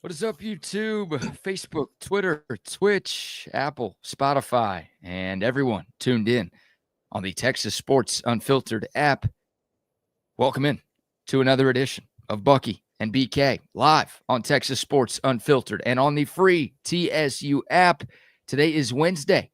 What is up, YouTube, Facebook, Twitter, Twitch, Apple, Spotify, and everyone tuned in on the Texas Sports Unfiltered app? Welcome in to another edition of Bucky and BK live on Texas Sports Unfiltered and on the free TSU app. Today is Wednesday,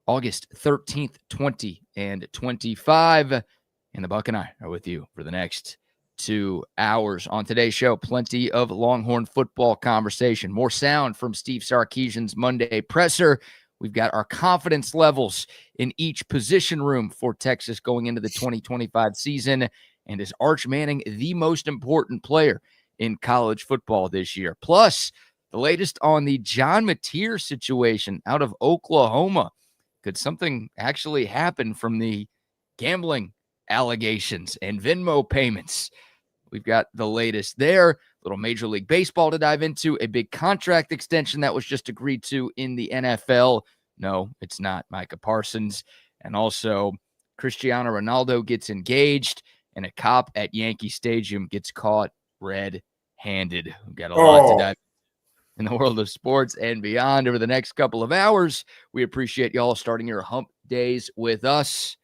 August 13th, 2025, and the Buck and I are with you for the next 2 hours. On today's show, plenty of Longhorn football conversation, more sound from Steve Sarkeesian's Monday presser. We've got our confidence levels in each position room for Texas going into the 2025 season. And is Arch Manning the most important player in college football this year? Plus, the latest on the John Matir situation out of Oklahoma. Could something actually happen from the gambling allegations and Venmo payments? We've got the latest there. Little Major League Baseball to dive into. A big contract extension that was just agreed to in the NFL. No, it's not Micah Parsons. And also, Cristiano Ronaldo gets engaged, and a cop at Yankee Stadium gets caught red-handed. We've got a lot to dive in the world of sports and beyond over the next couple of hours. We appreciate y'all starting your hump days with us.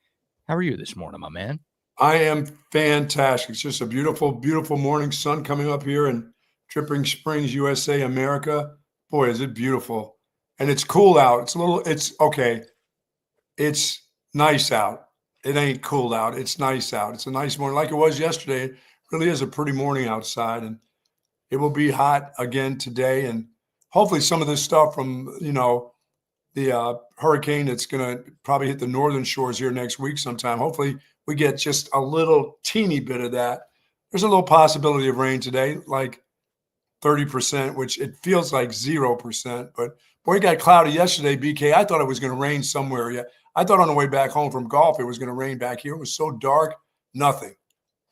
How are you this morning, my man? I am fantastic. It's just a beautiful, beautiful morning. Sun coming up here in Dripping Springs, USA, America. Boy, is it beautiful. And it's cool out. It's okay. It's nice out. It ain't cool out. It's nice out. It's a nice morning like it was yesterday. It really is a pretty morning outside. And it will be hot again today. And hopefully some of this stuff from, the hurricane that's going to probably hit the northern shores here next week sometime. Hopefully we get just a little teeny bit of that. There's a little possibility of rain today, like 30%, which it feels like 0%. But boy, it got cloudy yesterday, BK. I thought it was going to rain somewhere. Yeah, I thought on the way back home from golf it was going to rain back here. It was so dark, nothing,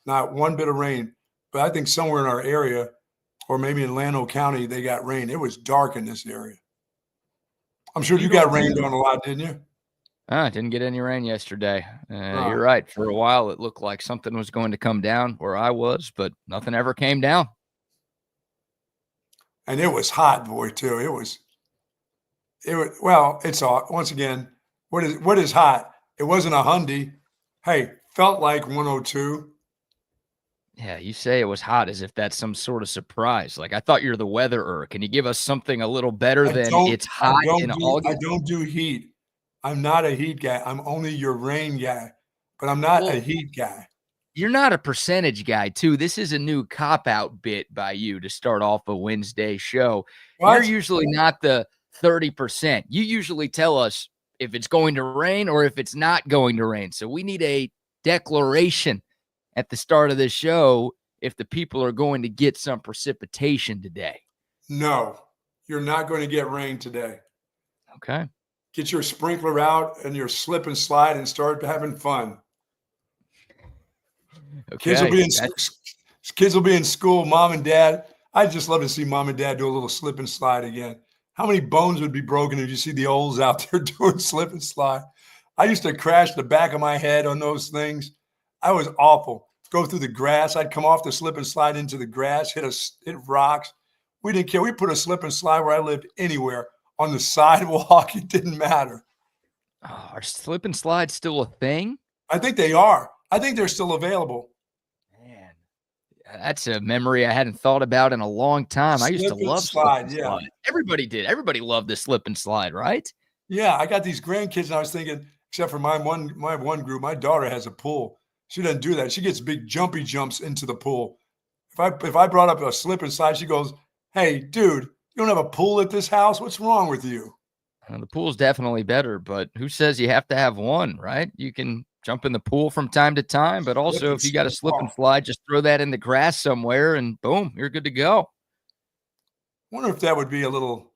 not one bit of rain. But I think somewhere in our area, or maybe in Llano County, they got rain. It was dark in this area. I'm sure you got rained on a lot, didn't you? Didn't get any rain yesterday. You're right. For a while, it looked like something was going to come down where I was, but nothing ever came down. And it was hot, boy, too. It was. Well, it's all. Once again, what is hot? It wasn't a Hyundai. Hey, felt like 102. Yeah, you say it was hot as if that's some sort of surprise. Like, I thought you're the weatherer. Can you give us something a little better than it's hot in August? I don't do heat. I'm not a heat guy. I'm only your rain guy, but I'm not a heat guy. You're not a percentage guy, too. This is a new cop-out bit by you to start off a Wednesday show. What? You're usually not the 30%. You usually tell us if it's going to rain or if it's not going to rain. So we need a declaration at the start of this show if the people are going to get some precipitation today. No, you're not going to get rain today. Okay. Get your sprinkler out and your slip and slide and start having fun. Okay. Kids will be in school, mom and dad. I'd just love to see mom and dad do a little slip and slide again. How many bones would be broken if you see the olds out there doing slip and slide? I used to crash the back of my head on those things. I was awful. Go through the grass. I'd come off the slip and slide into the grass, hit rocks. We didn't care. We put a slip and slide where I lived anywhere. On the sidewalk, it didn't matter. Oh, are slip and slides still a thing? I think they are. I think they're still available. Man, that's a memory I hadn't thought about in a long time. I used to love slide. Yeah, everybody did. Everybody loved the slip and slide, right? Yeah, I got these grandkids, and I was thinking, except for my one group, my daughter has a pool. She doesn't do that. She gets big jumpy jumps into the pool. If I brought up a slip and slide, she goes, "Hey, dude, you don't have a pool at this house? What's wrong with you?" The pool's definitely better, but who says you have to have one, right? You can jump in the pool from time to time, but also if you got a slip and slide, just throw that in the grass somewhere and boom, you're good to go. I wonder if that would be a little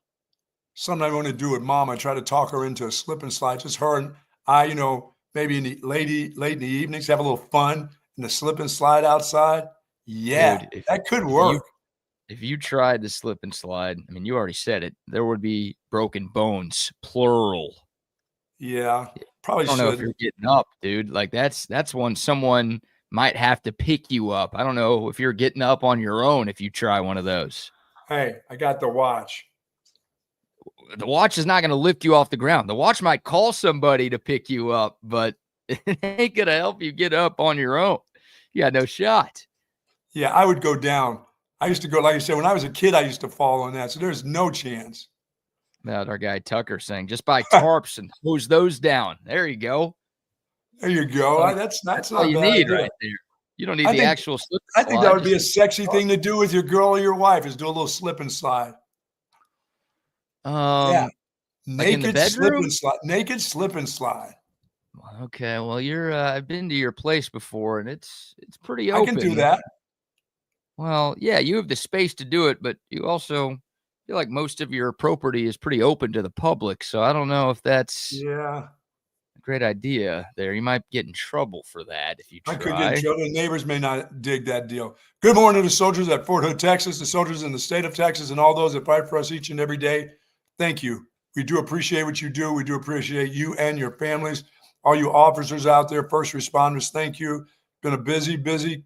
something I want to do with mom. I try to talk her into a slip and slide. Just her and I, maybe in the late in the evenings, have a little fun in the slip and slide outside. Yeah, dude, that could work. If you tried the slip and slide, I mean, you already said it, there would be broken bones, plural. Yeah, probably. I don't know if you're getting up, dude. Like that's when someone might have to pick you up. I don't know if you're getting up on your own if you try one of those. Hey, I got the watch. The watch is not going to lift you off the ground. The watch might call somebody to pick you up, but it ain't going to help you get up on your own. You got no shot. Yeah, I would go down. I used to go, like I said, when I was a kid, I used to fall on that. So there's no chance. Now our guy Tucker saying, just buy tarps and hose those down. There you go. There you go. That's all not you bad need idea. right there. You don't need the actual slip and I think slide. that would be a sexy thing to do with your girl or your wife, is do a little slip and slide. Yeah. Naked slip and slide. Naked slip and slide. Okay. Well, I've been to your place before, and it's pretty open. I can do that. Well, yeah, you have the space to do it, but you also feel like most of your property is pretty open to the public. So I don't know if that's a great idea there. You might get in trouble for that if you try. I could get in trouble. The neighbors may not dig that deal. Good morning to the soldiers at Fort Hood, Texas, the soldiers in the state of Texas, and all those that fight for us each and every day. Thank you. We do appreciate what you do. We do appreciate you and your families. All you officers out there, first responders, thank you. Been a busy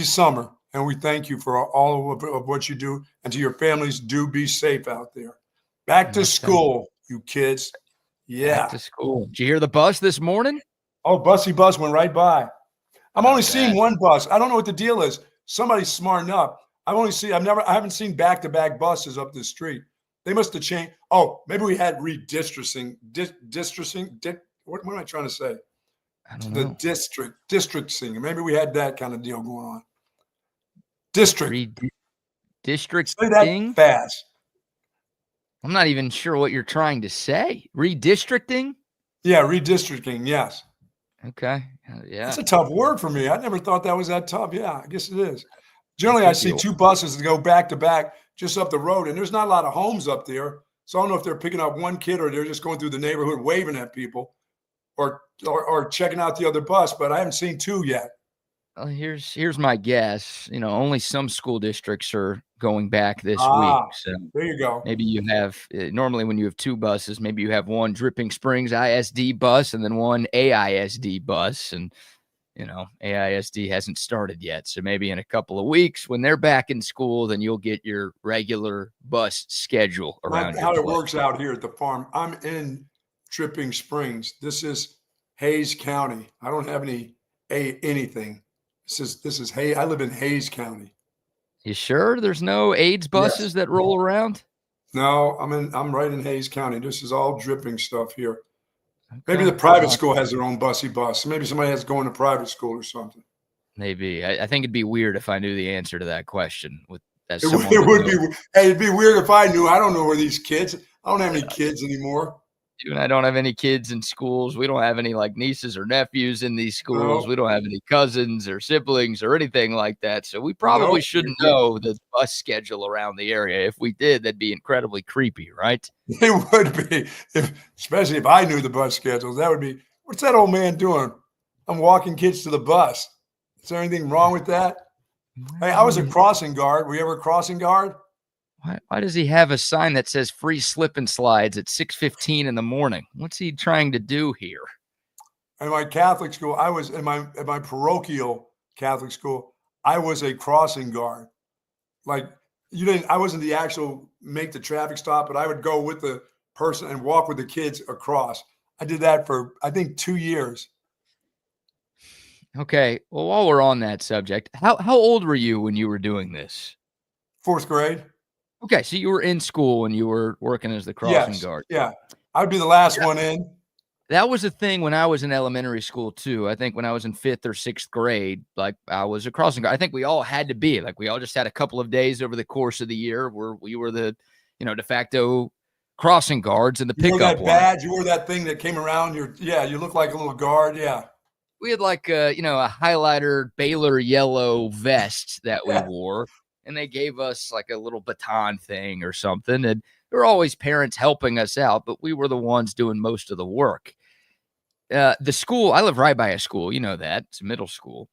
summer, and we thank you for all of what you do. And to your families, do be safe out there. Back to school, you kids. Yeah. Back to school. Did you hear the bus this morning? Oh, bus went right by. I'm only seeing one bus. I don't know what the deal is. Somebody's smarting up. I haven't seen back-to-back buses up the street. They must have changed. Oh, maybe we had redistricting. What am I trying to say? I don't know. The districting. Maybe we had that kind of deal going on. District. District. Say that fast. I'm not even sure what you're trying to say. Redistricting? Yeah, redistricting. Yes. Okay. Yeah. That's a tough word for me. I never thought that was that tough. Yeah, I guess it is. Generally, I see two buses that go back to back just up the road, and there's not a lot of homes up there. So I don't know if they're picking up one kid or they're just going through the neighborhood waving at people or checking out the other bus, but I haven't seen two yet. Well, here's my guess. Only some school districts are going back this week. So there you go. Maybe you have normally when you have two buses, maybe you have one Dripping Springs ISD bus and then one AISD bus, and AISD hasn't started yet. So maybe in a couple of weeks when they're back in school, then you'll get your regular bus schedule around how it works out here at the farm. I'm in Dripping Springs. This is Hayes County. I don't have anything. This is Hayes. I live in Hayes County. You sure there's no AIDS buses that roll around? No, I'm right in Hayes County. This is all dripping stuff here. Okay. Maybe the private school has their own bussy bus. Maybe somebody has to go into private school or something. Maybe. I think it'd be weird if I knew the answer to that question. It would be. Hey, it'd be weird if I knew. I don't know where these kids. I don't have any kids anymore. You and I don't have any kids in schools. We don't have any nieces or nephews in these schools. No. We don't have any cousins or siblings or anything like that. So we probably shouldn't know the bus schedule around the area. If we did, that'd be incredibly creepy, right? It would be, especially if I knew the bus schedules. That would be, what's that old man doing? I'm walking kids to the bus. Is there anything wrong with that? Hey, I was a crossing guard. Were you ever a crossing guard? Why does he have a sign that says free slip and slides at 6:15 in the morning? What's he trying to do here? In my Catholic school, I was in my parochial Catholic school, I was a crossing guard. I wasn't the actual make the traffic stop, but I would go with the person and walk with the kids across. I did that for, I think, 2 years. Okay. Well, while we're on that subject, how old were you when you were doing this? 4th grade. Okay, so you were in school and you were working as the crossing guard. Yeah, I would be the last one in. That was a thing when I was in elementary school too. I think when I was in 5th or 6th grade, I was a crossing guard. I think we all had to be we all just had a couple of days over the course of the year where we were the, de facto crossing guards in the pickup line. You wore that badge. You wore that thing that came around your. Yeah, you look like a little guard. Yeah. We had a highlighter Baylor yellow vest that we wore. And they gave us a little baton thing or something. And there were always parents helping us out, but we were the ones doing most of the work. The school, I live right by a school. You know that. It's a middle school.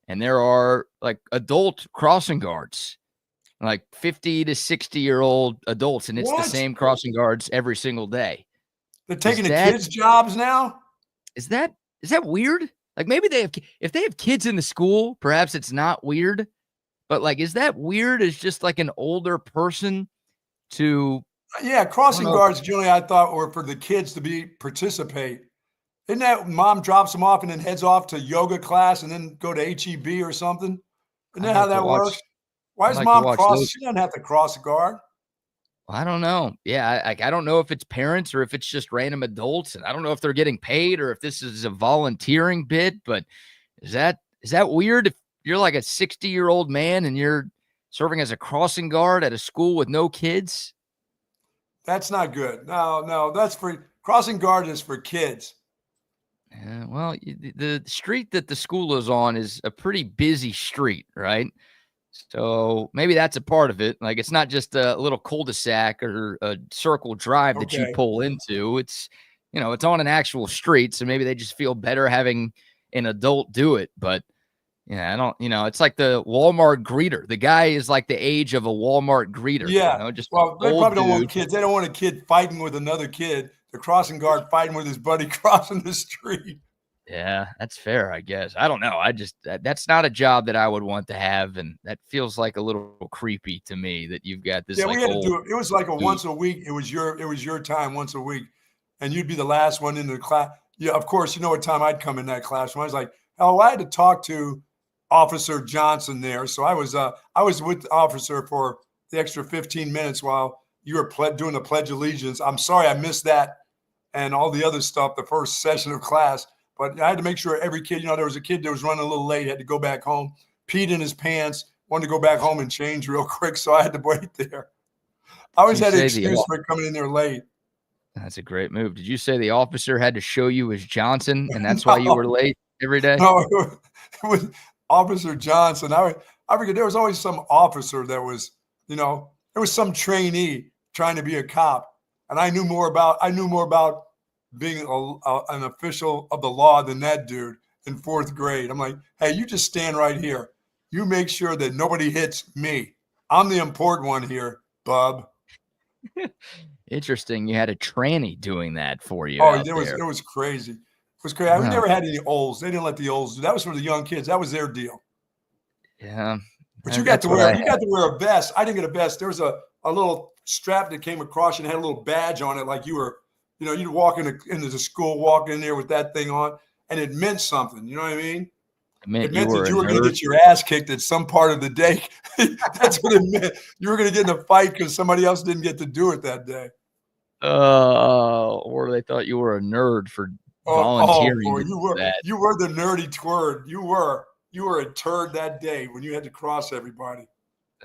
And there are adult crossing guards, 50 to 60-year-old adults. And it's the same crossing guards every single day. They're taking the kids' jobs now? Is that weird? Maybe if they have kids in the school, perhaps it's not weird. But like, is that weird as just like an older person to? Yeah, crossing guards generally I thought were for the kids to participate. Isn't that mom drops them off and then heads off to yoga class and then go to HEB or something? Isn't that how that works? Why does mom cross? She doesn't have to cross a guard. I don't know. Yeah, I don't know if it's parents or if it's just random adults, and I don't know if they're getting paid or if this is a volunteering bit. But is that weird? If you're like a 60-year-old man and you're serving as a crossing guard at a school with no kids, that's not good. No, that's for crossing guard is for kids. Yeah, well, the street that the school is on is a pretty busy street, right? So maybe that's a part of it. Like, it's not just a little cul-de-sac or a circle drive that you pull into. It's, it's on an actual street. So maybe they just feel better having an adult do it. But yeah, I don't, it's like the Walmart greeter. The guy is like the age of a Walmart greeter. Yeah. Just they probably don't want kids. They don't want a kid fighting with another kid. The crossing guard fighting with his buddy crossing the street. Yeah, that's fair, I guess. I don't know. That's not a job that I would want to have, and that feels like a little creepy to me that you've got this. Yeah, we had to do it. It was like once a week. It was your time once a week, and you'd be the last one in the class. Yeah, of course, you know what time I'd come in that classroom. I was like, I had to talk to Officer Johnson there, so I was with the officer for the extra 15 minutes while you were doing the Pledge of Allegiance. I'm sorry I missed that and all the other stuff, the first session of class. But I had to make sure every kid, there was a kid that was running a little late, had to go back home, peed in his pants, wanted to go back home and change real quick, so I had to wait there. I always had an excuse for coming in there late. That's a great move. Did you say the officer had to show you his Johnson, and that's why you were late every day? No, it was Officer Johnson. I forget, there was always some officer that was, there was some trainee trying to be a cop, and I knew more about being an official of the law than that dude in 4th grade. I'm like, hey, you just stand right here. You make sure that nobody hits me. I'm the important one here, bub. Interesting. You had a tranny doing that for you. Oh, it was crazy. It was crazy. Wow. We never had any olds. They didn't let the olds do that. Was for the young kids. That was their deal. Yeah. But you got to wear a vest. I didn't get a vest. There was a little strap that came across and had a little badge on it, like you were, you'd walk into the school, walk in there with that thing on, and it meant something. You know what I mean? It meant that you were going to get your ass kicked at some part of the day. That's what it meant. You were going to get in a fight because somebody else didn't get to do it that day. Or they thought you were a nerd for volunteering. You were the nerdy turd. You were a turd that day when you had to cross everybody.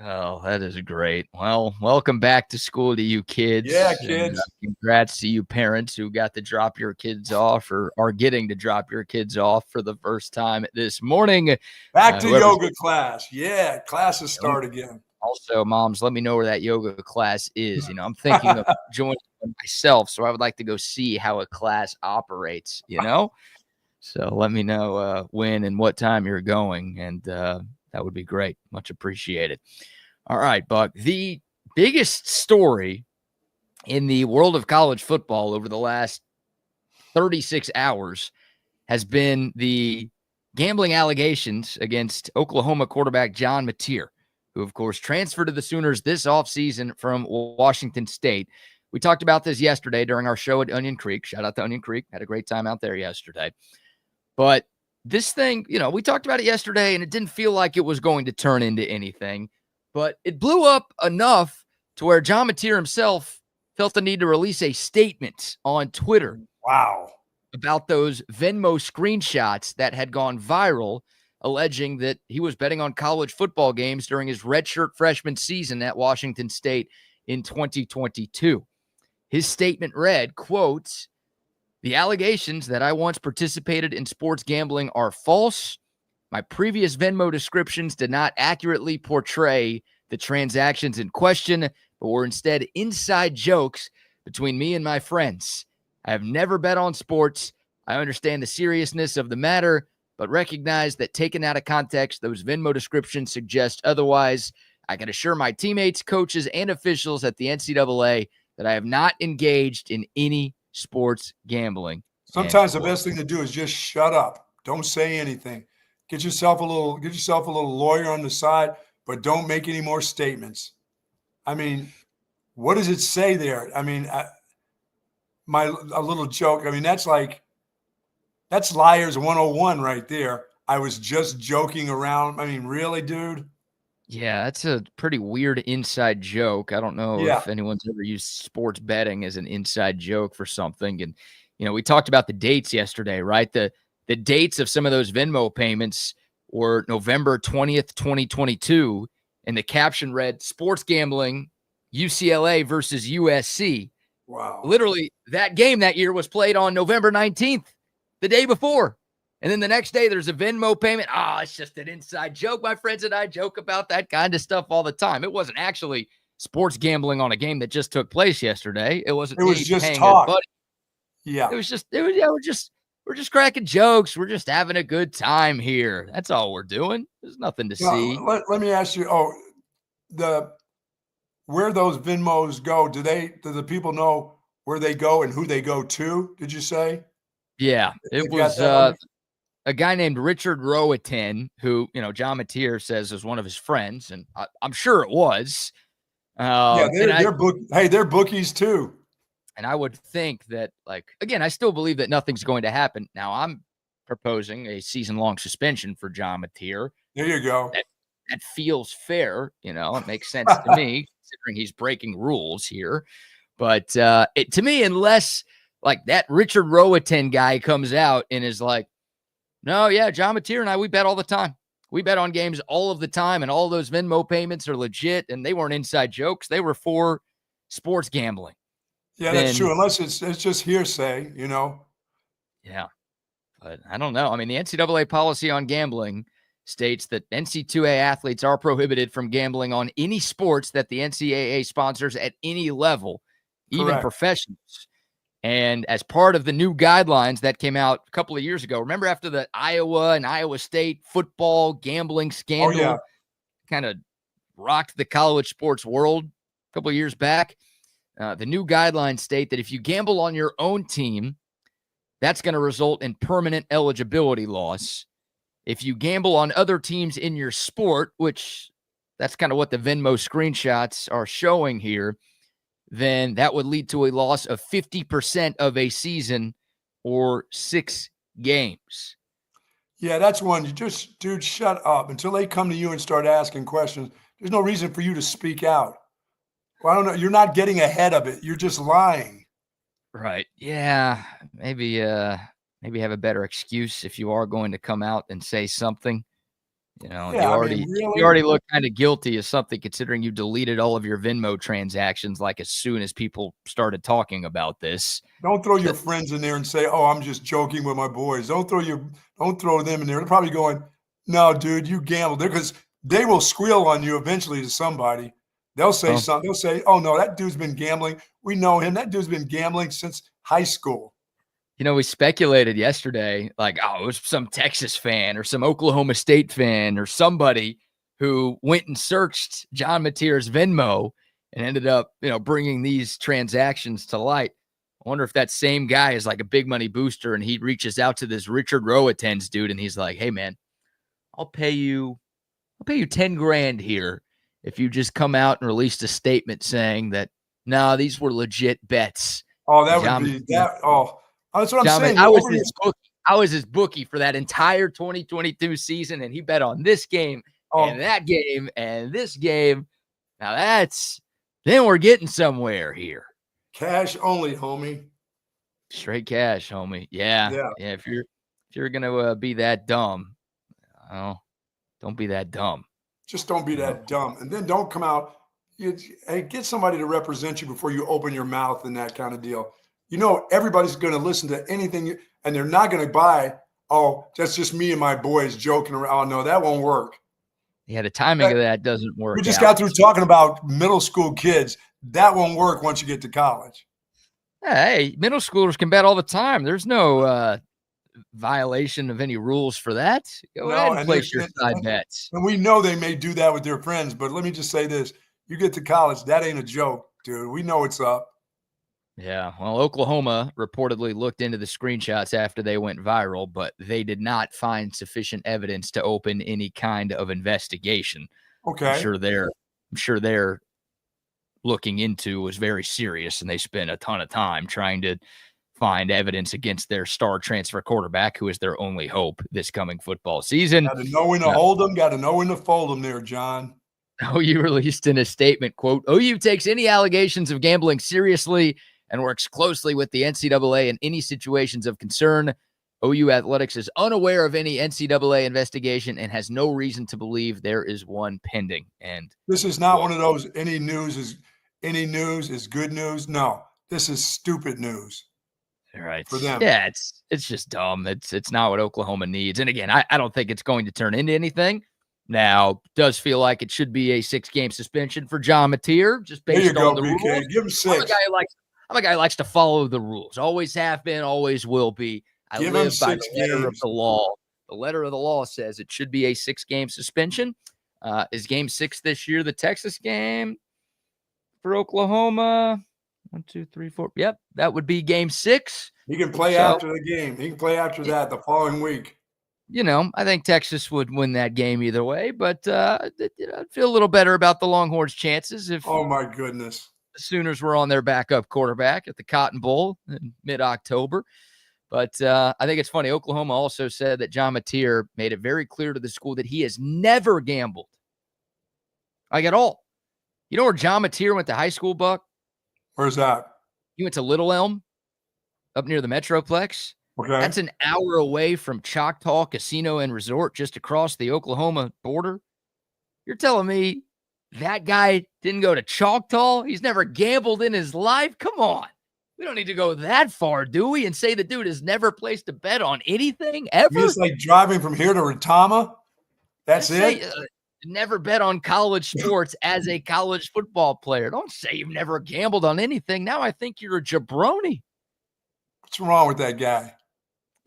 Oh, that is great. Well, welcome back to school to you kids. Yeah, kids. And, congrats to you parents who got to drop your kids off or are getting to drop your kids off for the first time this morning. Back to yoga class. Yeah, classes start again. Also, moms, let me know where that yoga class is. I'm thinking of joining myself, so I would like to go see how a class operates, So let me know when and what time you're going, and that would be great. Much appreciated. All right, Buck. The biggest story in the world of college football over the last 36 hours has been the gambling allegations against Oklahoma quarterback John Matir, who, of course, transferred to the Sooners this offseason from Washington State. We talked about this yesterday during our show at Onion Creek. Shout out to Onion Creek. Had a great time out there yesterday. But this thing, we talked about it yesterday, and it didn't feel like it was going to turn into anything. But it blew up enough to where John Matir himself felt the need to release a statement on Twitter. Wow. About those Venmo screenshots that had gone viral, alleging that he was betting on college football games during his redshirt freshman season at Washington State in 2022. His statement read, quote, "The allegations that I once participated in sports gambling are false. My previous Venmo descriptions did not accurately portray the transactions in question, but were instead inside jokes between me and my friends. I have never bet on sports. I understand the seriousness of the matter, but recognize that taken out of context, those Venmo descriptions suggest otherwise. I can assure my teammates, coaches, and officials at the NCAA that I have not engaged in any sports gambling." Sometimes the best thing to do is just shut up. Don't say anything. Get yourself a little lawyer on the side, but don't make any more statements. I mean, what does it say there? I mean, a little joke. I mean, that's liars 101 right there. I was just joking around. I mean, really, dude? Yeah, that's a pretty weird inside joke. I don't know Yeah. if anyone's ever used sports betting as an inside joke for something. And, we talked about the dates yesterday, right? The dates of some of those Venmo payments were November 20th, 2022. And the caption read, sports gambling, UCLA versus USC. Wow. Literally, that game that year was played on November 19th, the day before. And then the next day, there's a Venmo payment. Oh, it's just an inside joke. My friends and I joke about that kind of stuff all the time. It wasn't actually sports gambling on a game that just took place yesterday. It wasn't. It was me just paying talk. a buddy. Yeah. We're just cracking jokes. We're just having a good time here. That's all we're doing. There's nothing to see. Let me ask you. Where those Venmos go? Do the people know where they go and who they go to? Did you say? Yeah, it was a guy named Richard Roatan, who, John Matir says is one of his friends, and I'm sure it was. They're bookies too. And I would think that, again, I still believe that nothing's going to happen. Now, I'm proposing a season-long suspension for John Matir. There you go. That feels fair. It makes sense to me, considering he's breaking rules here. But to me, unless that Richard Roatan guy comes out and is like, no, yeah, John Matir and we bet all the time. We bet on games all of the time, and all those Venmo payments are legit, and they weren't inside jokes. They were for sports gambling. Yeah, that's true, unless it's just hearsay, Yeah, but I don't know. I mean, the NCAA policy on gambling states that NC2A athletes are prohibited from gambling on any sports that the NCAA sponsors at any level, even professionals. And as part of the new guidelines that came out a couple of years ago, remember after the Iowa and Iowa State football gambling scandal kind of rocked the college sports world a couple of years back, the new guidelines state that if you gamble on your own team, that's going to result in permanent eligibility loss. If you gamble on other teams in your sport, which that's kind of what the Venmo screenshots are showing here, then that would lead to a loss of 50% of a season or 6 games. Yeah, that's one. Dude, shut up. Until they come to you and start asking questions, there's no reason for you to speak out. Well, I don't know. You're not getting ahead of it. You're just lying. Right. Yeah. Maybe have a better excuse if you are going to come out and say something. You already look kind of guilty of something, considering you deleted all of your Venmo transactions as soon as people started talking about this. Don't throw your friends in there and say, "Oh, I'm just joking with my boys." Don't throw them in there. They're probably going, "No, dude, you gambled," because they will squeal on you eventually to somebody. They'll say something. They'll say, "Oh no, that dude's been gambling. We know him. That dude's been gambling since high school." We speculated yesterday, it was some Texas fan or some Oklahoma State fan or somebody who went and searched John Matir's Venmo and ended up, bringing these transactions to light. I wonder if that same guy is a big money booster and he reaches out to this Richard Roatan's dude and he's like, "Hey man, I'll pay you 10 grand here if you just come out and release a statement saying that, no, these were legit bets." Oh, that would be that. Oh, that's what I'm saying. I was his bookie for that entire 2022 season, and he bet on this game and that game and this game. Now then we're getting somewhere here. Cash only, homie. Straight cash, homie. Yeah. If you're gonna be that dumb, don't be that dumb. Just don't be that dumb, and then don't come out. Get somebody to represent you before you open your mouth and that kind of deal. Everybody's going to listen to anything, and they're not going to buy, "Oh, that's just me and my boys joking around." Oh, no, that won't work. Yeah, the timing of that doesn't work. We just got through talking about middle school kids. That won't work once you get to college. Hey, middle schoolers can bet all the time. There's no violation of any rules for that. Go ahead and place your side bets. And we know they may do that with their friends, but let me just say this. You get to college, that ain't a joke, dude. We know it's up. Yeah, well, Oklahoma reportedly looked into the screenshots after they went viral, but they did not find sufficient evidence to open any kind of investigation. Okay. I'm sure they're looking into was very serious, and they spent a ton of time trying to find evidence against their star transfer quarterback, who is their only hope this coming football season. Got to know when to hold them, got to know when to fold them there, John. OU released in a statement, quote, OU takes any allegations of gambling seriously and works closely with the NCAA in any situations of concern. OU Athletics is unaware of any NCAA investigation and has no reason to believe there is one pending. And this is not one of those any news is good news. No, this is stupid news. Right. For them. Yeah, it's just dumb. It's not what Oklahoma needs. And again, I don't think it's going to turn into anything. Now, does feel like it should be a 6-game suspension for John Matir, just based on the BK. rules. Give him 6. I'm a guy who likes to follow the rules. Always have been, always will be. I live by the letter of the law. The letter of the law says it should be a 6-game suspension. Is game 6 this year the Texas game for Oklahoma? 1, 2, 3, 4. Yep, that would be game 6. He can play after the game. He can play after that the following week. I think Texas would win that game either way, but I'd feel a little better about the Longhorns' chances if. Oh my goodness! The Sooners were on their backup quarterback at the Cotton Bowl in mid-October. But I think it's funny. Oklahoma also said that John Matir made it very clear to the school that he has never gambled. Like at all. You know where John Matir went to high school, Buck? Where's that? He went to Little Elm up near the Metroplex. Okay. That's an hour away from Choctaw Casino and Resort just across the Oklahoma border. You're telling me that guy didn't go to Choctaw? He's never gambled in his life? Come on. We don't need to go that far, do we? And say the dude has never placed a bet on anything ever? It's like driving from here to Retama? That's it? Never bet on college sports as a college football player. Don't say you've never gambled on anything. Now I think you're a jabroni. What's wrong with that guy?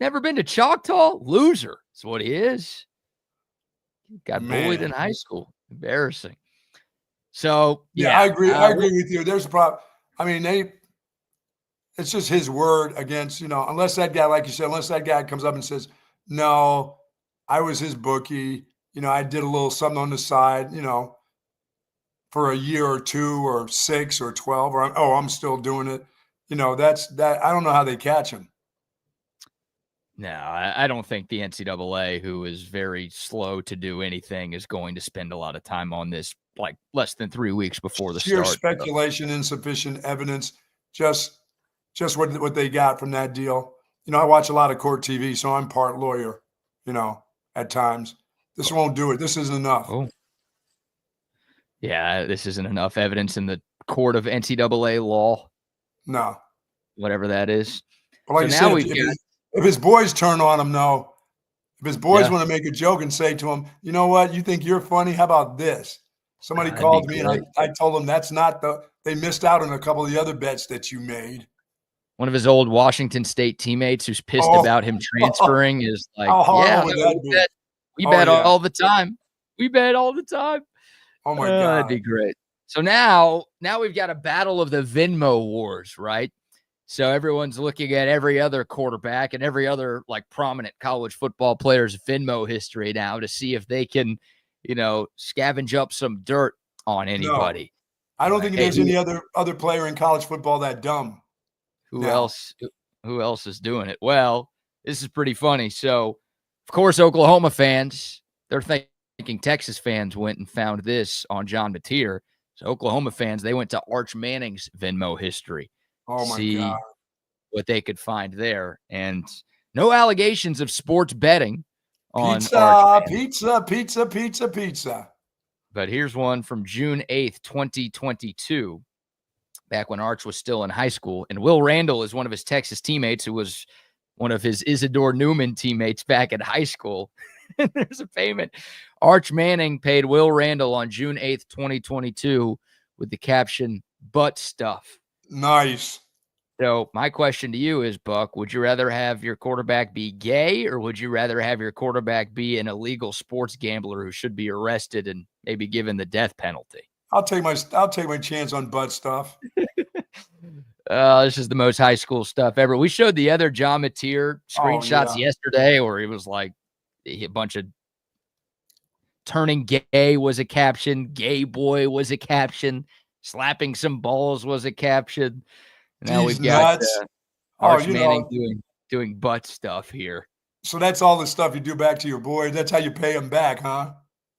Never been to Choctaw? Loser. That's what he is. Got bullied in high school. Embarrassing. So, yeah, I agree. I agree with you. There's a problem. I mean, it's just his word against, unless that guy, like you said, unless that guy comes up and says, no, I was his bookie. I did a little something on the side, for a year or 2 or 6 or 12, or I'm still doing it. That's that. I don't know how they catch him. No, I don't think the NCAA, who is very slow to do anything, is going to spend a lot of time on this, like less than 3 weeks before the start. Speculation, insufficient evidence, just what they got from that deal. I watch a lot of court TV, so I'm part lawyer, at times. This won't do it. This isn't enough. Oh. Yeah, this isn't enough evidence in the court of NCAA law. No. Whatever that is. But like so you said, if his boys turn on him, no. If his boys want to make a joke and say to him, you know what, you think you're funny? How about this? Somebody called me and I told them that's not they missed out on a couple of the other bets that you made. One of his old Washington State teammates who's pissed about him transferring is like, we bet all the time. We bet all the time. Oh, my God. That'd be great. So now we've got a battle of the Venmo wars, right? So everyone's looking at every other quarterback and every other prominent college football player's Venmo history now to see if they can, scavenge up some dirt on anybody. No, I don't think there's any other player in college football that dumb. Who else is doing it? Well, this is pretty funny. So, of course, Oklahoma fans, they're thinking Texas fans went and found this on John Matir. So Oklahoma fans, they went to Arch Manning's Venmo history. Oh, my see God. What they could find there. And no allegations of sports betting on pizza. But here's one from June 8th, 2022, back when Arch was still in high school. And Will Randall is one of his Texas teammates who was one of his Isidore Newman teammates back in high school. And there's a payment. Arch Manning paid Will Randall on June 8th, 2022 with the caption, butt stuff. Nice. So my question to you is, Buck, would you rather have your quarterback be gay or would you rather have your quarterback be an illegal sports gambler who should be arrested and maybe given the death penalty? I'll take my chance on butt stuff. This is the most high school stuff ever. We showed the other John Matir screenshots yesterday where he was like a bunch of turning gay was a caption. Gay boy was a caption. Slapping some balls was a caption. Now He's we've got nuts. Arch Manning doing butt stuff here. So that's all the stuff you do back to your boy. That's how you pay him back, huh?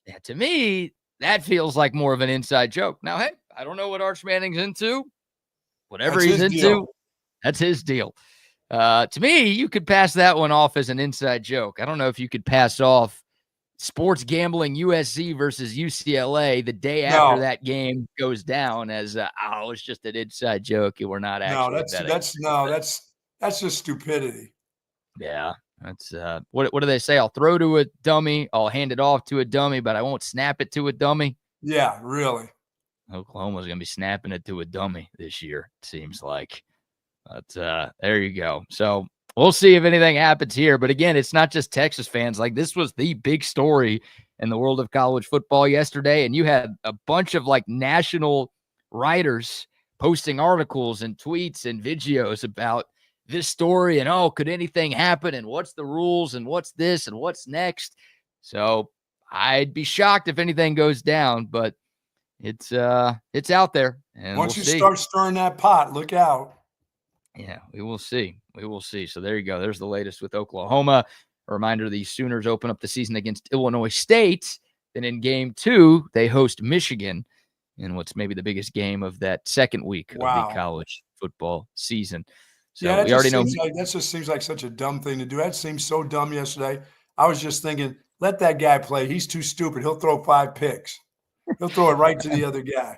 Yeah, to me, that feels like more of an inside joke. Now, hey, I don't know what Arch Manning's into. Whatever he's into, that's his deal. To me, you could pass that one off as an inside joke. I don't know if you could pass off sports gambling USC versus UCLA the day after that game goes down as it's just an inside joke. We're not actually that's just stupidity. Yeah, that's what do they say? I'll throw to a dummy, I'll hand it off to a dummy, but I won't snap it to a dummy. Yeah, really. Oklahoma's gonna be snapping it to a dummy this year, it seems like. But there you go. So we'll see if anything happens here. But again, it's not just Texas fans. Like, this was the big story in the world of college football yesterday. And you had a bunch of like national writers posting articles and tweets and videos about this story. And, could anything happen? And what's the rules? And what's this? And what's next? So I'd be shocked if anything goes down. But it's out there. And once you start stirring that pot, look out. Yeah, we will see. We will see. So there you go. There's the latest with Oklahoma. A reminder, the Sooners open up the season against Illinois State. Then in game 2, they host Michigan in what's maybe the biggest game of that second week of the college football season. So yeah, we already know. That just seems like such a dumb thing to do. That seems so dumb yesterday. I was just thinking, let that guy play. He's too stupid. He'll throw 5 picks. He'll throw it right to the other guy.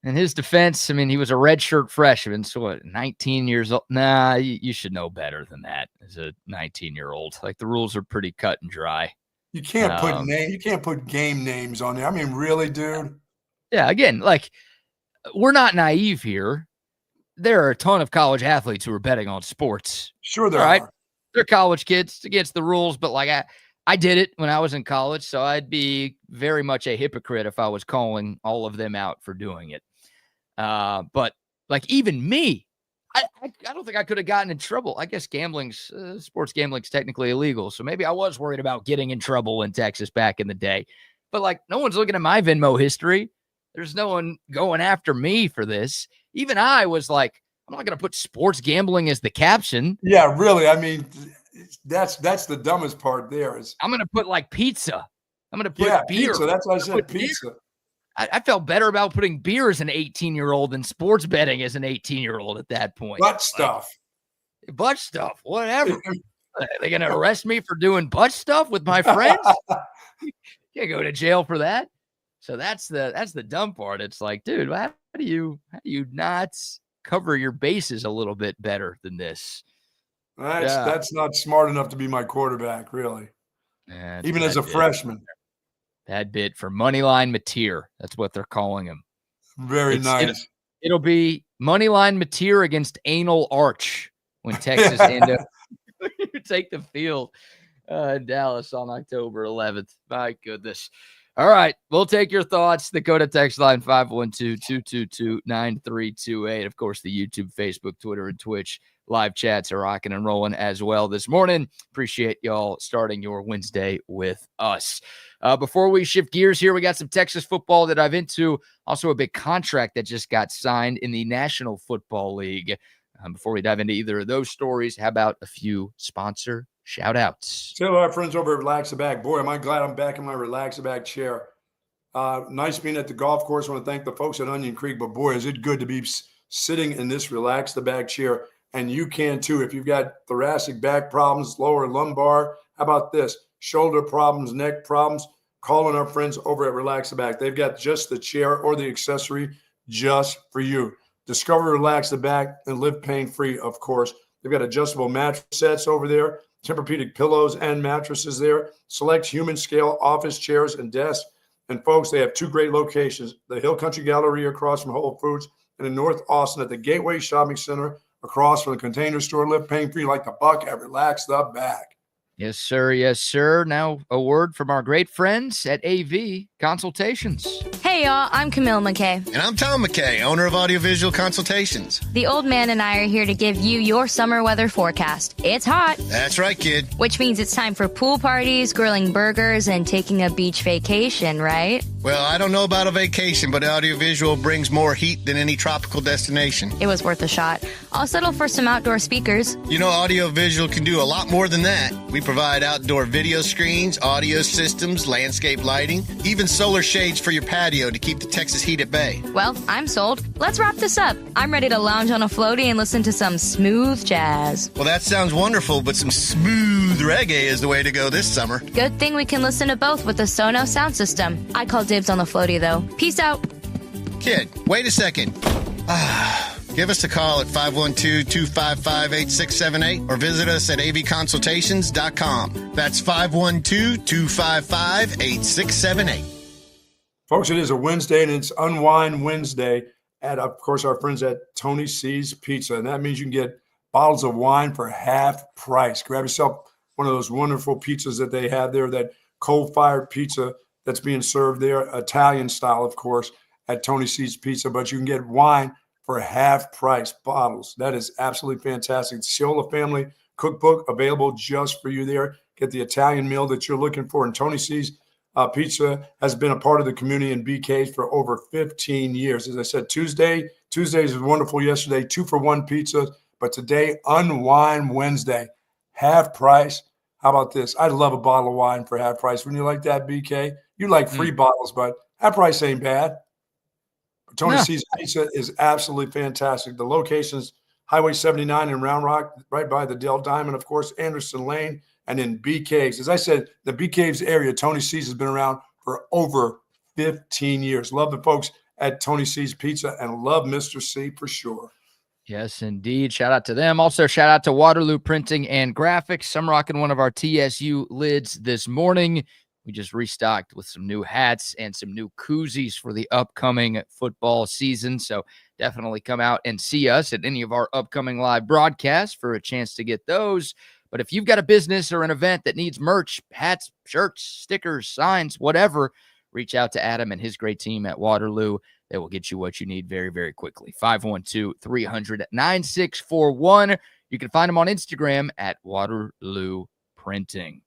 In his defense, I mean, he was a redshirt freshman, so what, 19 years old? Nah, you should know better than that as a 19-year-old. Like, the rules are pretty cut and dry. You can't put game names on there. I mean, really, dude? Yeah, again, like, we're not naive here. There are a ton of college athletes who are betting on sports. Sure there are. They're college kids against the rules, but like I did it when I was in college, so I'd be very much a hypocrite if I was calling all of them out for doing it. But like, even me, I don't think I could have gotten in trouble. I guess sports gambling's technically illegal, so maybe I was worried about getting in trouble in Texas back in the day. But like, no one's looking at my Venmo history. There's no one going after me for this. Even I was like, I'm not going to put sports gambling as the caption. Yeah, really. I mean, that's the dumbest part there. I'm going to put like pizza. I'm going to put beer. Pizza. That's why I said pizza. I felt better about putting beer as an 18-year-old than sports betting as an 18-year-old at that point. Butt stuff, whatever. Are they going to arrest me for doing butt stuff with my friends? Can't go to jail for that. So that's the dumb part. It's like, dude, how do you not cover your bases a little bit better than this? That's not smart enough to be my quarterback, really. Even as a freshman. Bad bit for Moneyline Matir. That's what they're calling him. Very nice. It'll be Moneyline Matir against Anal Arch when Texas end up take the field in Dallas on October 11th. My goodness. All right. We'll take your thoughts. Dakota text line 512-222-9328. Of course, the YouTube, Facebook, Twitter, and Twitch live chats are rocking and rolling as well this morning. Appreciate y'all starting your Wednesday with us. Before we shift gears here, we got some Texas football to dive into. Also, a big contract that just got signed in the National Football League. Before we dive into either of those stories, how about a few sponsor shout-outs? Tell our friends over at Relax the Bag. Boy, am I glad I'm back in my Relax the Bag chair. Nice being at the golf course. I want to thank the folks at Onion Creek, but boy, is it good to be sitting in this Relax the Bag chair. And you can too. If you've got thoracic back problems, lower lumbar, how about this? Shoulder problems, neck problems, call on our friends over at Relax the Back. They've got just the chair or the accessory just for you. Discover Relax the Back and live pain-free, of course. They've got adjustable mattress sets over there, Tempur-Pedic pillows and mattresses there, select human scale office chairs and desks. And folks, they have 2 great locations, the Hill Country Galleria across from Whole Foods and in North Austin at the Gateway Shopping Center across from the Container Store. Live pain-free like the Buck at Relax the Back. Yes, sir. Yes, sir. Now a word from our great friends at AV Consultations. Hey, Hey, y'all, I'm Camille McKay. And I'm Tom McKay, owner of Audiovisual Consultations. The old man and I are here to give you your summer weather forecast. It's hot. That's right, kid. Which means it's time for pool parties, grilling burgers, and taking a beach vacation, right? Well, I don't know about a vacation, but Audiovisual brings more heat than any tropical destination. It was worth a shot. I'll settle for some outdoor speakers. You know, Audiovisual can do a lot more than that. We provide outdoor video screens, audio systems, landscape lighting, even solar shades for your patio to keep the Texas heat at bay. Well, I'm sold. Let's wrap this up. I'm ready to lounge on a floaty and listen to some smooth jazz. Well, that sounds wonderful, but some smooth reggae is the way to go this summer. Good thing we can listen to both with the Sonos sound system. I call dibs on the floaty, though. Peace out. Kid, wait a second. Give us a call at 512-255-8678 or visit us at avconsultations.com. That's 512-255-8678. Folks, it is a Wednesday, and it's Unwind Wednesday at, of course, our friends at Tony C's Pizza. And that means you can get bottles of wine for half price. Grab yourself one of those wonderful pizzas that they have there, that coal-fired pizza that's being served there, Italian style, of course, at Tony C's Pizza. But you can get wine for half price bottles. That is absolutely fantastic. The Ciola Family Cookbook available just for you there. Get the Italian meal that you're looking for. And Tony C's Pizza has been a part of the community in BK's for over 15 years. As I said, Tuesdays was wonderful yesterday, 2-for-1 pizza. But today, Unwind Wednesday, half price. How about this? I love a bottle of wine for half price. When you like that, BK, you like free bottles, but half price ain't bad. Tony C's Pizza is absolutely fantastic. The location's Highway 79 in Round Rock, right by the Dell Diamond, of course, Anderson Lane, and in BK's. As I said, the BK's area, Tony C's has been around for over 15 years. Love the folks at Tony C's Pizza and love Mr. C for sure. Yes, indeed. Shout out to them. Also, shout out to Waterloo Printing and Graphics. I'm rocking one of our TSU lids this morning. We just restocked with some new hats and some new koozies for the upcoming football season. So definitely come out and see us at any of our upcoming live broadcasts for a chance to get those. But if you've got a business or an event that needs merch, hats, shirts, stickers, signs, whatever, reach out to Adam and his great team at Waterloo. They will get you what you need very, very quickly. 512-300-9641. You can find them on Instagram at Waterloo Printing.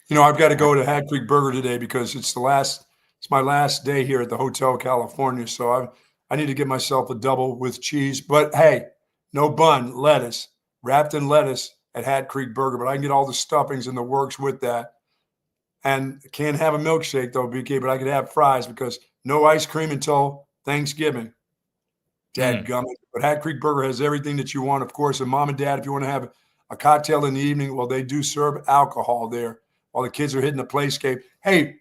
You know, I've got to go to Hat Creek Burger today because it's my last day here at the Hotel California. So I need to get myself a double with cheese. But hey, no bun, lettuce, wrapped in lettuce at Hat Creek Burger. But I can get all the stuffings in the works with that. And can't have a milkshake though, BK, but I could have fries because no ice cream until Thanksgiving. Dadgummit. But Hat Creek Burger has everything that you want, of course. And mom and dad, if you want to have a cocktail in the evening, well, they do serve alcohol there while the kids are hitting the playscape. Hey,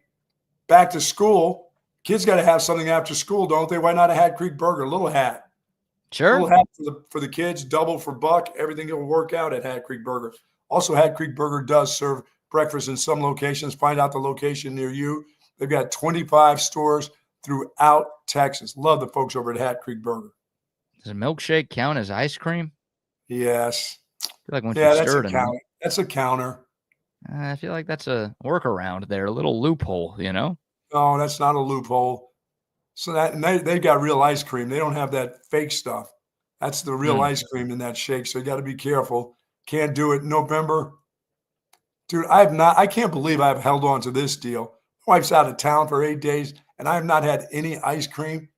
back to school. Kids got to have something after school, don't they? Why not a Hat Creek Burger? A little hat. Sure. A little hat for the kids, double for buck. Everything will work out at Hat Creek Burger. Also, Hat Creek Burger does serve breakfast in some locations. Find out the location near you. They've got 25 stores throughout Texas. Love the folks over at Hat Creek Burger. Does a milkshake count as ice cream? Yes. I feel like once Yeah, you stir it in, that's a counter. I feel like that's a workaround there, a little loophole, you know? No, that's not a loophole. So they got real ice cream. They don't have that fake stuff. That's the real ice cream in that shake. So you got to be careful. Can't do it in November. Dude, I can't believe I've held on to this deal. My wife's out of town for 8 days and I have not had any ice cream.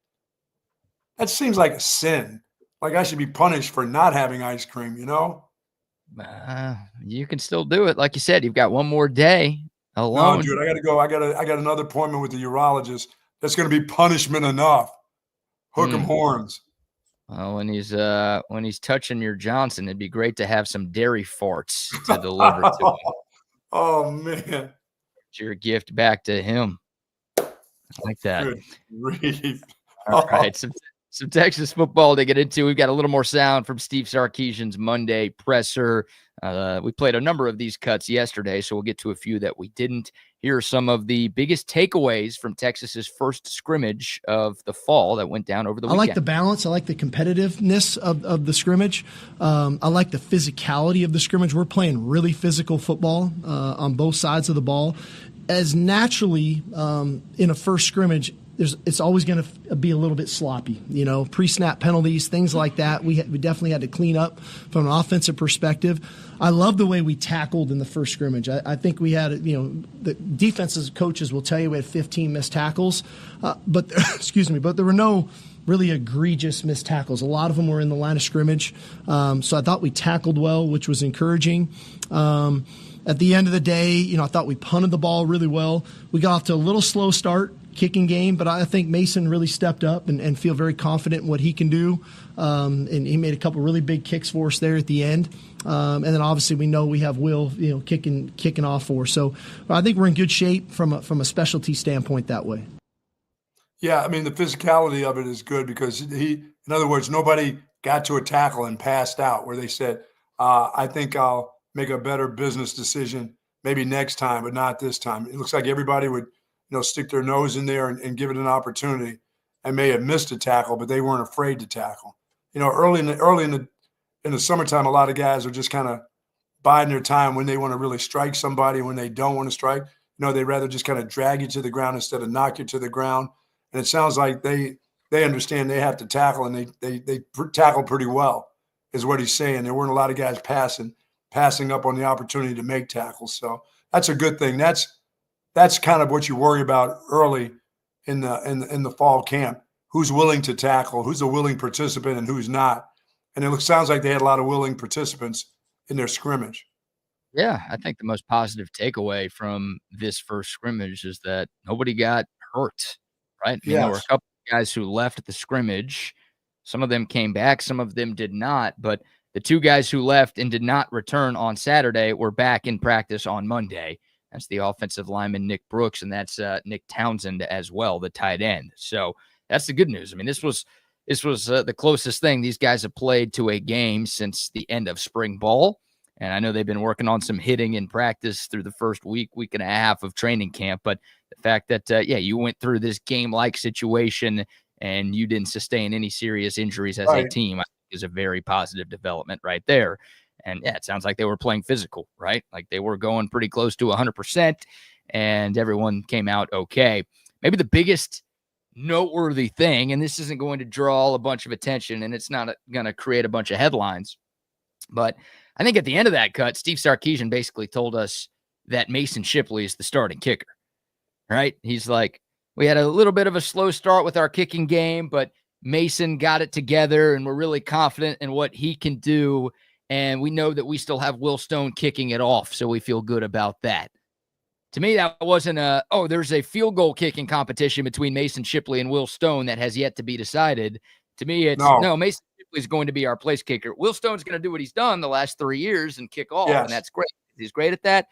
That seems like a sin. Like I should be punished for not having ice cream, you know? You can still do it. Like you said, you've got one more day alone. No, dude, I got to go. I got another appointment with the urologist. That's going to be punishment enough. Hook 'em horns. Well, when he's touching your Johnson, it'd be great to have some dairy farts to deliver to him. Oh man. It's your gift back to him. I like that. Good grief. All right. Some Texas football to get into. We've got a little more sound from Steve Sarkeesian's Monday presser. We played a number of these cuts yesterday, so we'll get to a few that we didn't. Here are some of the biggest takeaways from Texas's first scrimmage of the fall that went down over the weekend. I like the balance. I like the competitiveness of the scrimmage. I like the physicality of the scrimmage. We're playing really physical football on both sides of the ball. As naturally in a first scrimmage, it's always going to be a little bit sloppy, pre-snap penalties, things like that. We definitely had to clean up from an offensive perspective. I love the way we tackled in the first scrimmage. I think we had, the defensive coaches will tell you we had 15 missed tackles, but there were no really egregious missed tackles. A lot of them were in the line of scrimmage. So I thought we tackled well, which was encouraging. At the end of the day, I thought we punted the ball really well. We got off to a little slow start, kicking game, but I think Mason really stepped up and feel very confident in what he can do. And he made a couple really big kicks for us there at the end. And then obviously we know we have Will, kicking off for us. So I think we're in good shape from a specialty standpoint that way. Yeah, I mean, the physicality of it is good because in other words, nobody got to a tackle and passed out where they said, I think I'll make a better business decision maybe next time, but not this time. It looks like everybody would stick their nose in there and give it an opportunity, and may have missed a tackle, but they weren't afraid to tackle. Early in the summertime, a lot of guys are just kind of biding their time when they want to really strike somebody, when they don't want to strike. They'd rather just kind of drag you to the ground instead of knock you to the ground. And it sounds like they understand they have to tackle, and they tackle pretty well, is what he's saying. There weren't a lot of guys passing up on the opportunity to make tackles. So that's a good thing. That's kind of what you worry about early in the fall camp. Who's willing to tackle? Who's a willing participant and who's not? And it sounds like they had a lot of willing participants in their scrimmage. Yeah, I think the most positive takeaway from this first scrimmage is that nobody got hurt, right? I mean, there were a couple of guys who left the scrimmage. Some of them came back, some of them did not. But the two guys who left and did not return on Saturday were back in practice on Monday. That's the offensive lineman, Nick Brooks, and that's Nick Townsend as well, the tight end. So that's the good news. I mean, this was the closest thing these guys have played to a game since the end of spring ball. And I know they've been working on some hitting in practice through the first week and a half of training camp. But the fact that, you went through this game-like situation and you didn't sustain any serious injuries as a team, I think is a very positive development right there. And, it sounds like they were playing physical, right? Like they were going pretty close to 100%, and everyone came out okay. Maybe the biggest noteworthy thing, and this isn't going to draw a bunch of attention, and it's not going to create a bunch of headlines, but I think at the end of that cut, Steve Sarkeesian basically told us that Mason Shipley is the starting kicker, right? He's like, we had a little bit of a slow start with our kicking game, but Mason got it together, and we're really confident in what he can do. And we know that we still have Will Stone kicking it off, so we feel good about that. To me, that wasn't there's a field goal kicking competition between Mason Shipley and Will Stone that has yet to be decided. To me, it's no Mason Shipley is going to be our place kicker. Will Stone's going to do what he's done the last 3 years and kick off, and that's great. He's great at that.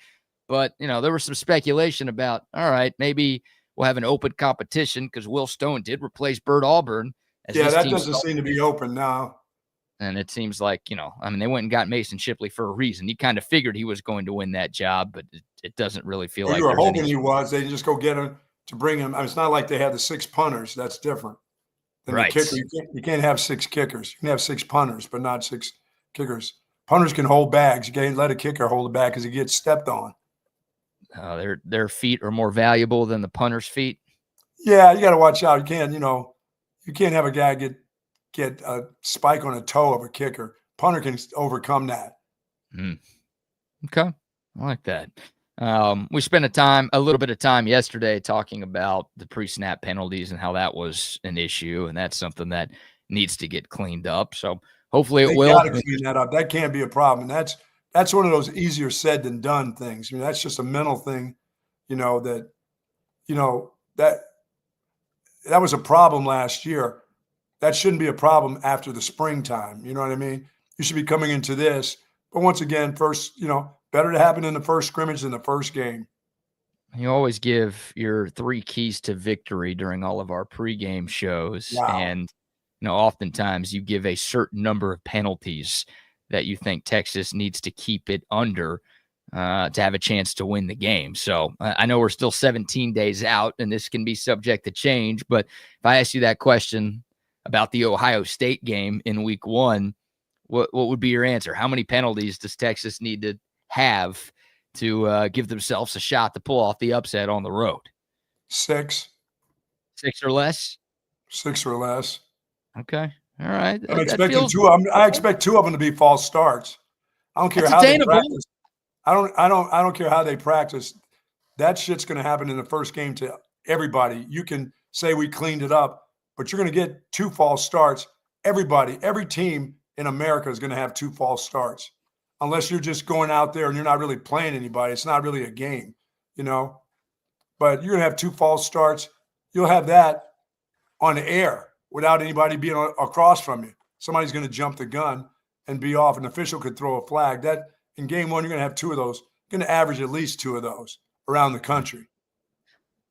But, there was some speculation about, all right, maybe we'll have an open competition because Will Stone did replace Bert Auburn. That doesn't seem to be open now. And it seems like, they went and got Mason Shipley for a reason. You kind of figured he was going to win that job, but it doesn't really feel like you were hoping he was. They just go get him to bring him. It's not like they had the 6 punters. That's different than the kicker. You can't have 6 kickers. You can have 6 punters, but not 6 kickers. Punters can hold bags. You can't let a kicker hold it back because he gets stepped on. Their feet are more valuable than the punter's feet. Yeah, you got to watch out. You can't have a guy get a spike on a toe of a kicker. Punter can overcome that. Okay. I like that. We spent a little bit of time yesterday talking about the pre-snap penalties and how that was an issue, and that's something that needs to get cleaned up. So hopefully it will. They got to clean that up. That can't be a problem. That's one of those easier said than done things. That's just a mental thing, that was a problem last year. That shouldn't be a problem after the springtime. You know what I mean? You should be coming into this. But once again, first, better to happen in the first scrimmage than the first game. You always give your 3 keys to victory during all of our pregame shows. Wow. And, oftentimes you give a certain number of penalties that you think Texas needs to keep it under to have a chance to win the game. So I know we're still 17 days out, and this can be subject to change. But if I ask you that question about the Ohio State game in week 1, what would be your answer? How many penalties does Texas need to have to give themselves a shot to pull off the upset on the road? 6. 6 or less? 6 or less. Okay. All right. I'm expecting I expect 2 of them to be false starts. I don't care That's how they attainable. practice. I don't care how they practice. That shit's going to happen in the first game to everybody. You can say we cleaned it up, but you're going to get 2 false starts. Everybody, every team in America is going to have 2 false starts, unless you're just going out there and you're not really playing anybody. It's not really a game, you know. But you're going to have 2 false starts. You'll have that on the air without anybody being across from you. Somebody's going to jump the gun and be off. An official could throw a flag. That in game 1, you're going to have 2 of those. You're going to average at least 2 of those around the country.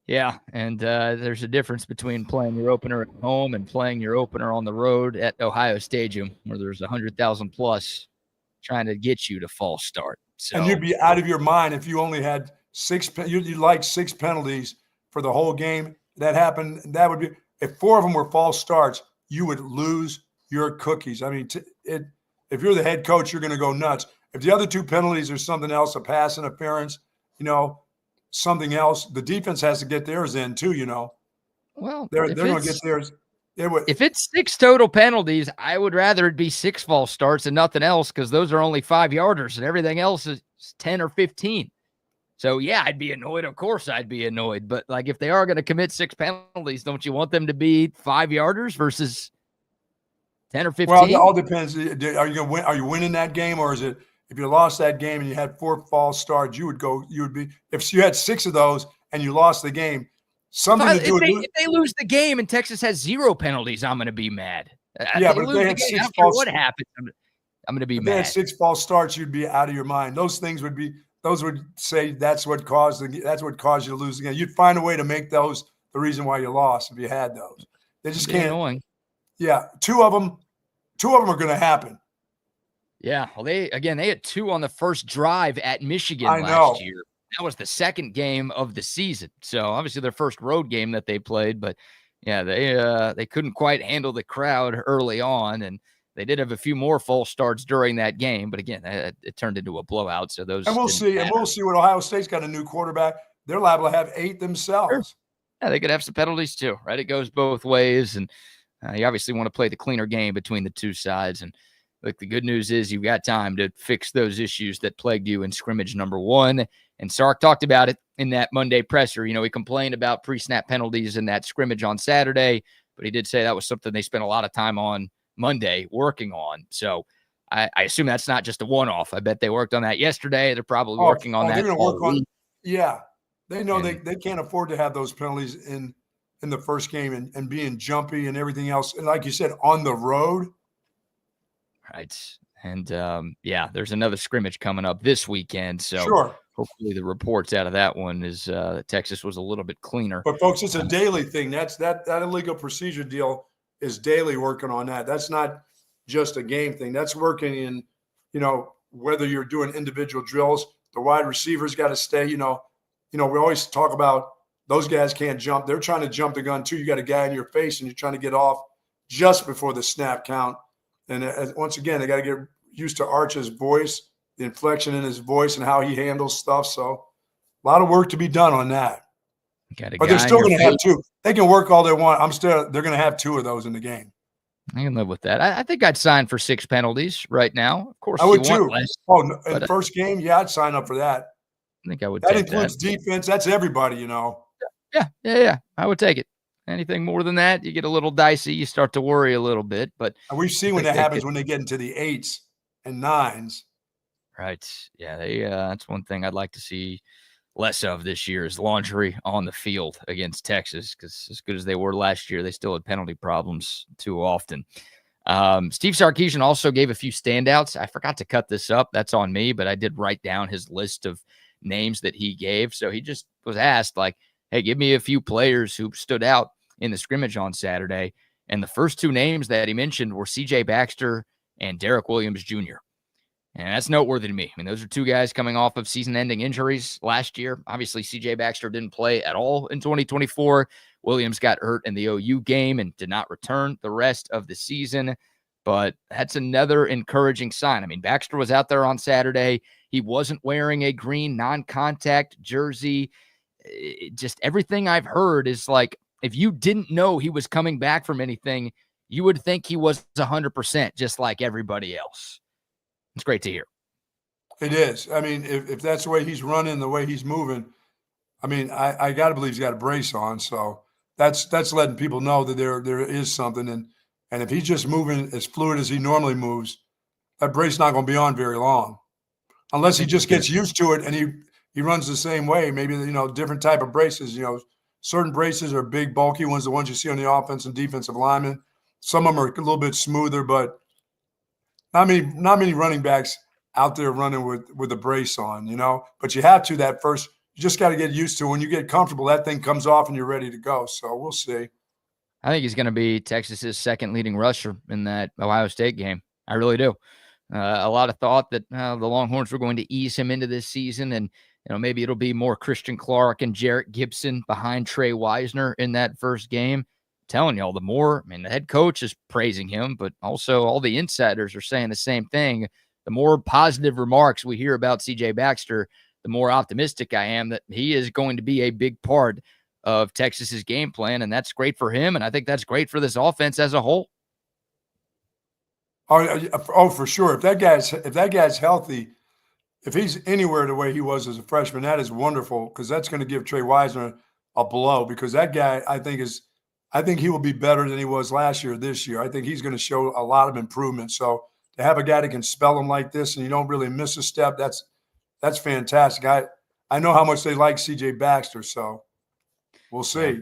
Yeah, and there's a difference between playing your opener at home and playing your opener on the road at Ohio Stadium, where there's 100,000 plus trying to get you to false start. So, and you'd be out of your mind if you only had 6. You'd like 6 penalties for the whole game. That happened. That would be if 4 of them were false starts. You would lose your cookies. I mean, if you're the head coach, you're going to go nuts. If the other 2 penalties are something else, a pass interference, you know, something else, the defense has to get theirs in too, you know. Well, they're going to get theirs. If it's 6 total penalties, I would rather it be 6 false starts and nothing else, because those are only 5-yarders and everything else is 10 or 15. So, yeah, I'd be annoyed. Of course I'd be annoyed. But, like, if they are going to commit 6 penalties, don't you want them to be 5-yarders versus 10 or 15? Well, it all depends. Are you going to win? Are you winning that game, or is it if you lost that game and you had 4 false starts, you would be if you had 6 of those and you lost the game. If they lose the game and Texas has 0 penalties, I'm going to be mad. Yeah, but if they had 6 false, what happens? I'm going to be mad. If they had 6 false starts, you'd be out of your mind. Those would say that's what caused you to lose the game. You'd find a way to make those the reason why you lost if you had those. They just can't. Annoying. Yeah, 2 of them are going to happen. Yeah, well, they had 2 on the first drive at Michigan last year. That was the second game of the season. So obviously their first road game that they played, but yeah, they couldn't quite handle the crowd early on, and they did have a few more false starts during that game. But again, it turned into a blowout. So those and we'll see what Ohio State's got a new quarterback. They're liable to have 8 themselves. Sure. Yeah, they could have some penalties too, right? It goes both ways, and you obviously want to play the cleaner game between the 2 sides. And look, the good news is you've got time to fix those issues that plagued you in scrimmage number 1. And Sark talked about it in that Monday presser. You know, he complained about pre-snap penalties in that scrimmage on Saturday, but he did say that was something they spent a lot of time on Monday working on. So I assume that's not just a one-off. I bet they worked on that yesterday. They're probably working on that. They're going to work on. Yeah, they know they can't afford to have those penalties in the first game and being jumpy and everything else. And like you said, on the road. Right. And there's another scrimmage coming up this weekend. So sure. Hopefully the reports out of that one is Texas was a little bit cleaner. But folks, it's a daily thing. That illegal procedure deal is daily working on that. That's not just a game thing. That's working in, you know, whether you're doing individual drills, the wide receivers got to stay, you know, we always talk about those guys can't jump. They're trying to jump the gun too. You got a guy in your face and you're trying to get off just before the snap count. And once again, they got to get used to Arch's voice, the inflection in his voice and how he handles stuff. So a lot of work to be done on that. But they're still going to have 2. They can work all they want. They're going to have 2 of those in the game. I can live with that. I think I'd sign for 6 penalties right now. Of course, I would too. In the first game, yeah, I'd sign up for that. I think I would. That includes defense. That's everybody, you know. Yeah. I would take it. Anything more than that, you get a little dicey. You start to worry a little bit. But we've seen when that happens when they get into the 8s and 9s. Right. Yeah. That's one thing I'd like to see less of this year is laundry on the field against Texas, because as good as they were last year, they still had penalty problems too often. Steve Sarkeesian also gave a few standouts. I forgot to cut this up. That's on me, but I did write down his list of names that he gave. So he just was asked, like, hey, give me a few players who stood out in the scrimmage on Saturday. And the first 2 names that he mentioned were C.J. Baxter and Derek Williams Jr. And that's noteworthy to me. I mean, those are 2 guys coming off of season-ending injuries last year. Obviously, C.J. Baxter didn't play at all in 2024. Williams got hurt in the OU game and did not return the rest of the season. But that's another encouraging sign. I mean, Baxter was out there on Saturday. He wasn't wearing a green non-contact jersey. Just everything I've heard is like if you didn't know he was coming back from anything, you would think he was 100%, just like everybody else. It's great to hear. It is. I mean, if that's the way he's running, the way he's moving, I mean, I got to believe he's got a brace on. So that's letting people know that there is something. And if he's just moving as fluid as he normally moves, that brace not going to be on very long, unless he just gets used to it and he runs the same way. Maybe, different type of braces. Certain braces are big, bulky ones, the ones you see on the offense and defensive linemen. Some of them are a little bit smoother, but not many running backs out there running with a brace on, But you have to that first. You just got to get used to it. When you get comfortable, that thing comes off and you're ready to go. So we'll see. I think he's going to be Texas's second leading rusher in that Ohio State game. I really do. A lot of thought that the Longhorns were going to ease him into this season, and maybe it'll be more Christian Clark and Jarrett Gibson behind Trey Wisner in that first game. I'm telling y'all, the head coach is praising him, but also all the insiders are saying the same thing. The more positive remarks we hear about C.J. Baxter, the more optimistic I am that he is going to be a big part of Texas's game plan, and that's great for him, and I think that's great for this offense as a whole. Oh, for sure. If that guy's healthy, if he's anywhere the way he was as a freshman, that is wonderful, because that's going to give Trey Wisner a blow, because that guy, I think he will be better than he was last year, this year. I think he's going to show a lot of improvement. So to have a guy that can spell him like this and you don't really miss a step, that's fantastic. I know how much they like C.J. Baxter, so we'll see. Yeah.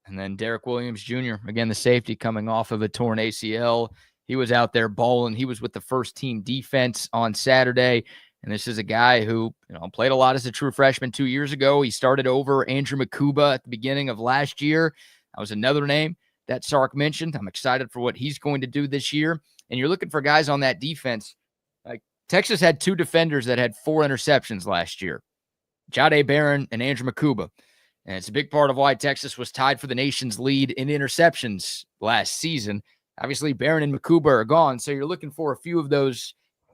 And then Derek Williams Jr., again, the safety coming off of a torn ACL. He was out there balling. He was with the first team defense on Saturday. And this is a guy who, played a lot as a true freshman 2 years ago. He started over Andrew Makuba at the beginning of last year. That was another name that Sark mentioned. I'm excited for what he's going to do this year. And you're looking for guys on that defense. Like Texas had two defenders that had 4 interceptions last year, Jahdae Barron and Andrew Makuba. And it's a big part of why Texas was tied for the nation's lead in interceptions last season. Obviously, Barron and Makuba are gone, so you're looking for a few of those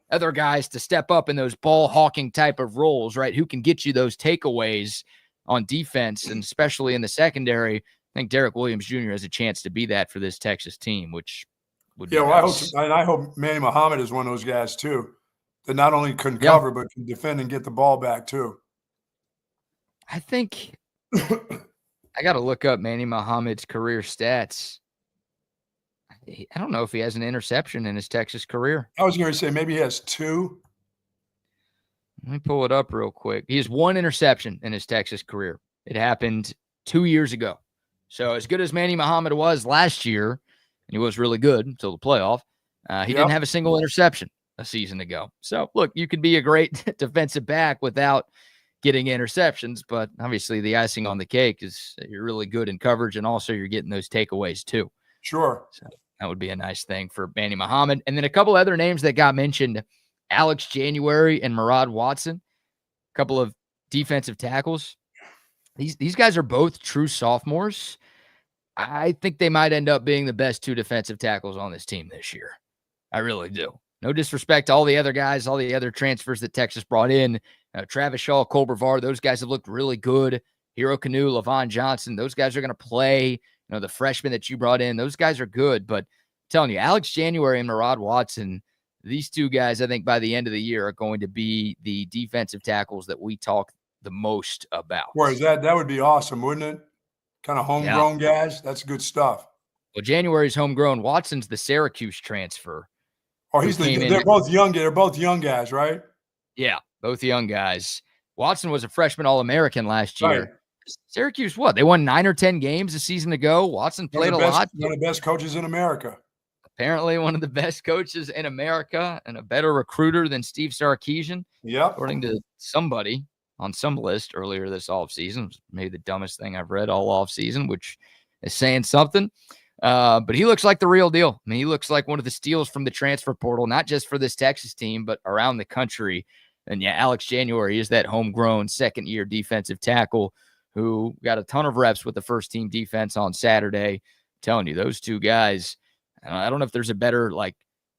other guys to step up in those ball-hawking type of roles, right, who can get you those takeaways on defense, and especially in the secondary. I think Derek Williams Jr. has a chance to be that for this Texas team, which would be nice. I hope Manny Muhammad is one of those guys, too, that not only can cover but can defend and get the ball back, too. I think I got to look up Manny Muhammad's career stats. I don't know if he has an interception in his Texas career. I was going to say maybe he has 2. Let me pull it up real quick. He has 1 interception in his Texas career. It happened 2 years ago. So as good as Manny Muhammad was last year, and he was really good until the playoff, he didn't have a single interception a season ago. So, look, you could be a great defensive back without getting interceptions, but obviously the icing on the cake is that you're really good in coverage, and also you're getting those takeaways too. Sure. So that would be a nice thing for Manny Muhammad. And then a couple other names that got mentioned, Alex January and Murad Watson, a couple of defensive tackles. These guys are both true sophomores. I think they might end up being the best 2 defensive tackles on this team this year. I really do. No disrespect to all the other guys, all the other transfers that Texas brought in. Travis Shaw, Cole Brevard, those guys have looked really good. Hero Canoe, Lavon Johnson, those guys are going to play. The freshmen that you brought in, those guys are good. But I'm telling you, Alex January and Murad Watson, these 2 guys, I think by the end of the year are going to be the defensive tackles that we talk the most about. Boy, that would be awesome, wouldn't it? Kind of homegrown guys. That's good stuff. Well, January's homegrown. Watson's the Syracuse transfer. Oh, they're both young. They're both young guys, right? Yeah, both young guys. Watson was a freshman All-American last year. Right. Syracuse, what? They won 9 or 10 games a season ago. Watson played a lot. One of the best coaches in America. Apparently one of the best coaches in America and a better recruiter than Steve Sarkeesian. Yeah. According to somebody on some list earlier this offseason. Maybe the dumbest thing I've read all offseason, which is saying something. But he looks like the real deal. I mean, he looks like one of the steals from the transfer portal, not just for this Texas team, but around the country. And yeah, Alex January is that homegrown second-year defensive tackle who got a ton of reps with the first-team defense on Saturday. I'm telling you, those 2 guys, I don't know if there's a better,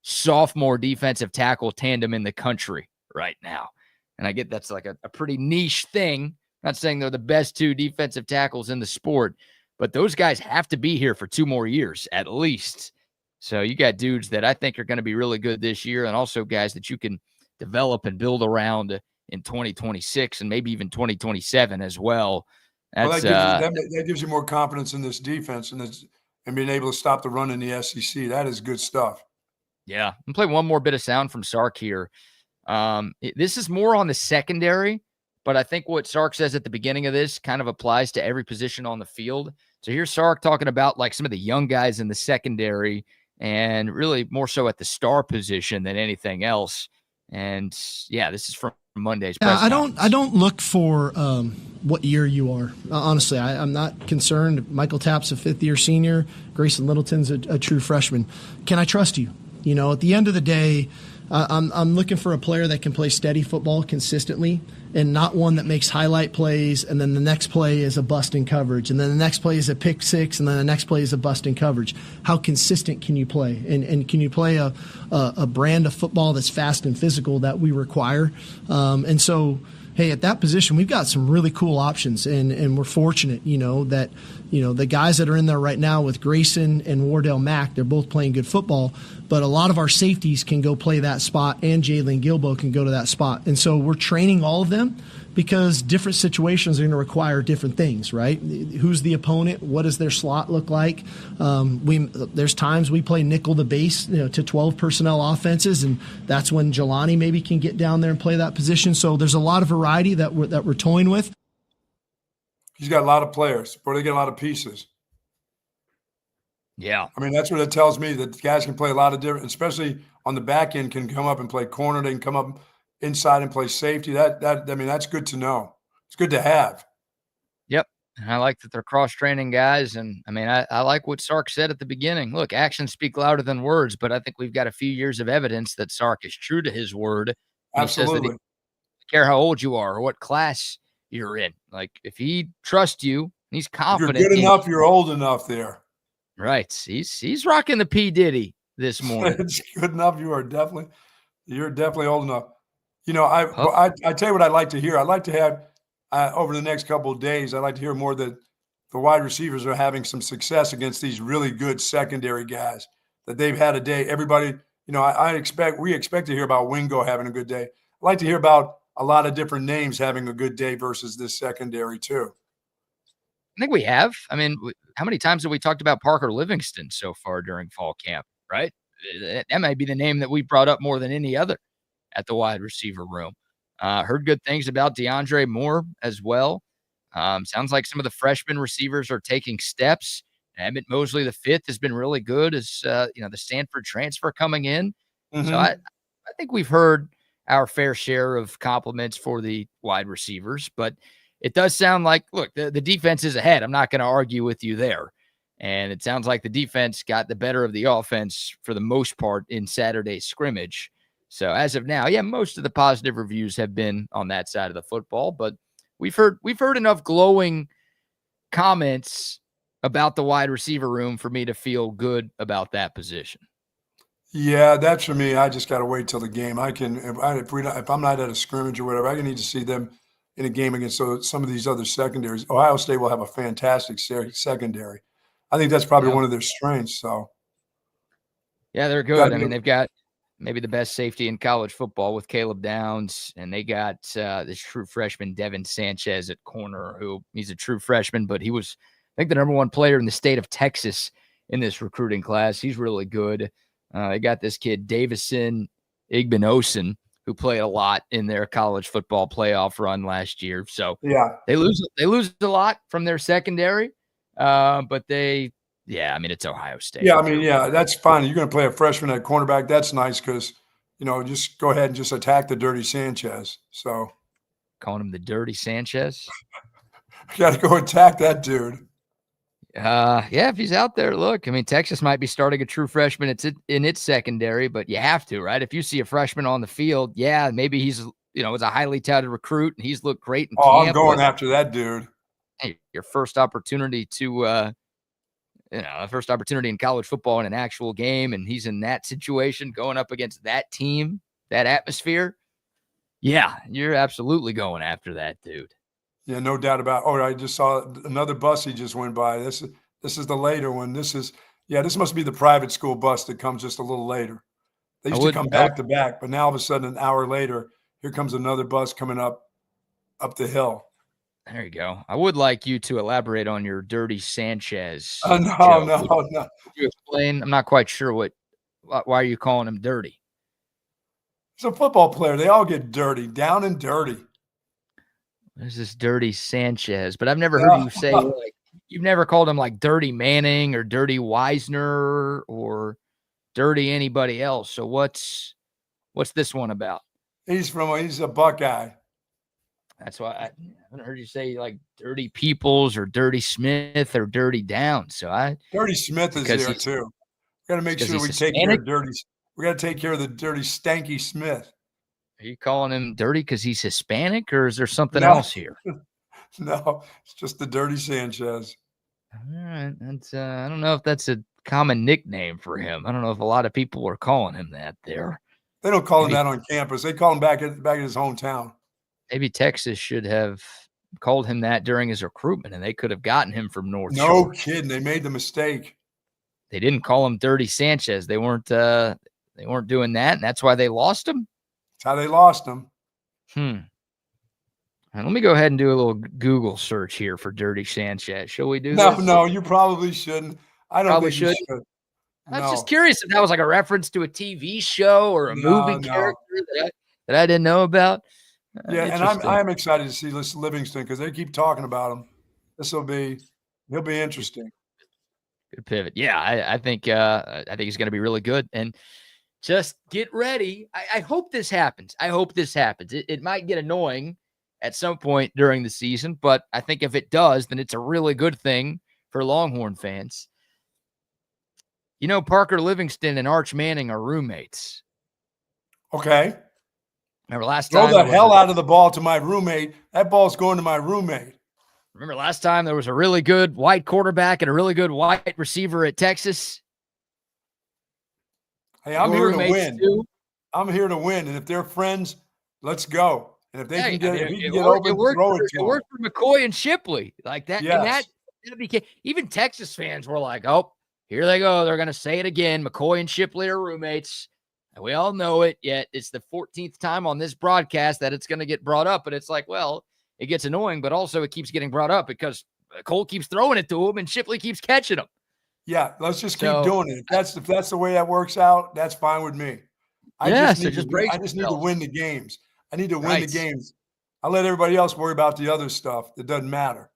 sophomore defensive tackle tandem in the country right now. And I get that's like a pretty niche thing. Not saying they're the best 2 defensive tackles in the sport, but those guys have to be here for 2 more years at least. So you got dudes that I think are going to be really good this year, and also guys that you can develop and build around in 2026 and maybe even 2027 as well. That's that gives you more confidence in this defense and being able to stop the run in the SEC. That is good stuff. Yeah. I'm going to play one more bit of sound from Sark here. This is more on the secondary, but I think what Sark says at the beginning of this kind of applies to every position on the field. So here's Sark talking about like some of the young guys in the secondary and really more so at the star position than anything else. And yeah, this is from Monday's press conference. I don't look for what year you are. Honestly, I'm not concerned. Michael Tapp's a 5th-year senior. Grayson Littleton's a true freshman. Can I trust you? You know, at the end of the day, I'm looking for a player that can play steady football consistently and not one that makes highlight plays and then the next play is a bust in coverage and then the next play is a pick six and then the next play is a bust in coverage. How consistent can you play? And can you play a brand of football that's fast and physical that we require? And so, hey, at that position, we've got some really cool options, and we're fortunate, that, the guys that are in there right now with Grayson and Wardell Mack, they're both playing good football, but a lot of our safeties can go play that spot, and Jalen Gilbo can go to that spot. And so we're training all of them because different situations are going to require different things, right? Who's the opponent? What does their slot look like? There's times we play nickel to base, to 12 personnel offenses, and that's when Jelani maybe can get down there and play that position. So there's a lot of variety that we're toying with. He's got a lot of players, but they get a lot of pieces. Yeah. I mean, that's what it tells me, that guys can play a lot of different, especially on the back end, can come up and play corner. They can come up inside and play safety. That's good to know. It's good to have. Yep. And I like that they're cross-training guys. And I like what Sark said at the beginning. Look, actions speak louder than words, but I think we've got a few years of evidence that Sark is true to his word. Absolutely. He says that he doesn't care how old you are or what class you're in. Like, if he trusts you, he's confident. You're good enough, you're old enough there. Right. He's rocking the P. Diddy this morning. It's good enough. You're definitely old enough. I tell you what I'd like to hear. I'd like to have over the next couple of days, I'd like to hear more that the wide receivers are having some success against these really good secondary guys, that they've had a day. Everybody, we expect to hear about Wingo having a good day. I'd like to hear about a lot of different names having a good day versus this secondary too. I think we have. How many times have we talked about Parker Livingston so far during fall camp, right? That might be the name that we brought up more than any other at the wide receiver room. Heard good things about DeAndre Moore as well. Sounds like some of the freshman receivers are taking steps. Emmett Mosley, the 5th, has been really good as, the Stanford transfer coming in. Mm-hmm. So I think we've heard our fair share of compliments for the wide receivers, but it does sound like, look, the defense is ahead. I'm not going to argue with you there. And it sounds like the defense got the better of the offense for the most part in Saturday's scrimmage. So as of now, yeah, most of the positive reviews have been on that side of the football, but we've heard enough glowing comments about the wide receiver room for me to feel good about that position. Yeah, that's for me. I just got to wait till the game. If I'm not at a scrimmage or whatever, I need to see them in a game against some of these other secondaries. Ohio State will have a fantastic secondary. I think that's probably one of their strengths. So, yeah, they're good. They've got maybe the best safety in college football with Caleb Downs, and they got this true freshman Devin Sanchez at corner, who he's a true freshman, but he was, I think, the number 1 player in the state of Texas in this recruiting class. He's really good. They got this kid Davison Igbinosun, who played a lot in their college football playoff run last year. So yeah, they lose a lot from their secondary, but it's Ohio State. Yeah, that's fine. You're going to play a freshman at cornerback. That's nice because, just go ahead and just attack the dirty Sanchez. So calling him the dirty Sanchez. Got to go attack that dude. If he's out there, look, Texas might be starting a true freshman in its secondary, but you have to, right? If you see a freshman on the field, maybe he's, is a highly touted recruit and he's looked great in camp. I'm going after that dude. Hey, your first opportunity to, first opportunity in college football in an actual game, and he's in that situation going up against that team, that atmosphere. Yeah, you're absolutely going after that dude. Yeah, no doubt about. Oh, I just saw another bus he just went by. This is the later one. This must be the private school bus that comes just a little later. They used to come back to back, but now all of a sudden, an hour later, here comes another bus coming up the hill. There you go. I would like you to elaborate on your Dirty Sanchez. No. Could you explain? I'm not quite sure why are you calling him dirty? He's a football player. They all get dirty, down and dirty. There's this Dirty Sanchez, but I've never heard you say, like, you've never called him like Dirty Manning or Dirty Wisner or Dirty anybody else. So what's this one about? He's a Buckeye. That's why I haven't heard you say like Dirty Peoples or Dirty Smith or Dirty Downs. So Dirty Smith is there too. We got to make sure we take care of Dirty. We got to take care of the Dirty Stanky Smith. Are you calling him dirty because he's Hispanic, or is there something else here? No, it's just the Dirty Sanchez. All right, that's I don't know if that's a common nickname for him. I don't know if a lot of people are calling him that there. They don't call him that on campus. They call him back at his hometown. Maybe Texas should have called him that during his recruitment, and they could have gotten him from North No Shore. kidding. They made the mistake. They didn't call him Dirty Sanchez. They weren't doing that, and that's why they lost him. That's how they lost him. And let me go ahead and do a little Google search here for Dirty Sanchez. Shall we do this? No, you probody shouldn't. I don't think you should. I was just curious if that was like a reference to a TV show or a movie character that I didn't know about. Yeah, and I'm excited to see Livingston because they keep talking about him. He'll be interesting. Good pivot. Yeah, I think he's going to be really good. And just get ready. I hope this happens. It might get annoying at some point during the season, but I think if it does, then it's a really good thing for Longhorn fans. You know, Parker Livingston and Arch Manning are roommates. Okay. Remember last time? Throw the hell out of the ball to my roommate. That ball's going to my roommate. Remember last time there was a really good white quarterback and a really good white receiver at Texas? Hey, I'm here to win. I'm here to win. And if they're friends, let's go. And if they can get open, throw it to them. It worked for McCoy and Shipley. Like that. Yes. And even Texas fans were like, oh, here they go. They're going to say it again. McCoy and Shipley are roommates. And we all know it, yet it's the 14th time on this broadcast that it's going to get brought up. But it's like, well, it gets annoying, but also it keeps getting brought up because Cole keeps throwing it to him and Shipley keeps catching him. Yeah, let's just keep doing it. If that's the way that works out, that's fine with me. I just need to win the games. I need to win the games. I let everybody else worry about the other stuff that doesn't matter.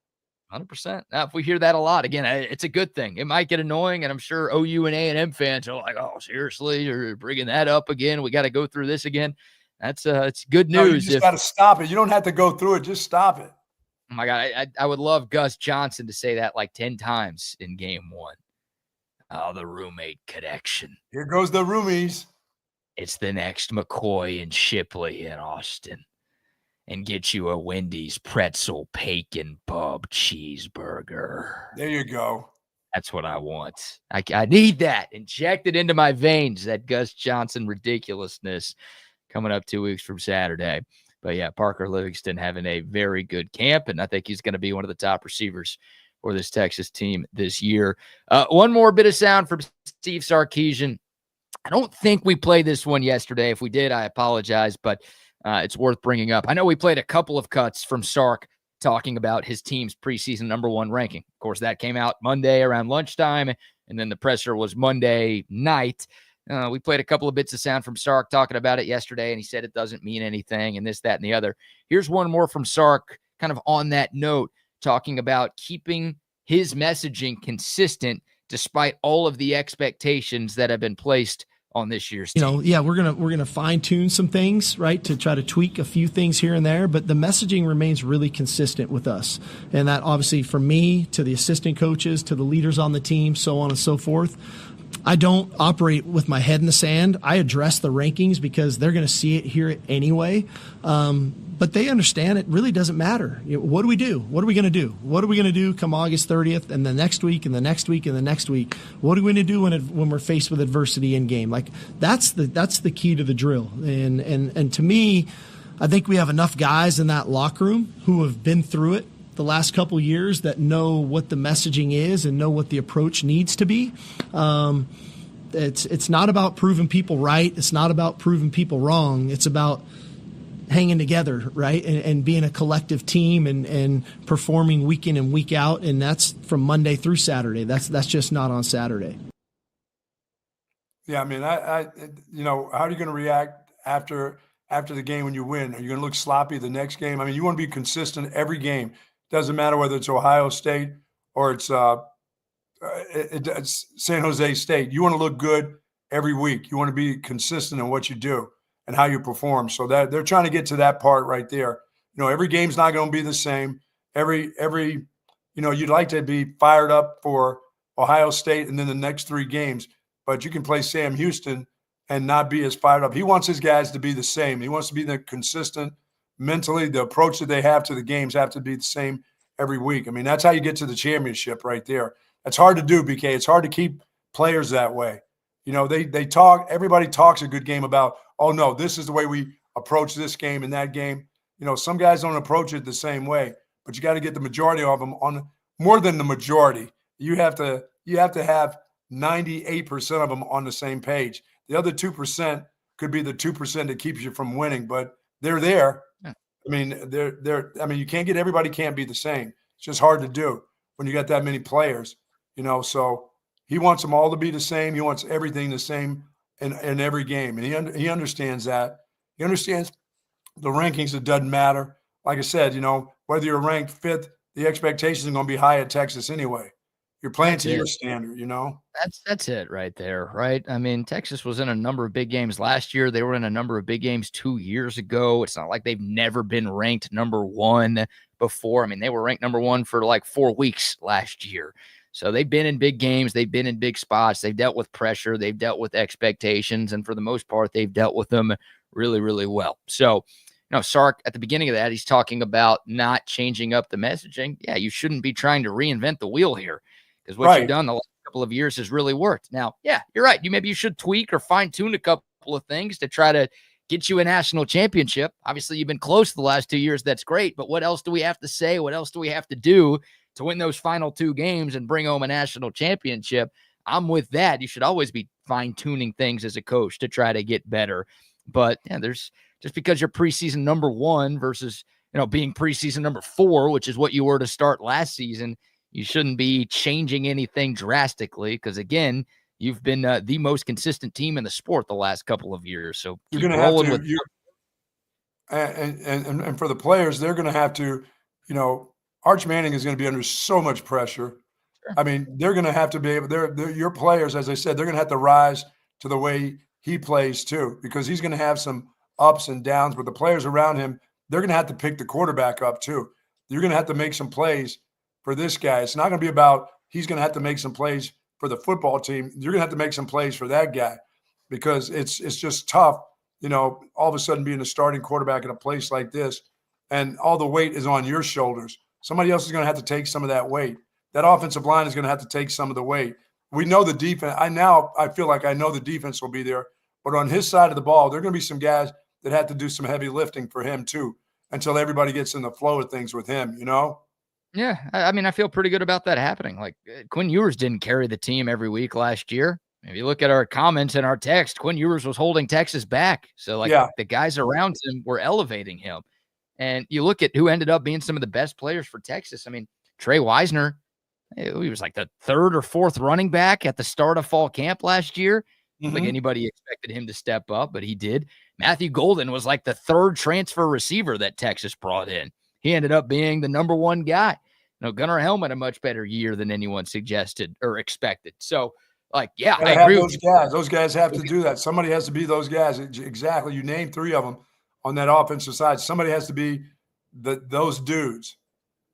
100%. Now, if we hear that a lot, again, it's a good thing. It might get annoying, and I'm sure OU and A&M fans are like, "Oh, seriously, you're bringing that up again? We got to go through this again." That's it's good news. No, you just got to stop it. You don't have to go through it. Just stop it. Oh my God, I would love Gus Johnson to say that like 10 times in game one. Oh, the roommate connection. Here goes the roomies. It's the next McCoy and Shipley in Austin. And get you a Wendy's pretzel bacon pub cheeseburger. There you go. That's what I want. I need that. Inject it into my veins, that Gus Johnson ridiculousness coming up 2 weeks from Saturday. But yeah, Parker Livingston having a very good camp, and I think he's going to be one of the top receivers for this Texas team this year. One more bit of sound from Steve Sarkeesian. I don't think we played this one yesterday. If we did, I apologize, but it's worth bringing up. I know we played a couple of cuts from Sark talking about his team's preseason number one ranking. Of course, that came out Monday around lunchtime, and then the presser was Monday night. We played a couple of bits of sound from Sark talking about it yesterday, and he said it doesn't mean anything and this, that, and the other. Here's one more from Sark kind of on that note, talking about keeping his messaging consistent despite all of the expectations that have been placed on this year's team. We're gonna fine tune some things, right, to try to tweak a few things here and there, but the messaging remains really consistent with us, and that obviously from me to the assistant coaches to the leaders on the team, so on and so forth. I don't operate with my head in the sand. I address the rankings because they're going to see it, hear it anyway. But they understand it really doesn't matter. What do we do? What are we going to do? What are we going to do come August 30th and the next week and the next week and the next week? What are we going to do when we're faced with adversity in game? Like that's the key to the drill. And to me, I think we have enough guys in that locker room who have been through it the last couple years that know what the messaging is and know what the approach needs to be. It's not about proving people right. It's not about proving people wrong. It's about hanging together, right, and being a collective team and performing week in and week out, and that's from Monday through Saturday. That's just not on Saturday. Yeah, I mean, I you know, how are you going to react after the game when you win? Are you going to look sloppy the next game? I mean, you want to be consistent every game. Doesn't matter whether it's Ohio State or it's San Jose State. You want to look good every week. You want to be consistent in what you do and how you perform. So that they're trying to get to that part right there. You know, every game's not going to be the same. Every you know, you'd like to be fired up for Ohio State and then the next 3 games, but you can play Sam Houston and not be as fired up. He wants his guys to be the same. He wants to be the consistent mentally. The approach that they have to the games have to be the same every week. I mean, that's how you get to the championship right there. That's hard to do, BK. It's hard to keep players that way. You know, they talk, everybody talks a good game about, oh, no, this is the way we approach this game and that game. You know, some guys don't approach it the same way, but you got to get the majority of them on, more than the majority. You have to have 98% of them on the same page. The other 2% could be the 2% that keeps you from winning, but they're there. Yeah. I mean, I mean, you can't get everybody can't be the same. It's just hard to do when you got that many players, you know. So he wants them all to be the same. He wants everything the same in every game, and he understands that. He understands the rankings. It doesn't matter. Like I said, you know, whether you're ranked 5th, the expectations are going to be high at Texas anyway. You're playing to your standard, you know? That's it right there, right? I mean, Texas was in a number of big games last year. They were in a number of big games 2 years ago. It's not like they've never been ranked number 1 before. I mean, they were ranked number 1 for like 4 weeks last year. So they've been in big games. They've been in big spots. They've dealt with pressure. They've dealt with expectations. And for the most part, they've dealt with them really, really well. So, you know, Sark, at the beginning of that, he's talking about not changing up the messaging. Yeah, you shouldn't be trying to reinvent the wheel here, because what you've done the last couple of years has really worked. Now, yeah, you're right. Maybe you should tweak or fine-tune a couple of things to try to get you a national championship. Obviously, you've been close the last 2 years. That's great. But what else do we have to say? What else do we have to do to win those final 2 games and bring home a national championship? I'm with that. You should always be fine-tuning things as a coach to try to get better. But yeah, there's just because you're preseason number 1 versus, you know, being preseason number 4, which is what you were to start last season, you shouldn't be changing anything drastically because, again, you've been the most consistent team in the sport the last couple of years. So you're going to have to, and for the players, they're going to have to, you know, Arch Manning is going to be under so much pressure. Sure. I mean, they're going to have to be able, your players, as I said, they're going to have to rise to the way he plays too, because he's going to have some ups and downs, but the players around him, they're going to have to pick the quarterback up too. You're going to have to make some plays for this guy. It's not going to be about he's going to have to make some plays for the football team. You're going to have to make some plays for that guy, because it's just tough, you know, all of a sudden being a starting quarterback in a place like this, and all the weight is on your shoulders. Somebody else is going to have to take some of that weight. That offensive line is going to have to take some of the weight. We know the defense. I feel like I know the defense will be there, but on his side of the ball, there are going to be some guys that have to do some heavy lifting for him too, until everybody gets in the flow of things with him, you know? Yeah, I mean, I feel pretty good about that happening. Like, Quinn Ewers didn't carry the team every week last year. If you look at our comments and our text, Quinn Ewers was holding Texas back. So, like, the guys around him were elevating him. And you look at who ended up being some of the best players for Texas. I mean, Trey Wisner, he was like the 3rd or 4th running back at the start of fall camp last year. Like anybody expected him to step up, but he did. Matthew Golden was like the 3rd transfer receiver that Texas brought in. He ended up being the number 1 guy. You know, Gunnar Helm had a much better year than anyone suggested or expected. So, like, yeah, I agree with you. Those guys have to do that. Somebody has to be those guys. Exactly. You named 3 of them on that offensive side. Somebody has to be those dudes.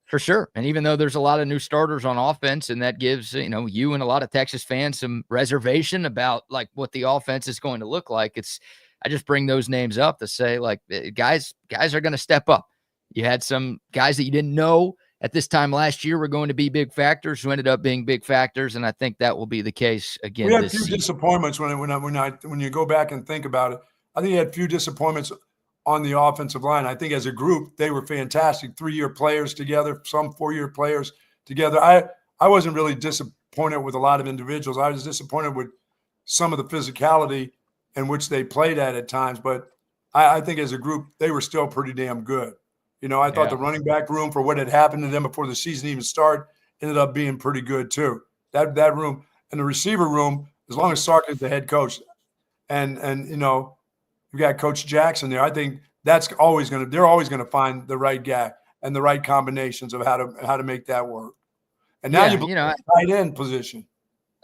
For sure. And even though there's a lot of new starters on offense, and that gives, you know, you and a lot of Texas fans some reservation about like what the offense is going to look like. I just bring those names up to say, like, guys are going to step up. You had some guys that you didn't know at this time last year were going to be big factors who ended up being big factors, and I think that will be the case again. We had a few disappointments when you go back and think about it. I think you had a few disappointments on the offensive line. I think as a group, they were fantastic. 3-year players together, some 4-year players together. I wasn't really disappointed with a lot of individuals. I was disappointed with some of the physicality in which they played at times. But I think as a group, they were still pretty damn good. I thought the running back room for what had happened to them before the season even started ended up being pretty good too. That room and the receiver room, as long as Sarkeesian's the head coach, and you got Coach Jackson there. I think they're always going to find the right guy and the right combinations of how to make that work. And now tight end position.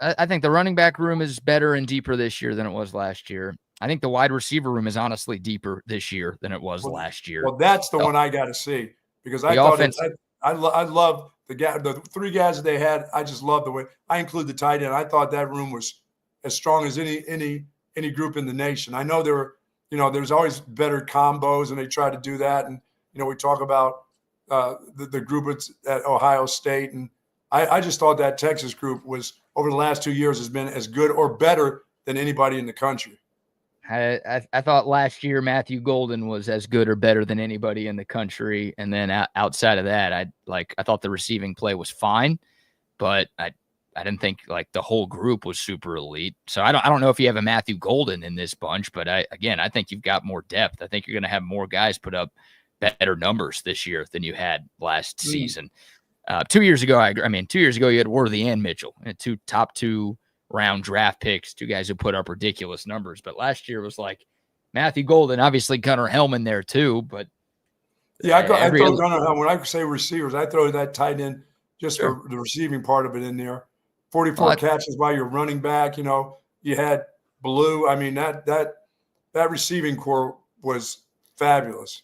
I think the running back room is better and deeper this year than it was last year. I think the wide receiver room is honestly deeper this year than it was last year. Well, that's the one I got to see, because I thought I love the 3 guys that they had. I just love the way I include the tight end. I thought that room was as strong as any group in the nation. I know there's always better combos, and they try to do that. And we talk about the group at Ohio State, and I just thought that Texas group was, over the last 2 years, has been as good or better than anybody in the country. I thought last year Matthew Golden was as good or better than anybody in the country, and then outside of that, I thought the receiving play was fine, but I didn't think like the whole group was super elite. So I don't know if you have a Matthew Golden in this bunch, but I think you've got more depth. I think you're going to have more guys put up better numbers this year than you had last season. 2 years ago, 2 years ago you had Worthy and Mitchell, top 2 round draft picks, 2 guys who put up ridiculous numbers. But last year was like Matthew Golden, obviously Gunnar Hellman there too. But I throw Gunnar Hellman. When I say receivers, I throw that tight end just for the receiving part of it in there. 44 catches by your running back. You had Blue. I mean, that receiving core was fabulous.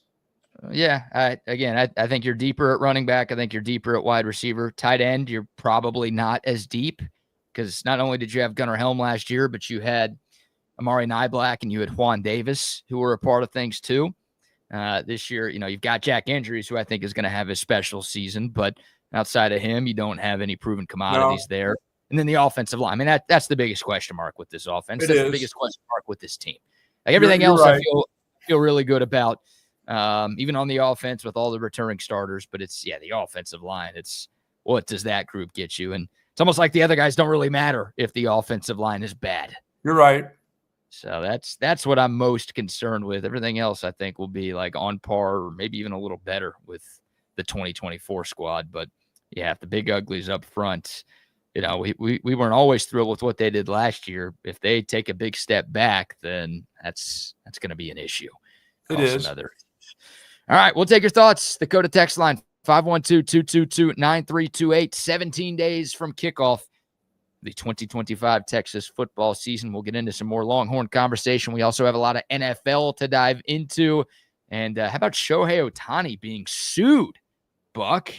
I think you're deeper at running back. I think you're deeper at wide receiver. Tight end, you're probably not as deep, because not only did you have Gunnar Helm last year, but you had Amari Nyblack and you had Juan Davis, who were a part of things too. This year, you've got Jack Andrews, who I think is going to have a special season, but outside of him, you don't have any proven commodities there. And then the offensive line. I mean, that's the biggest question mark with this offense. That's the biggest question mark with this team. Like everything else, right. I feel really good about, even on the offense with all the returning starters. But it's the offensive line. It's what does that group get you? And it's almost like the other guys don't really matter if the offensive line is bad. You're right. So that's what I'm most concerned with. Everything else I think will be like on par or maybe even a little better with the 2024 squad. But if the big uglies up front, we weren't always thrilled with what they did last year. If they take a big step back, then that's going to be an issue. It is. All right, we'll take your thoughts. The Dakota text line, 512-222-9328. 17 days from kickoff, the 2025 Texas football season. We'll get into some more Longhorn conversation. We also have a lot of NFL to dive into. And how about Shohei Ohtani being sued, Buck?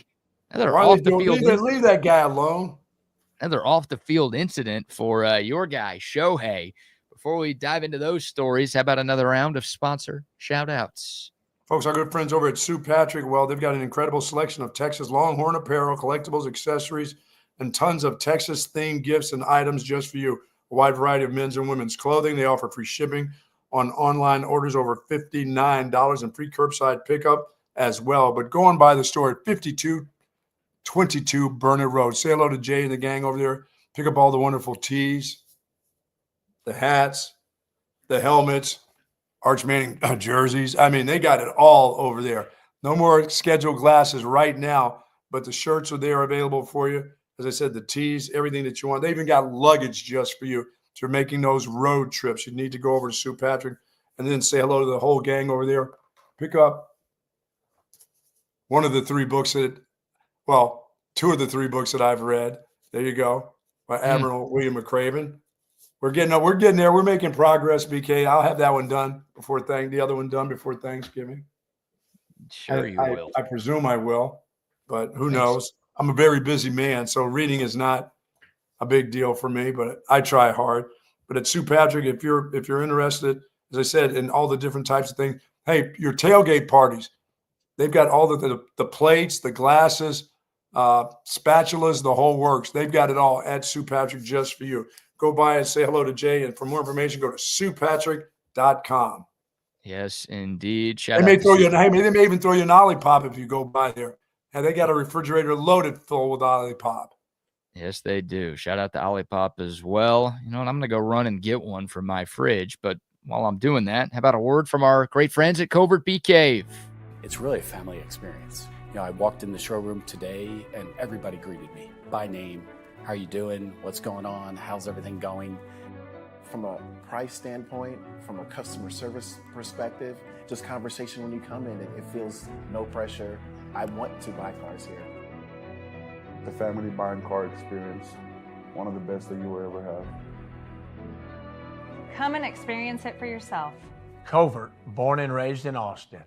Another off the field. Leave that guy alone. Another off the field incident for your guy, Shohei. Before we dive into those stories, how about another round of sponsor shout-outs? Folks, our good friends over at Sue Patrick, well, they've got an incredible selection of Texas Longhorn apparel, collectibles, accessories, and tons of Texas-themed gifts and items just for you. A wide variety of men's and women's clothing. They offer free shipping on online orders over $59 and free curbside pickup as well. But go on by the store at 5222 Burnett Road. Say hello to Jay and the gang over there. Pick up all the wonderful tees, the hats, the helmets, Arch Manning jerseys. I mean, they got it all over there. No more scheduled glasses right now, but the shirts are there available for you. As I said, the tees, everything that you want. They even got luggage just for you. If you're making those road trips, you need to go over to Sue Patrick and then say hello to the whole gang over there. Pick up one of the 3 books two of the 3 books that I've read. There you go, by Admiral William McCraven. We're getting there. We're making progress, BK. I'll have that one done the other one done before Thanksgiving. Sure you will. I presume I will, but who knows? I'm a very busy man, so reading is not a big deal for me, but I try hard. But at Sue Patrick, if you're interested, as I said, in all the different types of things, hey, your tailgate parties, they've got all the plates, the glasses, spatulas, the whole works. They've got it all at Sue Patrick just for you. Go by and say hello to Jay. And for more information, go to SuePatrick.com. Yes, indeed. They may throw you. They may even throw you an OLIPOP if you go by there. And they got a refrigerator loaded full with OLIPOP. Yes, they do. Shout out to OLIPOP as well. You know, and I'm going to go run and get one from my fridge. But while I'm doing that, how about a word from our great friends at Covert Bee Cave? It's really a family experience. You know, I walked in the showroom today and everybody greeted me by name. How are you doing? What's going on? How's everything going? From a price standpoint, from a customer service perspective, just conversation when you come in, it feels no pressure. I want to buy cars here. The family buying car experience, one of the best that you will ever have. Come and experience it for yourself. Covert, born and raised in Austin.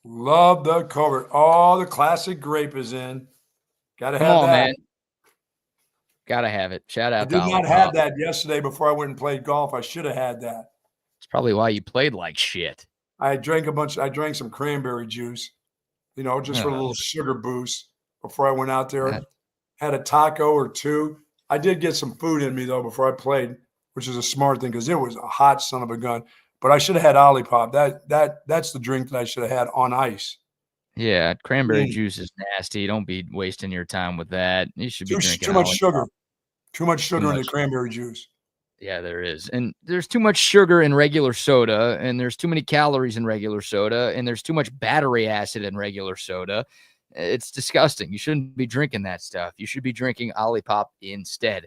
Love the Covert. Oh, the classic grape is in. Gotta have Come on, that. man. Gotta have it. Shout out I to did not OLIPOP. have that yesterday before I went and played golf. I should have had that. It's probably why you played like shit. I drank some cranberry juice, you know, just for a little sugar boost before I went out there. Had a taco or two. I did get some food in me, though, before I played, which is a smart thing because it was a hot son of a gun. But I should have had OLIPOP. That's the drink that I should have had on ice. Yeah, cranberry juice is nasty. Don't be wasting your time with that. You should be drinking too much OLIPOP. sugar. Too much sugar in the cranberry juice. Yeah, there is. And there's too much sugar in regular soda, and there's too many calories in regular soda, and there's too much battery acid in regular soda. It's disgusting. You shouldn't be drinking that stuff. You should be drinking OLIPOP instead.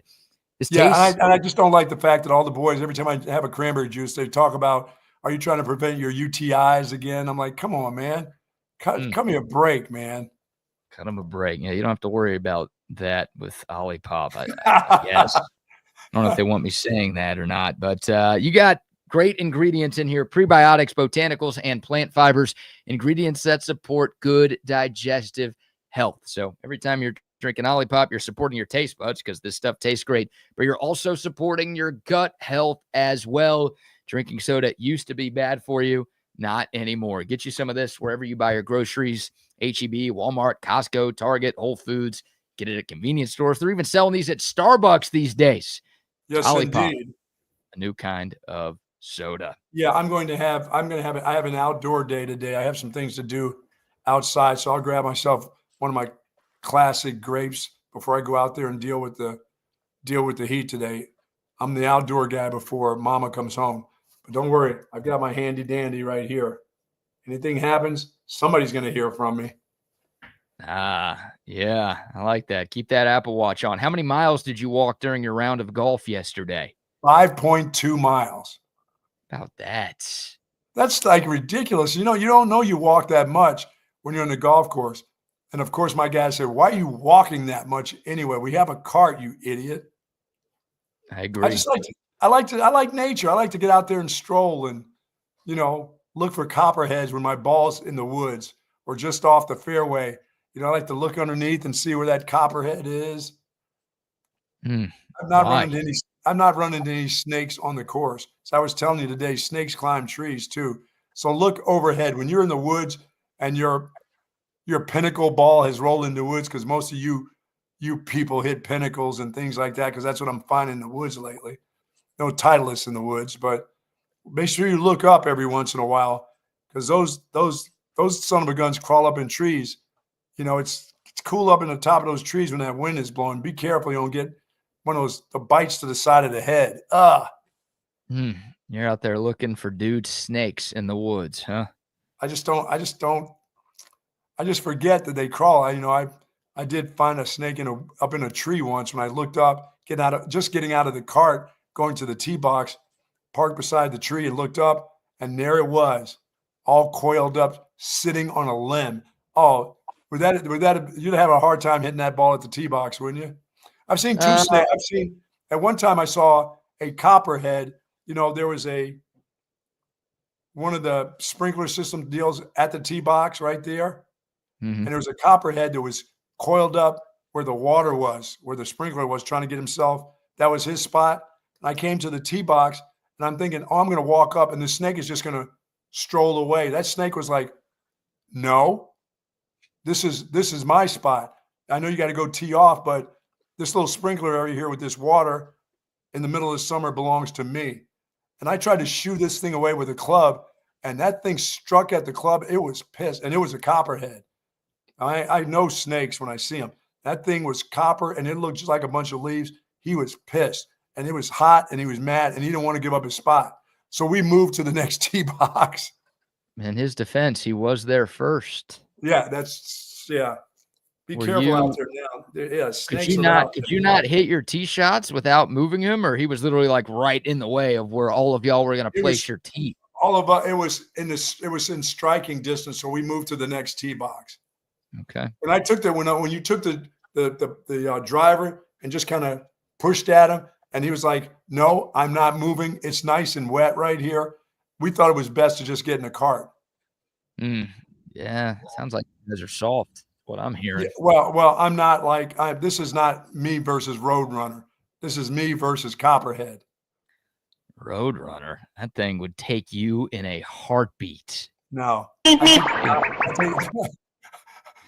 I just don't like the fact that all the boys, every time I have a cranberry juice, they talk about, are you trying to prevent your UTIs again? I'm like, come on, man. Cut me a break, man. Cut them a break. Yeah, you don't have to worry about that with OLIPOP, I guess. I don't know if they want me saying that or not, but you got great ingredients in here: prebiotics, botanicals, and plant fibers, ingredients that support good digestive health. So every time you're drinking OLIPOP, you're supporting your taste buds because this stuff tastes great, but you're also supporting your gut health as well. Drinking soda used to be bad for you, not anymore. Get you some of this wherever you buy your groceries: H-E-B, Walmart, Costco, Target, Whole Foods. Get it at convenience stores. They're even selling these at Starbucks these days. Yes, OLIPOP, indeed. a new kind of soda. Yeah, I have an outdoor day today. I have some things to do outside, so I'll grab myself one of my classic grapes before I go out there and deal with the heat today. I'm the outdoor guy before Mama comes home. But don't worry, I've got my handy dandy right here. Anything happens, somebody's going to hear from me. Yeah, I like that. Keep that Apple Watch on. How many miles did you walk during your round of golf yesterday? 5.2 miles. About that. That's like ridiculous. You know, you don't know you walk that much when you're on the golf course. And of course, my guy said, "Why are you walking that much anyway? We have a cart, you idiot." I agree. I like nature. I like to get out there and stroll and, you know, look for copperheads when my ball's in the woods or just off the fairway. You know, I like to look underneath and see where that copperhead is. I'm not running into any snakes on the course. So I was telling you today, snakes climb trees too. So look overhead when you're in the woods and your pinnacle ball has rolled into the woods, because most of you people hit pinnacles and things like that, because that's what I'm finding in the woods lately. No Titleists in the woods, but make sure you look up every once in a while, because those son of a guns crawl up in trees. You know, it's cool up in the top of those trees when that wind is blowing. Be careful you don't get one of the bites to the side of the head. You're out there looking for dude snakes in the woods, huh? I just forget that they crawl. I did find a snake up in a tree once when I looked up, getting out of the cart, going to the tee box, parked beside the tree and looked up, and there it was, all coiled up, sitting on a limb. Oh, with that, you'd have a hard time hitting that ball at the tee box, wouldn't you? I've seen two snakes. At one time I saw a copperhead. You know, there was one of the sprinkler system deals at the tee box right there. Mm-hmm. And there was a copperhead that was coiled up where the water was, where the sprinkler was, trying to get himself. That was his spot. And I came to the tee box and I'm thinking, I'm going to walk up and the snake is just going to stroll away. That snake was like, no, this is my spot. I know you got to go tee off, but this little sprinkler area here with this water in the middle of the summer belongs to me. and I tried to shoo this thing away with a club, and that thing struck at the club. It was pissed, and it was a copperhead. I know snakes when I see them. That thing was copper, and it looked just like a bunch of leaves. He was pissed, and it was hot, and he was mad, and he didn't want to give up his spot. So we moved to the next tee box. In his defense, he was there first. Yeah, Be careful out there now. Yeah, snakes are out. Could you not hit your tee shots without moving him, or he was literally like right in the way of where all of y'all were going to place your tee? All of us, it was in striking distance, so we moved to the next tee box. Okay. When I took when you took the driver and just kind of pushed at him, and he was like, "No, I'm not moving. It's nice and wet right here." We thought it was best to just get in a cart. Yeah, it sounds like you guys are soft. What I'm hearing. Yeah, well, I'm not like this is not me versus Roadrunner. This is me versus Copperhead. Roadrunner, that thing would take you in a heartbeat. No,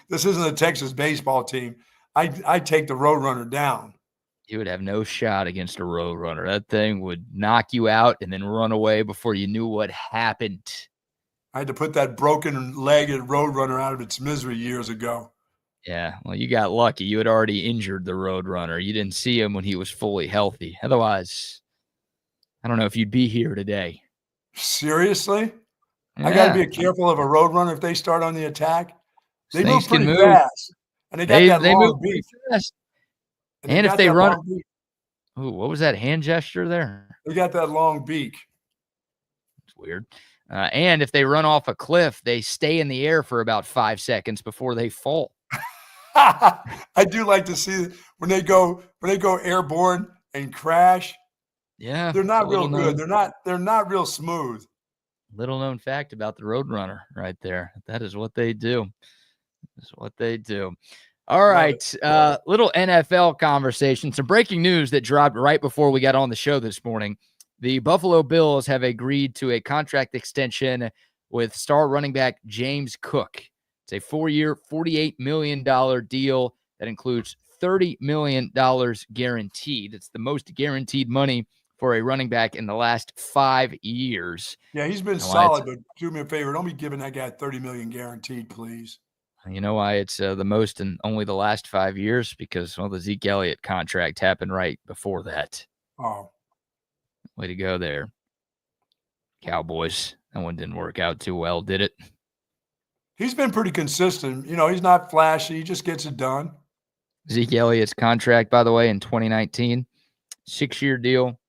this isn't a Texas baseball team. I take the Roadrunner down. You would have no shot against a Roadrunner. That thing would knock you out and then run away before you knew what happened. I had to put that broken-legged Roadrunner out of its misery years ago. Yeah, well, you got lucky. You had already injured the Roadrunner. You didn't see him when he was fully healthy. Otherwise, I don't know if you'd be here today. Seriously? Yeah. I got to be careful of a Roadrunner if they start on the attack. They Snakes move pretty can move. fast. And they got that long move beak. fast. And if they run – ooh, what was that hand gesture there? They got that long beak. It's weird. And if they run off a cliff, they stay in the air for about 5 seconds before they fall. I do like to see when they go airborne and crash. Yeah, they're not real good. They're not real smooth. Little known fact about the Roadrunner right there. That is what they do. That's what they do. All right, little NFL conversation. Some breaking news that dropped right before we got on the show this morning. The Buffalo Bills have agreed to a contract extension with star running back James Cook. It's a 4-year, $48 million deal that includes $30 million guaranteed. It's the most guaranteed money for a running back in the last 5 years. Yeah, he's been solid, but do me a favor. Don't be giving that guy $30 million guaranteed, please. You know why it's the most in only the last 5 years? Because, well, the Zeke Elliott contract happened right before that. Oh. Way to go there, Cowboys. That one didn't work out too well, did it? He's been pretty consistent. You know, he's not flashy. He just gets it done. Zeke Elliott's contract, by the way, in 2019, 6-year deal,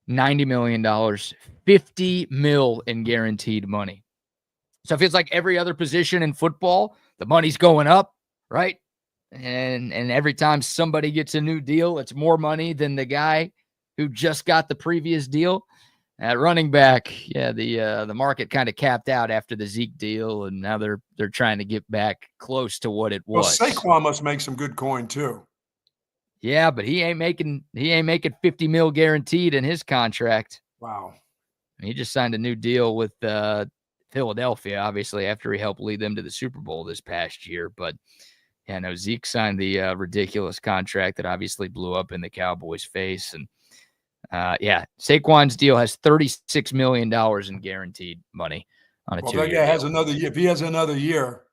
$90 million, $50 million in guaranteed money. So it feels like every other position in football, the money's going up, right? And every time somebody gets a new deal, it's more money than the guy who just got the previous deal. At running back, yeah, the market kind of capped out after the Zeke deal, and now they're trying to get back close to what it was. Well, Saquon must make some good coin too. Yeah, but he ain't making $50 million guaranteed in his contract. Wow. He just signed a new deal with Philadelphia, obviously, after he helped lead them to the Super Bowl this past year. But yeah, no, Zeke signed the ridiculous contract that obviously blew up in the Cowboys' face. And Saquon's deal has $36 million in guaranteed money on a 2-year deal. That guy has another year. If he has another year,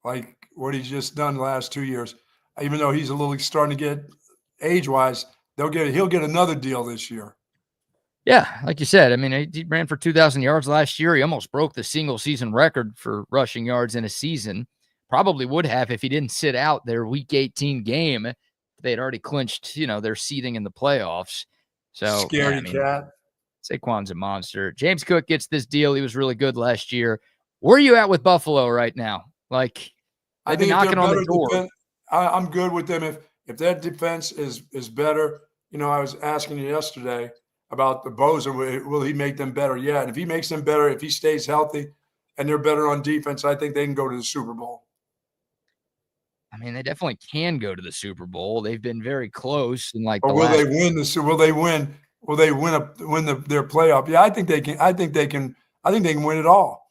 like what he's just done the last 2 years, even though he's a little starting to get age-wise, he'll get another deal this year. Yeah, like you said, I mean, he ran for 2,000 yards last year. He almost broke the single-season record for rushing yards in a season. Probably would have if he didn't sit out their Week 18 game. They had already clinched, their seeding in the playoffs. So Scary cat. Saquon's a monster. James Cook gets this deal. He was really good last year. Where are you at with Buffalo right now? Like, I've been knocking on the door. I'm good with them. If that defense is better, I was asking you yesterday about the Bosa. Will he make them better? Yeah. And if he makes them better, if he stays healthy and they're better on defense, I think they can go to the Super Bowl. I mean, they definitely can go to the Super Bowl. They've been very close in like. But will they win the? Will they win? Will they win their playoff? Yeah, I think they can. I think they can win it all.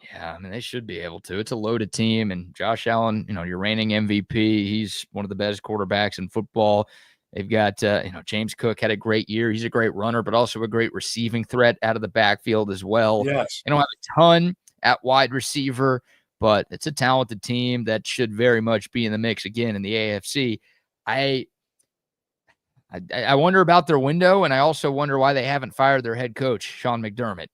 Yeah, I mean, they should be able to. It's a loaded team, and Josh Allen, your reigning MVP. He's one of the best quarterbacks in football. They've got, James Cook had a great year. He's a great runner, but also a great receiving threat out of the backfield as well. Yes. They don't have a ton at wide receiver, but it's a talented team that should very much be in the mix again in the AFC. I wonder about their window, and I also wonder why they haven't fired their head coach, Sean McDermott.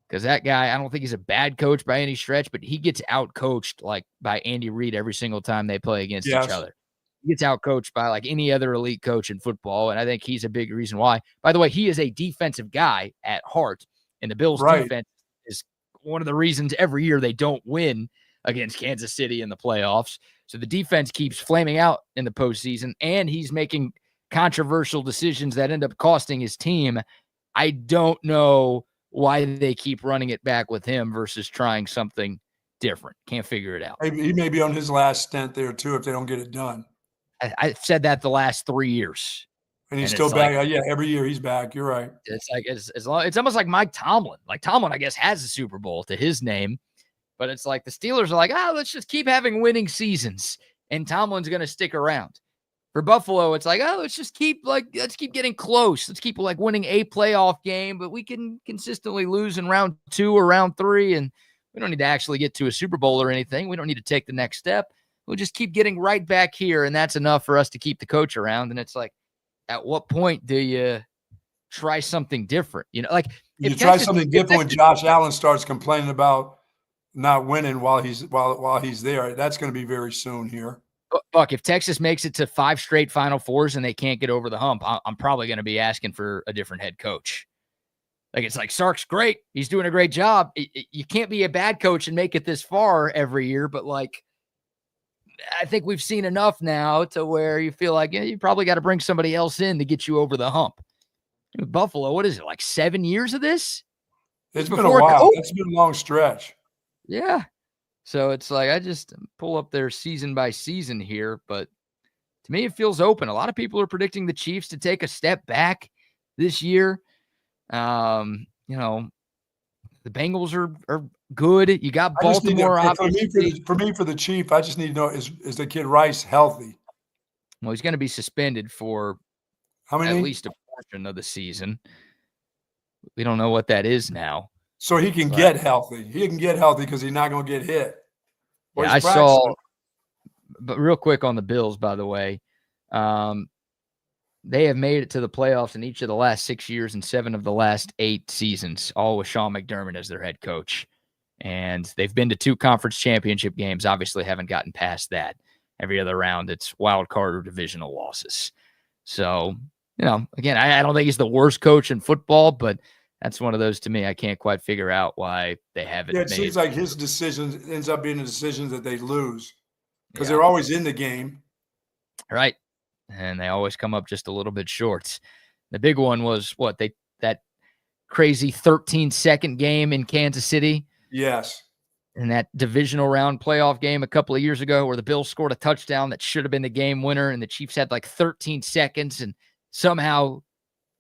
Because that guy, I don't think he's a bad coach by any stretch, but he gets out-coached like by Andy Reid every single time they play against each other. He gets out-coached by like any other elite coach in football, and I think he's a big reason why. By the way, he is a defensive guy at heart, and the Bills' defense is one of the reasons every year they don't win against Kansas City in the playoffs. So the defense keeps flaming out in the postseason, and he's making controversial decisions that end up costing his team. I don't know why they keep running it back with him versus trying something different. Can't figure it out. He may be on his last stint there too if they don't get it done. I've said that the last 3 years. And he's still back. Every year he's back. You're right. It's like as long, it's almost like Mike Tomlin. Like Tomlin, I guess, has a Super Bowl to his name, but it's like the Steelers are like, let's just keep having winning seasons, and Tomlin's going to stick around. For Buffalo, it's like, let's keep getting close. Let's keep winning a playoff game, but we can consistently lose in round 2 or round 3, and we don't need to actually get to a Super Bowl or anything. We don't need to take the next step. We'll just keep getting right back here, and that's enough for us to keep the coach around. And it's like, at what point do you try something different? You try something different when Josh Allen starts complaining about not winning while he's there. That's going to be very soon here. Buck, if Texas makes it to 5 straight Final Fours and they can't get over the hump, I'm probably going to be asking for a different head coach. It's like, Sark's great. He's doing a great job. You can't be a bad coach and make it this far every year, but I think we've seen enough now to where you feel like you probably got to bring somebody else in to get you over the hump. Buffalo, what is it, 7 years of this? It's been a while. It's been a long stretch. Yeah. So it's like, I just pull up their season by season here, but to me, it feels open. A lot of people are predicting the Chiefs to take a step back this year. The Bengals are good. You got Baltimore. For the Chief, I just need to know, is the kid Rice healthy? Well, he's going to be suspended for at least a portion of the season. We don't know what that is now. So he can get healthy. He can get healthy because he's not going to get hit. Yeah, I saw, but real quick on the Bills, by the way, they have made it to the playoffs in each of the last 6 years and 7 of the last 8 seasons, all with Sean McDermott as their head coach. And they've been to 2 conference championship games, obviously haven't gotten past that. Every other round, it's wild card or divisional losses. So, again, I don't think he's the worst coach in football, but that's one of those, to me, I can't quite figure out why they haven't made. It seems like his decisions ends up being the decisions that they lose because they're always in the game. Right. And they always come up just a little bit short. The big one was that crazy 13-second game in Kansas City. Yes. And that divisional round playoff game a couple of years ago where the Bills scored a touchdown that should have been the game winner, and the Chiefs had 13 seconds, and somehow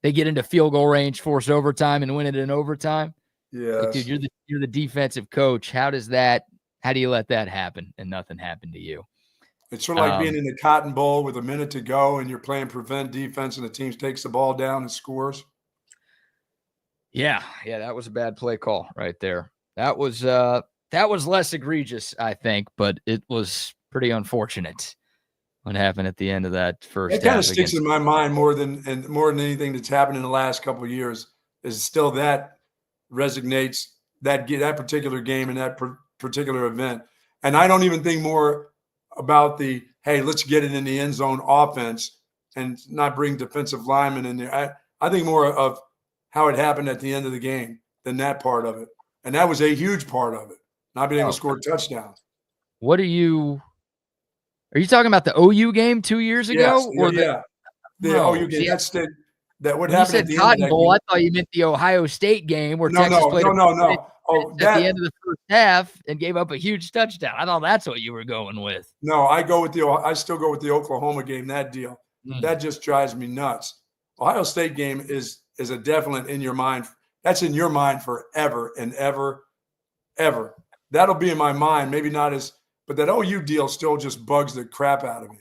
they get into field goal range, force overtime, and win it in overtime. Yeah, dude, you're the defensive coach. How do you let that happen and nothing happened to you? It's sort of like being in the Cotton Bowl with a minute to go and you're playing prevent defense and the team takes the ball down and scores. Yeah, that was a bad play call right there. That was less egregious, I think, but it was pretty unfortunate what happened at the end of that first half. It kind of sticks in my mind more than anything that's happened in the last couple of years is still that resonates that particular game and that particular event. And I don't even think more about hey, let's get it in the end zone offense and not bring defensive linemen in there. I think more of how it happened at the end of the game than that part of it. And that was a huge part of it, not being able to score touchdowns. Are you talking about the OU game 2 years ago? Yes, the OU game. That's that would happen at the Cotton end of that Bowl, game. I thought you meant the Ohio State game where Texas played at the end of the first half and gave up a huge touchdown. I thought that's what you were going with. No, I still go with the Oklahoma game, that deal. That just drives me nuts. Ohio State game is a definite in your mind. That's in your mind forever and ever, ever. That'll be in my mind. Maybe not but that OU deal still just bugs the crap out of me.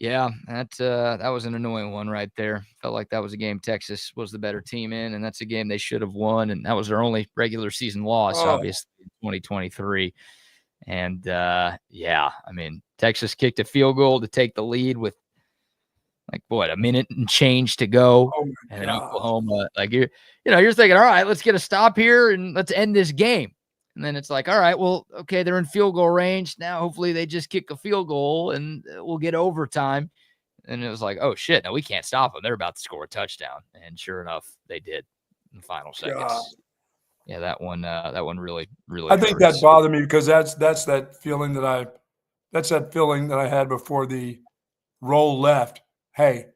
Yeah, that was an annoying one right there. Felt like that was a game Texas was the better team in, and that's a game they should have won, and that was their only regular season loss, obviously, in 2023. And, yeah, I mean, Texas kicked a field goal to take the lead with, a minute and change to go. And then Oklahoma, you're thinking, all right, let's get a stop here and let's end this game. And then it's like, all right, well, okay, they're in field goal range. Now, hopefully they just kick a field goal and we'll get overtime. And it was like, oh, shit, no, we can't stop them. They're about to score a touchdown. And sure enough, they did in the final seconds. Yeah, that one really, really I think that bothered me because that's that feeling that I had before the roll left. Hey,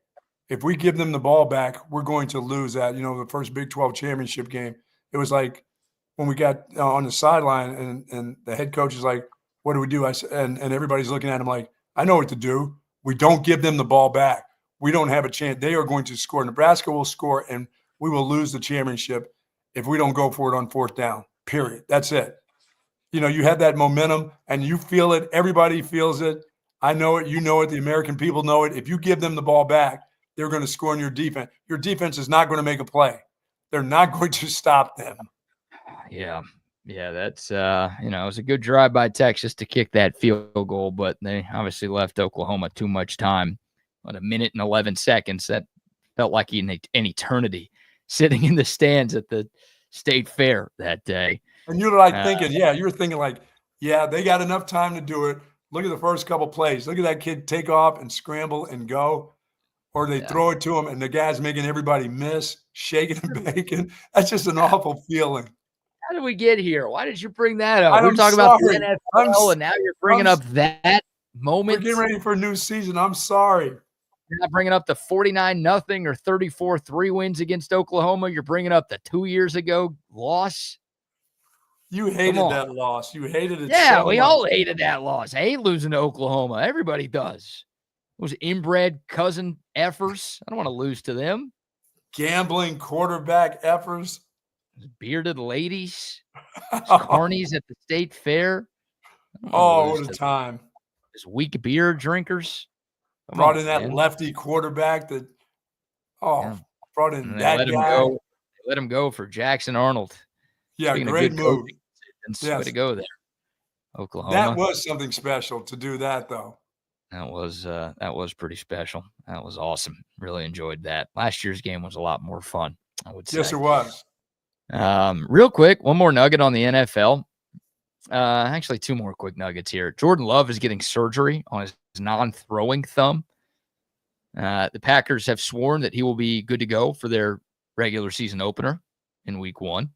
if we give them the ball back, we're going to lose that. The first Big 12 championship game. It was like when we got on the sideline and the head coach is like, what do we do? And everybody's looking at him like, I know what to do. We don't give them the ball back. We don't have a chance. They are going to score. Nebraska will score, and we will lose the championship if we don't go for it on fourth down, period. That's it. You have that momentum, and you feel it. Everybody feels it. I know it. You know it. The American people know it. If you give them the ball back, they're going to score in your defense. Your defense is not going to make a play. They're not going to stop them. Yeah. Yeah, that's, it was a good drive by Texas to kick that field goal, but they obviously left Oklahoma too much time. About a minute and 11 seconds. That felt like an eternity sitting in the stands at the State Fair that day. And you're thinking, you're thinking they got enough time to do it. Look at the first couple plays. Look at that kid take off and scramble and go. Or they throw it to him and the guy's making everybody miss, shaking and baking. That's just an awful feeling. How did we get here? Why did you bring that up? We're talking about the NFL, and now you're bringing up that moment. We're getting ready for a new season. I'm sorry. You're not bringing up the 49-0 or 34-3 wins against Oklahoma. You're bringing up the 2 years ago loss. You hated that loss. You hated it. Yeah, so we much. all hated that loss. I hate losing to Oklahoma. Everybody does. Those inbred cousin effers. I don't want to lose to them. Gambling quarterback effers. Bearded ladies. Carnies at the State Fair. Oh, what a time. These weak beer drinkers. Brought in that lefty quarterback that, brought in that guy. Let him go for Jackson Arnold. Yeah, great move. Way to go there. Oklahoma. That was something special to do that, though. That was pretty special. That was awesome. Really enjoyed that. Last year's game was a lot more fun, I would say. Yes, it was. Real quick, one more nugget on the NFL. Actually, two more quick nuggets here. Jordan Love is getting surgery on his non-throwing thumb. The Packers have sworn that he will be good to go for their regular season opener in week 1,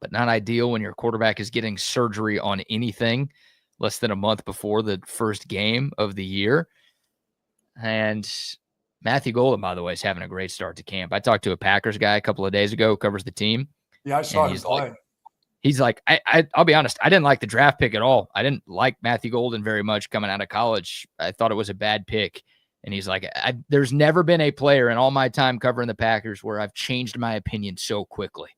but not ideal when your quarterback is getting surgery on anything less than a month before the first game of the year. And Matthew Golden, by the way, is having a great start to camp. I talked to a Packers guy a couple of days ago who covers the team. Yeah, I saw him play. He's like, I'll be honest, I didn't like the draft pick at all. I didn't like Matthew Golden very much coming out of college. I thought it was a bad pick. And he's like, there's never been a player in all my time covering the Packers where I've changed my opinion so quickly.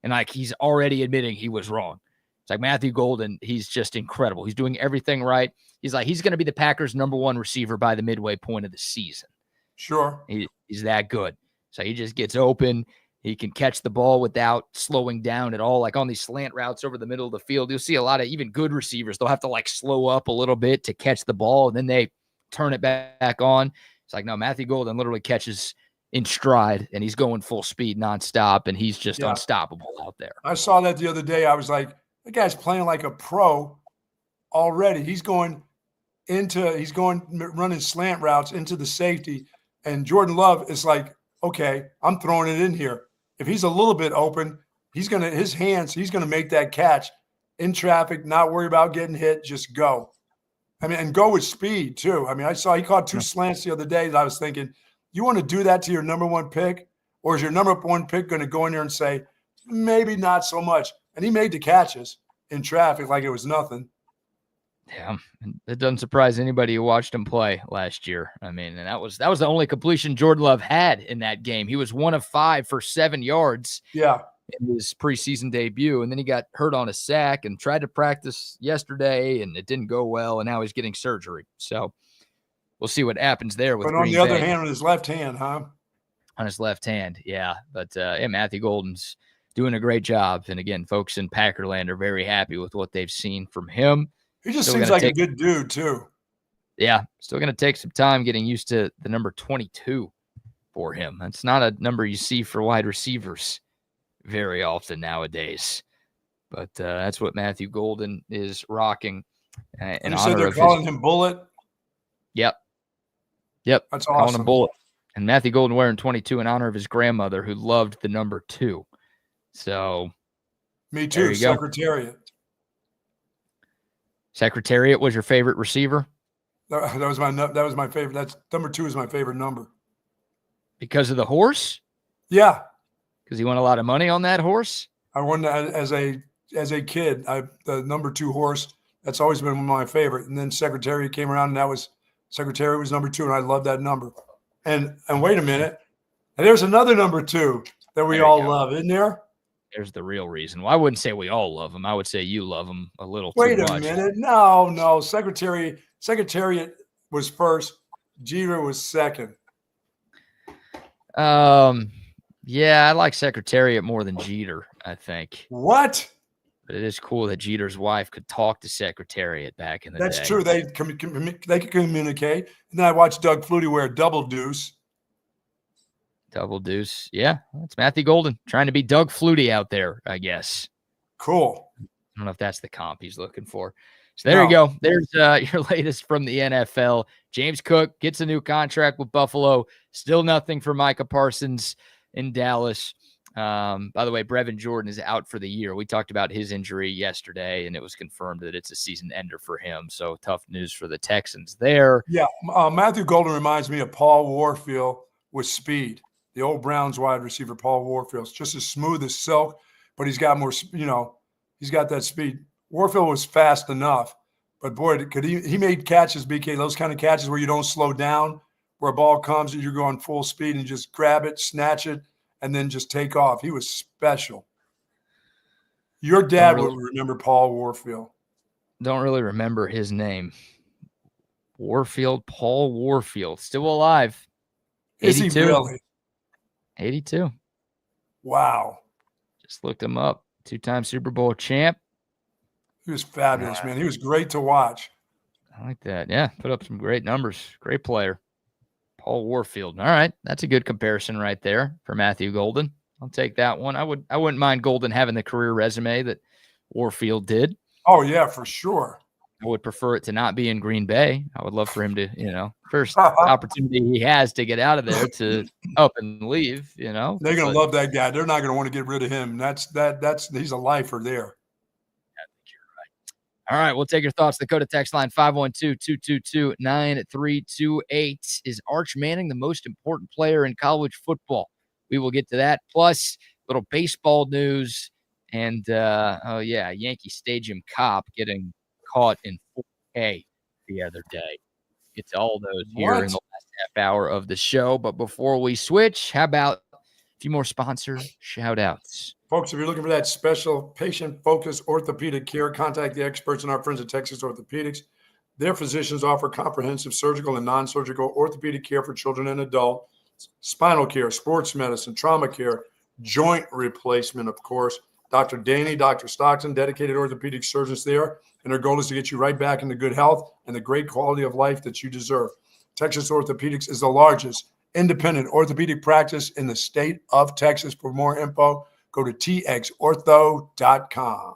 And he's already admitting he was wrong. It's like Matthew Golden, he's just incredible. He's doing everything right. He's going to be the Packers' #1 receiver by the midway point of the season. Sure. He's that good. So he just gets open. He can catch the ball without slowing down at all. Like on these slant routes over the middle of the field, you'll see a lot of even good receivers. They'll have to slow up a little bit to catch the ball, and then they turn it back on. It's like, no, Matthew Golden literally catches in stride, and he's going full speed nonstop, and he's just unstoppable out there. I saw that the other day. I was like, that guy's playing like a pro already. He's going running slant routes into the safety, and Jordan Love is like, okay, I'm throwing it in here. If he's a little bit open, he's going to make that catch in traffic, not worry about getting hit, just go. I mean, and go with speed too. I mean, I saw he caught 2 slants the other day that I was thinking, you want to do that to your #1 pick? Or is your #1 pick going to go in there and say, maybe not so much? And he made the catches in traffic like it was nothing. Yeah, it doesn't surprise anybody who watched him play last year. I mean, and that was the only completion Jordan Love had in that game. He was 1 of 5 for 7 yards. Yeah. In his preseason debut, and then he got hurt on a sack and tried to practice yesterday, and it didn't go well, and now he's getting surgery. So we'll see what happens there with But on Green the other Bay. hand, on his left hand, huh? On his left hand, yeah. But Matthew Golden's doing a great job. And again, folks in Packerland are very happy with what they've seen from him. He just seems like a good dude, too. Yeah, still going to take some time getting used to the number 22 for him. That's not a number you see for wide receivers very often nowadays. But that's what Matthew Golden is rocking. And you said they're calling him Bullet? Yep. That's calling awesome. him Bullet. And Matthew Golden wearing 22 in honor of his grandmother who loved the number 2. So me too, Secretariat. Secretariat was your favorite receiver? That was my favorite. That's number 2 is my favorite number. Because of the horse? Yeah. Because he won a lot of money on that horse? I won that as a kid. The number 2 horse, that's always been one of my favorite. And then Secretariat came around, and Secretariat was number 2, and I love that number. And wait a minute. And there's another number 2 that we all love, isn't there? There's the real reason. Well, I wouldn't say we all love him. I would say you love him a little too much. Wait a minute. No. Secretariat was first. Jeter was second. Yeah, I like Secretariat more than Jeter, I think. What? But it is cool that Jeter's wife could talk to Secretariat back in the day. That's true. They could communicate. And then I watched Doug Flutie wear a double deuce. Double deuce. Yeah, it's Matthew Golden trying to be Doug Flutie out there, I guess. Cool. I don't know if that's the comp he's looking for. So there you go. There's your latest from the NFL. James Cook gets a new contract with Buffalo. Still nothing for Micah Parsons in Dallas. By the way, Brevin Jordan is out for the year. We talked about his injury yesterday, and it was confirmed that it's a season ender for him. So tough news for the Texans there. Yeah, Matthew Golden reminds me of Paul Warfield with speed. The old Browns wide receiver, Paul Warfield. It's just as smooth as silk, but he's got more, he's got that speed. Warfield was fast enough, but boy, he made catches, BK, those kind of catches where you don't slow down, where a ball comes and you're going full speed and just grab it, snatch it, and then just take off. He was special. Your dad would remember Paul Warfield. Don't really remember his name. Warfield, Paul Warfield, still alive. 82. Is he really? 82. Wow. Just looked him up. 2-time Super Bowl champ. He was fabulous, man. He was great to watch. I like that. Yeah, put up some great numbers. Great player. Paul Warfield. All right, that's a good comparison right there for Matthew Golden. I'll take that one. I wouldn't mind Golden having the career resume that Warfield did. Oh, yeah, for sure. I would prefer it to not be in Green Bay. I would love for him to, first opportunity he has to get out of there to up and leave, They're going to love that guy. They're not going to want to get rid of him. He's a lifer there. I think you're right. All right, we'll take your thoughts. The Dakota text line 512-222-9328. Is Arch Manning the most important player in college football? We will get to that. Plus, little baseball news and, Yankee Stadium cop getting caught in 4K the other day. Get to all those here in the last half hour of the show. But before we switch, how about a few more sponsor shout-outs? Folks, if you're looking for that special patient-focused orthopedic care, contact the experts and our friends at Texas Orthopedics. Their physicians offer comprehensive surgical and non-surgical orthopedic care for children and adults, spinal care, sports medicine, trauma care, joint replacement, of course. Dr. Daney, Dr. Stockton, dedicated orthopedic surgeons there. And their goal is to get you right back into good health and the great quality of life that you deserve. Texas Orthopedics is the largest independent orthopedic practice in the state of Texas. For more info, go to txortho.com.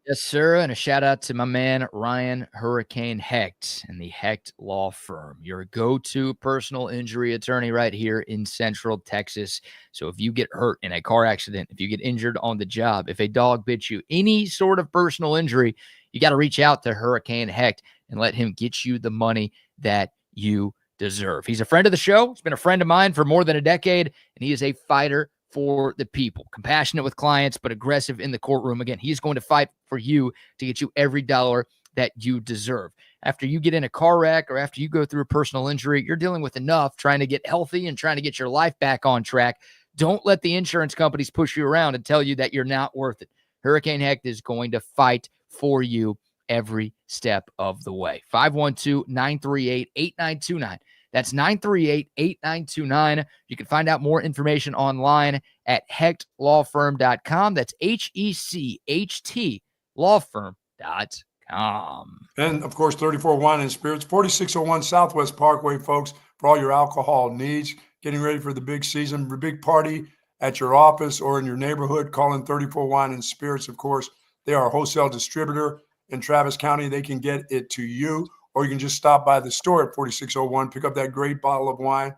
Yes, sir. And a shout out to my man, Ryan Hurricane Hecht and the Hecht Law Firm, your go-to personal injury attorney right here in Central Texas. So if you get hurt in a car accident, if you get injured on the job, if a dog bit you, any sort of personal injury, you got to reach out to Hurricane Hecht and let him get you the money that you deserve. He's a friend of the show. He's been a friend of mine for more than a decade, and he is a fighter for the people, compassionate with clients, but aggressive in the courtroom. Again, he's going to fight for you to get you every dollar that you deserve. After you get in a car wreck or after you go through a personal injury, you're dealing with enough trying to get healthy and trying to get your life back on track. Don't let the insurance companies push you around and tell you that you're not worth it. Hurricane Hecht is going to fight for you every step of the way. 512-938-8929. That's 938-8929. You can find out more information online at hechtlawfirm.com. That's HECHT lawfirm.com. And, of course, 34 Wine and Spirits, 4601 Southwest Parkway, folks, for all your alcohol needs. Getting ready for the big season, the big party at your office or in your neighborhood. Call in 34 Wine and Spirits, of course. They are a wholesale distributor in Travis County. They can get it to you, or you can just stop by the store at 4601, pick up that great bottle of wine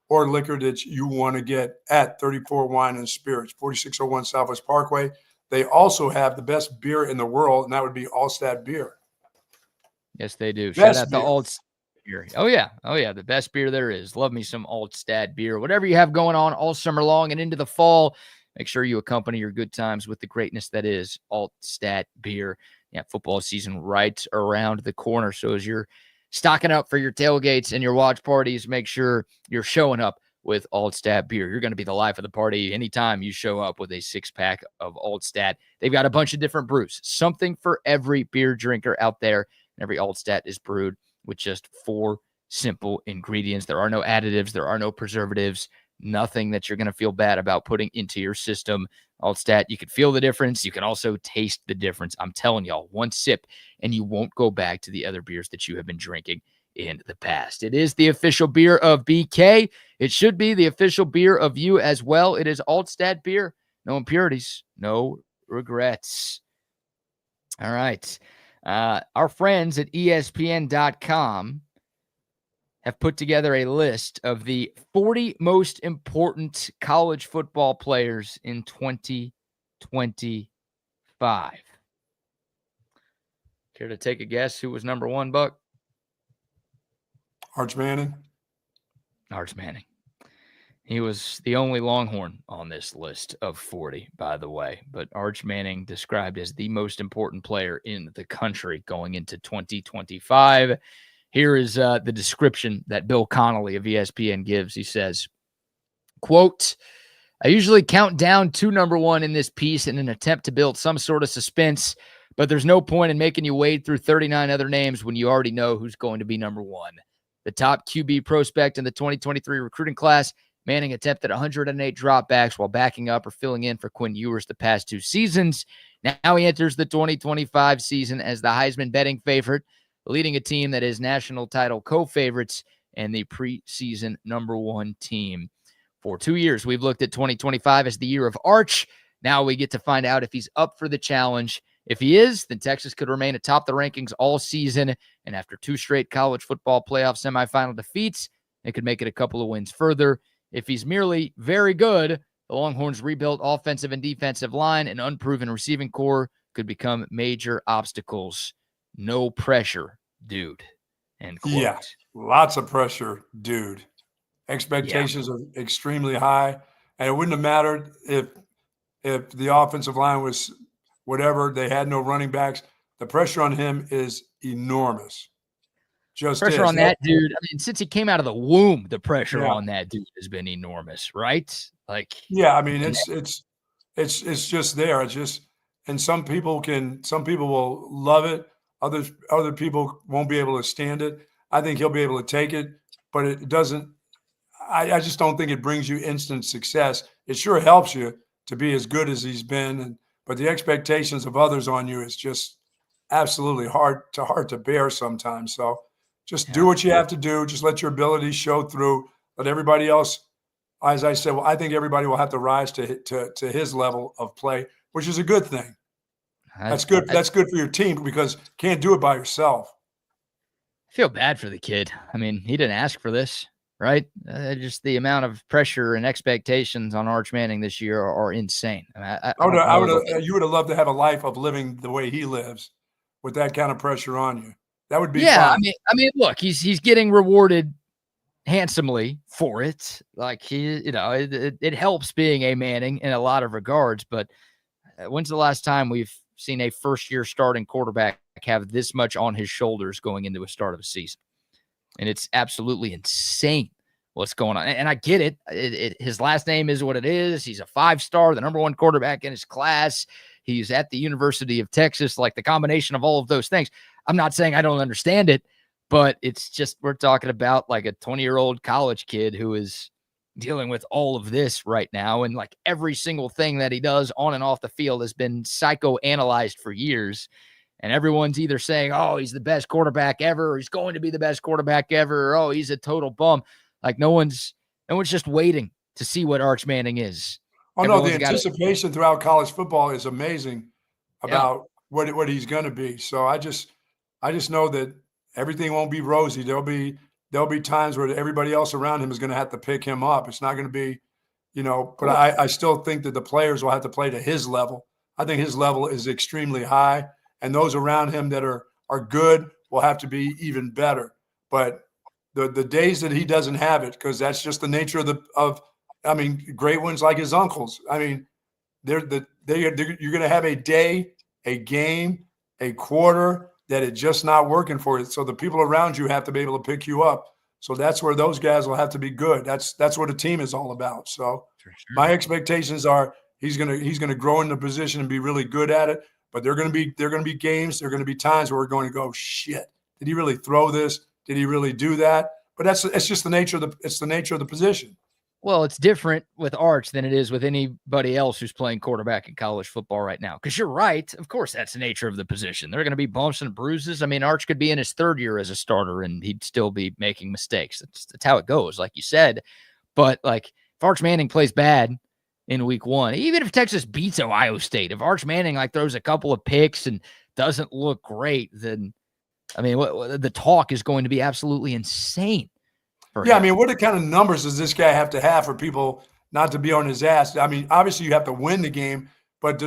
or liquor that you want to get at 34 Wine and Spirits, 4601 Southwest Parkway. They also have the best beer in the world, and that would be Altstadt Beer. Yes, they do. Best Shout out beer. to Altstadt Beer. Oh, yeah. The best beer there is. Love me some Altstadt Beer. Whatever you have going on all summer long and into the fall, make sure you accompany your good times with the greatness that is Altstadt Beer. Yeah, football season right around the corner. So as you're stocking up for your tailgates and your watch parties, make sure you're showing up with Altstadt Beer. You're going to be the life of the party anytime you show up with a 6-pack of Altstadt. They've got a bunch of different brews, something for every beer drinker out there. And every Altstadt is brewed with just 4 simple ingredients. There are no additives. There are no preservatives. Nothing that you're going to feel bad about putting into your system. Altstadt, you can feel the difference. You can also taste the difference. I'm telling y'all, one sip and you won't go back to the other beers that you have been drinking in the past. It is the official beer of BK. It should be the official beer of you as well. It is Altstadt Beer. No impurities, no regrets. All right. Our friends at ESPN.com have put together a list of the 40 most important college football players in 2025. Care to take a guess who was number 1, Buck? Arch Manning. Arch Manning. He was the only Longhorn on this list of 40, by the way. But Arch Manning described as the most important player in the country going into 2025. Here is the description that Bill Connolly of ESPN gives. He says, quote, I usually count down to number 1 in this piece in an attempt to build some sort of suspense, but there's no point in making you wade through 39 other names when you already know who's going to be number 1. The top QB prospect in the 2023 recruiting class, Manning attempted 108 dropbacks while backing up or filling in for Quinn Ewers the past 2 seasons. Now he enters the 2025 season as the Heisman betting favorite, leading a team that is national title co-favorites and the preseason number 1 team. For 2 years, we've looked at 2025 as the year of Arch. Now we get to find out if he's up for the challenge. If he is, then Texas could remain atop the rankings all season. And after 2 straight college football playoff semifinal defeats, they could make it a couple of wins further. If he's merely very good, the Longhorns' rebuilt offensive and defensive line and unproven receiving core could become major obstacles. No pressure, dude. End quote. Yeah, lots of pressure, dude. Expectations are extremely high. And it wouldn't have mattered if the offensive line was whatever, they had no running backs. The pressure on him is enormous. Just pressure on that dude. I mean, since he came out of the womb, the pressure on that dude has been enormous, right? Like, yeah, I mean, it's just there. It's just, and some people will love it. Other people won't be able to stand it. I think he'll be able to take it, but it doesn't. I just don't think it brings you instant success. It sure helps you to be as good as he's been, but the expectations of others on you is just absolutely hard to bear sometimes. So just do what you have to do. Just let your abilities show through. Let everybody else, as I said, I think everybody will have to rise to his level of play, which is a good thing. That's good. That's good for your team because you can't do it by yourself. I feel bad for the kid. I mean, he didn't ask for this, right? Just the amount of pressure and expectations on Arch Manning this year are insane. I mean, you would have loved to have a life of living the way he lives with that kind of pressure on you. That would be fun. I mean, look, he's getting rewarded handsomely for it. Like it helps being a Manning in a lot of regards. But when's the last time we've seen a first-year starting quarterback have this much on his shoulders going into a start of a season? And it's absolutely insane what's going on. And I get it. His last name is what it is. He's a 5-star, the number 1 quarterback in his class. He's at the University of Texas, like the combination of all of those things. I'm not saying I don't understand it, but it's just, we're talking about like a 20-year-old college kid who is dealing with all of this right now. And like every single thing that he does on and off the field has been psychoanalyzed for years. And everyone's either saying, oh, he's the best quarterback ever, or he's going to be the best quarterback ever, or oh, he's a total bum. Like no one's just waiting to see what Arch Manning is. Oh, no, the anticipation throughout college football is amazing about what he's going to be. So I just know that everything won't be rosy. There'll be times where everybody else around him is going to have to pick him up. It's not going to be, but I still think that the players will have to play to his level. I think his level is extremely high, and those around him that are good will have to be even better. But the days that he doesn't have it, because that's just the nature of great ones like his uncles. I mean, you're going to have a day, a game, a quarter that it's just not working for you. So the people around you have to be able to pick you up. So that's where those guys will have to be good. That's what a team is all about. So my expectations are he's going to grow in the position and be really good at it. But they're going to be games. There are going to be times where we're going to go, shit, did he really throw this? Did he really do that? But it's just the nature of the position. Well, it's different with Arch than it is with anybody else who's playing quarterback in college football right now. Because you're right. Of course, that's the nature of the position. There are going to be bumps and bruises. I mean, Arch could be in his third year as a starter and he'd still be making mistakes. That's how it goes, like you said. But like if Arch Manning plays bad in week one, even if Texas beats Ohio State, if Arch Manning like throws a couple of picks and doesn't look great, then I mean, the talk is going to be absolutely insane. Yeah, I mean, what kind of numbers does this guy have to have for people not to be on his ass? I mean, obviously you have to win the game, but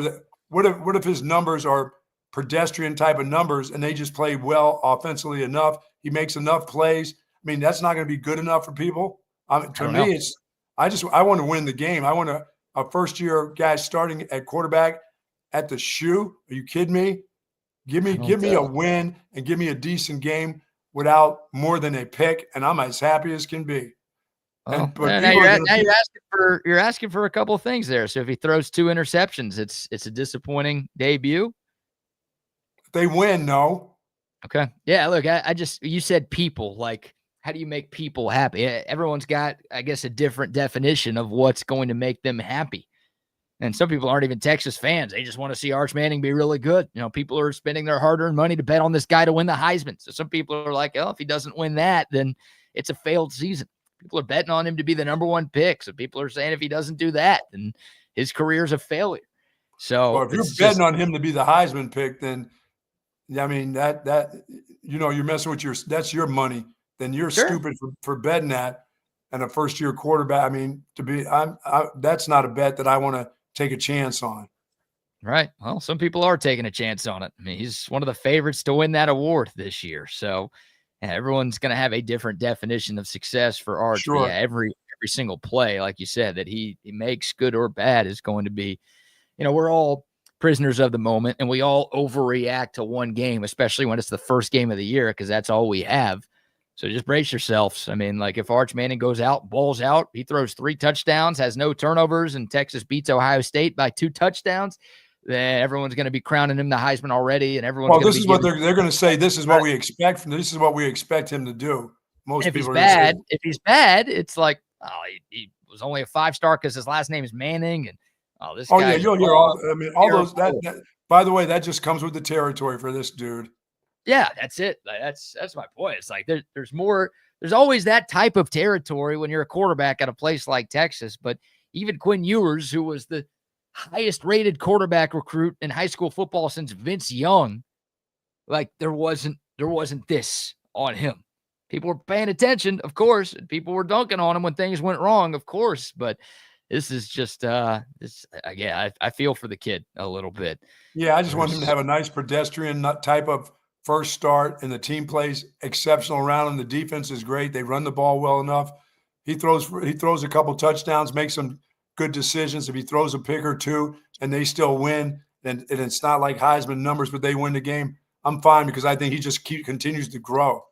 what if his numbers are pedestrian type of numbers and they just play well offensively enough? He makes enough plays. I mean, that's not going to be good enough for people. To me, I want to win the game. I want a first-year guy starting at quarterback at the shoe. Are you kidding me? Give me a win and give me a decent game without more than a pick, and I'm as happy as can be. Now you're asking for a couple of things there. So if he throws 2 interceptions, it's a disappointing debut. If they win, no. Okay. Yeah, look, you said people. Like, how do you make people happy? Everyone's got, I guess, a different definition of what's going to make them happy. And some people aren't even Texas fans. They just want to see Arch Manning be really good. People are spending their hard-earned money to bet on this guy to win the Heisman. So some people are like, oh, if he doesn't win that, then it's a failed season. People are betting on him to be the number 1 pick. So people are saying if he doesn't do that, then his career's a failure. So if you're betting on him to be the Heisman pick, then I mean you're messing with that's your money. Then you're stupid for betting that. And a first-year quarterback, I mean, that's not a bet that I want to take a chance on. Right. Well, some people are taking a chance on it. I mean, he's one of the favorites to win that award this year. So everyone's going to have a different definition of success for Arch. Sure. Yeah, every single play, like you said, that he makes, good or bad, is going to be, we're all prisoners of the moment and we all overreact to one game, especially when it's the first game of the year, because that's all we have. So just brace yourselves. I mean, like if Arch Manning goes out, balls out, he throws 3 touchdowns, has no turnovers, and Texas beats Ohio State by 2 touchdowns, then everyone's going to be crowning him the Heisman already, and everyone's. Well, this is what they're going to say. This is what we expect. This is what we expect him to do. Most if people. If he's bad, it's like, oh, he was only a 5-star because his last name is Manning, and this. Oh yeah, you'll hear all. I mean, all those. That by the way, that just comes with the territory for this dude. Yeah, that's it. That's my point. It's like there's more. There's always that type of territory when you're a quarterback at a place like Texas. But even Quinn Ewers, who was the highest rated quarterback recruit in high school football since Vince Young, like there wasn't this on him. People were paying attention, of course, and people were dunking on him when things went wrong, of course. But this is just this. Again, I feel for the kid a little bit. Yeah, I just want him to have a nice pedestrian type of first start, and the team plays exceptional around him. The defense is great. They run the ball well enough. He throws a couple touchdowns, makes some good decisions. If he throws a pick or 2 and they still win, and it's not like Heisman numbers, but they win the game, I'm fine, because I think he just continues to grow.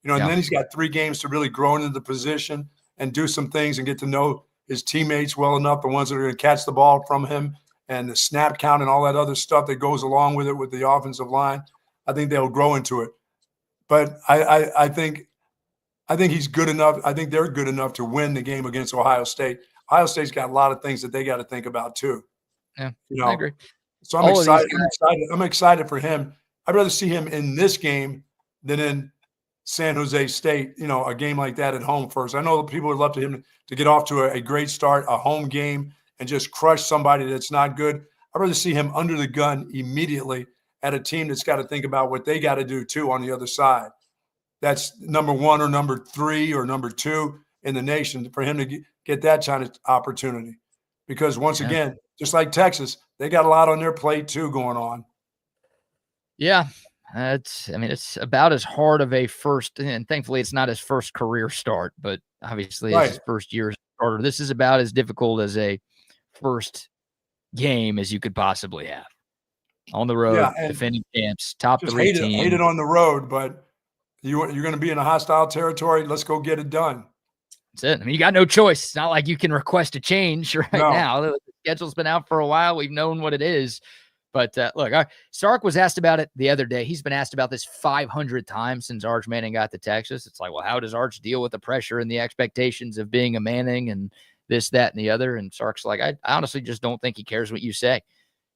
And then he's got 3 games to really grow into the position and do some things and get to know his teammates well enough, the ones that are going to catch the ball from him and the snap count and all that other stuff that goes along with it with the offensive line, I think they'll grow into it. But I think he's good enough. I think they're good enough to win the game against Ohio State. Ohio State's got a lot of things that they got to think about too. Yeah, you know, I agree. So I'm excited. I'm excited for him. I'd rather see him in this game than in San Jose State, you know, a game like that at home first. I know people would love to him to get off to a great start, a home game, and just crush somebody that's not good. I'd rather see him under the gun immediately at a team that's got to think about what they got to do too on the other side. That's number 1 or number 3 or number 2 in the nation for him to get that kind of opportunity. Because once again, just like Texas, they got a lot on their plate too going on. Yeah. It's about as hard of a first, and thankfully it's not his first career start, but obviously it's his first year starter. This is about as difficult as a first game as you could possibly have. On the road, defending champs, top 3 team. Hate it on the road, but you're going to be in a hostile territory. Let's go get it done. That's it. I mean, you got no choice. It's not like you can request a change now. The schedule's been out for a while. We've known what it is. But look, Sark was asked about it the other day. He's been asked about this 500 times since Arch Manning got to Texas. It's like, well, how does Arch deal with the pressure and the expectations of being a Manning and this, that, and the other? And Sark's like, I honestly just don't think he cares what you say.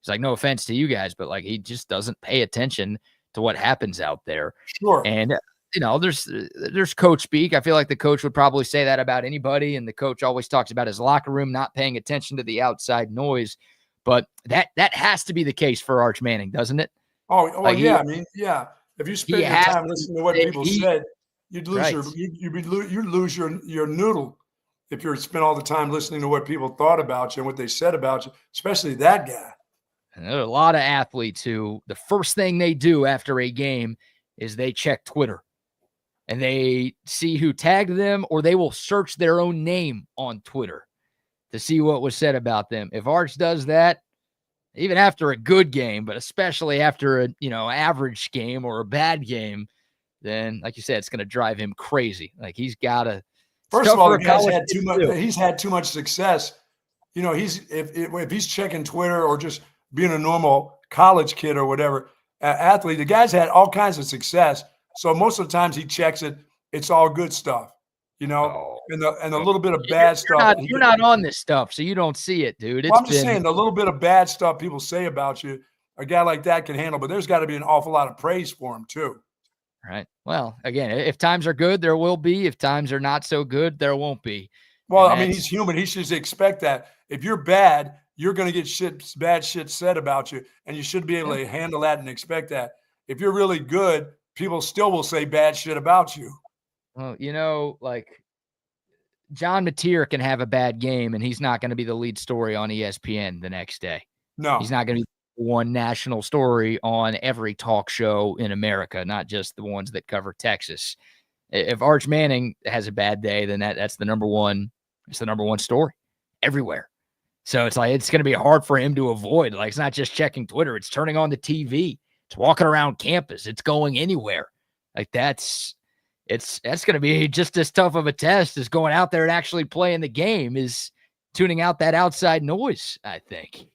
He's like, no offense to you guys, but like he just doesn't pay attention to what happens out there. Sure. And you know, there's coach speak. I feel like the coach would probably say that about anybody, and the coach always talks about his locker room not paying attention to the outside noise. But that has to be the case for Arch Manning, doesn't it? Oh like yeah. If you spend your time listening to what people said, you'd lose you'd lose your noodle if you spent all the time listening to what people thought about you and what they said about you, especially that guy. And there are a lot of athletes who the first thing they do after a game is they check Twitter and they see who tagged them, or they will search their own name on Twitter to see what was said about them. If Arch does that, even after a good game, but especially after a, average game or a bad game, then like you said, it's going to drive him crazy. Like he's got to. First of all, the guy's had too much. He's had too much success. You know, if he's checking Twitter or just being a normal college kid or whatever athlete, the guy's had all kinds of success. So most of the times he checks it, it's all good stuff. And a little bit of bad stuff. You're not on this stuff, so you don't see it, dude. I'm just saying the little bit of bad stuff people say about you, a guy like that can handle, but there's got to be an awful lot of praise for him too. Right. Well, again, if times are good, there will be. If times are not so good, there won't be. Well, I mean, he's human. He should expect that. If you're bad, you're going to get bad shit said about you, and you should be able to handle that and expect that. If you're really good, people still will say bad shit about you. Well, like John Matir can have a bad game, and he's not going to be the lead story on ESPN the next day. No. He's not going to be one national story on every talk show in America, not just the ones that cover Texas. If Arch Manning has a bad day, then that's the number one. It's the number one story everywhere. So it's like, it's going to be hard for him to avoid. Like, it's not just checking Twitter. It's turning on the TV. It's walking around campus. It's going anywhere. Like that's going to be just as tough of a test as going out there and actually playing the game, is tuning out that outside noise, I think.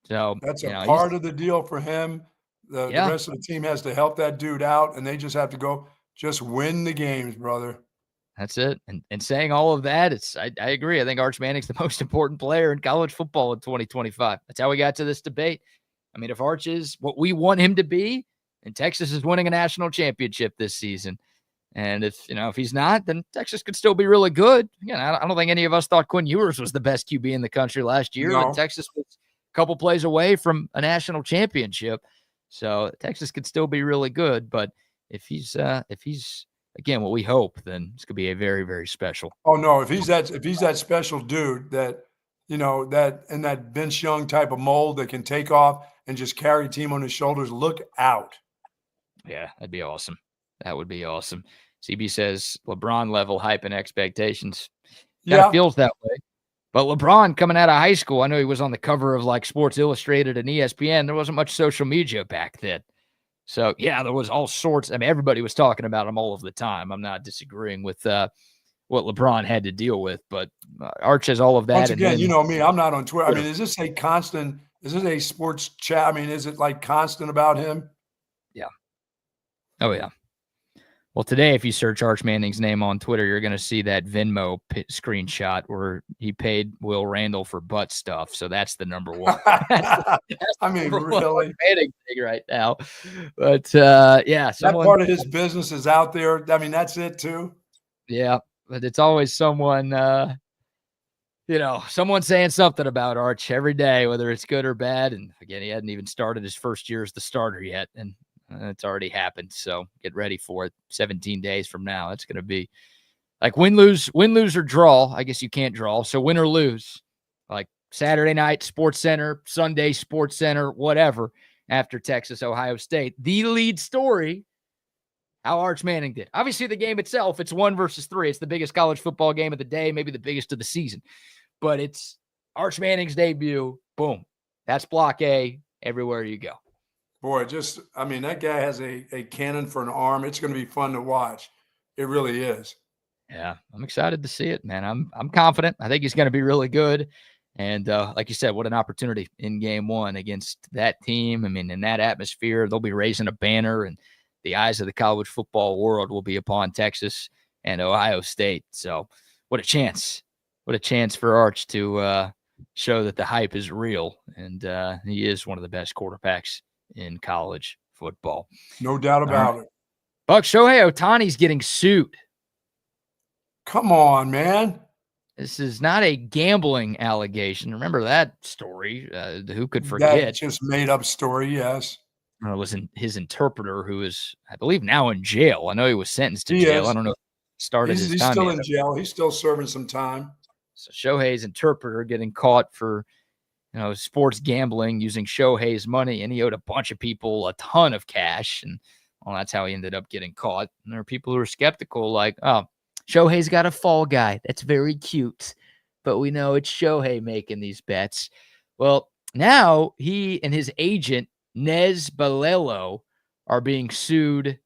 So that's a part of the deal for him. The rest of the team has to help that dude out, and they just have to go just win the games, brother. That's it. And saying all of that, I agree. I think Arch Manning's the most important player in college football in 2025. That's how we got to this debate. I mean, if Arch is what we want him to be, and Texas is winning a national championship this season, and if he's not, then Texas could still be really good. Again, I don't think any of us thought Quinn Ewers was the best QB in the country last year. No. And Texas was a couple plays away from a national championship. So Texas could still be really good. But if he's again, what we hope, then it's going to be a very, very special. Oh no, if he's that special dude that, that in that Vince Young type of mold that can take off and just carry a team on his shoulders, look out. Yeah, that'd be awesome. That would be awesome. CB says LeBron level hype and expectations. Kind of feels that way. But LeBron coming out of high school, I know he was on the cover of like Sports Illustrated and ESPN. There wasn't much social media back then. So, yeah, there was all sorts. I mean, everybody was talking about him all of the time. I'm not disagreeing with what LeBron had to deal with. But Arch has all of that. Once again, and you know me, I'm not on Twitter. I mean, is this a sports chat? I mean, is it like constant about him? Yeah. Oh, yeah. Well, today, if you search Arch Manning's name on Twitter, you're going to see that Venmo screenshot where he paid Will Randall for butt stuff. So that's the number one. that's I mean, really? Manning thing right now. But, yeah. That part of his business is out there. I mean, that's it, too. Yeah. But it's always someone, someone saying something about Arch every day, whether it's good or bad. And, again, he hadn't even started his first year as the starter yet. And it's already happened, so get ready for it. 17 days from now, it's going to be like win, lose, or draw. I guess you can't draw, so win or lose. Like Saturday night, Sports Center, Sunday, Sports Center, whatever, after Texas, Ohio State. The lead story, how Arch Manning did. Obviously, the game itself, it's 1 versus 3. It's the biggest college football game of the day, maybe the biggest of the season. But it's Arch Manning's debut. Boom. That's block A everywhere you go. Boy, that guy has a cannon for an arm. It's going to be fun to watch. It really is. Yeah, I'm excited to see it, man. I'm confident. I think he's going to be really good. And like you said, what an opportunity in game 1 against that team. I mean, in that atmosphere, they'll be raising a banner, and the eyes of the college football world will be upon Texas and Ohio State. So what a chance. What a chance for Arch to show that the hype is real. And he is one of the best quarterbacks in college football. No doubt about it. Buck, Shohei Ohtani's getting sued. Come on, man. This is not a gambling allegation. Remember that story? Who could forget? That just made up story, yes. It was his interpreter, who is, I believe, now in jail. I know he was sentenced to jail. I don't know if he started his time. He's still in jail. He's still serving some time. So Shohei's interpreter getting caught for sports gambling using Shohei's money, and he owed a bunch of people a ton of cash, and that's how he ended up getting caught. And there are people who are skeptical, like, oh, Shohei's got a fall guy. That's very cute, but we know it's Shohei making these bets. Well, now he and his agent, Nez Balelo, are being sued.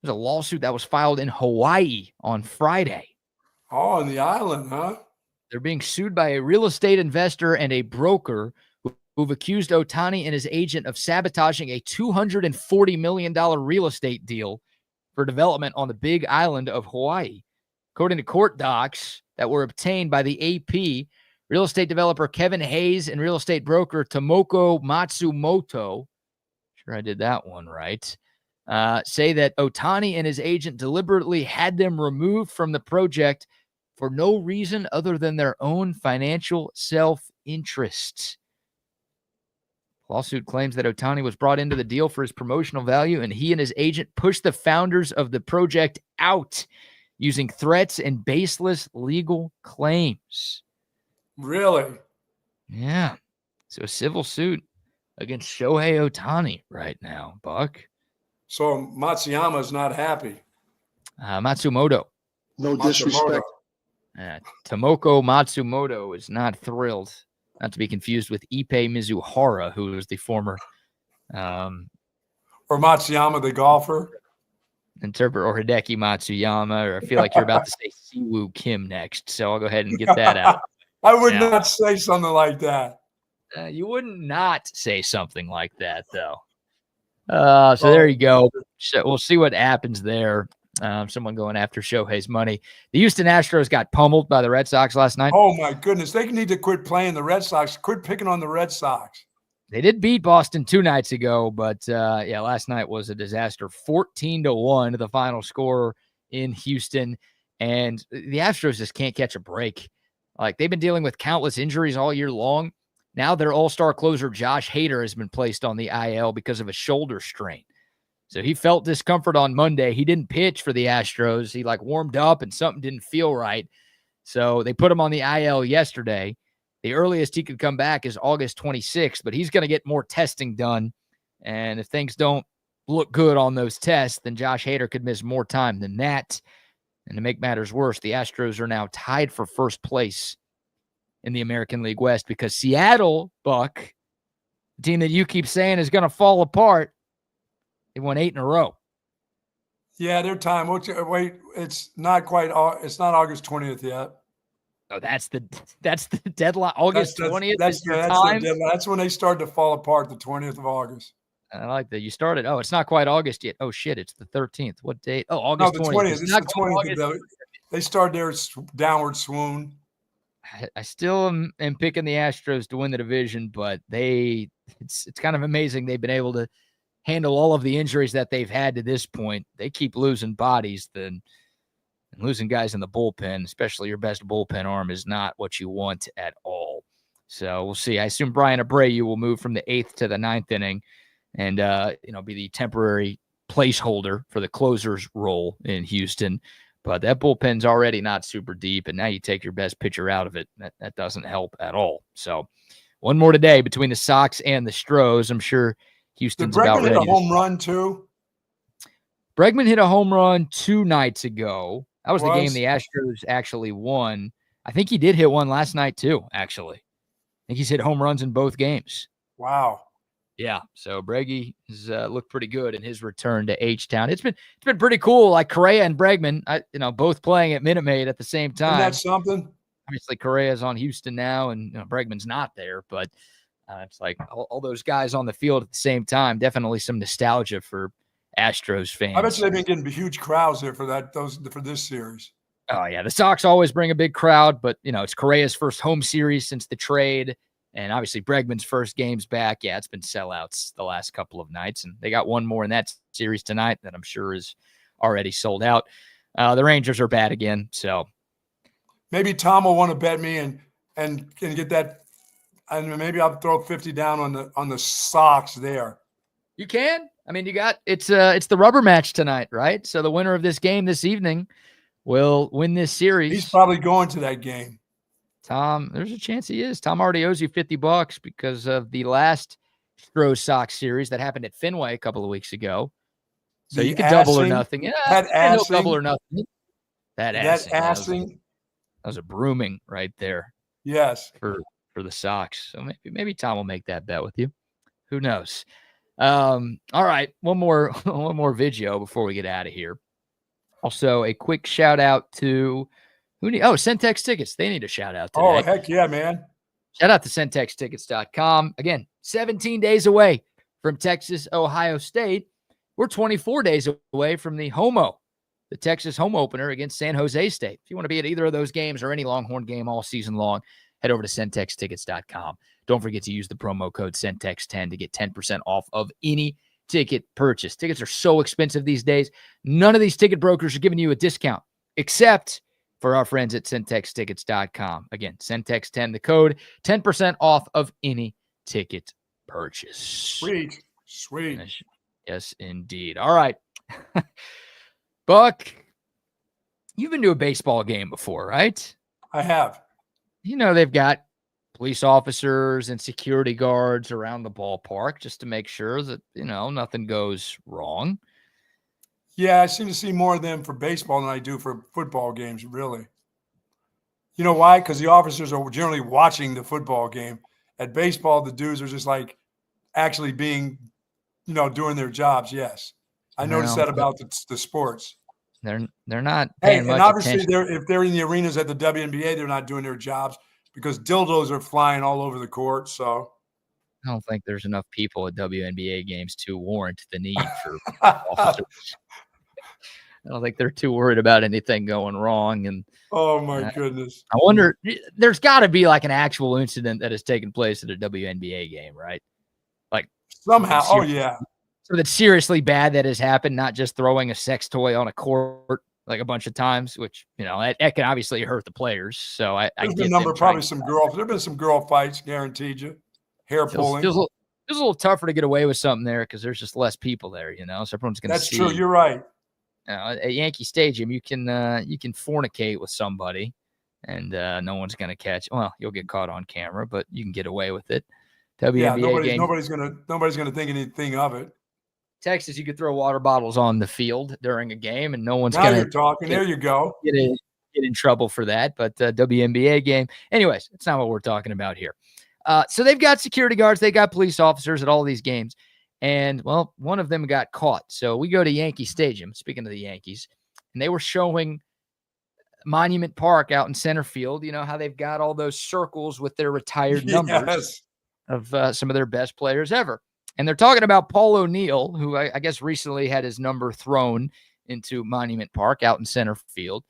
There's a lawsuit that was filed in Hawaii on Friday. Oh, on the island, huh? They're being sued by a real estate investor and a broker who've accused Ohtani and his agent of sabotaging a $240 million real estate deal for development on the Big Island of Hawaii. According to court docs that were obtained by the AP, real estate developer Kevin Hayes and real estate broker Tomoko Matsumoto, sure I did that one right, say that Ohtani and his agent deliberately had them removed from the project for no reason other than their own financial self-interest. Lawsuit claims that Ohtani was brought into the deal for his promotional value, and he and his agent pushed the founders of the project out using threats and baseless legal claims. Really? Yeah. So a civil suit against Shohei Ohtani right now, Buck. So Matsuyama's not happy. Matsumoto. No disrespect. Tomoko Matsumoto is not thrilled, not to be confused with Ipe Mizuhara, who was the former or Matsuyama, the golfer. Interpreter, or Hideki Matsuyama, or I feel like you're about to say Siwoo Kim next, so I'll go ahead and get that out. I would not say something like that. You wouldn't not say something like that, though. So there you go. So we'll see what happens there. Someone going after Shohei's money. The Houston Astros got pummeled by the Red Sox last night. Oh, my goodness. They need to quit playing the Red Sox. Quit picking on the Red Sox. They did beat Boston 2 nights ago, but last night was a disaster. 14-1, the final score in Houston. And the Astros just can't catch a break. Like, they've been dealing with countless injuries all year long. Now their all-star closer, Josh Hader, has been placed on the IL because of a shoulder strain. So he felt discomfort on Monday. He didn't pitch for the Astros. He warmed up and something didn't feel right. So they put him on the IL yesterday. The earliest he could come back is August 26th, but he's going to get more testing done. And if things don't look good on those tests, then Josh Hader could miss more time than that. And to make matters worse, the Astros are now tied for first place in the American League West because Seattle, Buck, the team that you keep saying is going to fall apart, they won 8 in a row. Yeah, their time. Wait, it's not quite. It's not August 20th yet. Oh, that's the deadline. August 20th is your that's time. That's when they start to fall apart. The 20th of August. I like that. You started. Oh, it's not quite August yet. Oh shit, it's the 13th. What date? Oh, August 20th. No, the 20th. It's the 20th. They start their downward swoon. I still am picking the Astros to win the division, but it's kind of amazing they've been able to handle all of the injuries that they've had to this point. They keep losing bodies, and losing guys in the bullpen, especially your best bullpen arm, is not what you want at all. So we'll see. I assume Brian Abreu will move from the 8th to the 9th inning and be the temporary placeholder for the closer's role in Houston. But that bullpen's already not super deep, and now you take your best pitcher out of it. That doesn't help at all. So one more today between the Sox and the Stros. I'm sure Houston's about ready. Did Bregman hit a home run too? Bregman hit a home run 2 nights ago. That was the game the Astros actually won. I think he did hit one last night too, actually. I think he's hit home runs in both games. Wow. Yeah, so Breggy has looked pretty good in his return to H-Town. It's been pretty cool. Like Correa and Bregman, both playing at Minute Maid at the same time. Isn't that something? Obviously, Correa's on Houston now, and Bregman's not there. But it's like all those guys on the field at the same time. Definitely some nostalgia for Astros fans. I bet you they've been getting huge crowds there for this series. Oh yeah, the Sox always bring a big crowd, but it's Correa's first home series since the trade. And obviously Bregman's first games back. Yeah, it's been sellouts the last couple of nights. And they got one more in that series tonight that I'm sure is already sold out. The Rangers are bad again. So maybe Tom will want to bet me and get that. And maybe I'll throw 50 down on the Sox there. You can. I mean, it's the rubber match tonight, right? So the winner of this game this evening will win this series. He's probably going to that game. Tom, there's a chance he is. Tom already owes you $50 because of the last Stros Sox series that happened at Fenway a couple of weeks ago. So you could double or nothing. Yeah, double or nothing. That was a brooming right there. Yes. For the Sox. So maybe Tom will make that bet with you. Who knows? All right. One more video before we get out of here. Also, a quick shout out to Centex Tickets. They need a shout out today. Oh, heck yeah, man. Shout out to CentexTickets.com. Again, 17 days away from Texas, Ohio State. We're 24 days away from the Texas home opener against San Jose State. If you want to be at either of those games or any Longhorn game all season long, head over to CentexTickets.com. Don't forget to use the promo code CENTEX10 to get 10% off of any ticket purchase. Tickets are so expensive these days. None of these ticket brokers are giving you a discount, except for our friends at CentexTickets.com. Again, Centex10, the code, 10% off of any ticket purchase. Sweet. Yes, indeed. All right. Buck, you've been to a baseball game before, right? I have. They've got police officers and security guards around the ballpark just to make sure that, nothing goes wrong. Yeah, I seem to see more of them for baseball than I do for football games, really. You know why? Because the officers are generally watching the football game. At baseball, the dudes are just like actually being, doing their jobs. Yes. I noticed that about the sports. They're not paying much and obviously attention. If they're in the arenas at the WNBA, they're not doing their jobs because dildos are flying all over the court. So I don't think there's enough people at WNBA games to warrant the need for officers. I don't think they're too worried about anything going wrong. And oh my goodness, I wonder, there's got to be like an actual incident that has taken place at a WNBA game, right? Like somehow. Oh yeah. So that's seriously bad that has happened, not just throwing a sex toy on a court like a bunch of times, which, that can obviously hurt the players. So there's been probably some there've been some girl fights, guaranteed you. Hair pulling. Feels a little tougher to get away with something there because there's just less people there, so everyone's going to see. That's true. You're right. At Yankee Stadium, you can fornicate with somebody, and no one's going to catch. Well, you'll get caught on camera, but you can get away with it. WNBA game. Nobody's gonna think anything of it. Texas, you could throw water bottles on the field during a game, and no one's now going to. You're talking. There you go. Get in trouble for that. But WNBA game, anyways, it's not what we're talking about here. So they've got security guards, they got police officers at all these games, And, well, one of them got caught. So we go to Yankee Stadium, speaking of the Yankees, and they were showing Monument Park out in center field. You know how they've got all those circles with their retired numbers of some of their best players ever. And they're talking about Paul O'Neill, who I guess recently had his number thrown into Monument Park out in center field.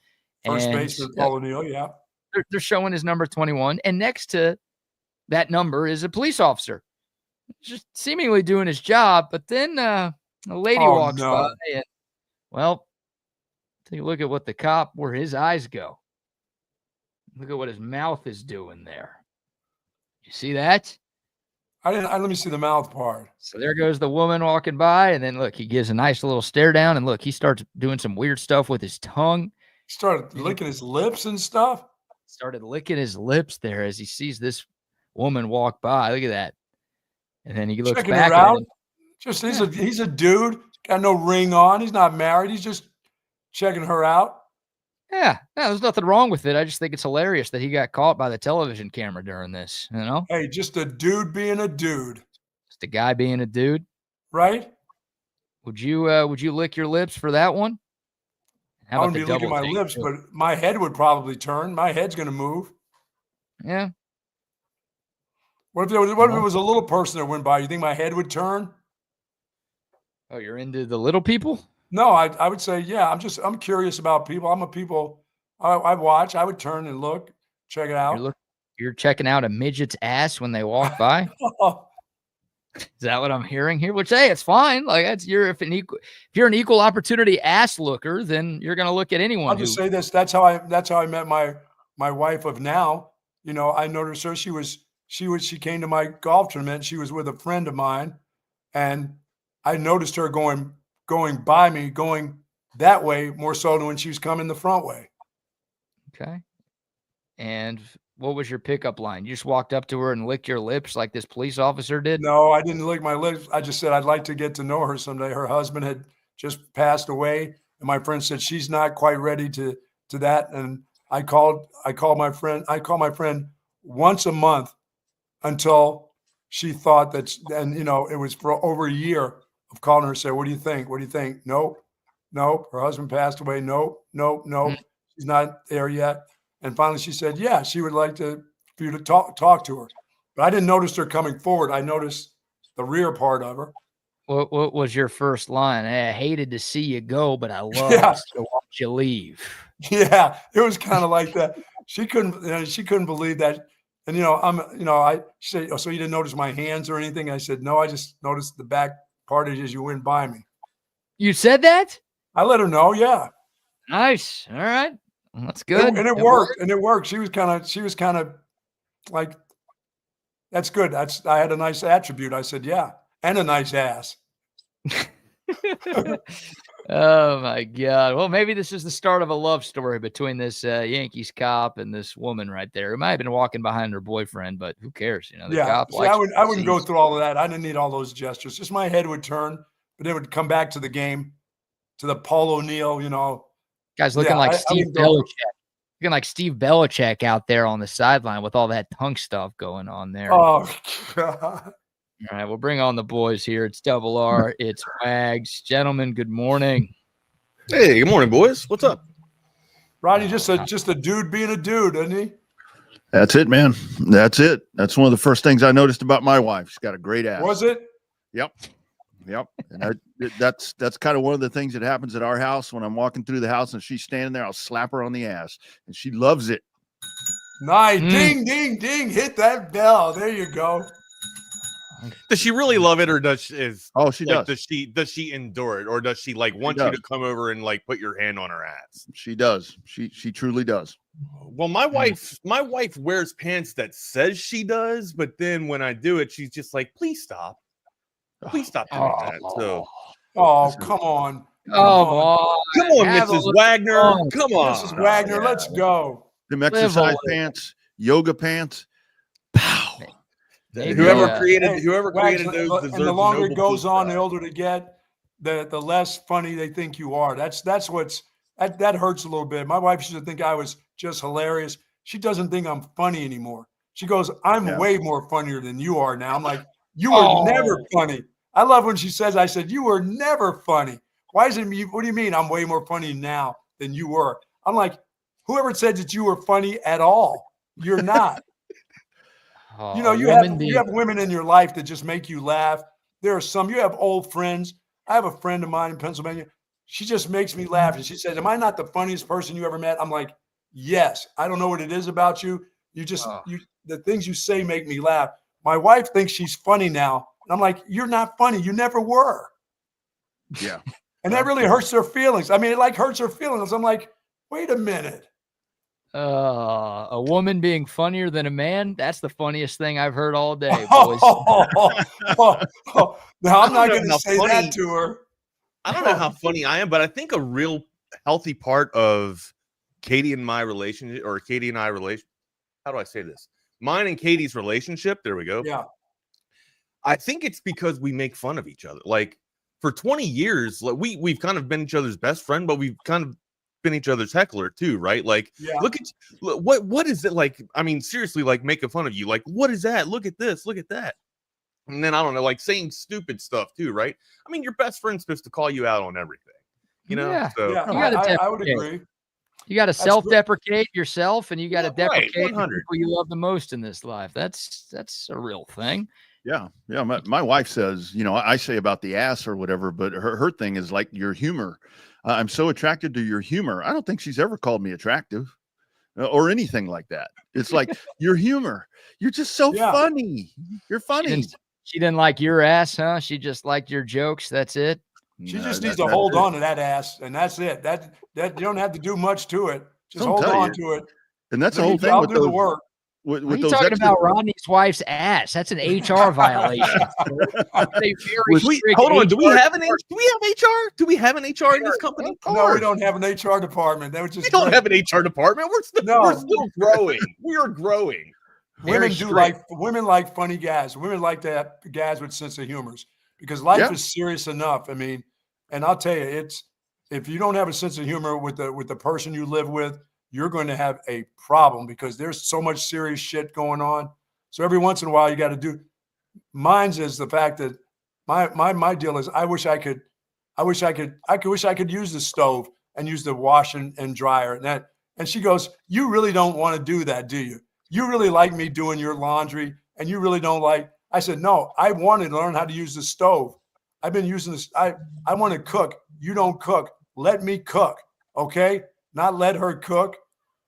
First baseman Paul O'Neill, yeah. They're showing his number 21. And next to that number is a police officer, just seemingly doing his job. But then a lady walks by and, well, take a look at what the cop, where his eyes go. Look at what his mouth is doing there. You see that? Let me see the mouth part. So there goes the woman walking by, and then look, he gives a nice little stare down, and look, he starts doing some weird stuff with his tongue. He started licking his lips and stuff. Started licking his lips there as he sees this woman walk by. Look at that. And then he looks checking back her at out. him. Just he's a dude, got no ring on. He's not married. He's just checking her out. Yeah, no, there's nothing wrong with it. I just think it's hilarious that he got caught by the television camera during this, you know? Hey, just a dude being a dude. Just a guy being a dude. Right? Would you lick your lips for that one? I wouldn't be licking my lips, but my head would probably turn. My head's going to move. Yeah. What if it was a little person that went by? You think my head would turn? Oh, you're into the little people? No, I would say, yeah, I'm curious about people. I watch. I would turn and look, check it out. You're checking out a midget's ass when they walk by? Is that what I'm hearing here? Which, hey, it's fine. Like, if you're an equal opportunity ass looker, then you're gonna look at anyone. I'll just say this. That's how I met my wife of now. You know, I noticed her. She came to my golf tournament. She was with a friend of mine, and I noticed her going by me, going that way more so than when she was coming the front way. Okay. And what was your pickup line? You just walked up to her and licked your lips like this police officer did? No, I didn't lick my lips. I just said I'd like to get to know her someday. Her husband had just passed away, and my friend said she's not quite ready to that. And I called my friend. I call my friend once a month until she thought that, and it was for over a year of calling her, say, what do you think? What do you think? Nope. Her husband passed away. Nope. She's not there yet. And finally she said, yeah, she would like for you to talk to her. But I didn't notice her coming forward. I noticed the rear part of her. What was your first line? Hey, I hated to see you go, but I loved to watch you leave. Yeah, it was kind of like that. She couldn't believe that. And she said, oh, so you didn't notice my hands or anything? I said, no, I just noticed the back part as you went by me. You said that? I let her know, yeah. Nice. All right. Well, that's good. And it worked. And it worked. She was kind of like, that's good. I had a nice attribute. I said, yeah. And a nice ass. Oh my God. Well, maybe this is the start of a love story between this Yankees cop and this woman right there, who might have been walking behind her boyfriend, but who cares? The cop. See, I wouldn't go through all of that. I didn't need all those gestures. Just my head would turn, but it would come back to the game, to the Paul O'Neill, Guys looking like Steve Belichick. Looking like Steve Belichick out there on the sideline with all that tongue stuff going on there. Oh, God. All right, we'll bring on the boys here. It's Double R. It's Wags. Gentlemen, good morning. Hey, good morning, boys. What's up? Rodney, just a dude being a dude, isn't he? That's it, man. That's it. That's one of the first things I noticed about my wife. She's got a great ass. Was it? Yep. And that's kind of one of the things that happens at our house. When I'm walking through the house and she's standing there, I'll slap her on the ass, and she loves it. Nice. Ding, ding, ding. Hit that bell. There you go. Does she really love it, or does she does. Does she endure it, or does she want you to come over and put your hand on her ass? She does. She truly does. Well, my wife wears pants that says she does, but then when I do it, she's just like, please stop. Please stop doing that. So come on. Come on, Mrs. Wagner. Come on. Mrs. Wagner, let's go. Them exercise pants, yoga pants. Pow. Whoever created those deserves and the longer it goes on, prize. the older they get, the less funny they think you are. That hurts a little bit. My wife used to think I was just hilarious. She doesn't think I'm funny anymore. She goes, I'm way more funnier than you are now. I'm like, you were never funny. I love when she says, I said, you were never funny. Why is it me? What do you mean I'm way more funny now than you were? I'm like, whoever said that you were funny at all? You're not. You know, you have women in your life that just make you laugh. There are some, you have old friends. I have a friend of mine in Pennsylvania. She just makes me laugh. And she says, am I not the funniest person you ever met? I'm like, yes. I don't know what it is about you. You just, the things you say make me laugh. My wife thinks she's funny now. And I'm like, you're not funny. You never were. Yeah. And that really hurts her feelings. I mean, it like hurts her feelings. I'm like, wait a minute. A woman being funnier than a man, that's the funniest thing I've heard all day, boys. Now, I'm not going to say that to her. I don't know how funny I am, but I think a real healthy part of Katie and my relationship, or Katie and I relation, how do I say this? Mine and Katie's relationship, there we go. Yeah. I think it's because we make fun of each other. Like, for 20 years, like, we've kind of been each other's best friend, but we've kind of been each other's heckler too, right? Like, look at what is it like? I mean, seriously, like making fun of you. Like, what is that? Look at this, look at that. And then I don't know, like saying stupid stuff too, right? I mean, your best friend's supposed to call you out on everything, you know? Yeah. So I would agree. You got to self-deprecate yourself, and you got to deprecate the 100. people you love the most in this life. That's a real thing. Yeah. Yeah. My wife says, you know, I say about the ass or whatever, but her thing is like your humor. I'm so attracted to your humor. I don't think she's ever called me attractive or anything like that. It's like your humor. You're just so funny. You're funny. She didn't like your ass, huh? She just liked your jokes. That's it. She just needs to hold on to that ass, and that's it. That you don't have to do much to it. Just hold on to it. And that's the whole thing. I'll do the work. What are you talking about Rodney's wife's ass? That's an HR violation. Hold on. Do we have HR? Do we have an HR in this company? No, we don't have an HR department. That was just we don't have an HR department. We're still growing. We are growing. Women like funny guys. Women like to have guys with sense of humors because life is serious enough. I mean, and I'll tell you, if you don't have a sense of humor with the person you live with, you're going to have a problem because there's so much serious shit going on. So every once in a while, you got to do. Mine's is the fact that my deal is I wish I could use the stove and use the wash and dryer and she goes, you really don't want to do that, do you? You really like me doing your laundry and you really don't like. I said, no, I want to learn how to use the stove. I've been using this. I want to cook. You don't cook. Let me cook. Okay. Not let her cook,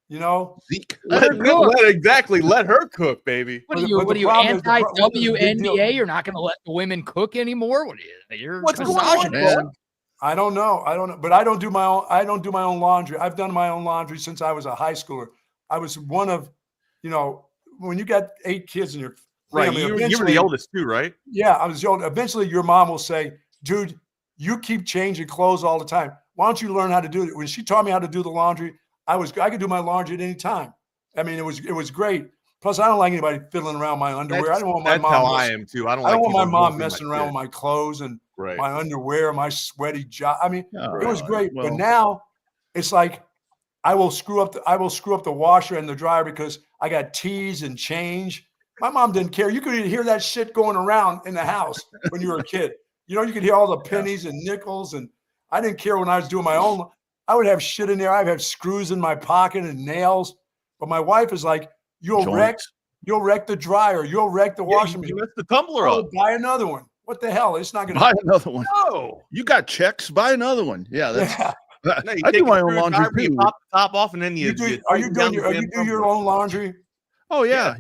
you know. Let her cook, baby. What are you anti-WNBA? You're not going to let the women cook anymore? What's going on, man? I don't know. But I don't do my own laundry. I've done my own laundry since I was a high schooler. I was one of, you know, when you got 8 kids in your family. Right. You were the oldest too, right? Yeah, I was the oldest. Eventually, your mom will say, dude, you keep changing clothes all the time. Why don't you learn how to do it? When she taught me how to do the laundry, I could do my laundry at any time. I mean, it was great. Plus, I don't like anybody fiddling around my underwear. I don't want my mom. That's how I am too. I don't want my mom messing around with my clothes and my underwear, my sweaty job. I mean, it was great. Well, but now it's like I will screw up the washer and the dryer because I got teas and change. My mom didn't care. You could hear that shit going around in the house when you were a kid. You know, you could hear all the pennies and nickels, and I didn't care when I was doing my own. I would have shit in there. I'd have screws in my pocket and nails. But my wife is like, you'll wreck the dryer. You'll wreck the washing machine. You messed the tumbler up. Buy another one. What the hell? It's not going to buy another one. No. You got checks. Buy another one. Yeah. No, I do my own laundry too. Pop the top off and then you do your own laundry? Oh, yeah.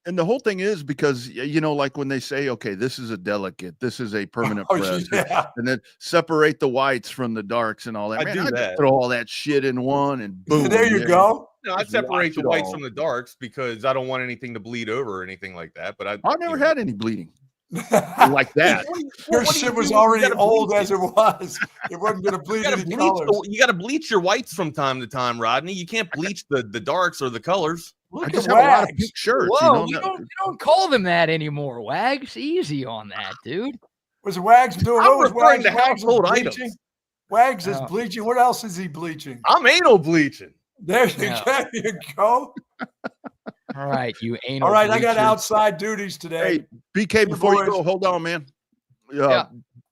And the whole thing is because, you know, like when they say, okay, this is a delicate, this is a permanent press, and then separate the whites from the darks and all that. I do that. Throw all that shit in one and boom. There you go. No, I separate the whites from the darks because I don't want anything to bleed over or anything like that. But I've never had any bleeding like that. Your shit was already old as it was. It wasn't going to bleed any colors. You got to bleach your whites from time to time, Rodney. You can't bleach the darks or the colors. I just have a lot of pink shirts. Whoa, you don't call them that anymore, Wags. Easy on that, dude. Was Wags doing? I'm referring to household items. Wags is bleaching. What else is he bleaching? I'm anal bleaching. There you go. All right, you anal. All right, bleacher. I got outside duties today. Hey, BK, before you go, hold on, man.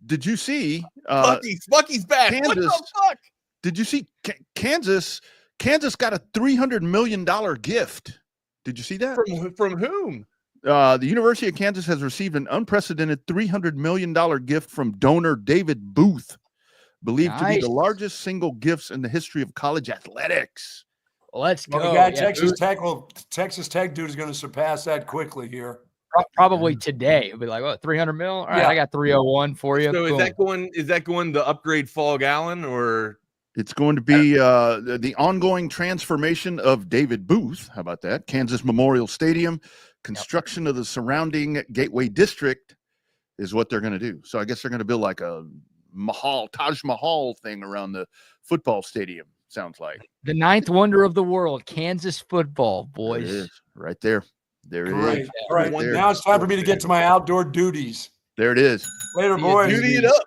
Did you see Bucky's back? Kansas, what the fuck? Did you see Kansas got a $300 million gift? Did you see that? From whom? The University of Kansas has received an unprecedented $300 million gift from donor David Booth, believed to be the largest single gifts in the history of college athletics. Let's go. Well, the guy Texas Tech dude is going to surpass that quickly here. Probably today. It'll be like, what, 300 mil? All right, I got 301 for you. So is that going to upgrade Fall Gallon, or it's going to be the ongoing transformation of David Booth? How about that? Kansas Memorial Stadium, construction of the surrounding Gateway District is what they're going to do. So I guess they're going to build like a Taj Mahal thing around the football stadium. Sounds like the ninth wonder of the world, Kansas football, boys. There it is, right there. There it is. All right, now it's time for me to get to my outdoor duties. There it is. Later, boys. Duty it up.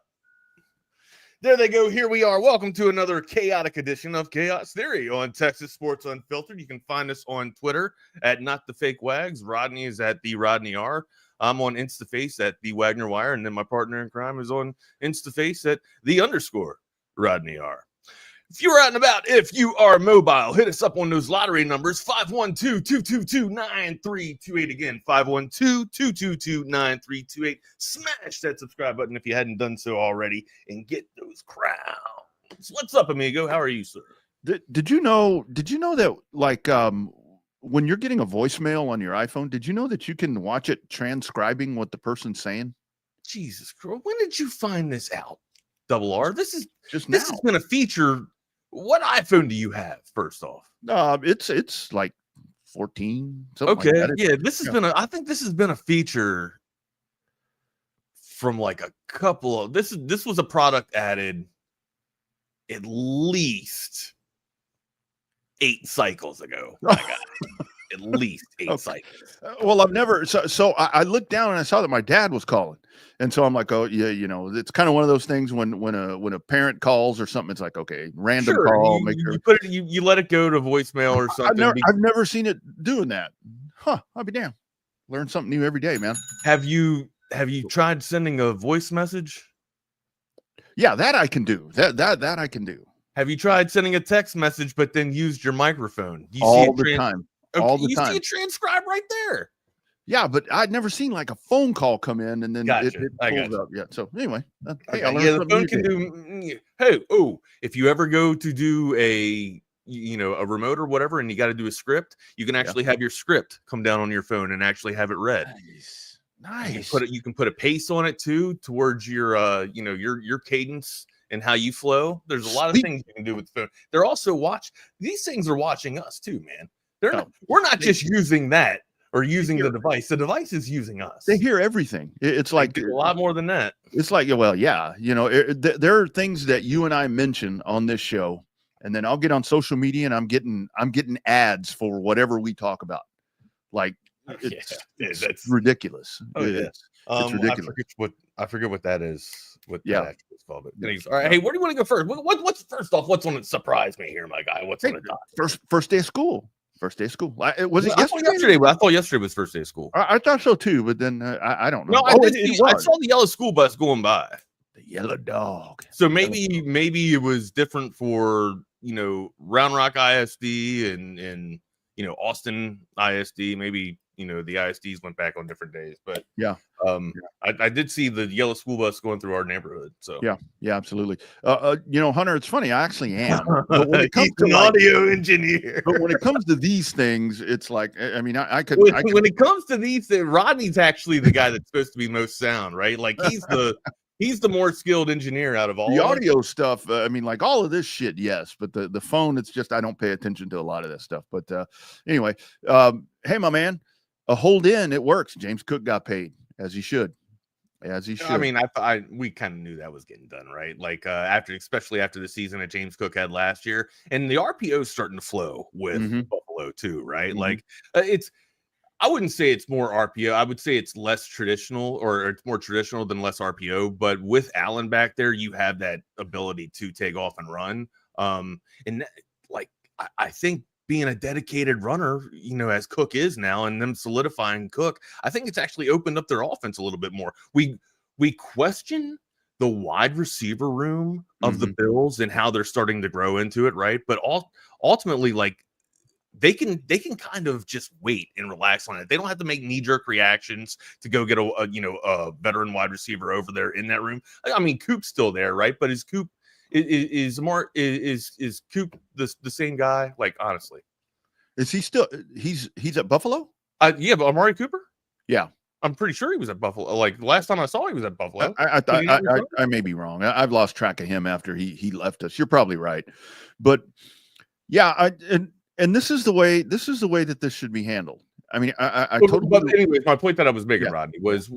There they go. Here we are. Welcome to another chaotic edition of Chaos Theory on Texas Sports Unfiltered. You can find us on Twitter at Not the Fake Wags. Rodney is at the Rodney R. I'm on InstaFace at the Wagner Wire, and then my partner in crime is on InstaFace at the _Rodney R. If you're out and about, if you are mobile, hit us up on those lottery numbers, 512-222-9328. Again, 512-222-9328. Smash that subscribe button if you hadn't done so already and get those crowns. What's up, amigo? How are you, sir? Did you know that, like, when you're getting a voicemail on your iPhone, did you know that you can watch it transcribing what the person's saying? Jesus Christ. When did you find this out, Double R? This has been a feature. What iPhone do you have, first off? It's like 14. Okay, like that. Yeah, this has been I think this has been a feature from like a couple of this was a product added at least 8 cycles ago. I got it. At least 8 cycles. Well, I've never so I looked down and I saw that my dad was calling. And so I'm like, oh yeah, it's kind of one of those things when a parent calls or something, it's like, okay, random call. You let it go to voicemail or something. I've never seen it doing that. Huh? I'll be damned. Learn something new every day, man. Have you tried sending a voice message? Yeah, that I can do. That I can do. Have you tried sending a text message but then used your microphone? All the time. All the time. You see it transcribe right there. Yeah, but I'd never seen like a phone call come in and then it pulls up. Yeah. So anyway, the phone can do. Hey, if you ever go to do a remote or whatever, and you got to do a script, you can actually have your script come down on your phone and actually have it read. Nice. You can put a pace on it too, towards your your cadence and how you flow. There's a lot of things you can do with the phone. They're also these things are watching us too, man. We're not just using that. Or using the device. The device is using us. They hear everything. It's like a lot more than that. It's like, well, yeah, there are things that you and I mention on this show, and then I'll get on social media and I'm getting ads for whatever we talk about. Like it's ridiculous. It's ridiculous. I forget what that is. What that is called. But anyways, all right. Hey, where do you want to go first? What's first off? What's on it? Surprise me here, my guy. What's on it? First day of school. First day of school. Was it yesterday? I thought yesterday was first day of school. I thought so too, but then I don't know. No, I saw the yellow school bus going by. The yellow dog. So maybe it was different for Round Rock ISD and Austin ISD. Maybe the ISDs went back on different days, but I did see the yellow school bus going through our neighborhood. So yeah, absolutely. Hunter, it's funny. I actually am. But when it comes to an audio engineer, but when it comes to these things, it's like I could. When it comes to these things, Rodney's actually the guy that's supposed to be most sound, right? Like he's the more skilled engineer out of all. The audio stuff, like all of this shit, yes, but the phone, it's just I don't pay attention to a lot of that stuff. But anyway, hey, my man. A hold in, it works. James Cook got paid as he should. I mean, we kind of knew that was getting done, right? Like especially after the season that James Cook had last year, and the RPO is starting to flow with Buffalo too, right? Like I wouldn't say it's more RPO. I would say it's less traditional, or it's more traditional than less RPO. But with Allen back there, you have that ability to take off and run. I think being a dedicated runner, as Cook is now, and them solidifying Cook, I think it's actually opened up their offense a little bit more. We we question the wide receiver room of the Bills and how they're starting to grow into it, right? But ultimately, like, they can kind of just wait and relax on it. They don't have to make knee-jerk reactions to go get a veteran wide receiver over there in that room. I mean, Coop's still there, right? But is Coop is Coop the same guy? Like, honestly, is he still he's at Buffalo? Yeah, but Amari Cooper? Yeah. I'm pretty sure he was at Buffalo. Like, the last time I saw he was at Buffalo. I may be wrong. I've lost track of him after he left us. You're probably right. But yeah, and this is the way that this should be handled. I mean, I totally. But anyways, my point that I was making, Rodney, was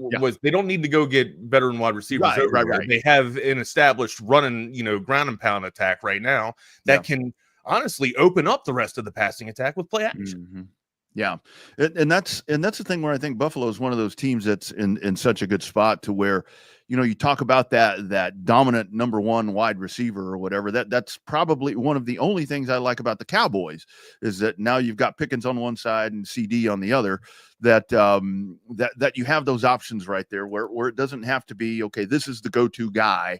they don't need to go get veteran wide receivers. Right. They have an established running, ground and pound attack right now that can honestly open up the rest of the passing attack with play action. Yeah, and that's the thing where I think Buffalo is one of those teams that's in such a good spot to where, you talk about that dominant number one wide receiver or whatever. That's probably one of the only things I like about the Cowboys is that now you've got Pickens on one side and CD on the other. That you have those options right there where it doesn't have to be, okay, this is the go-to guy.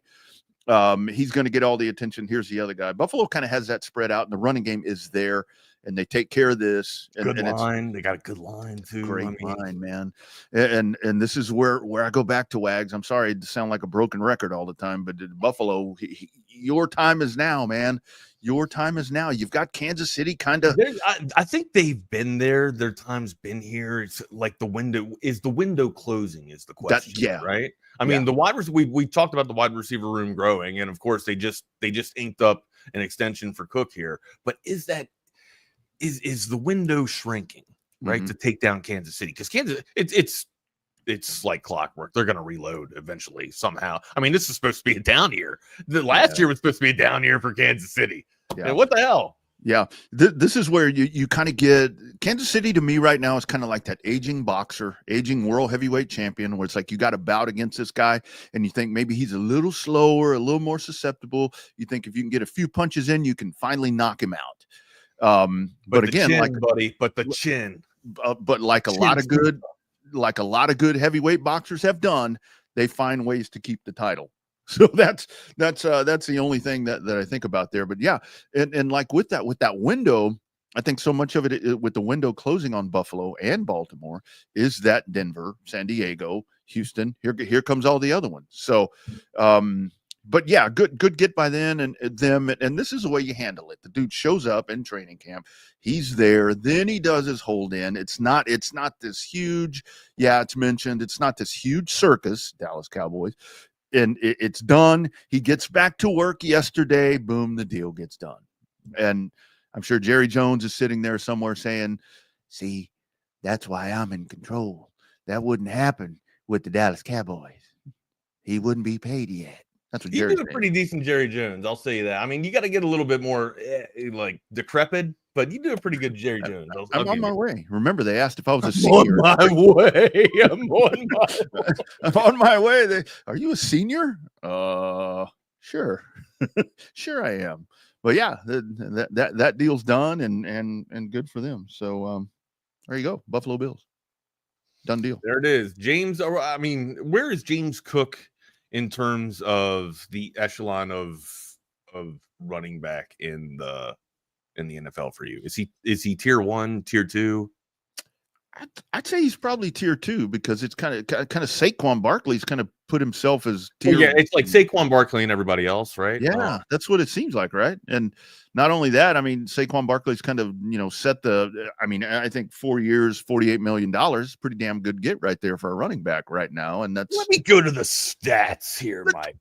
He's going to get all the attention. Here's the other guy. Buffalo kind of has that spread out, and the running game is there. And they take care of this. And line. They got a good line too. Great line, man. And this is where I go back to Wags. I'm sorry to sound like a broken record all the time, but Buffalo, your time is now, man. Your time is now. You've got Kansas City kind of. I think they've been there. Their time's been here. It's like the window closing is the question, right? I mean, the wide receiver. We talked about the wide receiver room growing, and of course they just inked up an extension for Cook here. But is the window shrinking, right, to take down Kansas City? Because Kansas, it's like clockwork. They're going to reload eventually somehow. I mean, this is supposed to be a down year. The last year was supposed to be a down year for Kansas City. Yeah. And what the hell? Yeah, this is where you kind of get Kansas City to me right now is kind of like that aging boxer, aging world heavyweight champion, where it's like you got to bout against this guy, and you think maybe he's a little slower, a little more susceptible. You think if you can get a few punches in, you can finally knock him out. But again, the chin. But like a lot of good heavyweight boxers have done, they find ways to keep the title. So that's the only thing that I think about there. But yeah, and like with that window, I think so much of it with the window closing on Buffalo and Baltimore is that Denver, San Diego, Houston. Here comes all the other ones. So. But yeah, good get by then and them, and this is the way you handle it. The dude shows up in training camp, he's there, then he does his hold in. It's not this huge, it's mentioned, it's not this huge circus, Dallas Cowboys, and it's done. He gets back to work yesterday, boom, the deal gets done. And I'm sure Jerry Jones is sitting there somewhere saying, "See, that's why I'm in control. That wouldn't happen with the Dallas Cowboys. He wouldn't be paid yet." That's what you did a pretty decent Jerry Jones. I'll say that. I mean, you got to get a little bit more like decrepit, but you do a pretty good Jerry Jones. I'm on my way. Remember, they asked if I was a senior. I'm on my way. Are you a senior? Sure, sure I am. But yeah, that deal's done and good for them. So there you go, Buffalo Bills, done deal. There it is, James. I mean, where is James Cook in terms of the echelon of running back in the NFL for you? Is he tier 1, tier 2? I'd say he's probably tier 2 because it's kind of Saquon Barkley's kind of put himself as tier. Yeah, it's like Saquon Barkley and everybody else, right? Yeah, that's what it seems like, right? And not only that, I mean, Saquon Barkley's kind of, set I think 4 years, $48 million, pretty damn good get right there for a running back right now. And that's. Let me go to the stats here, Mike.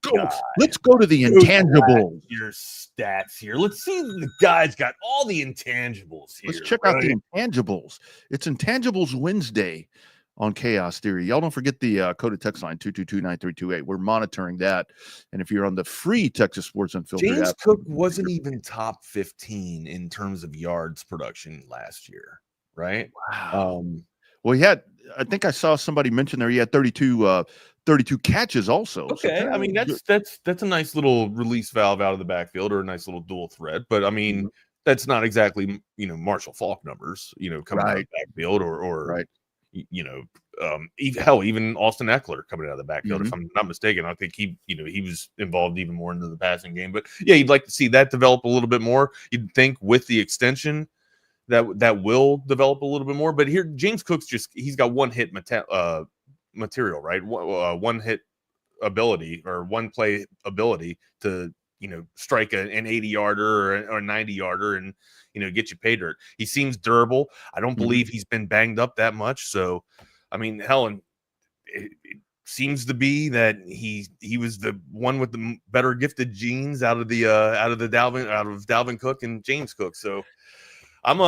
Let's go to the intangibles. Your stats here. Let's see the guy's got all the intangibles here. Let's check out the intangibles. It's Intangibles Wednesday on Chaos Theory. Y'all don't forget the code of text line 222-9328. We're monitoring that. And if you're on the free Texas Sports Unfiltered James app, Cook wasn't even top 15 in terms of yards production last year, right? Wow. Well, he had, I think I saw somebody mention there, he had 32 catches also. Okay. So I mean, that's a nice little release valve out of the backfield, or a nice little dual threat. But I mean, that's not exactly, Marshall Faulk numbers, coming out of the backfield or right. even Austin Eckler coming out of the backfield, if I'm not mistaken. I think he was involved even more into the passing game. But yeah, you'd like to see that develop a little bit more. You'd think with the extension that will develop a little bit more. But here, James Cook's he's got one hit material, right? One hit ability or one play ability to strike an 80-yarder or a 90-yarder and get you pay dirt. He seems durable. I don't believe he's been banged up that much. So, I mean, Helen, it seems to be that he was the one with the better gifted genes out of Dalvin Cook and James Cook. So I don't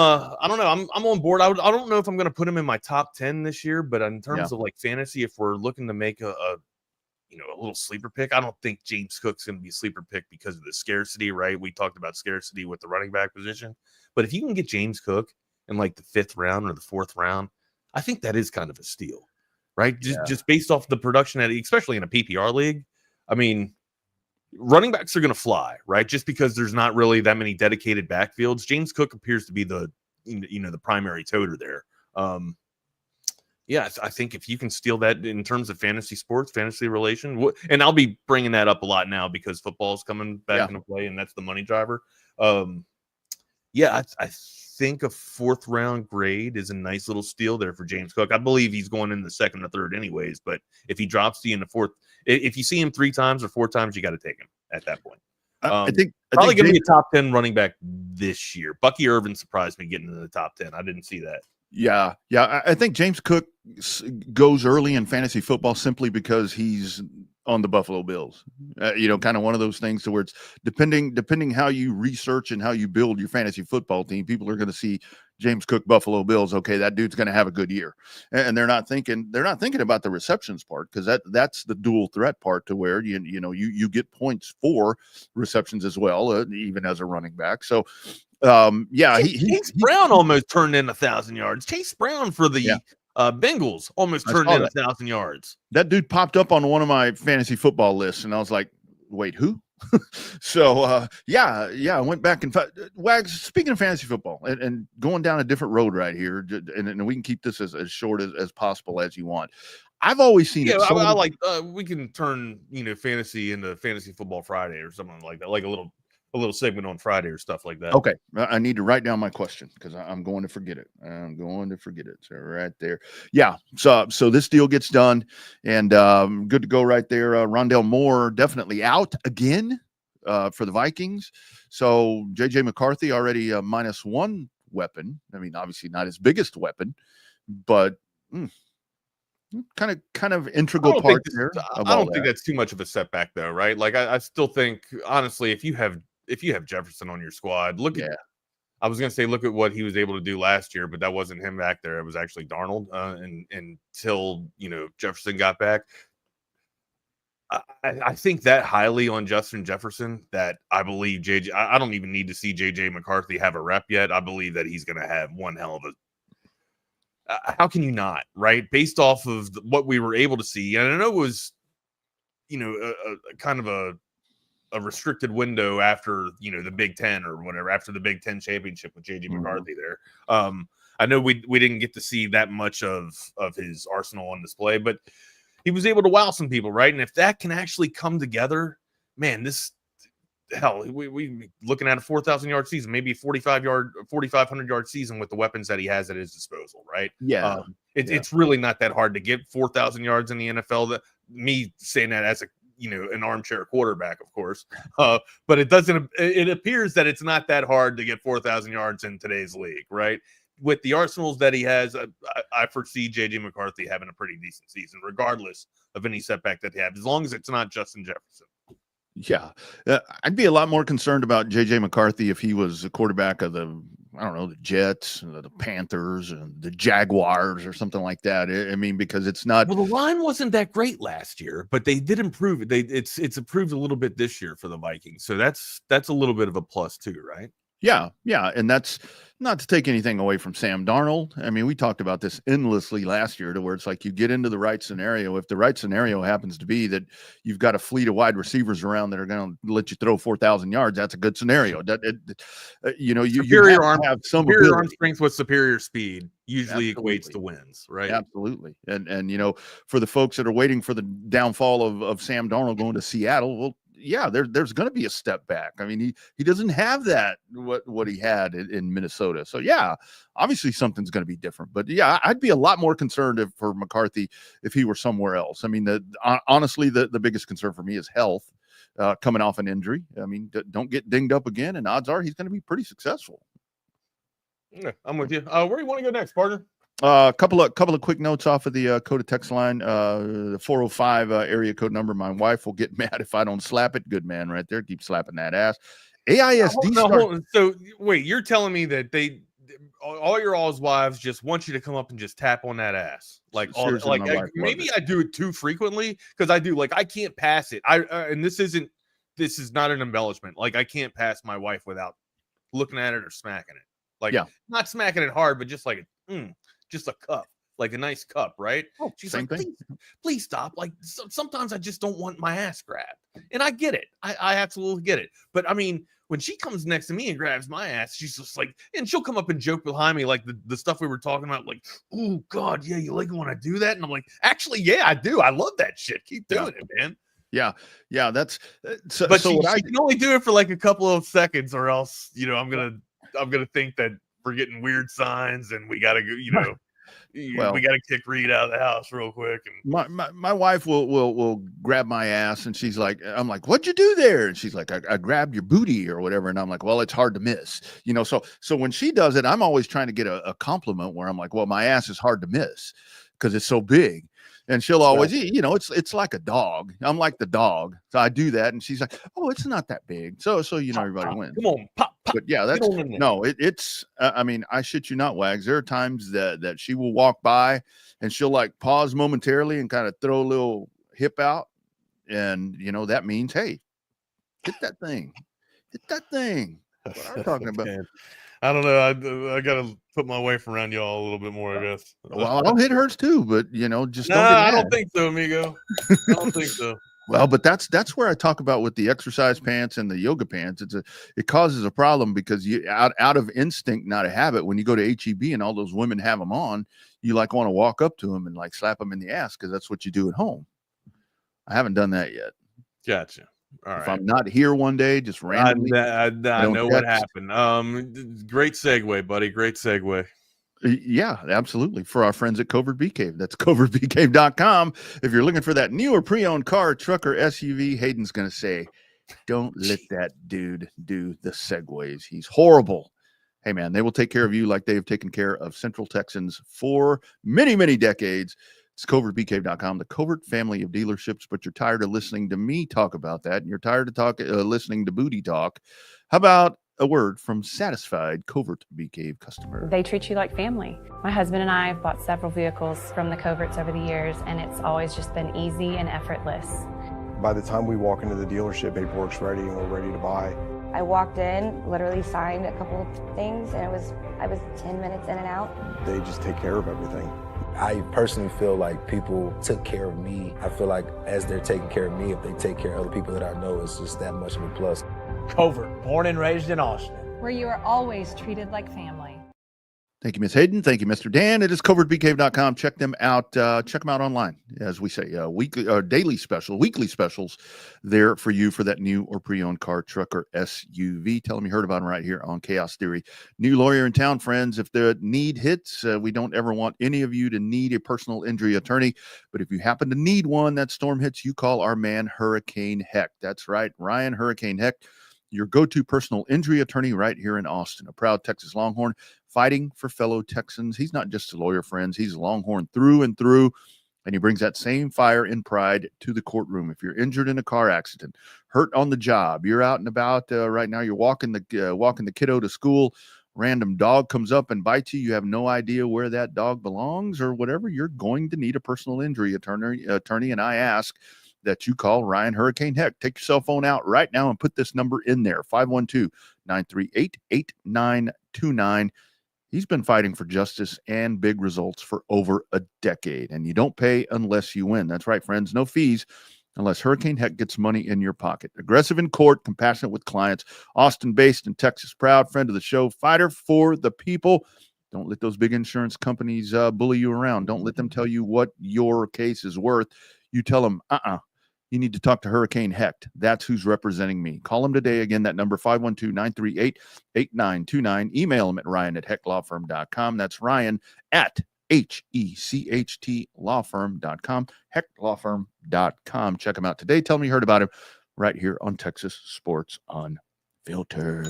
know. I'm on board. I don't know if I'm going to put him in my top 10 this year, but in terms of like fantasy, if we're looking to make a little sleeper pick, I don't think James Cook's going to be a sleeper pick because of the scarcity, right? We talked about scarcity with the running back position, but if you can get James Cook in like the 5th round or the 4th round, I think that is kind of a steal, right? Just based off the production especially in a PPR league. I mean, running backs are going to fly, right? Just because there's not really that many dedicated backfields. James Cook appears to be the primary toter there. I think if you can steal that in terms of fantasy sports, fantasy relation, and I'll be bringing that up a lot now because football is coming back into play, and that's the money driver. I think a 4th round grade is a nice little steal there for James Cook. I believe he's going in the 2nd or 3rd anyways, but if he drops to you in the 4th, if you see him 3 times or 4 times, you got to take him at that point. I think going to be a top 10 running back this year. Bucky Irvin surprised me getting into the top 10. I didn't see that. Yeah. I think James Cook goes early in fantasy football simply because he's on the Buffalo Bills. Kind of one of those things to where it's depending how you research and how you build your fantasy football team, people are going to see James Cook, Buffalo Bills. Okay, that dude's going to have a good year, and they're not thinking about the receptions part, because that's the dual threat part to where you get points for receptions as well, even as a running back. So. Chase Brown almost turned in 1,000 yards. Chase Brown for the Bengals almost turned in 1,000 yards. That dude popped up on one of my fantasy football lists, and I was like, "Wait, who?" So, I went back and Wags. Speaking of fantasy football, and going down a different road right here, and we can keep this as short as possible as you want. I've always seen it. I like we can turn fantasy into Fantasy Football Friday or something like that, like a little segment on Friday or stuff like that. Okay. I need to write down my question because I'm going to forget it. So right there. Yeah. So this deal gets done, and good to go right there. Rondale Moore definitely out again for the Vikings. So JJ McCarthy already a -1 weapon. I mean, obviously not his biggest weapon, but kind of integral part there. I don't think that's too much of a setback though, right? Like I still think, honestly, if you have Jefferson on your squad, I was going to say, look at what he was able to do last year, but that wasn't him back there. It was actually Darnold until, Jefferson got back. I think that highly on Justin Jefferson that I believe I don't even need to see JJ McCarthy have a rep yet. I believe that he's going to have one hell of a, how can you not, right? Based off of what we were able to see. And I know it was, a kind of a restricted window after the Big Ten or whatever, after the Big Ten championship with JJ McCarthy there. I know we didn't get to see that much of his arsenal on display, but he was able to wow some people, right? And if that can actually come together, man, we looking at a 4,000 yard season, maybe 4,500 yard season with the weapons that he has at his disposal, right? Yeah. It's really not that hard to get 4,000 yards in the NFL. That me saying that as an armchair quarterback, of course, but it appears that it's not that hard to get 4,000 yards in today's league, right? With the arsenals that he has, I foresee JJ McCarthy having a pretty decent season, regardless of any setback that he has, as long as it's not Justin Jefferson. Yeah. I'd be a lot more concerned about JJ McCarthy if he was a quarterback of the Jets, the Panthers, and the Jaguars or something like that. I mean, because it's not. Well, the line wasn't that great last year, but they did improve it. It's improved a little bit this year for the Vikings, so that's a little bit of a plus too, right? Yeah. And that's not to take anything away from Sam Darnold. I mean, we talked about this endlessly last year to where it's like you get into the right scenario. If the right scenario happens to be that you've got a fleet of wide receivers around that are going to let you throw 4,000 yards, that's a good scenario. You have some superior arm strength with superior speed usually equates to wins, right? Absolutely. And for the folks that are waiting for the downfall of Sam Darnold going to Seattle, well, yeah, there's going to be a step back. I mean, he doesn't have that what he had in Minnesota. So yeah, obviously something's going to be different. But yeah, I'd be a lot more concerned for McCarthy if he were somewhere else. I mean, honestly, the biggest concern for me is health, coming off an injury. I mean, don't get dinged up again, and odds are he's going to be pretty successful. Yeah, I'm with you. Where do you want to go next, partner? A couple of quick notes off of the code text line. The 405 area code number. My wife will get mad if I don't slap it. Good man, right there. Keep slapping that ass. AISD. So wait, you're telling me that all your all's wives just want you to come up and just tap on that ass, maybe I do it too frequently because I do. Like I can't pass it. And this is not an embellishment. Like I can't pass my wife without looking at it or smacking it. Like not smacking it hard, but just like just a cup, like a nice cup, right? Oh, she's like, please stop. Like sometimes I just don't want my ass grabbed, and I get it. I absolutely get it. But I mean, when she comes next to me and grabs my ass, she's just like, and she'll come up and joke behind me, like the stuff we were talking about, like, oh God, yeah, you like when I do that? And I'm like, actually, yeah, I do. I love that shit. Keep doing it, man. Yeah, that's. But she can only do it for like a couple of seconds, or else, I'm gonna think that we're getting weird signs, and we gotta go, we gotta kick Reed out of the house real quick. And my wife will grab my ass, and she's like, I'm like, what'd you do there? And she's like, I grabbed your booty or whatever. And I'm like, well, it's hard to miss, So when she does it, I'm always trying to get a compliment where I'm like, well, my ass is hard to miss because it's so big. And she'll always, it's like a dog. I'm like the dog. So I do that. And she's like, oh, it's not that big. So everybody wins. Come on, pop. But yeah, it's, I mean, I shit you not, Wags. There are times that she will walk by and she'll like pause momentarily and kind of throw a little hip out. And, that means, hey, hit that thing. That's what I'm talking about. I don't know. I got to put my wife around y'all a little bit more, I guess. Well, I'll hit hers too, but just don't get mad. I don't think so, amigo. I don't think so. Well, but that's where I talk about with the exercise pants and the yoga pants. It causes a problem because you out of instinct, not a habit. When you go to HEB and all those women have them on, you like want to walk up to them and like slap them in the ass because that's what you do at home. I haven't done that yet. Gotcha. All if I'm not here one day, just randomly. I know what happened. Great segue, buddy. Great segue. Yeah, absolutely. For our friends at Covert Bee Cave. That's covertbeecave.com. If you're looking for that new or pre-owned car, truck, or SUV, Hayden's going to say, don't let that dude do the segues. He's horrible. Hey, man, they will take care of you like they have taken care of Central Texans for many, many decades. It's covertbeecave.com, the Covert family of dealerships, but you're tired of listening to me talk about that, and you're tired of listening to booty talk. How about a word from satisfied Covert Bee Cave customer? They treat you like family. My husband and I have bought several vehicles from the Coverts over the years, and it's always just been easy and effortless. By the time we walk into the dealership, paperwork's ready and we're ready to buy. I walked in, literally signed a couple of things, and I was 10 minutes in and out. They just take care of everything. I personally feel like people took care of me. I feel like as they're taking care of me, if they take care of other people that I know, it's just that much of a plus. Covert, born and raised in Austin, where you are always treated like family. Thank you, Miss Hayden. Thank you, Mr. Dan. It is covertbeecave.com. Check them out. Check them out online, as we say, weekly specials there for you for that new or pre-owned car, truck, or SUV. Tell them you heard about them right here on Chaos Theory. New lawyer in town, friends. If the need hits, we don't ever want any of you to need a personal injury attorney. But if you happen to need one, that storm hits, you call our man, Hurricane Hecht. That's right, Ryan Hurricane Hecht, your go-to personal injury attorney right here in Austin, a proud Texas Longhorn fighting for fellow Texans. He's not just a lawyer, friends. He's a Longhorn through and through, and he brings that same fire and pride to the courtroom. If you're injured in a car accident, hurt on the job, you're out and about right now, you're walking the kiddo to school, random dog comes up and bites you, you have no idea where that dog belongs or whatever, you're going to need a personal injury attorney, and I ask that you call Ryan Hurricane Hecht. Take your cell phone out right now and put this number in there, 512-938-8929. He's been fighting for justice and big results for over a decade, and you don't pay unless you win. That's right, friends. No fees unless Hurricane Hecht gets money in your pocket. Aggressive in court, compassionate with clients, Austin-based and Texas proud, friend of the show, fighter for the people. Don't let those big insurance companies bully you around. Don't let them tell you what your case is worth. You tell them, you need to talk to Hurricane Hecht. That's who's representing me. Call him today. Again, that number 512-938-8929. Email him at ryan@hechtlawfirm.com. That's Ryan at HECHT lawfirm.com, hechtlawfirm.com. Check him out today. Tell me you heard about him right here on Texas Sports Unfiltered.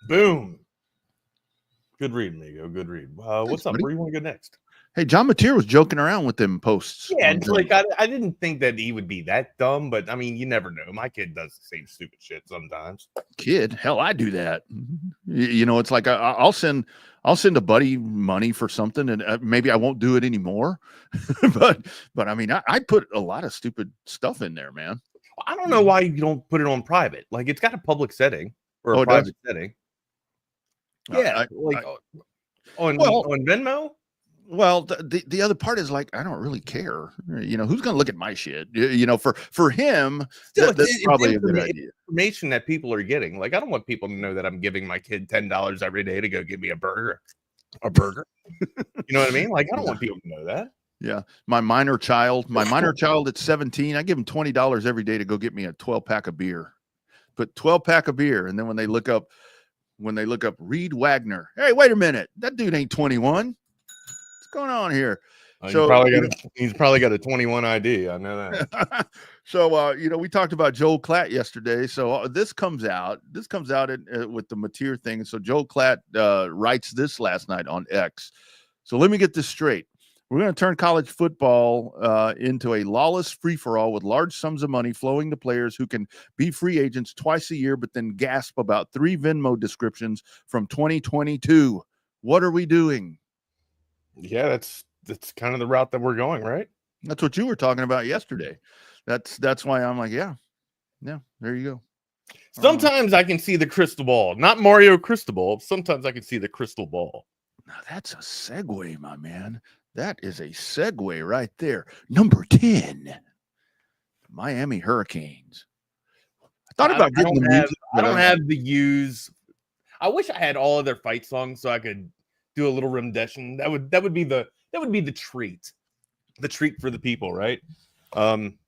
Boom. Good read, amigo. Good read. What's up? Where do you want to go next? Hey, John Matir was joking around with them posts. Yeah, it's like I didn't think that he would be that dumb, but I mean, you never know. My kid does the same stupid shit sometimes. Kid, hell, I do that. You know, it's like I'll send a buddy money for something, and maybe I won't do it anymore. but I mean, I put a lot of stupid stuff in there, man. I don't know why you don't put it on private. Like, it's got a public setting or a private setting. Yeah, on Venmo. Well, the other part is like, I don't really care. You know, who's going to look at my shit? You know, for him, Still, that's probably a good idea. Information that people are getting. Like, I don't want people to know that I'm giving my kid $10 every day to go give me a burger. You know what I mean? Like, I don't want people to know that. Yeah. My minor child at 17, I give him $20 every day to go get me a 12-pack of beer. Put 12-pack of beer. And then when they look up Reed Wagner, hey, wait a minute. That dude ain't 21. What's going on here? So he's probably got a 21 ID. I know that. So you know, we talked about Joel Klatt yesterday. So this comes out with the Matir thing. So Joel Klatt writes this last night on X. So let me get this straight. We're going to turn college football into a lawless free-for-all with large sums of money flowing to players who can be free agents twice a year, but then gasp about 3 Venmo descriptions from 2022. What are we doing? Yeah, that's kind of the route that we're going, right? That's what you were talking about yesterday. That's why I'm like, yeah, there you go. Sometimes I can see the crystal ball, not Mario crystal ball. Sometimes I can see the crystal ball. Now that's a segue, my man. That is a segue right there. Number 10, Miami Hurricanes. I thought about getting the music. I don't have the use. I wish I had all of their fight songs so I could do a little rendition. That would be the treat for the people, right?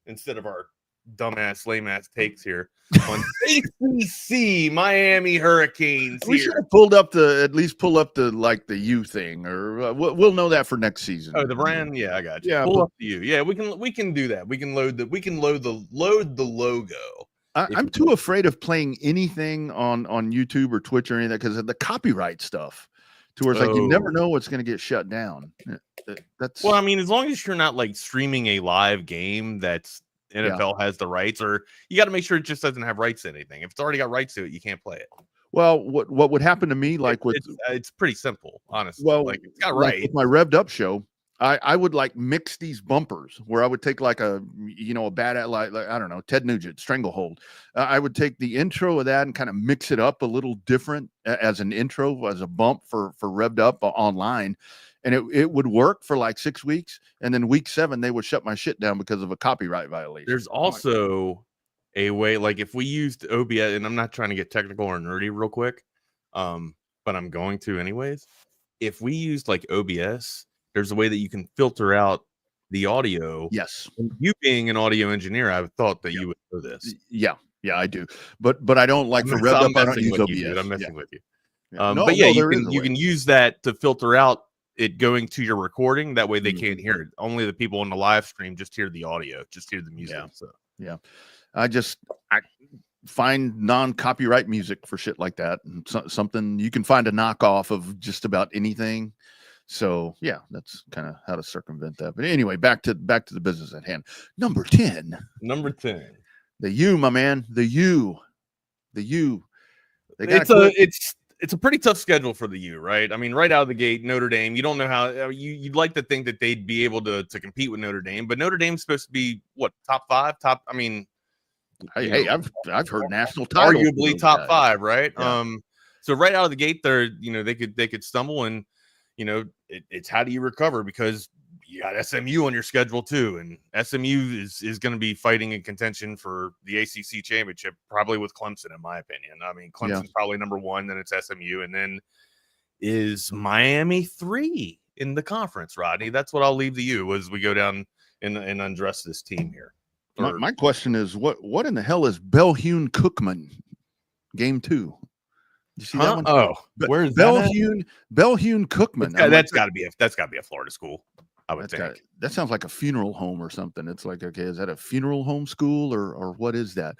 Instead of our dumbass lame ass takes here on ACC Miami Hurricanes. We should have pull up the U thing, or we'll know that for next season. Oh, the brand, yeah, I got you. Yeah, pull up the U. Yeah, we can do that. We can load the logo. I'm too afraid of playing anything on YouTube or Twitch or anything because of the copyright stuff. To where it's like you never know what's going to get shut down. Well, I mean, as long as you're not like streaming a live game that's NFL has the rights, or you got to make sure it just doesn't have rights to anything. If it's already got rights to it, you can't play it. Well, what would happen to me, like it's pretty simple, honestly. Well, like it's got right. With my Revved Up show, I would like mix these bumpers where I would take like a bad like I don't know, Ted Nugent Stranglehold. I would take the intro of that and kind of mix it up a little different as an intro, as a bump for Revved Up online. And it would work for like 6 weeks. And then week 7, they would shut my shit down because of a copyright violation. There's also a way, like if we used OBS, and I'm not trying to get technical or nerdy real quick, but I'm going to anyways. If we used like OBS, there's a way that you can filter out the audio. Yes. And you being an audio engineer, I thought that you would know this. Yeah, I do. But I don't like for Revved Up. I don't use OBS. I'm messing with you. But yeah, you can use that to filter out it going to your recording. That way they can't hear it. Only the people on the live stream just hear the audio, just hear the music. Yeah. So yeah, I find non-copyright music for shit like that, and something you can find a knockoff of just about anything. So yeah, that's kind of how to circumvent that. But anyway, back to the business at hand. Number 10. The U, my man. The U. It's a pretty tough schedule for the U, right? I mean, right out of the gate, Notre Dame. You don't know how you'd like to think that they'd be able to compete with Notre Dame, but Notre Dame's supposed to be what, top 5? I mean, Hey, I've heard national title, arguably top 5, right? Yeah. So right out of the gate, they could stumble, and it's how do you recover, because you got SMU on your schedule too, and SMU is going to be fighting in contention for the ACC championship, probably with Clemson, in my opinion. I mean, Clemson's probably number 1, then it's SMU, and then is Miami 3 in the conference, Rodney? That's what I'll leave to you as we go down and undress this team here. My question is, what in the hell is Belhune-Cookman game 2? You see that one? Oh, where's Belhune-Cookman? That's got to be a Florida school, I would think. That sounds like a funeral home or something. It's like, okay, is that a funeral home school or what is that?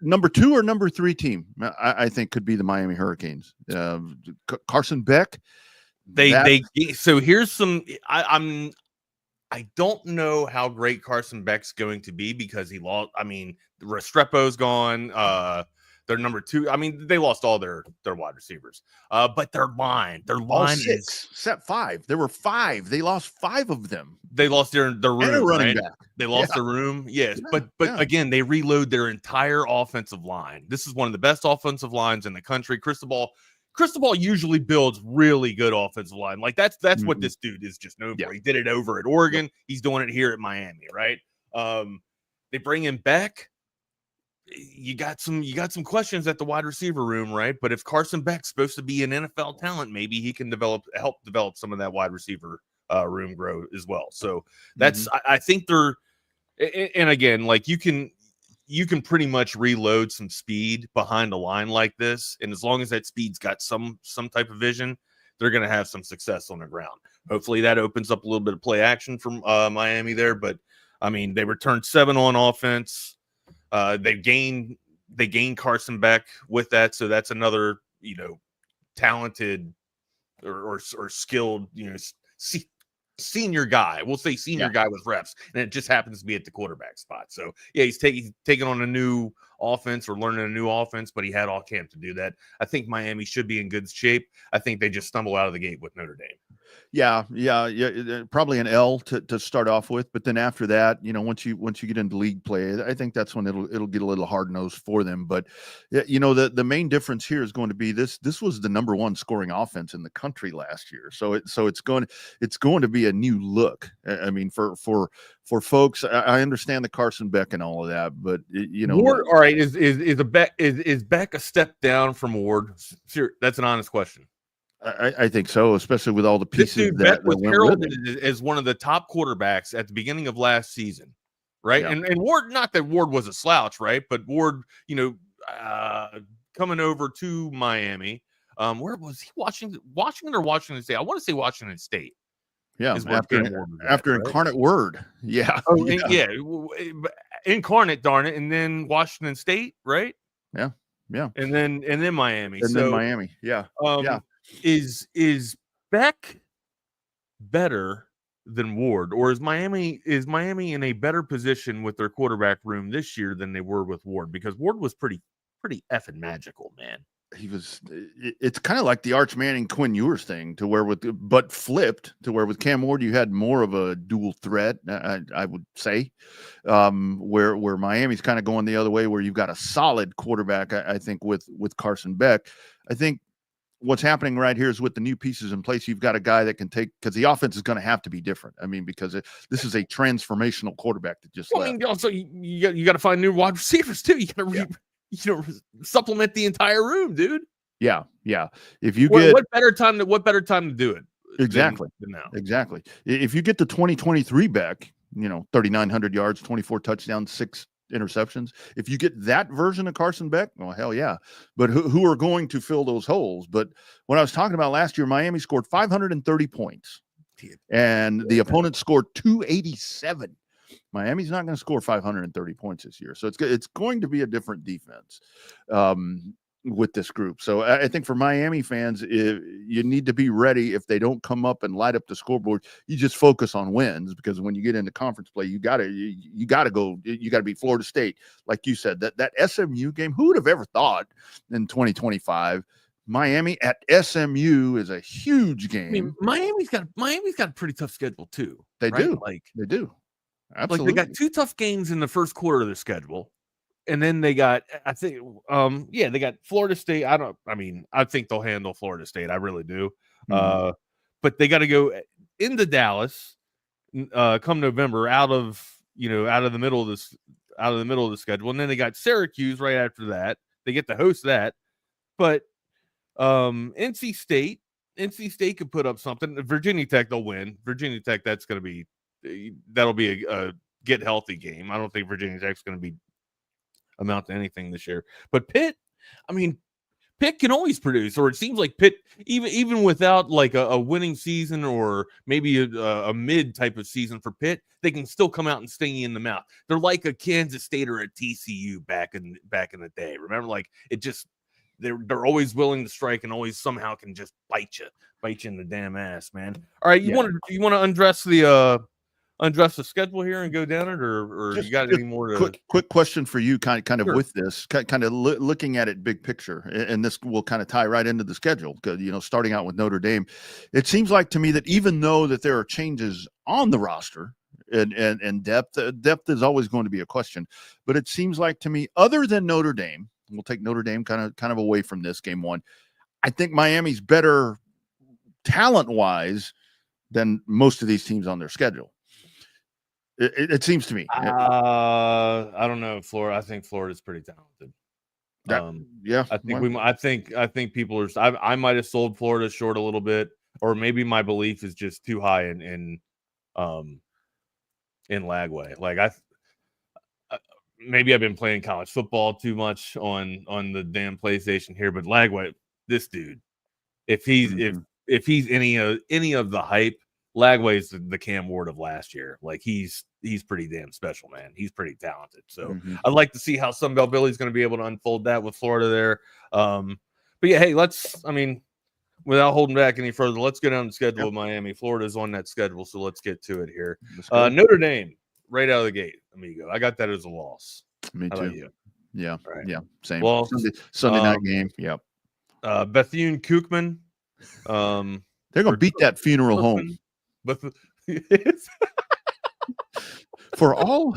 Number 2 or number 3 team, I think, could be the Miami Hurricanes. Carson Beck. So here's some. I don't know how great Carson Beck's going to be, because he lost. I mean, Restrepo's gone. Their number 2. I mean, they lost all their wide receivers. But their line is set 5. There were 5. They lost 5 of them. They lost their room, and a running right? back. They lost the room. Yes. But again, they reload their entire offensive line. This is one of the best offensive lines in the country. Cristobal usually builds really good offensive line. Like that's what this dude is just known for. He did it over at Oregon. He's doing it here at Miami, right? They bring him back. You got some questions at the wide receiver room, right? But if Carson Beck's supposed to be an NFL talent, maybe he can help develop some of that wide receiver room grow as well. So that's I think they're, and again, like you can pretty much reload some speed behind a line like this, and as long as that speed's got some type of vision, they're going to have some success on the ground. Hopefully that opens up a little bit of play action from Miami there. But I mean, they returned 7 on offense. They gained Carson Beck with that, so that's another talented or skilled senior guy. We'll say senior guy with reps, and it just happens to be at the quarterback spot. So yeah, he's taking on a new offense or learning a new offense, but he had all camp to do that. I think Miami should be in good shape. I think they just stumble out of the gate with Notre Dame. Yeah. Probably an L to start off with, but then after that, once you get into league play, I think that's when it'll get a little hard nosed for them. But the main difference here is going to be this was the number 1 scoring offense in the country last year, so it's going to be a new look. I mean, for folks, I understand the Carson Beck and all of that, but Ward, all right, is Beck a step down from Ward? Sure, that's an honest question. I think so, especially with all the pieces. This dude Beck was heralded as one of the top quarterbacks at the beginning of last season, right? Yeah. And Ward, not that Ward was a slouch, right? But Ward, coming over to Miami, where was he? Washington or Washington State? I want to say Washington State. Yeah, after Incarnate Word. Yeah. Oh, yeah. Incarnate, darn it, and then Washington State, right? Yeah. And then Miami. And then Miami. Yeah. Yeah. Is Beck better than Ward, or is Miami in a better position with their quarterback room this year than they were with Ward? Because Ward was pretty effing magical, man. It's kind of like the Arch Manning Quinn Ewers thing, but flipped to where with Cam Ward you had more of a dual threat, I would say, where Miami's kind of going the other way, where you've got a solid quarterback. I think with Carson Beck, I think what's happening right here is with the new pieces in place, you've got a guy that can take, because the offense is going to have to be different. I mean, because this is a transformational quarterback that just left. I mean, also you got to find new wide receivers too. You got to supplement the entire room, dude. Yeah. If you get what better time to do it? Exactly. Than now. Exactly. If you get the 2023 back, 3,900 yards, 24 touchdowns, 6 interceptions. If you get that version of Carson Beck, well, hell yeah. But who are going to fill those holes? But when I was talking about last year, Miami scored 530 points, and the opponent scored 287. Miami's not going to score 530 points this year, so it's going to be a different defense with this group. So I think for Miami fans, you need to be ready. If they don't come up and light up the scoreboard, you just focus on wins, because when you get into conference play, you gotta beat Florida State, like you said. That SMU game, who would have ever thought in 2025 Miami at SMU is a huge game? I mean, Miami's got a pretty tough schedule too. They right? do. They do. Absolutely. Like they got 2 tough games in the first quarter of the schedule. And then they got, I think, they got Florida State. I think they'll handle Florida State. I really do. But they got to go into Dallas come November out of the middle of the schedule. And then they got Syracuse right after that. They get to host that. But NC State could put up something. Virginia Tech, they'll win. Virginia Tech, that'll be a get healthy game. I don't think Virginia Tech's going to amount to anything this year. But Pitt can always produce, or it seems like Pitt, even without like a winning season or maybe a mid type of season for Pitt, they can still come out and sting you in the mouth. They're like a Kansas State or a TCU back in the day. Remember, like they're always willing to strike and always somehow can just bite you in the damn ass, man. All right, you want to undress the schedule here and go down it, or you got any more to quick question for you kind of with this kind of looking at it big picture, and this will kind of tie right into the schedule, because starting out with Notre Dame, it seems like to me that even though that there are changes on the roster and depth is always going to be a question, but it seems like to me, other than Notre Dame, we'll take Notre Dame kind of away from this game one, I think Miami's better talent wise than most of these teams on their schedule. It seems to me. I don't know, Florida. I think Florida's pretty talented. I think people are. I might have sold Florida short a little bit, or maybe my belief is just too high in Lagway. Like maybe I've been playing college football too much on the damn PlayStation here, but Lagway, this dude, if he's any of the hype, Lagway's the Cam Ward of last year. Like he's pretty damn special, man. He's pretty talented. So I'd like to see how Sunbelt Billy's going to be able to unfold that with Florida there. But yeah, hey, without holding back any further, let's go down the schedule with Miami. Florida's on that schedule, so let's get to it here. Notre Dame, right out of the gate, amigo. I got that as a loss. Me too. You? Yeah, right. Yeah, same. Well, Sunday night game. Yep. Bethune-Cookman. They're going to beat that funeral home. But for all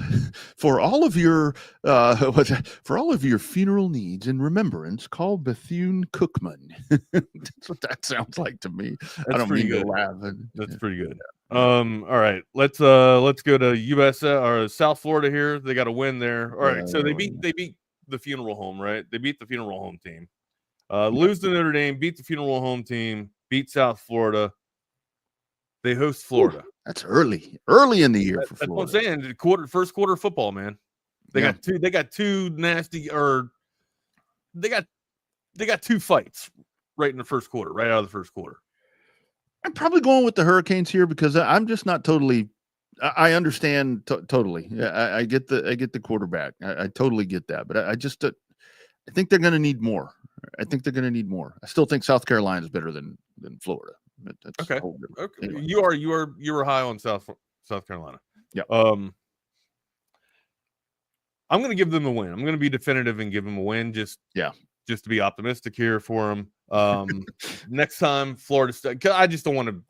of your funeral needs and remembrance, call Bethune-Cookman. That's what that sounds like to me. I don't mean to laugh. That's pretty good. All right, let's go to US or South Florida here. They got a win there. All right, so they beat the funeral home, right? They beat the funeral home team. Lose to Notre Dame, beat the funeral home team, beat South Florida. They host Florida. Ooh, that's early in the year for Florida. That's what I'm saying. First quarter football, man. They got two nasty, or they got 2 fights right in the first quarter, right out of the first quarter. I'm probably going with the Hurricanes here because I'm just not totally. I understand totally. I get the quarterback. I totally get that, but I just I think they're going to need more. I still think South Carolina is better than Florida. Okay. Anyway. You were high on South Carolina. Yeah. I'm going to give them a win. I'm going to be definitive and give them a win. Just to be optimistic here for them. Next time Florida State, I just don't want to,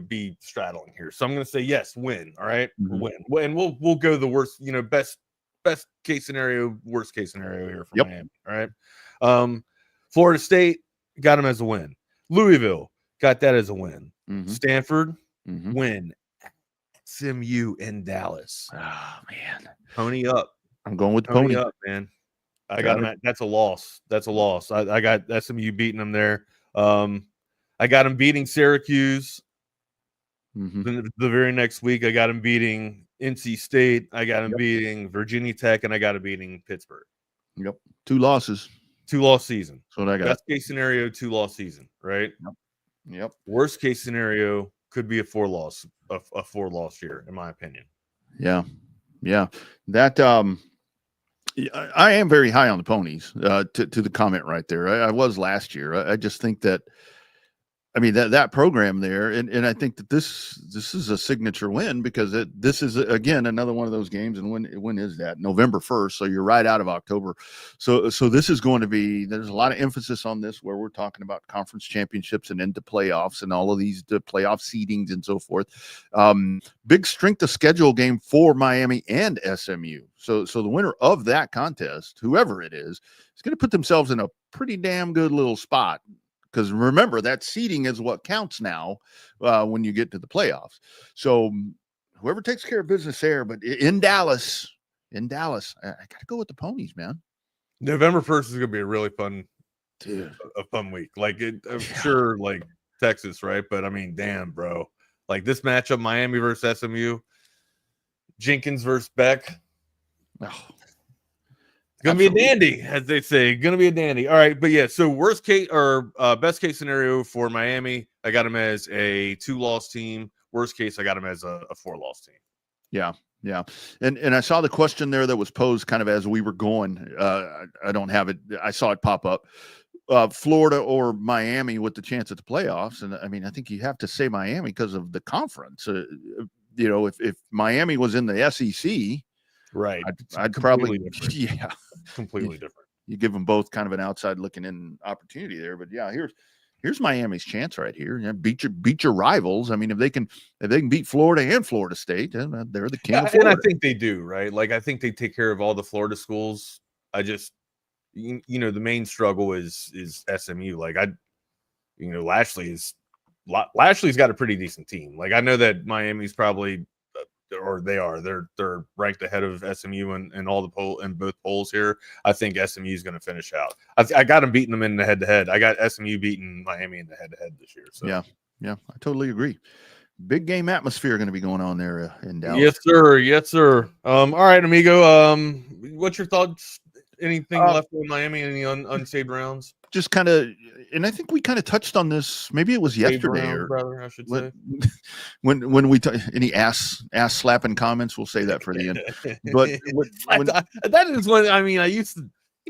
be straddling here. So I'm going to say yes, win. All right, win. And we'll go the worst, best case scenario, worst case scenario here for Miami. All right. Florida State got them as a win. Louisville got that as a win. Stanford win. SMU in Dallas. Oh man, pony up. I'm going with pony up, man. I got them. That's a loss. I got SMU beating them there. I got them beating Syracuse. The very next week, I got them beating NC State. I got them beating Virginia Tech, and I got them beating Pittsburgh. Yep, 2 losses. 2-loss season. That's what I got. Best case scenario, 2-loss season, right? Yep. Worst case scenario could be a 4-loss year, in my opinion. Yeah. That I am very high on the ponies. To the comment right there, I was last year. I just think that I mean, that program there, and I think that this is a signature win because this is, again, another one of those games. And when is that? November 1st. So you're right out of October. So this is going to be, there's a lot of emphasis on this where we're talking about conference championships and into playoffs and all of these playoff seedings and so forth. Big strength of schedule game for Miami and SMU. So the winner of that contest, whoever it is going to put themselves in a pretty damn good little spot. Because remember, that seeding is what counts now when you get to the playoffs. So whoever takes care of business there, but in Dallas, I got to go with the Ponies, man. November 1st is going to be a really fun, a fun week. Like, I'm sure, like Texas, right? But I mean, damn, bro. Like this matchup, Miami versus SMU, Jenkins versus Beck. Oh. Gonna be a dandy, as they say. Gonna be a dandy. All right, but yeah. So worst case or best case scenario for Miami, I got them as a 2-loss team. Worst case, I got them as a 4-loss team. Yeah. And I saw the question there that was posed kind of as we were going. I don't have it. I saw it pop up. Florida or Miami with the chance at the playoffs, and I mean, I think you have to say Miami because of the conference. If Miami was in the SEC. Right. I'd probably, different. Completely different. You give them both kind of an outside looking in opportunity there, but yeah, here's Miami's chance right here. Yeah, beat your rivals. I mean, if they can beat Florida and Florida State, then they're the king of Florida. And I think they do, right? Like, I think they take care of all the Florida schools. I just, the main struggle is SMU. Like, Lashley's got a pretty decent team. Like, I know that Miami's probably, or they're ranked ahead of SMU in all the both polls here. I think SMU is going to finish out. I got them beating them in the head-to-head. I got SMU beating Miami in the head-to-head this year. So yeah, I totally agree. Big game atmosphere going to be going on there in Dallas. Yes, sir. All right, amigo. What's your thoughts? Anything left in Miami? Any unsaved rounds? Just kind of, and I think we kind of touched on this. Maybe it was yesterday, I should say. When we any ass slapping comments, we'll say that for the end. But that is when I used to,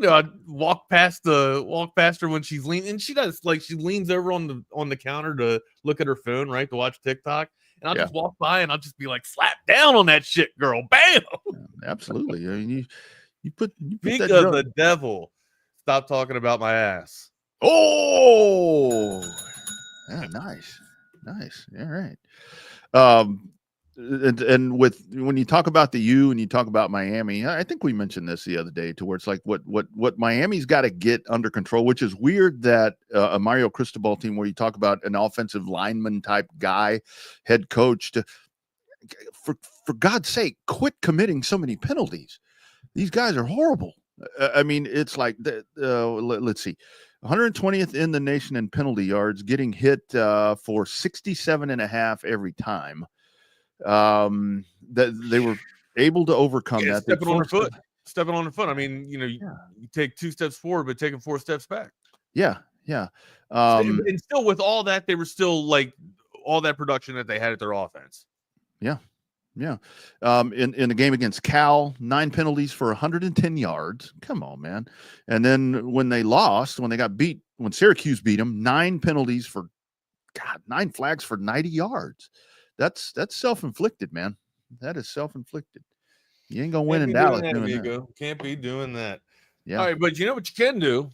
I'd walk past her when she's leaning, and she does, like, she leans over on the counter to look at her phone, right, to watch TikTok, and I'll just walk by and I'll just be like, slap down on that shit, girl, bam. Absolutely. I mean, you put Speak of the devil. Stop talking about my ass. Oh, yeah, nice. All right. And when you talk about the U and you talk about Miami, I think we mentioned this the other day, to where it's like what Miami's got to get under control, which is weird that a Mario Cristobal team, where you talk about an offensive lineman type guy, head coach, for God's sake, quit committing so many penalties. These guys are horrible. I mean, it's like, let's see, 120th in the nation in penalty yards, getting hit for 67.5 every time. That they were able to overcome that. Stepping on the foot. I mean, you take 2 steps forward, but taking 4 steps back. Yeah. And still, with all that, they were still like all that production that they had at their offense. Yeah. In the game against Cal, 9 penalties for 110 yards. Come on, man. And then when they lost, when Syracuse beat them, 9 penalties for 9 flags for 90 yards. That's self-inflicted, man. That is self-inflicted. You ain't gonna win in Dallas doing that. Can't be doing that. Yeah. All right, but you know what you can do?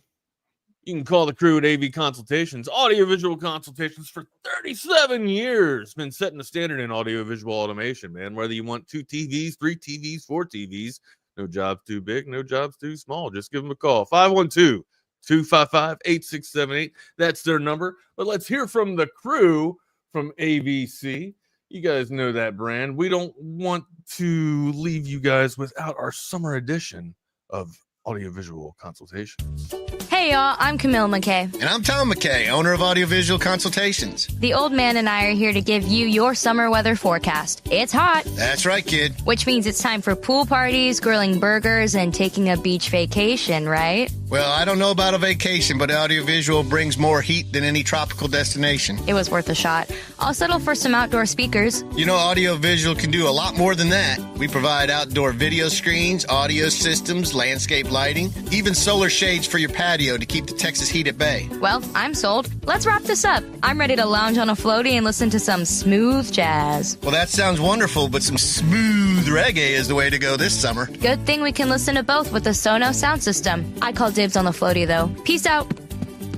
You can call the crew at AV Consultations, audiovisual consultations for 37 years. Been setting the standard in audiovisual automation, man. Whether you want 2 TVs, 3 TVs, 4 TVs, no job's too big, no job's too small. Just give them a call. 512-255-8678. That's their number. But let's hear from the crew from AVC. You guys know that brand. We don't want to leave you guys without our summer edition of audiovisual consultations. Hey y'all, I'm Camille McKay. And I'm Tom McKay, owner of Audiovisual Consultations. The old man and I are here to give you your summer weather forecast. It's hot. That's right, kid. Which means it's time for pool parties, grilling burgers, and taking a beach vacation, right? Well, I don't know about a vacation, but audiovisual brings more heat than any tropical destination. It was worth a shot. I'll settle for some outdoor speakers. You know, audiovisual can do a lot more than that. We provide outdoor video screens, audio systems, landscape lighting, even solar shades for your patio patio to keep the Texas heat at bay. Well, I'm sold. Let's wrap this up. I'm ready to lounge on a floaty and listen to some smooth jazz. Well, that sounds wonderful, but some smooth reggae is the way to go this summer. Good thing we can listen to both with the Sonos sound system. I call dibs on the floaty, though. Peace out.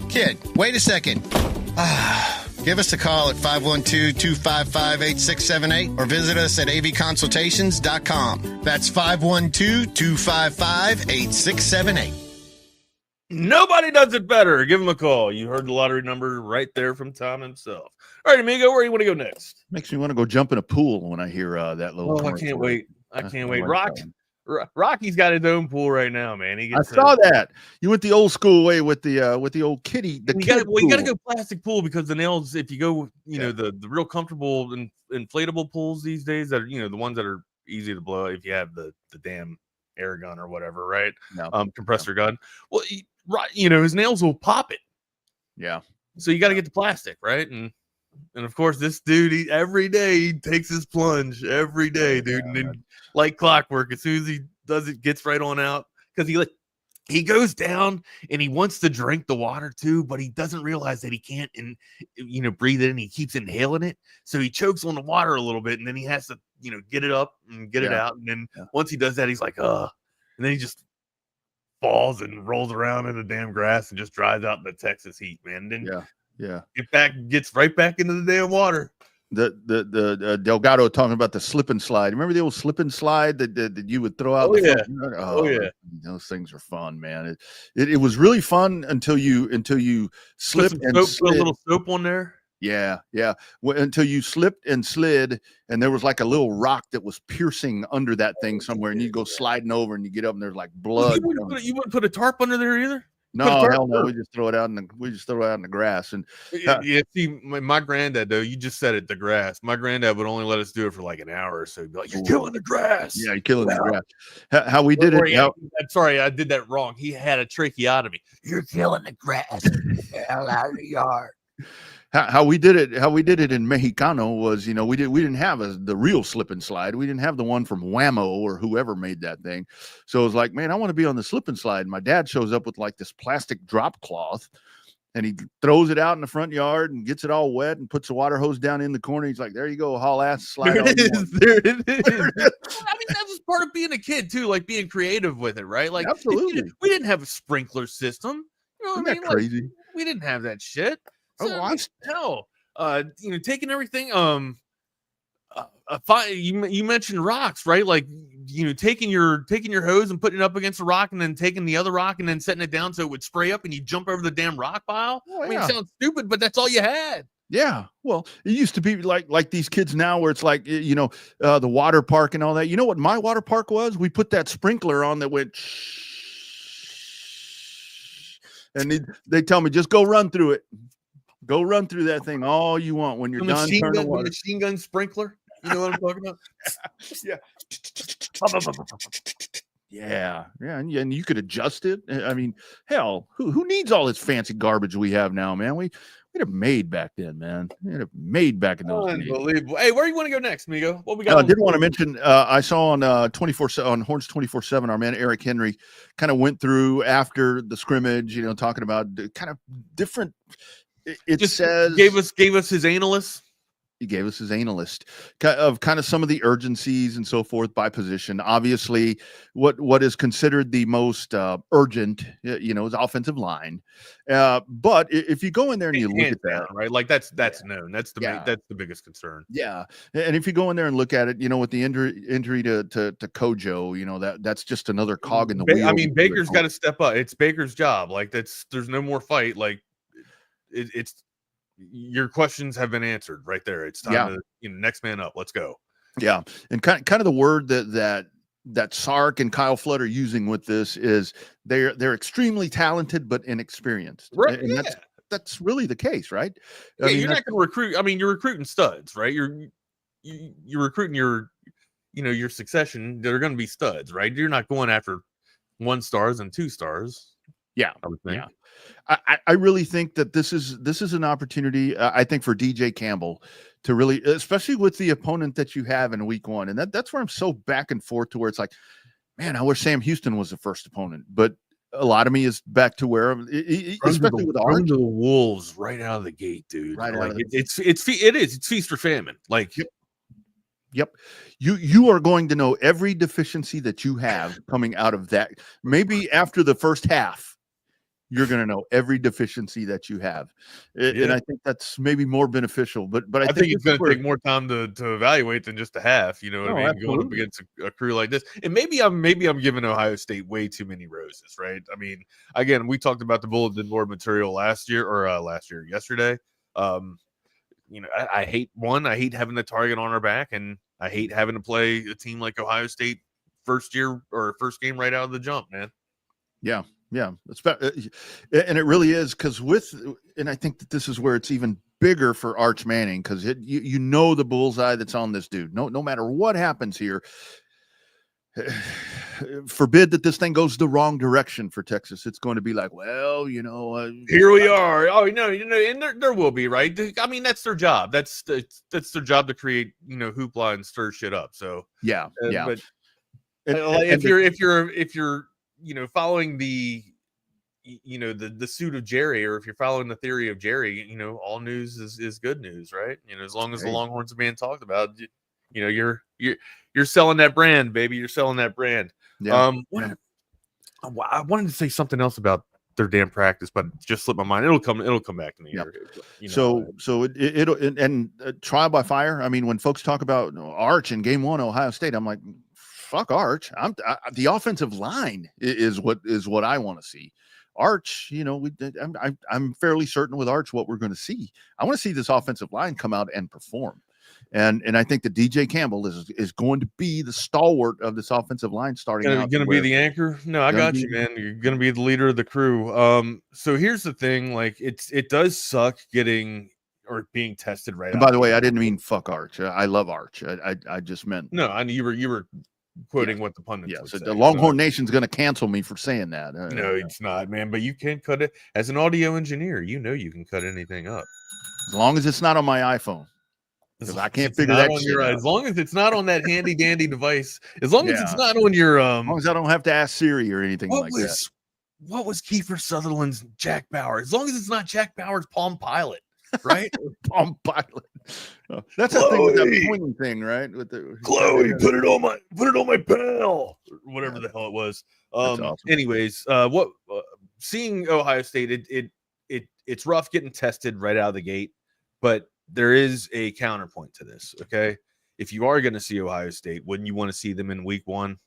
Kid, wait a second. Give us a call at 512-255-8678 or visit us at avconsultations.com. That's 512-255-8678. Nobody does it better. Give him a call. You heard the lottery number right there from Tom himself. All right, amigo, where do you want to go next? Makes me want to go jump in a pool when I hear that little. Oh, I can't wait. I can't wait. Rocky's got his own pool right now, man. I saw that. You went the old school way with the old kitty. You got to go plastic pool because the nails. If you go, the real comfortable inflatable pools these days that are the ones that are easy to blow. If you have the damn air gun or whatever, right? No. Compressor gun. Well, his nails will pop it. Yeah. So you got to get the plastic, right? And of course, this dude, every day he takes his plunge every day, dude. And then, like clockwork, as soon as he does it, gets right on out because he goes down and he wants to drink the water too, but he doesn't realize that he can't breathe it in. He keeps inhaling it, so he chokes on the water a little bit, and then he has to get it up and get it out. And then once he does that, he's like, and then he just falls and rolls around in the damn grass and just dries out in the Texas heat, man. And then gets right back into the damn water. The Delgado talking about the slip and slide. Remember the old slip and slide that you would throw out? Oh yeah. Those things are fun, man. It was really fun until you slipped and slid. Put a little soap on there. Yeah. Until you slipped and slid, and there was like a little rock that was piercing under that thing somewhere, and you go sliding over, and you get up, and there's like blood. You wouldn't put a tarp under there either. No, hell no. We just throw it out in the grass. And see, my granddad though, you just said it, the grass. My granddad would only let us do it for like an hour or so. He'd be like, "You're killing the grass." Yeah, you're killing the grass. How we did it? I'm sorry, I did that wrong. He had a tracheotomy. You're killing the grass. Hell out of the yard. How we did it in Mexicano was, we didn't have the real slip and slide. We didn't have the one from Whammo or whoever made that thing. So it was like, man, I want to be on the slip and slide. And my dad shows up with like this plastic drop cloth, and he throws it out in the front yard and gets it all wet and puts the water hose down in the corner. He's like, there you go, haul ass, slide. There it is. I mean, that was part of being a kid too, like being creative with it, right? Like, absolutely. We didn't have a sprinkler system. Isn't that crazy? Like, we didn't have that shit. So, Oh, taking everything. You mentioned rocks, right? Like, taking your hose and putting it up against a rock, and then taking the other rock and then setting it down so it would spray up, and you jump over the damn rock pile. I mean, it sounds stupid, but that's all you had. Yeah. Well, it used to be like these kids now, where it's like, the water park and all that. You know what my water park was? We put that sprinkler on that went, and they tell me, just go run through it. Go run through that thing all you want. When you're done, turn the water. Machine gun sprinkler. You know what I'm talking about? Yeah. And you could adjust it. I mean, hell, who needs all this fancy garbage we have now, man? We had it made back then, man. We had it made back in those days. Unbelievable. Hey, where do you want to go next, Migo? What we got? I did want to mention, I saw on 24/7 on Horns 24/7, our man Eric Henry kind of went through after the scrimmage, talking about kind of different. It just says gave us his analyst. He gave us his analyst of kind of some of the urgencies and so forth by position. Obviously, what is considered the most urgent, is offensive line. But if you go in there and you look at that, right, like that's known. That's the biggest concern. Yeah, and if you go in there and look at it, with the injury to Kojo, that's just another cog in the wheel. I mean, Baker's got to step up. It's Baker's job. Like there's no more fight. Like it's. Your questions have been answered right there. It's time to next man up. Let's go. Yeah, and kind of the word that Sark and Kyle Flood are using with this is they're extremely talented but inexperienced. Right. And that's really the case, right? Yeah, you're not going to recruit. I mean, you're recruiting studs, right? You're recruiting your succession. They're going to be studs, right? You're not going after 1 stars and 2 stars. Yeah, I would think. Yeah. I really think that this is an opportunity. I think for DJ Campbell to really, especially with the opponent that you have in week 1, and that's where I'm so back and forth to where it's like, man, I wish Sam Houston was the first opponent, but a lot of me is back to where, especially with Arch. The Wolves right out of the gate, dude. Right like out of the it's feast or famine. Like, yep. You are going to know every deficiency that you have coming out of that. Maybe after the first half, you're going to know every deficiency that you have. And I think that's maybe more beneficial, but I think it's going to take more time to evaluate than just a half, you know what I mean? Absolutely. Going up against a crew like this. And maybe I'm giving Ohio State way too many roses, right? I mean, again, we talked about the bulletin board material yesterday. You know, I hate having the target on our back, and I hate having to play a team like Ohio State first game right out of the jump, man. Yeah. Yeah, and it really is, because and I think that this is where it's even bigger for Arch Manning, because you know the bullseye that's on this dude. No matter what happens here, forbid that this thing goes the wrong direction for Texas. It's going to be like, well, you know, here we are. Oh, no, you know, and there will be, right? I mean, that's their job. That's their job to create, you know, hoopla and stir shit up. So yeah. But if you're you know, following the suit of Jerry, or if you're following the theory of Jerry, you know, all news is good news, right? You know, as long as the Longhorns are being talked about, you know, you're selling that brand, baby. You're selling that brand. Yeah. I wanted to say something else about their damn practice, but it just slipped my mind. It'll come back to me. Yep. You know, so it'll trial by fire. I mean, when folks talk about Arch in game 1, Ohio State, I'm like, fuck Arch. The offensive line is what I want to see. Arch, you know, I'm fairly certain with Arch what we're going to see. I want to see this offensive line come out and perform, and I think that DJ Campbell is going to be the stalwart of this offensive line starting out. Going to be the anchor. No, I got you, man. You're going to be the leader of the crew. So here's the thing: like, it does suck getting or being tested right. And by the way, I didn't mean fuck Arch. I love Arch. I just meant you were quoting what the pundits would so say. the Longhorn Nation's going to cancel me for saying that. No, it's not, man. But you can cut it as an audio engineer. You know, you can cut anything up as long as it's not on my iPhone. Because I can't figure that shit out. As long as it's not on that handy dandy device. As long as it's not on your as long as I don't have to ask Siri or anything like that. What was Kiefer Sutherland's Jack Bauer? As long as it's not Jack Bauer's Palm Pilot, right? Palm Pilot. That's the thing with that pointing thing, right? With the Chloe, put it on my pal, or whatever the hell it was. Awesome. Anyways, seeing Ohio State, it's rough getting tested right out of the gate, but there is a counterpoint to this. Okay, if you are going to see Ohio State, wouldn't you want to see them in week 1?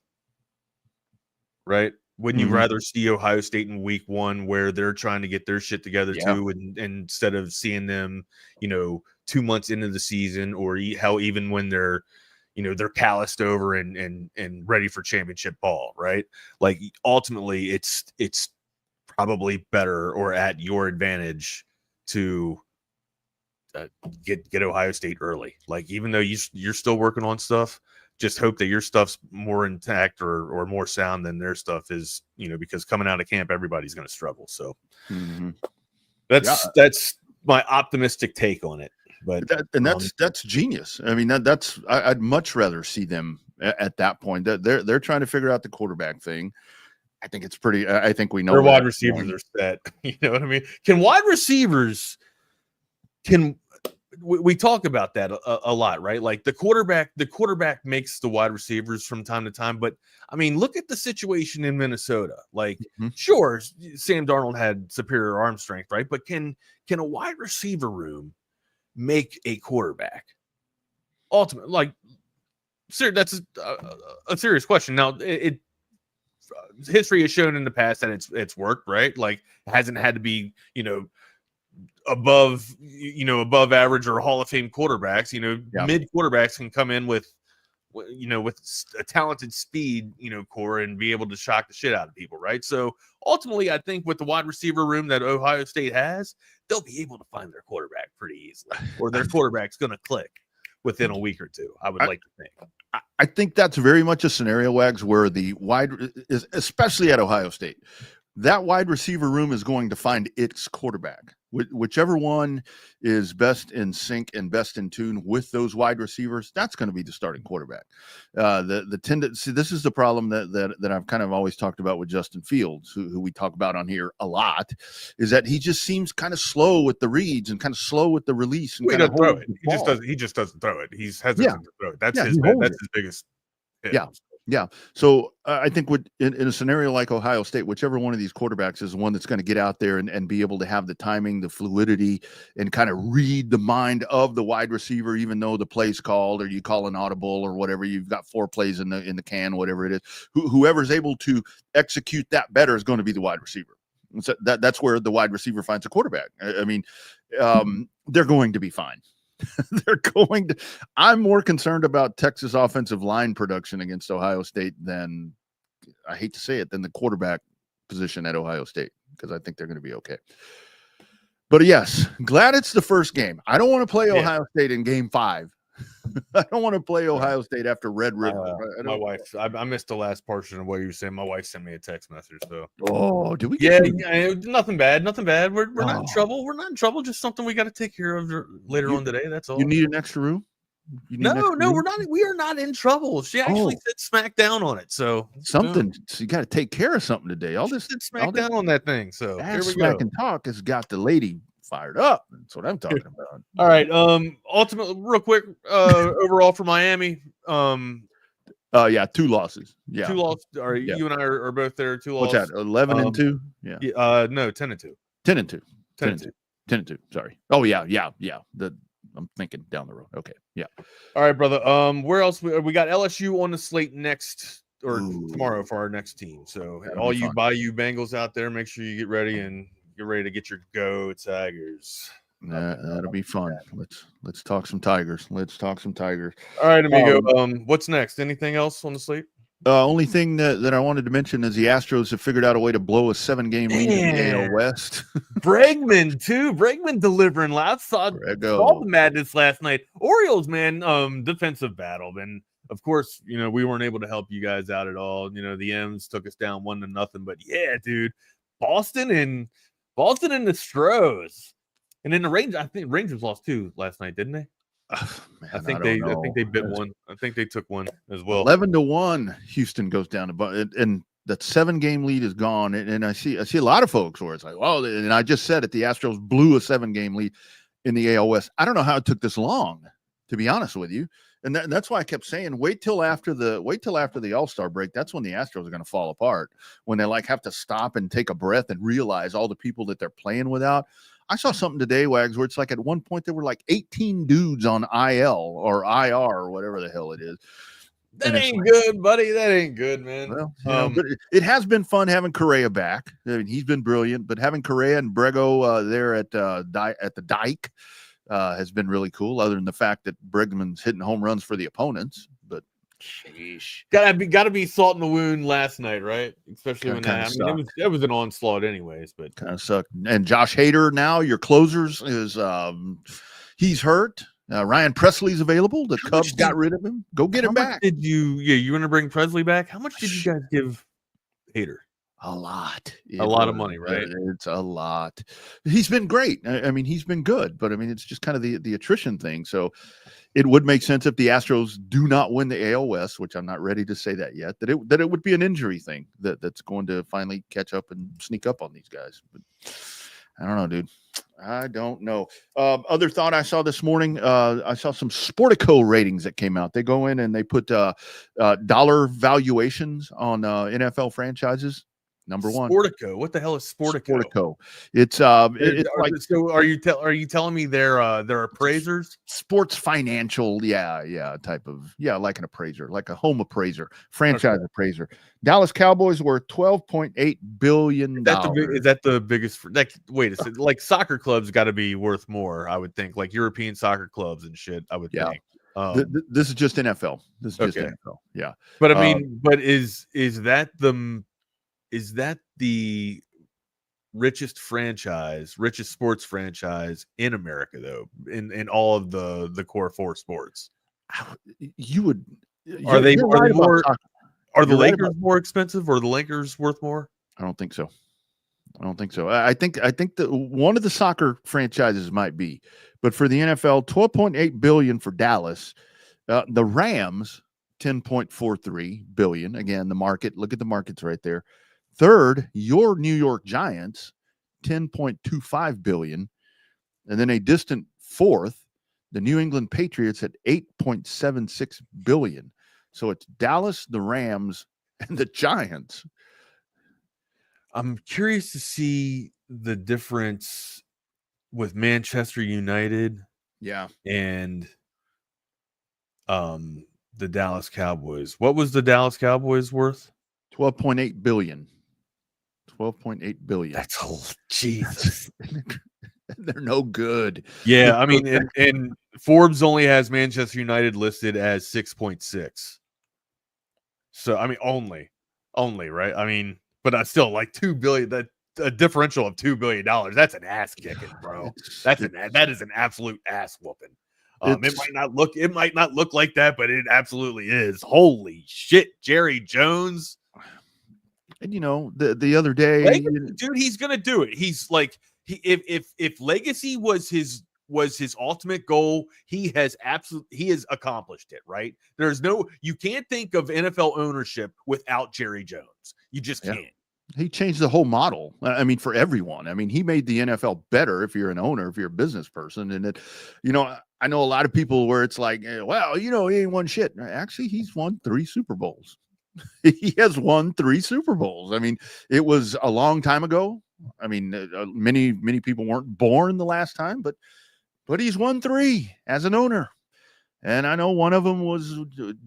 Right? Wouldn't you rather see Ohio State in week 1, where they're trying to get their shit together too, and instead of seeing them, you know, 2 months into the season, or how even when they're, you know, they're calloused over and ready for championship ball, right? Like, ultimately, it's probably better or at your advantage to get Ohio State early. Like, even though you're still working on stuff, just hope that your stuff's more intact or more sound than their stuff is, you know, because coming out of camp, everybody's going to struggle. So that's my optimistic take on it. But that's genius. I mean, I'd much rather see them at that point. They're trying to figure out the quarterback thing. I think it's pretty. I think we know their wide receivers are set. You know what I mean? Can wide receivers? We talk about that a lot, right? Like the quarterback makes the wide receivers from time to time. But I mean, look at the situation in Minnesota. Like, sure, Sam Darnold had superior arm strength, right? But can a wide receiver room make a quarterback? Ultimately, like, that's a serious question. Now, history has shown in the past that it's worked, right? Like, it hasn't had to be, you know, above average or Hall of Fame quarterbacks. You know, mid quarterbacks can come in with a talented speed, you know, core, and be able to shock the shit out of people, right? So ultimately, I think with the wide receiver room that Ohio State has, they'll be able to find their quarterback pretty easily, or their quarterback's going to click within a week or two. I would like to think. I think that's very much a scenario, Wags, where the especially at Ohio State, that wide receiver room is going to find its quarterback. Whichever one is best in sync and best in tune with those wide receivers, that's going to be the starting quarterback. The tendency, this is the problem that I've kind of always talked about with Justin Fields, who we talk about on here a lot, is that he just seems kind of slow with the reads and kind of slow with the release. And he doesn't throw it. He just doesn't throw it. He's hesitant to throw it. That's his biggest hit. Yeah. So I think in a scenario like Ohio State, whichever one of these quarterbacks is the one that's going to get out there and be able to have the timing, the fluidity, and kind of read the mind of the wide receiver, even though the play's called or you call an audible or whatever, you've got 4 plays in the can, whatever it is. Whoever's able to execute that better is going to be the wide receiver. And so that's where the wide receiver finds a quarterback. I mean, they're going to be fine. I'm more concerned about Texas offensive line production against Ohio State than, I hate to say it, than the quarterback position at Ohio State, because I think they're going to be okay. But yes, glad it's the first game. I don't want to play Ohio State in game 5. I don't want to play Ohio State after Red River. My wife, I missed the last portion of what you were saying. My wife sent me a text message. So, did we? Yeah, nothing bad. We're not in trouble. We're not in trouble. Just something we got to take care of later on today. That's all. You need an extra room? No, we're not. We are not in trouble. She actually said smack down on it. So something. So you got to take care of something today. All this smack down on that thing. So here we smack go. and talk has got the lady fired up. That's what I'm talking about. All right. Ultimately, real quick, overall for Miami. 2 losses. Yeah. 2 losses. All right. You and I are both there. 2 losses. What's that? 11-2? Yeah. No, 10-2. 10-2. 10-2. Sorry. Oh yeah. I'm thinking down the road. Okay. Yeah. All right, brother. Where else? We got LSU on the slate next or tomorrow for our next team. So all you Bayou Bengals out there, make sure you get ready to get your go Tigers. That'll be fun. Let's talk some Tigers. All right, amigo. What's next? Anything else on the slate? Only thing that I wanted to mention is the Astros have figured out a way to blow a 7-game lead in the AL West. Bregman too. Bregman delivering last. Saw the madness last night. Orioles, man, defensive battle. And of course, we weren't able to help you guys out at all. The M's took us down 1-0. But yeah, dude, Boston and the Stros. And then the Rangers, I think Rangers lost 2 last night, didn't they? Man, I think they bit one. I think they took one as well. 11-1. Houston goes down and that 7-game lead is gone. And I see a lot of folks where it's like, well, and I just said it, the Astros blew a 7-game lead in the AL West. I don't know how it took this long, to be honest with you. And that's why I kept saying, wait till after the All-Star break. That's when the Astros are going to fall apart, when they have to stop and take a breath and realize all the people that they're playing without. I saw something today, Wags, where it's like at one point there were 18 dudes on IL or IR or whatever the hell it is. That ain't good, buddy. That ain't good, man. Well, but it has been fun having Correa back. I mean, he's been brilliant, but having Correa and Brego there at the dike has been really cool, other than the fact that Bregman's hitting home runs for the opponents. But sheesh. Gotta be salt in the wound last night, right? Especially when it was an onslaught anyways, but kind of sucked. And Josh Hader now, your closers, is he's hurt. Ryan Presley's available. The Cubs got rid of him. Go get him back. Did you want to bring Presley back? How much did you guys give Hader? A lot. A lot of money, right? It's a lot. He's been great. I mean, he's been good, but I mean, it's just kind of the attrition thing. So it would make sense if the Astros do not win the AL West, which I'm not ready to say that yet, that it would be an injury thing that's going to finally catch up and sneak up on these guys. But I don't know, dude. I don't know. Other thought I saw this morning, I saw some Sportico ratings that came out. They go in and they put dollar valuations on NFL franchises. Number one, Sportico. What the hell is Sportico? Sportico. It's like, so are you telling me they're appraisers? Sports financial, type of like an appraiser, like a home appraiser, franchise appraiser. Dallas Cowboys were $12.8 billion. Is that the biggest? Wait a second. Like soccer clubs got to be worth more, I would think. Like European soccer clubs and shit, I would think. This is just NFL. This is just NFL. Yeah, but I mean, is that the richest sports franchise in America, though, in all of the core 4 sports? Are the Lakers more expensive, or are the Lakers worth more? I don't think so. I don't think so. I think that one of the soccer franchises might be, but for the NFL, $12.8 billion for Dallas. The Rams, $10.43 billion. Again, the market. Look at the markets right there. Third, your New York Giants, $10.25 billion, and then a distant fourth, the New England Patriots at $8.76 billion. So it's Dallas, the Rams, and the Giants. I'm curious to see the difference with Manchester United, and the Dallas Cowboys. What was the Dallas Cowboys worth? $12.8 billion. $12.8 billion. That's Jesus. They're no good. Yeah, I mean, and Forbes only has Manchester United listed as 6.6. So I mean, only, right? I mean, but I still like $2 billion. That a differential of $2 billion. That's an ass kicking, bro. That is an absolute ass whooping. It might not look like that, but it absolutely is. Holy shit, Jerry Jones. And the other day, dude, he's gonna do it. He's like, if legacy was his ultimate goal, he has accomplished it, right? You can't think of NFL ownership without Jerry Jones. You just can't. He changed the whole model. I mean, for everyone. I mean, he made the NFL better if you're an owner, if you're a business person. And I know a lot of people where it's like, well, he ain't won shit. Actually, he's won 3 Super Bowls. He has won 3 Super Bowls. I mean, it was a long time ago. I mean, many people weren't born the last time, but he's won 3 as an owner. And I know one of them was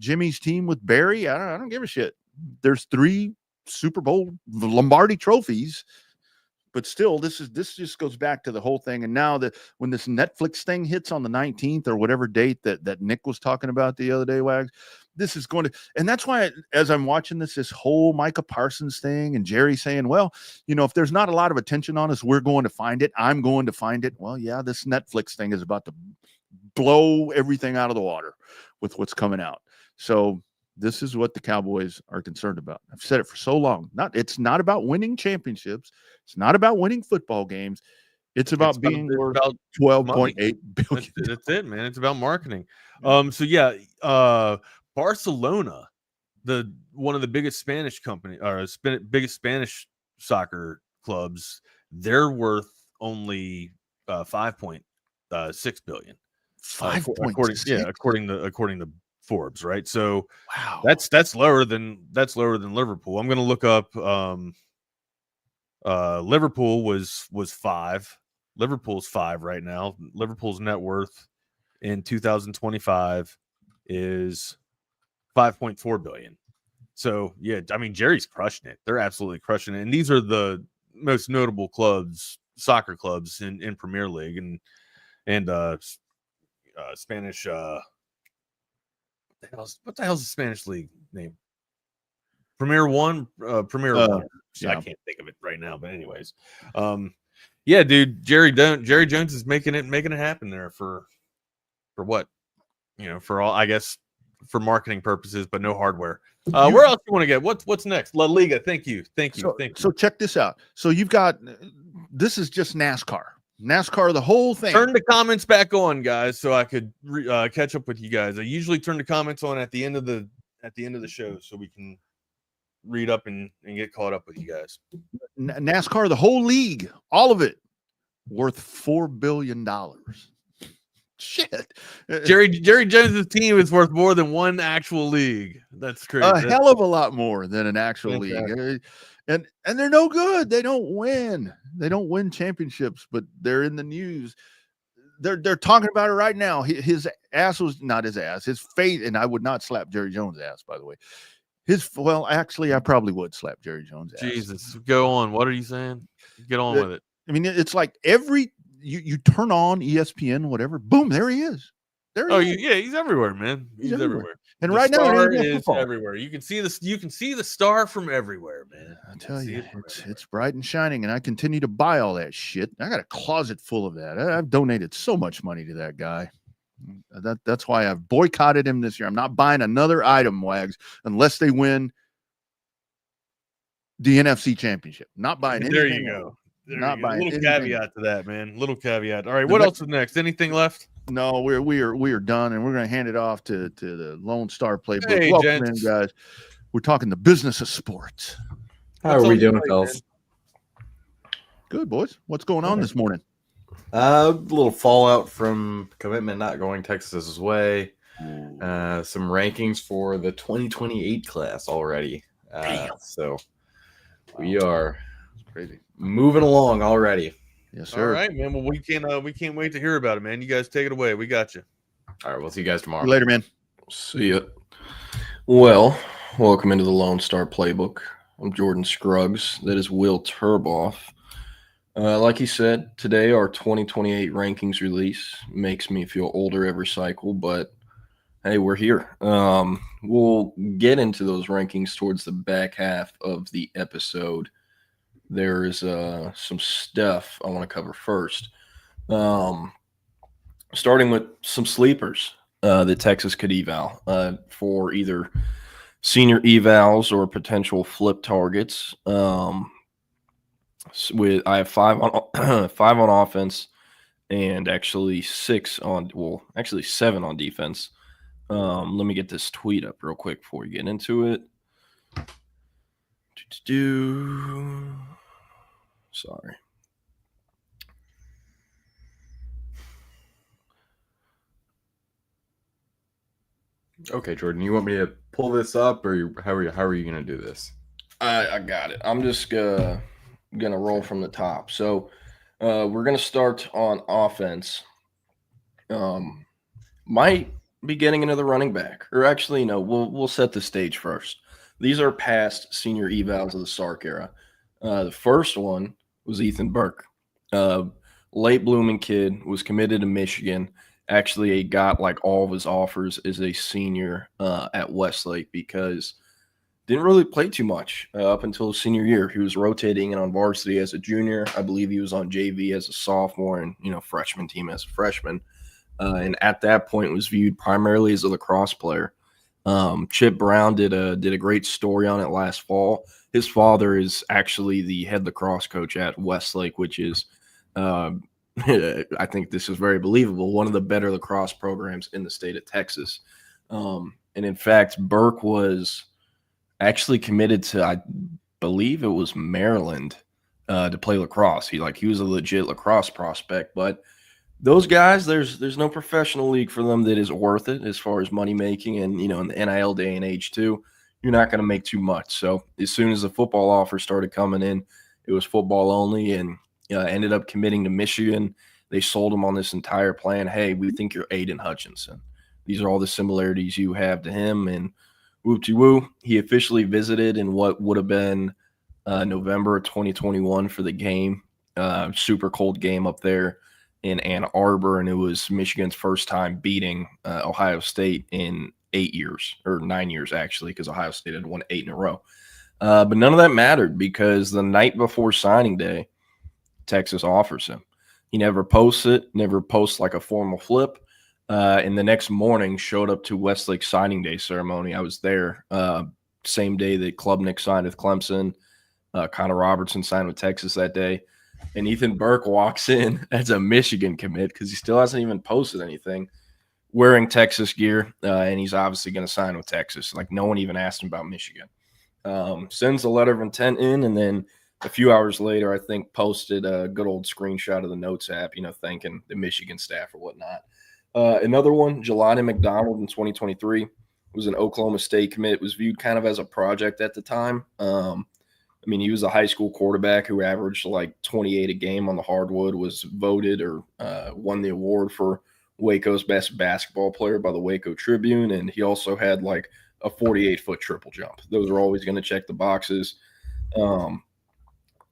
Jimmy's team with Barry. I don't give a shit. There's 3 Super Bowl Lombardi trophies, but still, this just goes back to the whole thing. And now that when this Netflix thing hits on the 19th or whatever date that Nick was talking about the other day, Wags, this is going to, and that's why as I'm watching this whole Micah Parsons thing and Jerry saying, well, if there's not a lot of attention on us, we're going to find it. I'm going to find it. Well, yeah, this Netflix thing is about to blow everything out of the water with what's coming out. So this is what the Cowboys are concerned about. I've said it for so long. It's not about winning championships. It's not about winning football games. It's about being worth $12.8 billion. That's it, man. It's about marketing. Barcelona, one of the biggest Spanish biggest Spanish soccer clubs, they're worth only $5.6 billion. 5.6, according to Forbes, right? So wow, that's lower than Liverpool. I'm going to look up. Liverpool was 5. Liverpool's 5 right now. Liverpool's net worth in 2025 is $5.4 billion. So yeah, I mean, Jerry's crushing it. They're absolutely crushing it. And these are the most notable soccer clubs in Premier League and Spanish. What the hell's the Spanish league name? Premier One. I can't think of it right now, but anyways, yeah, dude, Jerry Jones is making it happen there for what, for all, I guess, for marketing purposes, but no hardware. Where else do you want to get? What's next? La Liga. Thank you. So check this out. So you've got, this is just NASCAR, the whole thing. Turn the comments back on, guys, so I could catch up with you guys. I usually turn the comments on at the end of the show, so we can read up and get caught up with you guys. NASCAR, the whole league, all of it, worth $4 billion. Shit. Jerry Jones's team is worth more than one actual league. That's crazy. A hell of a lot more than an actual league. And they're no good. They don't win. They don't win championships, but they're in the news. They're talking about it right now. His ass was not his ass. His face, and I would not slap Jerry Jones' ass, by the way. Actually, I probably would slap Jerry Jones' ass. Jesus, go on. What are you saying? Get on with it. I mean, it's like you turn on ESPN, whatever, boom, there he is. He's everywhere, man. He's everywhere. And the right now, Star is everywhere. You can see this. You can see the Star from everywhere, man. I tell you, it's bright and shining, and I continue to buy all that shit. I got a closet full of that. I've donated so much money to that guy. That's why I've boycotted him this year. I'm not buying another item, Wags, unless they win the NFC Championship. Not buying anything. There you go. Not by little anything. caveat to that, man. Little caveat. All right, what else is next? Anything left? No, we are done, and we're going to hand it off to the Lone Star Playbook. Hey, Welcome gents. in, guys. We're talking the business of sports. How are we doing, fellas? Good, boys. What's going on this morning? A little fallout from commitment not going Texas's way. Some rankings for the 2028 class already. So we are crazy moving along already. Yes, sir. All right, man. Well, we can't wait to hear about it, man. You guys take it away. We got you. All right, we'll see you guys tomorrow. Later, man. See ya. Well, welcome into the Lone Star Playbook. I'm Jordan Scruggs. That is Will Turboff. Like he said, today our 2028 rankings release makes me feel older every cycle, but hey, we're here. We'll get into those rankings towards the back half of the episode. There's some stuff I want to cover first. Starting with some sleepers that Texas could eval for either senior evals or potential flip targets. I have 5 on offense and actually 7 on defense. Let me get this tweet up real quick before we get into it. Sorry. Okay, Jordan, you want me to pull this up, or how are you going to do this? I got it. I'm just gonna roll from the top. So we're gonna start on offense. Might be getting another running back, or actually, no. We'll set the stage first. These are past senior evals of the Sark era. The first one was Ethan Burke, late blooming kid, was committed to Michigan. Actually, he got like all of his offers as a senior at Westlake because didn't really play too much up until his senior year. He was rotating in on varsity as a junior. I believe he was on JV as a sophomore and freshman team as a freshman. And at that point was viewed primarily as a lacrosse player. Chip Brown did a great story on it last fall. His father is actually the head lacrosse coach at Westlake, which is, I think this is very believable, one of the better lacrosse programs in the state of Texas. And in fact, Burke was actually committed to, I believe it was Maryland, to play lacrosse. He was a legit lacrosse prospect, but those guys, there's no professional league for them that is worth it as far as money making. And, in the NIL day and age too, you're not going to make too much. So as soon as the football offer started coming in, it was football only, and ended up committing to Michigan. They sold him on this entire plan. Hey, we think you're Aiden Hutchinson. These are all the similarities you have to him. And whoop-de-woo, he officially visited in what would have been November 2021 for the game. Super cold game up there in Ann Arbor, and it was Michigan's first time beating Ohio State in 8 years, or 9 years actually, because Ohio State had won 8 in a row. But none of that mattered because the night before signing day, Texas offers him. He never posts like a formal flip. And the next morning showed up to Westlake signing day ceremony. I was there same day that Klubnik signed with Clemson. Connor Robertson signed with Texas that day. And Ethan Burke walks in as a Michigan commit because he still hasn't even posted anything, wearing Texas gear, and he's obviously going to sign with Texas. Like, no one even asked him about Michigan. Sends a letter of intent in, and then a few hours later, I think, posted a good old screenshot of the Notes app, thanking the Michigan staff or whatnot. Another one, Jelani McDonald in 2023, was an Oklahoma State commit, was viewed kind of as a project at the time. He was a high school quarterback who averaged like 28 a game on the hardwood, was voted or won the award for Waco's best basketball player by the Waco Tribune, and he also had like a 48-foot triple jump. Those are always going to check the boxes.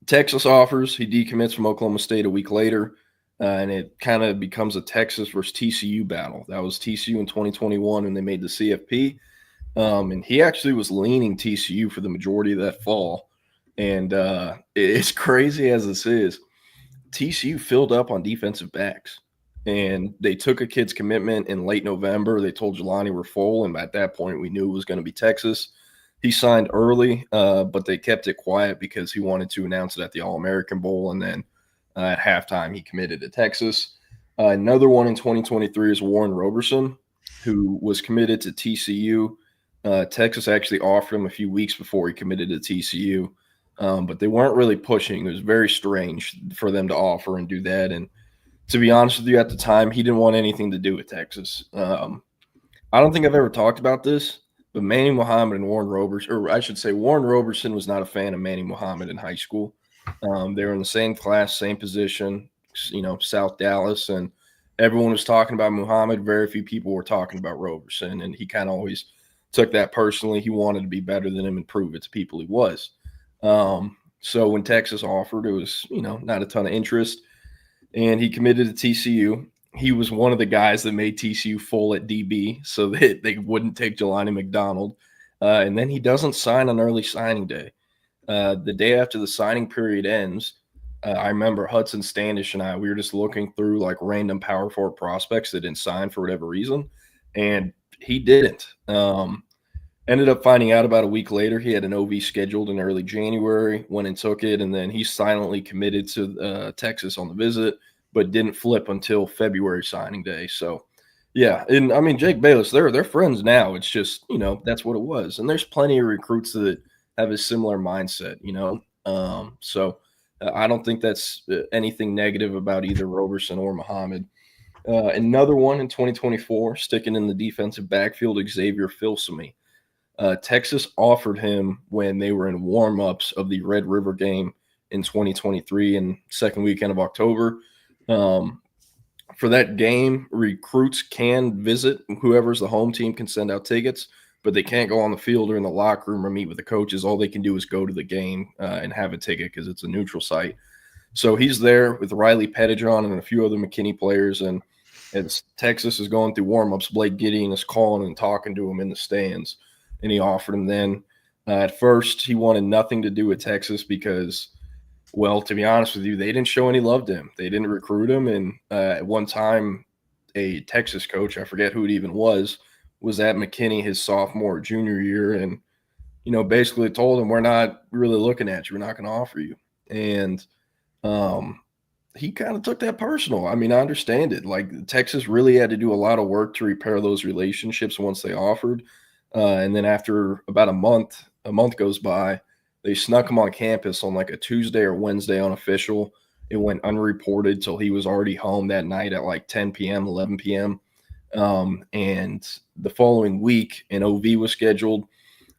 Texas offers. He decommits from Oklahoma State a week later, and it kind of becomes a Texas versus TCU battle. That was TCU in 2021 when they made the CFP, and he actually was leaning TCU for the majority of that fall. And as crazy as this is, TCU filled up on defensive backs, and they took a kid's commitment in late November. They told Jelani we're full, and at that point we knew it was going to be Texas. He signed early, but they kept it quiet because he wanted to announce it at the All-American Bowl, and then at halftime he committed to Texas. Another one in 2023 is Warren Roberson, who was committed to TCU. Texas actually offered him a few weeks before he committed to TCU, but they weren't really pushing. It was very strange for them to offer and do that. And to be honest with you, at the time, he didn't want anything to do with Texas. I don't think I've ever talked about this, but Manny Muhammad and Warren Roberson, or I should say Warren Roberson was not a fan of Manny Muhammad in high school. They were in the same class, same position, South Dallas, and everyone was talking about Muhammad. Very few people were talking about Roberson, and he kind of always took that personally. He wanted to be better than him and prove it to people he was. So when Texas offered, it was, not a ton of interest, and he committed to TCU. He was one of the guys that made TCU full at DB so that they wouldn't take Jelani McDonald. And then he doesn't sign on early signing day. The day after the signing period ends, I remember Hudson Standish and we were just looking through like random power forward prospects that didn't sign for whatever reason, and he didn't. Ended up finding out about a week later he had an OV scheduled in early January, went and took it, and then he silently committed to Texas on the visit, but didn't flip until February signing day. So, yeah, and I mean, Jake Bayless, they're friends now. It's just, that's what it was. And there's plenty of recruits that have a similar mindset, So I don't think that's anything negative about either Roberson or Muhammad. Another one in 2024, sticking in the defensive backfield, Xavier Filsaime. Texas offered him when they were in warm-ups of the Red River game in 2023 and second weekend of October. For that game, recruits can visit. Whoever's the home team can send out tickets, but they can't go on the field or in the locker room or meet with the coaches. All they can do is go to the game and have a ticket because it's a neutral site. So he's there with Riley Pettijohn and a few other McKinney players. And as Texas is going through warmups, Blake Gideon is calling and talking to him in the stands. And he offered him then. At first, he wanted nothing to do with Texas because, well, to be honest with you, they didn't show any love to him. They didn't recruit him. And at one time, a Texas coach, I forget who it even was at McKinney his sophomore or junior year. And, basically told him, we're not really looking at you. We're not going to offer you. And he kind of took that personal. I mean, I understand it. Like, Texas really had to do a lot of work to repair those relationships once they offered. And then after about a month goes by, they snuck him on campus on like a Tuesday or Wednesday unofficial. It went unreported till he was already home that night at like 10 p.m., 11 p.m. And the following week, an OV was scheduled.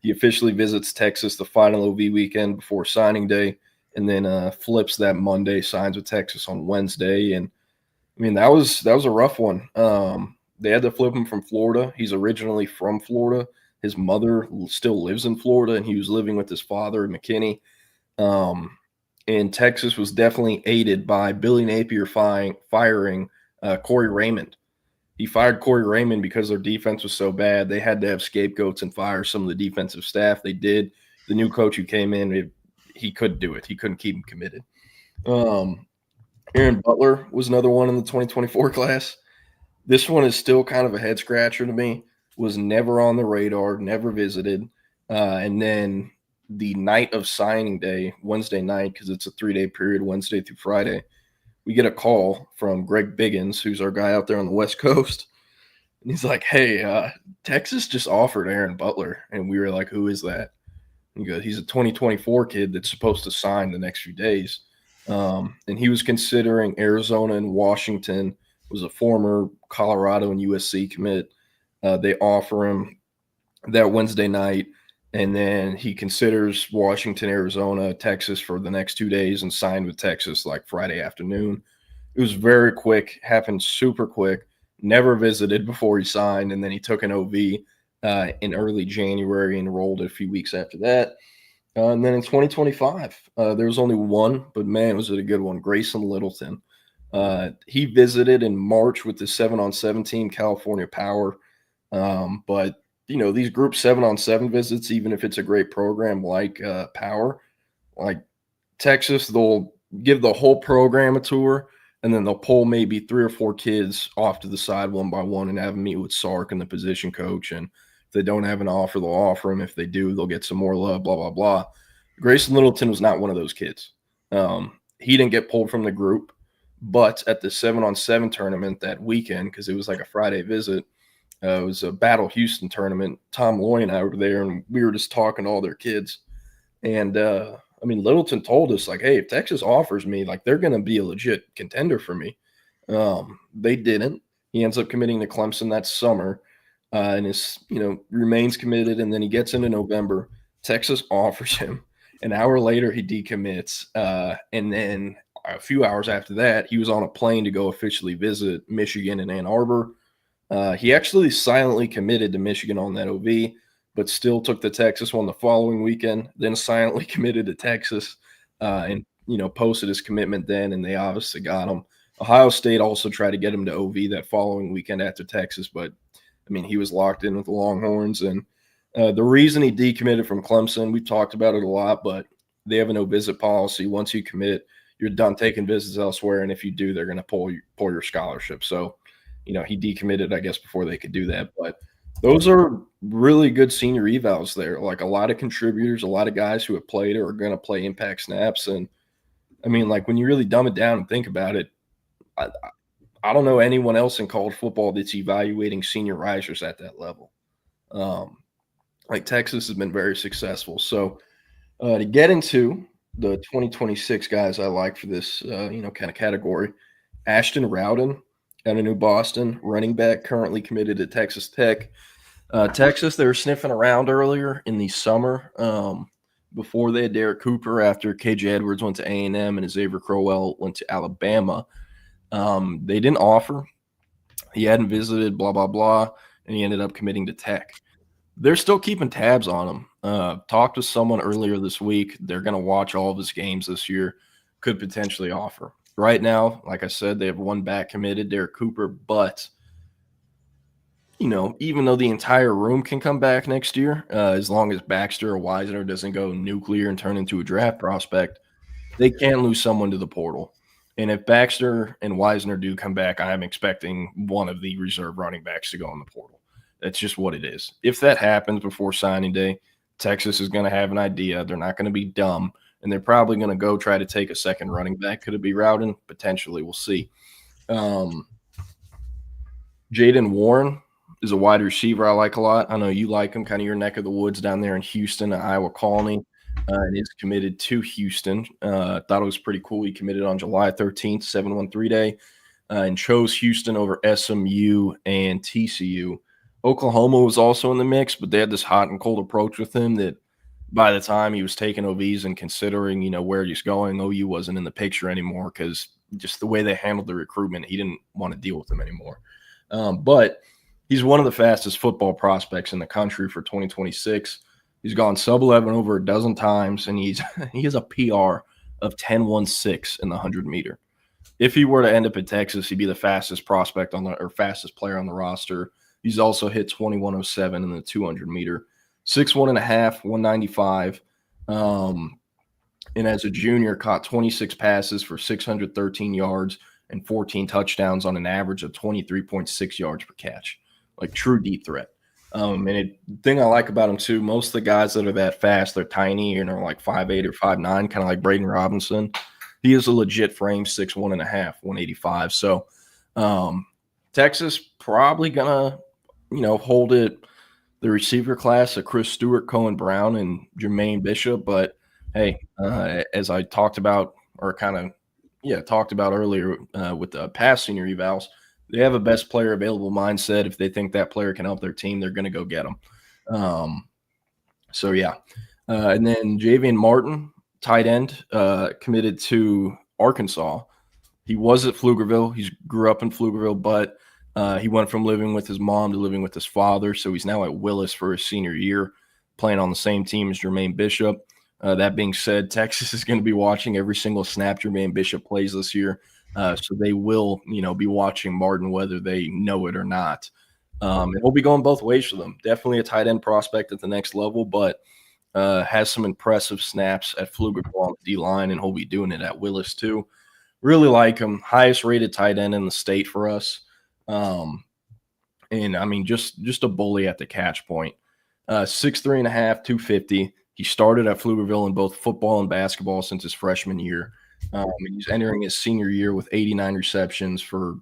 He officially visits Texas the final OV weekend before signing day, and then flips that Monday, signs with Texas on Wednesday. And I mean, that was a rough one. They had to flip him from Florida. He's originally from Florida. His mother still lives in Florida, and he was living with his father in McKinney. And Texas was definitely aided by Billy Napier firing Corey Raymond. He fired Corey Raymond because their defense was so bad. They had to have scapegoats and fire some of the defensive staff. They did. The new coach who came in, he couldn't do it. He couldn't keep him committed. Aaron Butler was another one in the 2024 class. This one is still kind of a head scratcher to me. Was never on the radar, never visited. And then the night of signing day, Wednesday night, because it's a 3-day period, Wednesday through Friday, we get a call from Greg Biggins, who's our guy out there on the West Coast. And he's like, hey, Texas just offered Aaron Butler. And we were like, who is that? And he goes, he's a 2024 kid that's supposed to sign the next few days. And he was considering Arizona and Washington, was a former Colorado and USC commit. They offer him that Wednesday night, and then he considers Washington, Arizona, Texas for the next 2 days and signed with Texas like Friday afternoon. It was very quick, happened super quick, never visited before he signed, and then he took an OV in early January and enrolled a few weeks after that. And then in 2025, there was only one, but man, was it a good one, Grayson Littleton. He visited in March with the 7-on-7 team, California Power. But these group 7-on-7 visits, even if it's a great program like Power, like Texas, they'll give the whole program a tour, and then they'll pull maybe 3 or 4 kids off to the side one by one and have them meet with Sark and the position coach and If they don't have an offer, they'll offer him. If they do, they'll get some more love, blah, blah, blah. Grayson Littleton was not one of those kids. He didn't get pulled from the group, but at the 7-on-7 tournament that weekend, because it was like a Friday visit, it was a Battle Houston tournament. Tom Loy and I were there, and we were just talking to all their kids. And, I mean, Littleton told us, like, hey, if Texas offers me, like, they're going to be a legit contender for me. They didn't. He ends up committing to Clemson that summer and is, remains committed. And then he gets into November. Texas offers him. An hour later, he decommits. And then a few hours after that, he was on a plane to go officially visit Michigan and Ann Arbor. He actually silently committed to Michigan on that OV, but still took the Texas one the following weekend, then silently committed to Texas and, posted his commitment then, and they obviously got him. Ohio State also tried to get him to OV that following weekend after Texas, but, I mean, he was locked in with the Longhorns. And the reason he decommitted from Clemson, we've talked about it a lot, but they have a no-visit policy. Once you commit, you're done taking visits elsewhere, and if you do, they're going to pull your scholarship. So, he decommitted, I guess, before they could do that. But those are really good senior evals there. Like, a lot of contributors, a lot of guys who have played or are going to play impact snaps. And, I mean, like, when you really dumb it down and think about it, I don't know anyone else in college football that's evaluating senior risers at that level. Like, Texas has been very successful. So, to get into the 2026 guys I like for this, kind of category, Ashton Rowden out of New Boston, running back, currently committed to Texas Tech. Texas, they were sniffing around earlier in the summer before they had Derek Cooper after KJ Edwards went to A&M and Xavier Crowell went to Alabama. They didn't offer. He hadn't visited, blah, blah, blah, and he ended up committing to Tech. They're still keeping tabs on him. Talked to someone earlier this week. They're going to watch all of his games this year, could potentially offer. Right now, like I said, they have one back committed, Derek Cooper, but even though the entire room can come back next year, as long as Baxter or Wisner doesn't go nuclear and turn into a draft prospect, they can lose someone to the portal. And if Baxter and Wisner do come back, I'm expecting one of the reserve running backs to go in the portal. That's just what it is. If that happens before signing day, Texas is going to have an idea. They're not going to be dumb, and they're probably going to go try to take a second running back. Could it be Rowden? Potentially. We'll see. Jaden Warren is a wide receiver I like a lot. I know you like him, kind of your neck of the woods down there in Houston, Iowa Colony, and is committed to Houston. Thought it was pretty cool. He committed on July 13th, 7-1-3 day, and chose Houston over SMU and TCU. Oklahoma was also in the mix, but they had this hot and cold approach with him that by the time he was taking OVs and considering, where he's going, OU wasn't in the picture anymore because just the way they handled the recruitment, he didn't want to deal with them anymore. But he's one of the fastest football prospects in the country for 2026. He's gone sub-11 over a dozen times, and he has a PR of 10.16 in the 100-meter. If he were to end up at Texas, he'd be the fastest prospect fastest player on the roster. He's also hit 21.07 in the 200-meter, 6'1.5", 195. And as a junior, caught 26 passes for 613 yards and 14 touchdowns on an average of 23.6 yards per catch. Like, true deep threat. The thing I like about him, too, most of the guys that are that fast, they're tiny and are like 5'8" or 5'9", kind of like Braden Robinson. He is a legit frame, 6'1.5", 185. So Texas probably going to, hold it, the receiver class of Chris Stewart, Cohen Brown, and Jermaine Bishop. But, hey, as I talked about earlier with the past senior evals, they have a best player available mindset. If they think that player can help their team, they're going to go get them. And then Javian Martin, tight end, committed to Arkansas. He was at Pflugerville. He grew up in Pflugerville, but he went from living with his mom to living with his father. So he's now at Willis for his senior year, playing on the same team as Jermaine Bishop. That being said, Texas is going to be watching every single snap Jermaine Bishop plays this year. So they will, be watching Martin whether they know it or not. And we'll be going both ways for them. Definitely a tight end prospect at the next level, but has some impressive snaps at Pflugerville on the D-line, and he'll be doing it at Willis too. Really like him. Highest rated tight end in the state for us. And I mean, just a bully at the catch point. 6'3.5", 250. He started at Pflugerville in both football and basketball since his freshman year. He's entering his senior year with 89 receptions for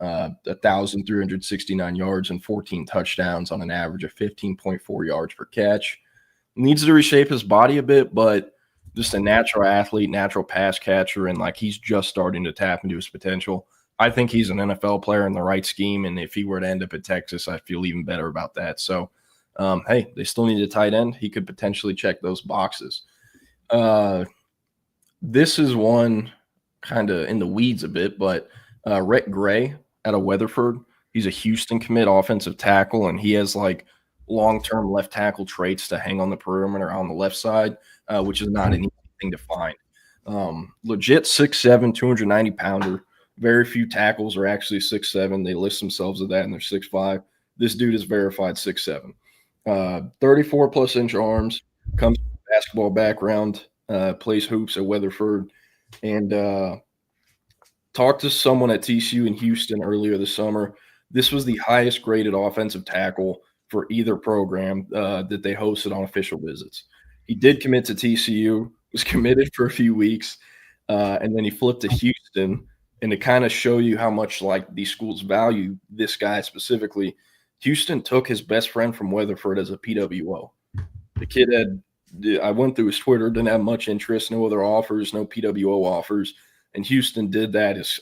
1,369 yards and 14 touchdowns on an average of 15.4 yards per catch. Needs to reshape his body a bit, but just a natural athlete, natural pass catcher, and like he's just starting to tap into his potential. I think he's an NFL player in the right scheme, and if he were to end up at Texas, I feel even better about that. So, hey, they still need a tight end. He could potentially check those boxes. This is one kind of in the weeds a bit, but Rhett Gray out of Weatherford, he's a Houston commit offensive tackle, and he has like long-term left tackle traits to hang on the perimeter on the left side, which is not an easy thing to find. Legit 6'7", 290-pounder. Very few tackles are actually 6'7". They list themselves at that, and they're 6'5". This dude is verified 6'7". 34-plus inch arms, comes from a basketball background, plays hoops at Weatherford, and talked to someone at TCU in Houston earlier this summer. This was the highest graded offensive tackle for either program that they hosted on official visits. He did commit to TCU, was committed for a few weeks, and then he flipped to Houston. And to kind of show you how much like these schools value this guy specifically, Houston took his best friend from Weatherford as a PWO. The kid I went through his Twitter, didn't have much interest, no other offers, no PWO offers. And Houston did that as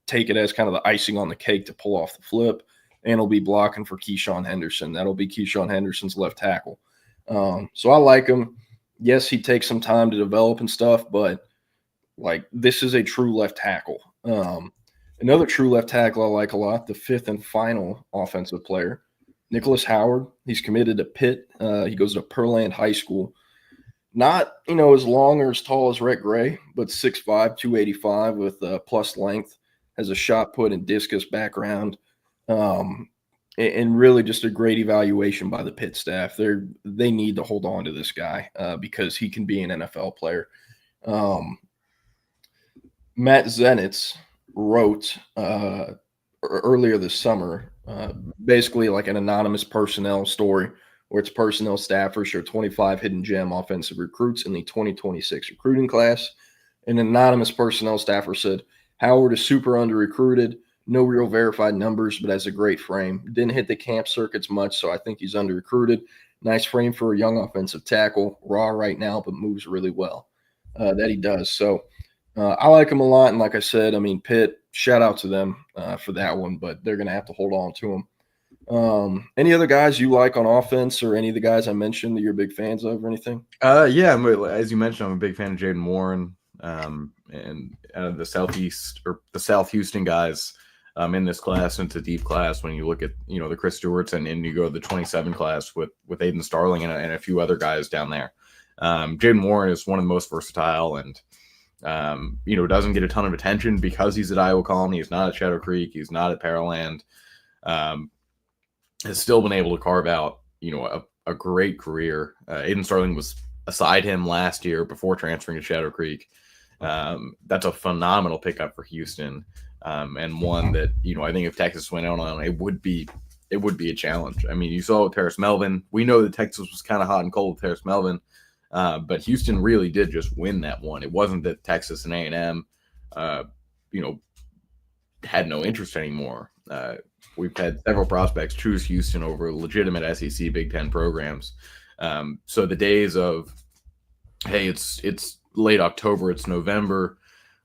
take it as kind of the icing on the cake to pull off the flip. And he'll be blocking for Keyshawn Henderson. That'll be Keyshawn Henderson's left tackle. So I like him. Yes, he takes some time to develop and stuff, but like this is a true left tackle. Another true left tackle I like a lot, the fifth and final offensive player, Nicholas Howard. He's committed to Pitt. He goes to Pearland High School. Not, as long or as tall as Rhett Gray, but 6'5", 285 with plus length, has a shot put and discus background. And really just a great evaluation by the Pitt staff. They need to hold on to this guy because he can be an NFL player. Matt Zenitz wrote earlier this summer, basically like an anonymous personnel story where its personnel staffers share 25 hidden gem offensive recruits in the 2026 recruiting class. An anonymous personnel staffer said, Howard is super under-recruited, no real verified numbers, but has a great frame. Didn't hit the camp circuits much, so I think he's under-recruited. Nice frame for a young offensive tackle. Raw right now, but moves really well. That he does. So I like him a lot, and like I said, Pitt, shout out to them for that one, but they're going to have to hold on to him. Any other guys you like on offense, or any of the guys I mentioned that you're big fans of, or anything? Yeah, as you mentioned, I'm a big fan of Jaden Warren and the South Houston guys in this class. It's a deep class when you look at the Chris Stewarts and you go to the 27 class with Aiden Starling and a few other guys down there. Jaden Warren is one of the most versatile and doesn't get a ton of attention because he's at Iowa Colony. He's not at Shadow Creek. He's not at Pearland. Has still been able to carve out, a great career. Aiden Starling was aside him last year before transferring to Shadow Creek. That's a phenomenal pickup for Houston, and one that I think if Texas went out on, it would be a challenge. You saw with Terrace Melvin. We know that Texas was kind of hot and cold with Terrace Melvin. But Houston really did just win that one. It wasn't that Texas and A&M, had no interest anymore. We've had several prospects choose Houston over legitimate SEC Big Ten programs. So the days of, hey, it's late October, it's November,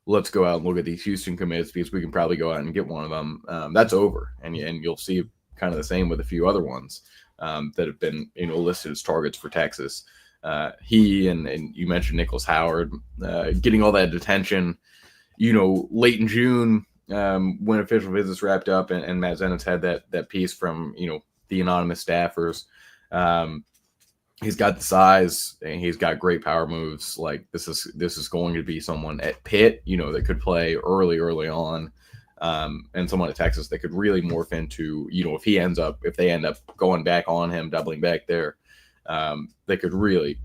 let's go out and look at these Houston commits because we can probably go out and get one of them. That's over, and you'll see kind of the same with a few other ones that have been listed as targets for Texas. He and you mentioned Nicholas Howard getting all that attention, late in June when official visits wrapped up, and Matt Zenitz had that piece from the anonymous staffers. He's got the size and he's got great power moves. Like this is going to be someone at Pitt, that could play early on, and someone at Texas that could really morph into if they end up going back on him, doubling back there. They could really,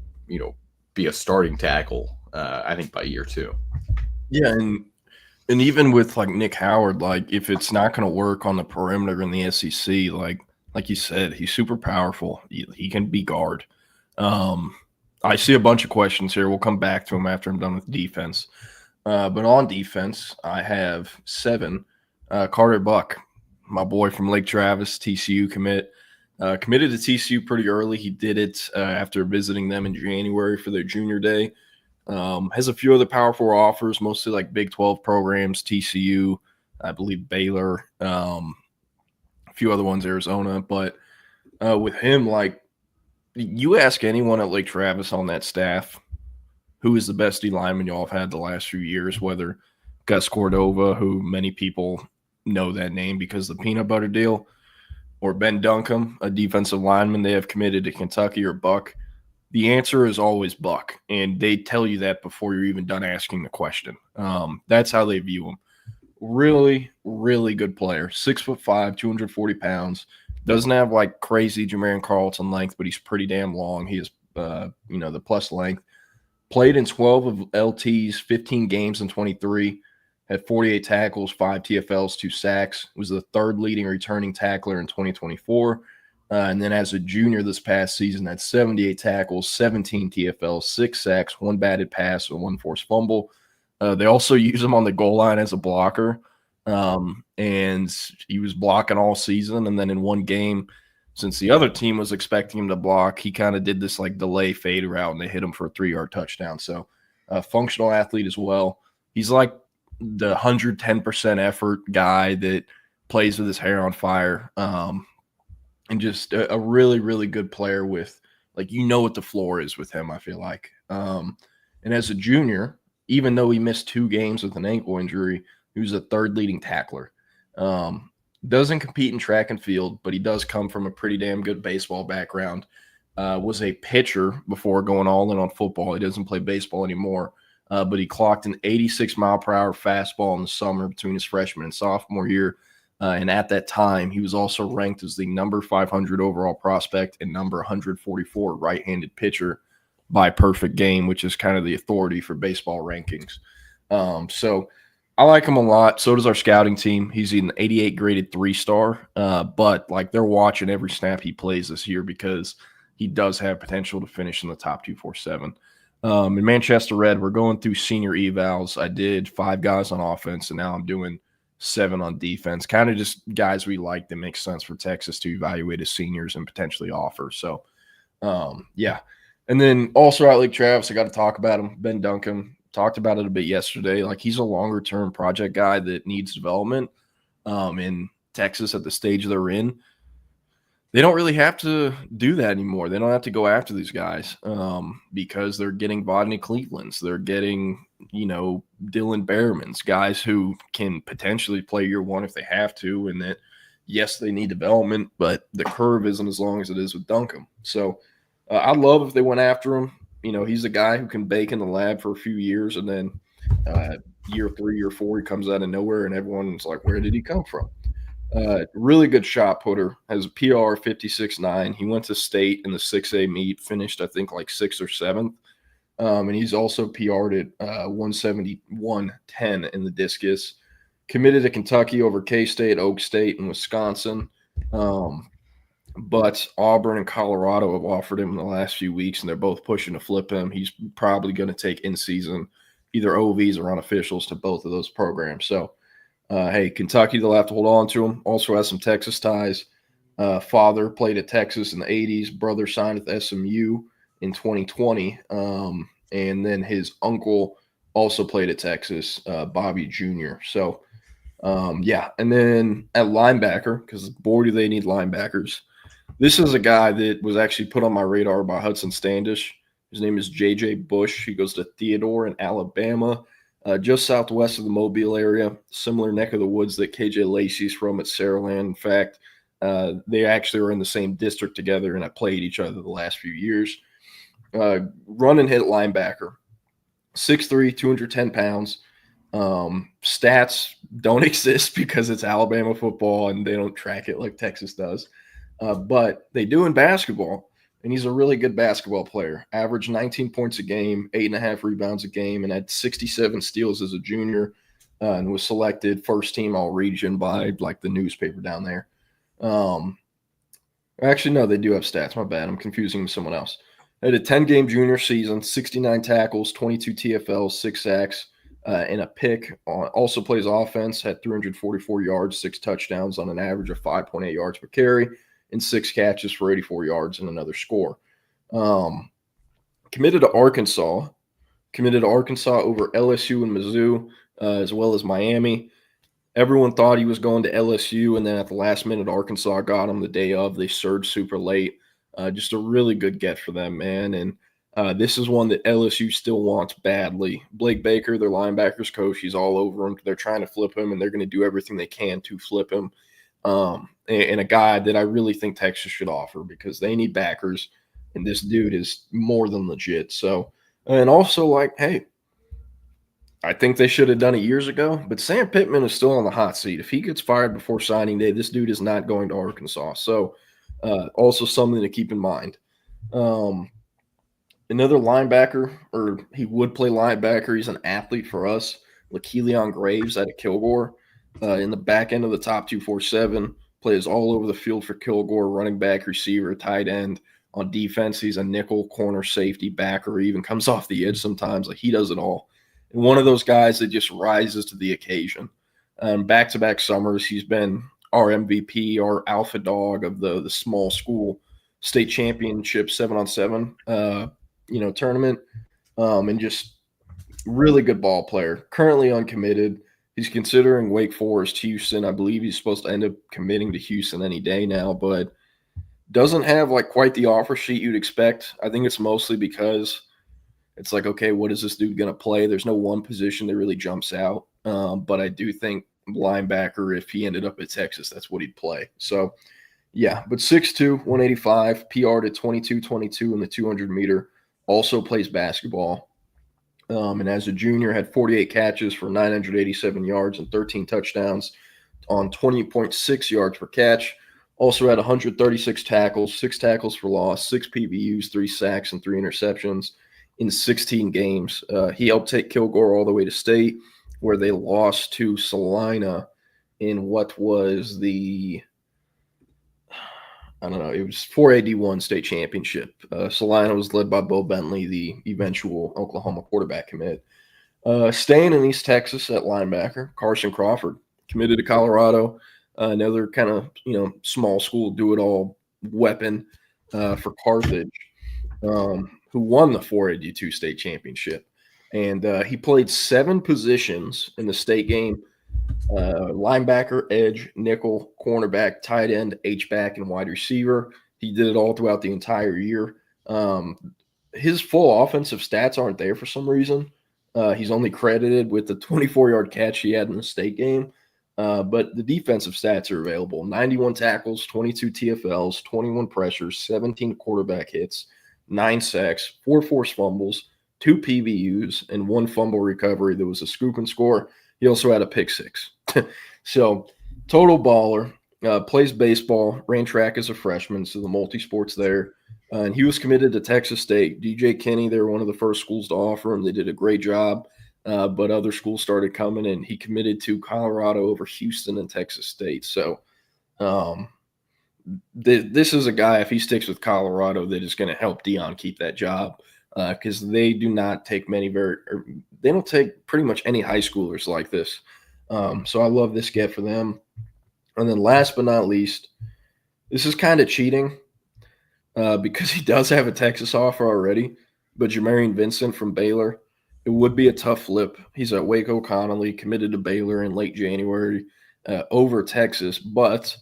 be a starting tackle, I think, by year 2. Yeah, and even with, like, Nick Howard, like, if it's not going to work on the perimeter in the SEC, like, like you said, he's super powerful. He can be guard. I see a bunch of questions here. We'll come back to him after I'm done with defense. But on defense, I have 7. Carter Buck, my boy from Lake Travis, TCU commit. Committed to TCU pretty early. He did it after visiting them in January for their junior day. Has a few other Power 4 offers, mostly like Big 12 programs, TCU, I believe Baylor, a few other ones, Arizona. But with him, like, you ask anyone at Lake Travis on that staff, who is the best D lineman y'all have had the last few years, whether Gus Cordova, who many people know that name because of the peanut butter deal, or Ben Duncombe, a defensive lineman they have committed to Kentucky, or Buck, the answer is always Buck. And they tell you that before you're even done asking the question. That's how they view him. Really, really good player. 6'5", 240 pounds. Doesn't have like crazy Jermaine Carlton length, but he's pretty damn long. He is, the plus length. Played in 12 of LT's 15 games in 23. Had 48 tackles, 5 TFLs, 2 sacks. Was the 3rd leading returning tackler in 2024. And then as a junior this past season, had 78 tackles, 17 TFLs, 6 sacks, 1 batted pass, and 1 forced fumble. They also use him on the goal line as a blocker. And he was blocking all season. And then in one game, since the other team was expecting him to block, he kind of did this like delay fade route, and they hit him for a 3-yard touchdown. So functional athlete as well. He's like the 110% effort guy that plays with his hair on fire. And just a really, really good player with, like, what the floor is with him, I feel like. And as a junior, even though he missed 2 games with an ankle injury, he was the 3rd leading tackler. Doesn't compete in track and field, but he does come from a pretty damn good baseball background. Was a pitcher before going all in on football. He doesn't play baseball anymore, but he clocked an 86-mile-per-hour fastball in the summer between his freshman and sophomore year. And at that time, he was also ranked as the number 500 overall prospect and number 144 right-handed pitcher by Perfect Game, which is kind of the authority for baseball rankings. So I like him a lot. So does our scouting team. He's an 88 graded 3-star, but like they're watching every snap he plays this year because he does have potential to finish in the top 247. In Manchester Red, we're going through senior evals. I did 5 guys on offense, and now I'm doing 7 on defense. Kind of just guys we like that make sense for Texas to evaluate as seniors and potentially offer. So, yeah. And then also at Lake Travis, I got to talk about him. Ben Duncombe. Talked about it a bit yesterday. Like, he's a longer-term project guy that needs development in Texas at the stage they're in. They don't really have to do that anymore. They don't have to go after these guys because they're getting Rodney Cleveland's. They're getting, Dylan Behrman's, guys who can potentially play year 1 if they have to, and that, yes, they need development, but the curve isn't as long as it is with Duncombe. So I'd love if they went after him. He's a guy who can bake in the lab for a few years, and then year 3, year 4, he comes out of nowhere, and everyone's like, where did he come from? Really good shot putter, has a PR 56.9. He went to state in the 6A meet, finished, I think, like 6th or 7th. And he's also PR'd at 171.10 in the discus. Committed to Kentucky over K-State, Oak State, and Wisconsin. But Auburn and Colorado have offered him in the last few weeks, and they're both pushing to flip him. He's probably going to take in-season either OVs or unofficials to both of those programs. So, hey, Kentucky, they'll have to hold on to him. Also has some Texas ties. Father played at Texas in the 80s. Brother signed at SMU in 2020. And then his uncle also played at Texas, Bobby Jr. So, yeah. And then at linebacker, because boy, do they need linebackers. This is a guy that was actually put on my radar by Hudson Standish. His name is J.J. Bush. He goes to Theodore in Alabama, just southwest of the Mobile area, similar neck of the woods that KJ Lacey's from at Saraland. In fact, they actually were in the same district together and have played each other the last few years. Run and hit linebacker, 6'3", 210 pounds. Stats don't exist because it's Alabama football and they don't track it like Texas does. But they do in basketball, and he's a really good basketball player. Averaged 19 points a game, 8.5 rebounds a game, and had 67 steals as a junior, and was selected first team all region by like the newspaper down there. Actually, no, they do have stats. My bad. I'm confusing him with someone else. Had a 10-game junior season, 69 tackles, 22 TFLs, 6 sacks, and a pick. Also plays offense, had 344 yards, 6 touchdowns on an average of 5.8 yards per carry, and 6 catches for 84 yards and another score. Committed to Arkansas over LSU and Mizzou, as well as Miami. Everyone thought he was going to LSU, and then at the last minute, Arkansas got him the day of. They surged super late. Just a really good get for them, man. And this is one that LSU still wants badly. Blake Baker, their linebackers coach, he's all over him. They're trying to flip him, and they're going to do everything they can to flip him. And a guy that I really think Texas should offer because they need backers, and this dude is more than legit. So, and also, like, hey, I think they should have done it years ago, but Sam Pittman is still on the hot seat. If he gets fired before signing day, this dude is not going to Arkansas. So also something to keep in mind. Another linebacker, or he would play linebacker. He's an athlete for us. LaKeelion Graves out of Kilgore. In the back end of the top 247, plays all over the field for Kilgore, running back, receiver, tight end. On defense, he's a nickel, corner, safety, backer. He even comes off the edge sometimes. Like, he does it all. And one of those guys that just rises to the occasion. Back-to-back summers, he's been our MVP, our alpha dog of the small school state championship 7-on-7, tournament, and just really good ball player. Currently uncommitted. He's considering Wake Forest, Houston. I believe he's supposed to end up committing to Houston any day now, but doesn't have like quite the offer sheet you'd expect. I think it's mostly because it's like, okay, what is this dude going to play? There's no one position that really jumps out. But I do think linebacker, if he ended up at Texas, that's what he'd play. So, yeah, but 6'2", 185, PR'd at 22-22 in the 200-meter, also plays basketball. And as a junior, had 48 catches for 987 yards and 13 touchdowns on 20.6 yards per catch. Also had 136 tackles, 6 tackles for loss, 6 PBUs, 3 sacks, and 3 interceptions in 16 games. He helped take Kilgore all the way to state, where they lost to Salina in what was it was 4AD1 state championship. Salina was led by Bo Bentley, the eventual Oklahoma quarterback commit. Staying in East Texas at linebacker, Carson Crawford, committed to Colorado. Another kind of, small school do-it-all weapon for Carthage. Who won the 4AD2 state championship. And he played 7 positions in the state game: linebacker, edge, nickel, cornerback, tight end, H-back, and wide receiver. He did it all throughout the entire year. His full offensive stats aren't there for some reason. He's only credited with the 24-yard catch he had in the state game. But the defensive stats are available: 91 tackles, 22 TFLs, 21 pressures, 17 quarterback hits, 9 sacks, 4 forced fumbles, 2 PBUs, and 1 fumble recovery. There was a scoop and score. He also had a pick 6. So total baller, plays baseball, ran track as a freshman, so the multi-sports there. And he was committed to Texas State. DJ Kinney, they were one of the first schools to offer him. They did a great job, but other schools started coming, and he committed to Colorado over Houston and Texas State. So this is a guy, if he sticks with Colorado, that is going to help Dion keep that job, because they do not take they don't take pretty much any high schoolers like this. So I love this get for them. And then last but not least, this is kind of cheating because he does have a Texas offer already, but Jamarian Vincent from Baylor, it would be a tough flip. He's at Waco Connolly, committed to Baylor in late January over Texas, but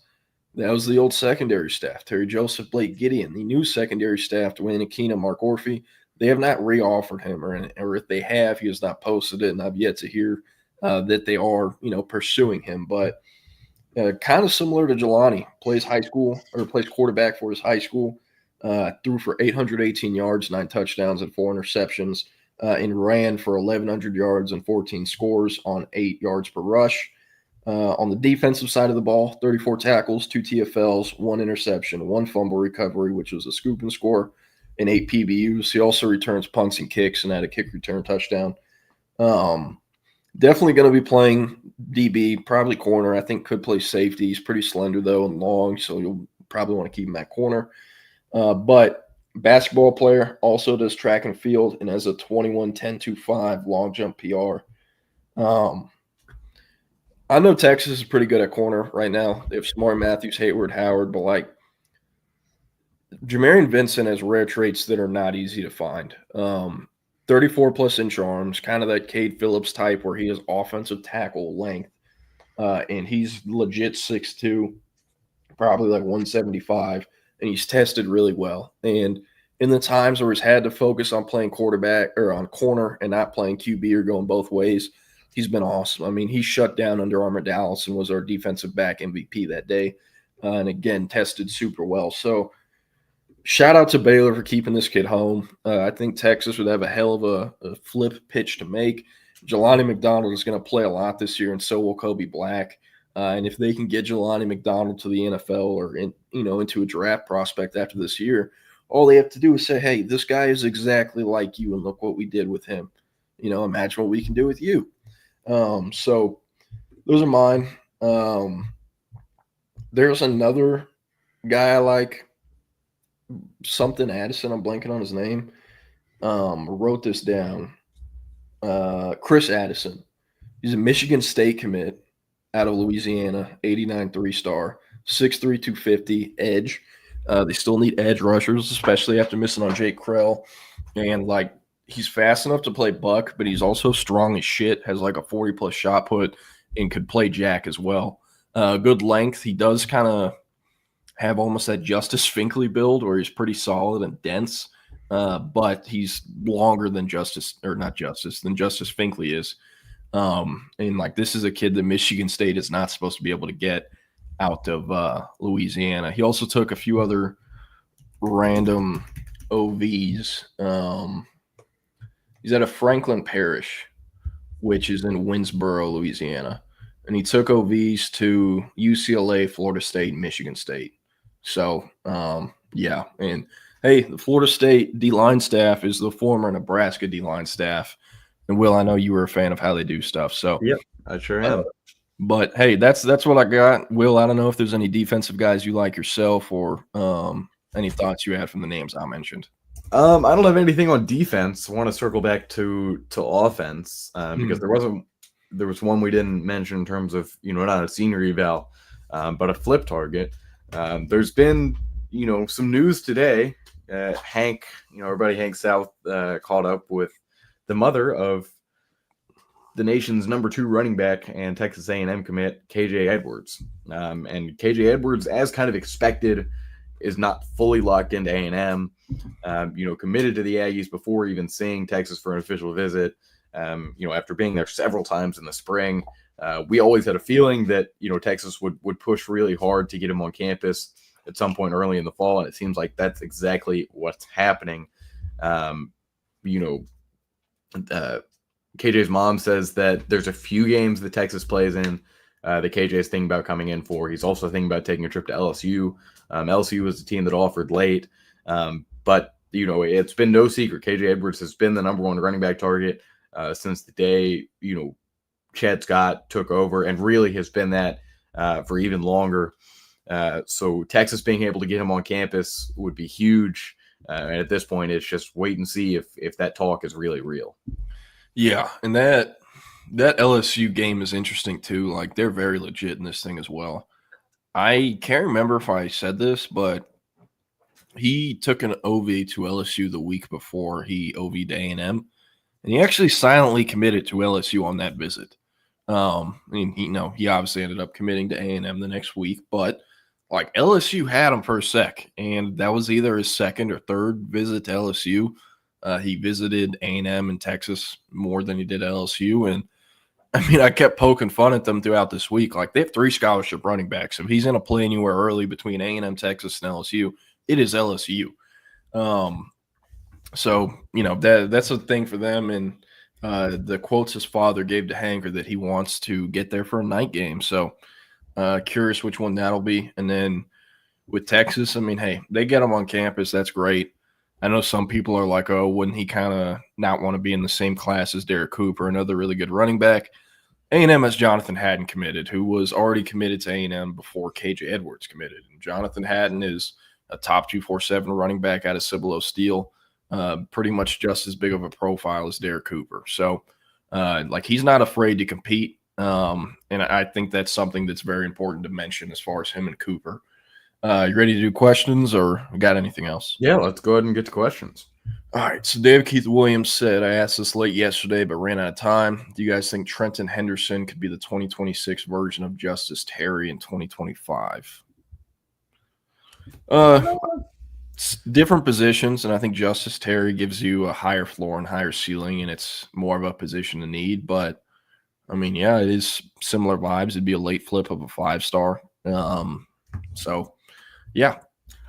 that was the old secondary staff: Terry Joseph, Blake Gideon. The new secondary staff, Dwayne Aquino, Mark Orphy, they have not re-offered him, or if they have, he has not posted it, and I've yet to hear that they are, pursuing him. But kind of similar to Jelani, plays quarterback for his high school, threw for 818 yards, 9 touchdowns, and 4 interceptions, and ran for 1,100 yards and 14 scores on 8 yards per rush. On the defensive side of the ball, 34 tackles, 2 TFLs, 1 interception, 1 fumble recovery, which was a scoop and score, and 8 PBUs. He also returns punts and kicks and had a kick return touchdown. Definitely going to be playing DB, probably corner. I think could play safety. He's pretty slender, though, and long, so you'll probably want to keep him at corner. But basketball player, also does track and field, and has a 21-10-2-5 long jump PR. I know Texas is pretty good at corner right now. They have Smart, Matthews, Hayward, Howard, but like Jamarian Vincent has rare traits that are not easy to find. 34+ inch arms, kind of that Cade Phillips type where he has offensive tackle length. And he's legit 6'2", probably like 175, and he's tested really well. And in the times where he's had to focus on playing quarterback or on corner and not playing QB or going both ways, he's been awesome. I mean, he shut down Under Armour Dallas and was our defensive back MVP that day. And again, tested super well. So shout out to Baylor for keeping this kid home. I think Texas would have a hell of a flip pitch to make. Jelani McDonald is going to play a lot this year, and so will Kobe Black. And if they can get Jelani McDonald to the NFL or into a draft prospect after this year, all they have to do is say, hey, this guy is exactly like you, and look what we did with him. Imagine what we can do with you. So those are mine. There's another guy I like, something Addison. I'm blanking on his name. Wrote this down. Chris Addison. He's a Michigan State commit out of Louisiana, 89 3-star, 6'3", 250, edge. They still need edge rushers, especially after missing on Jake Krell. And he's fast enough to play buck, but he's also strong as shit, has like a 40+ shot put, and could play jack as well. Good length. He does kind of have almost that Justice Finkley build where he's pretty solid and dense, but he's longer than Justice Finkley is. And this is a kid that Michigan State is not supposed to be able to get out of Louisiana. He also took a few other random OVs. He's at a Franklin Parish, which is in Winsboro, Louisiana. And he took OVs to UCLA, Florida State, and Michigan State. So, yeah. And, hey, the Florida State D-line staff is the former Nebraska D-line staff. And, Will, I know you were a fan of how they do stuff. So, yep, I sure am. But, hey, that's what I got. Will, I don't know if there's any defensive guys you like yourself or any thoughts you had from the names I mentioned. I don't have anything on defense. I want to circle back to offense because there was one we didn't mention in terms of, not a senior eval, but a flip target. There's been, some news today. Hank, everybody Hank South caught up with the mother of the nation's number 2 running back and Texas A&M commit, KJ Edwards. And KJ Edwards, as kind of expected, is not fully locked into A&M, committed to the Aggies before even seeing Texas for an official visit. After being there several times in the spring, we always had a feeling that, Texas would push really hard to get him on campus at some point early in the fall. And it seems like that's exactly what's happening. KJ's mom says that there's a few games that Texas plays in that KJ is thinking about coming in for. He's also thinking about taking a trip to LSU. LSU was the team that offered late. But, it's been no secret. KJ Edwards has been the number 1 running back target since the day, Chad Scott took over, and really has been that for even longer. So Texas being able to get him on campus would be huge. And at this point, it's just wait and see if that talk is really real. Yeah, and that LSU game is interesting too. They're very legit in this thing as well. I can't remember if I said this, but he took an OV to LSU the week before he OV'd A&M, and he actually silently committed to LSU on that visit. He obviously ended up committing to A&M the next week, but LSU had him for a sec, and that was either his second or third visit to LSU. He visited A&M and Texas more than he did LSU, and I kept poking fun at them throughout this week. They have 3 scholarship running backs. If he's going to play anywhere early between A&M, Texas, and LSU, it is LSU. So, that's a thing for them. And the quotes his father gave to Hank are that he wants to get there for a night game. So, curious which one that'll be. And then with Texas, hey, they get him on campus. That's great. I know some people are like, oh, wouldn't he kind of not want to be in the same class as Derek Cooper, another really good running back? A&M has Jonathan Haddon committed, who was already committed to A&M before KJ Edwards committed. And Jonathan Haddon is a top 247 running back out of Cibolo Steel, pretty much just as big of a profile as Derek Cooper. So, he's not afraid to compete, and I think that's something that's very important to mention as far as him and Cooper. You ready to do questions, or got anything else? Yeah, let's go ahead and get to questions. All right, so David Keith Williams said, I asked this late yesterday but ran out of time. Do you guys think Trenton Henderson could be the 2026 version of Justice Terry in 2025? Different positions, and I think Justice Terry gives you a higher floor and higher ceiling, and it's more of a position to need. But, I mean, yeah, it is similar vibes. It'd be a late flip of a 5-star. So, yeah.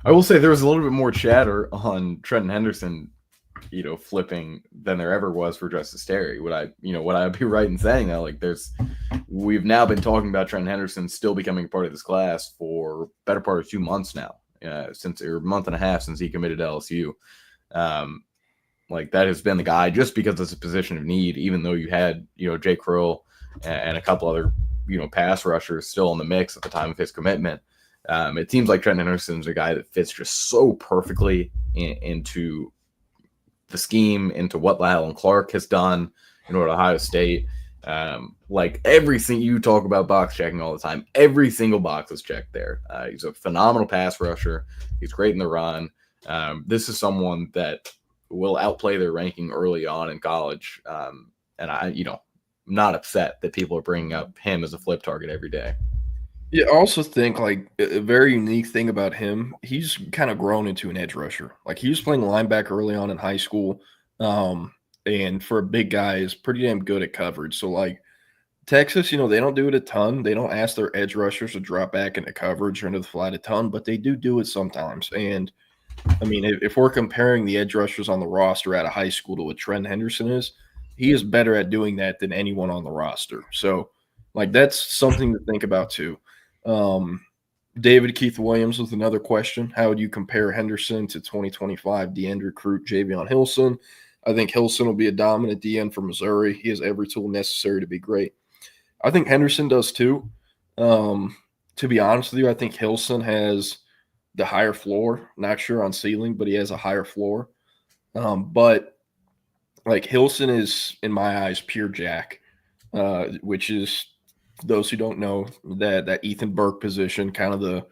I will say there was a little bit more chatter on Trenton Henderson, flipping than there ever was for Justice Terry. Would I be right in saying that? Like, we've now been talking about Trenton Henderson still becoming part of this class for better part of 2 months now, or a month and a half since he committed to LSU. That has been the guy just because it's a position of need, even though you had, Jay Krill and a couple other, pass rushers still in the mix at the time of his commitment. It seems like Trenton Henderson's a guy that fits just so perfectly into the scheme, into what Lyle Clark has done at Ohio State. Everything you talk about box checking all the time, every single box is checked there. He's a phenomenal pass rusher. He's great in the run. This is someone that will outplay their ranking early on in college. And I'm not upset that people are bringing up him as a flip target every day. Yeah, I also think a very unique thing about him, he's kind of grown into an edge rusher. He was playing linebacker early on in high school, and for a big guy is pretty damn good at coverage. So Texas, they don't do it a ton. They don't ask their edge rushers to drop back into coverage or into the flat a ton, but they do it sometimes. And I mean, if we're comparing the edge rushers on the roster out of high school to what Trent Henderson is, he is better at doing that than anyone on the roster. So that's something to think about too. David Keith Williams with another question. How would you compare Henderson to 2025 DN recruit Javion Hilson? I think Hilson will be a dominant DN for Missouri. He has every tool necessary to be great. I think Henderson does too. To be honest with you, I think Hilson has the higher floor. Not sure on ceiling, but he has a higher floor. But Hilson is, in my eyes, pure jack, which is, those who don't know, that Ethan Burke position, kind of the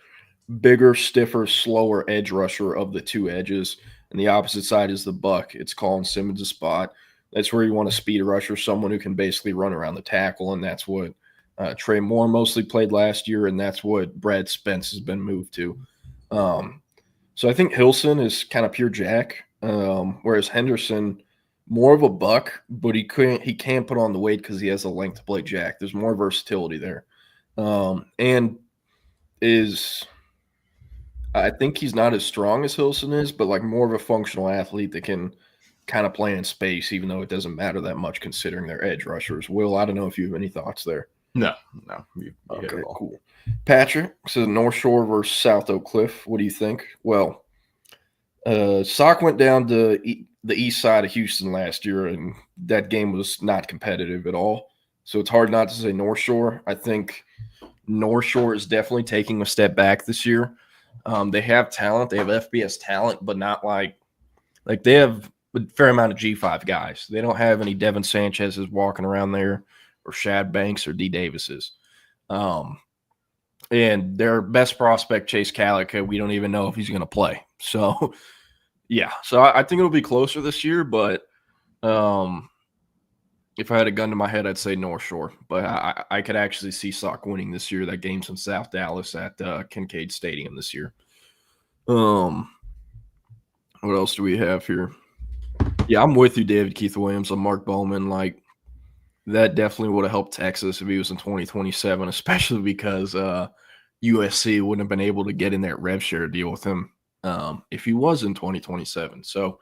bigger, stiffer, slower edge rusher of the two edges. And the opposite side is the buck. It's Colin Simmons' spot. That's where you want a speed rusher, someone who can basically run around the tackle. And that's what Trey Moore mostly played last year. And that's what Brad Spence has been moved to. So I think Hilson is kind of pure jack, whereas Henderson, more of a buck, but he can't put on the weight because he has the length to play jack. There's more versatility there. And I think he's not as strong as Hilson is, but more of a functional athlete that can kind of play in space, even though it doesn't matter that much considering they're edge rushers. Will, I don't know if you have any thoughts there. No. Okay, cool. Patrick says North Shore versus South Oak Cliff. What do you think? Well, Sock went down to the east side of Houston last year, and that game was not competitive at all. So it's hard not to say North Shore. I think North Shore is definitely taking a step back this year. They have talent. They have FBS talent, but not like they have a fair amount of G5 guys. They don't have any Devin Sanchez's walking around there, or Shad Banks or D Davises. And their best prospect, Chase Calica, we don't even know if he's going to play. So, yeah. So I think it'll be closer this year, but if I had a gun to my head, I'd say North Shore. But I could actually see Sock winning this year. That game's in South Dallas at Kincaid Stadium this year. What else do we have here? Yeah, I'm with you, David Keith Williams. I'm Mark Bowman. That definitely would have helped Texas if he was in 2027, especially because USC wouldn't have been able to get in that rev share deal with him if he was in 2027. So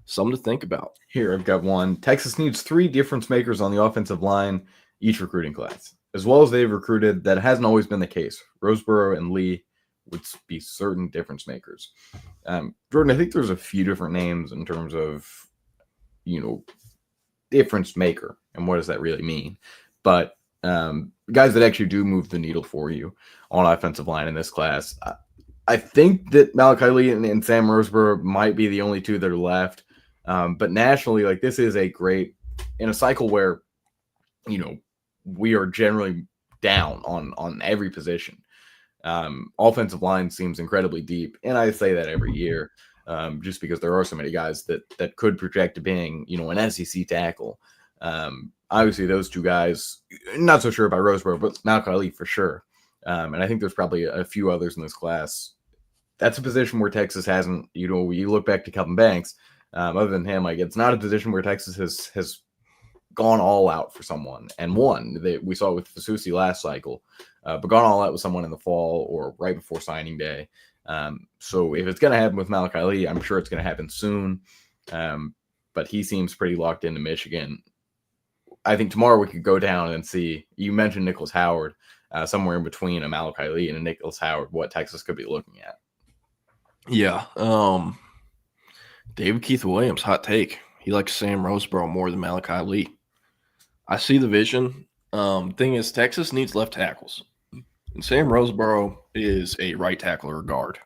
something to think about. Here, I've got one. Texas needs 3 difference makers on the offensive line each recruiting class. As well as they've recruited, that hasn't always been the case. Roseboro and Lee would be certain difference makers. Jordan, I think there's a few different names in terms of, difference maker. And what does that really mean? But guys that actually do move the needle for you on offensive line in this class. I think that Malachi Lee and Sam Roseborough might be the only two that are left. But nationally, like, this is a great, in a cycle where, you know, we are generally down on every position. Offensive line seems incredibly deep, and I say that every year, just because there are so many guys that could project to being, you know, an SEC tackle. Obviously, those two guys, not so sure about Roseborough, but Malachi Lee for sure. And I think there's probably a few others in this class. That's a position where Texas hasn't, you know, you look back to Kelvin Banks, other than him, like, it's not a position where Texas has gone all out for someone and won. We saw it with Fasusi last cycle, but gone all out with someone in the fall or right before signing day. So if it's going to happen with Malachi Lee, I'm sure it's going to happen soon. But he seems pretty locked into Michigan. I think tomorrow we could go down and see, you mentioned Nicholas Howard, somewhere in between a Malachi Lee and a Nicholas Howard, what Texas could be looking at. Yeah. David Keith Williams, hot take. He likes Sam Roseborough more than Malachi Lee. I see the vision. Thing is, Texas needs left tackles. And Sam Roseborough is a right tackle or guard.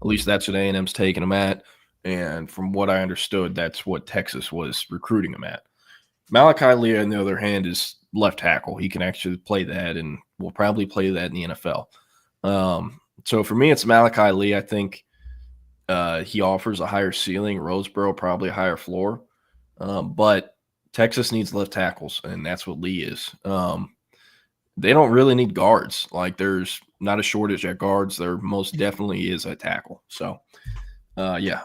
At least that's what A&M's taking him at. And from what I understood, that's what Texas was recruiting him at. Malachi Lee, on the other hand, is left tackle. He can actually play that and will probably play that in the NFL. So for me, it's Malachi Lee. I think he offers a higher ceiling. Roseborough probably a higher floor. But Texas needs left tackles, and that's what Lee is. They don't really need guards. Like, there's not a shortage at guards. There most definitely is at tackle. So, yeah.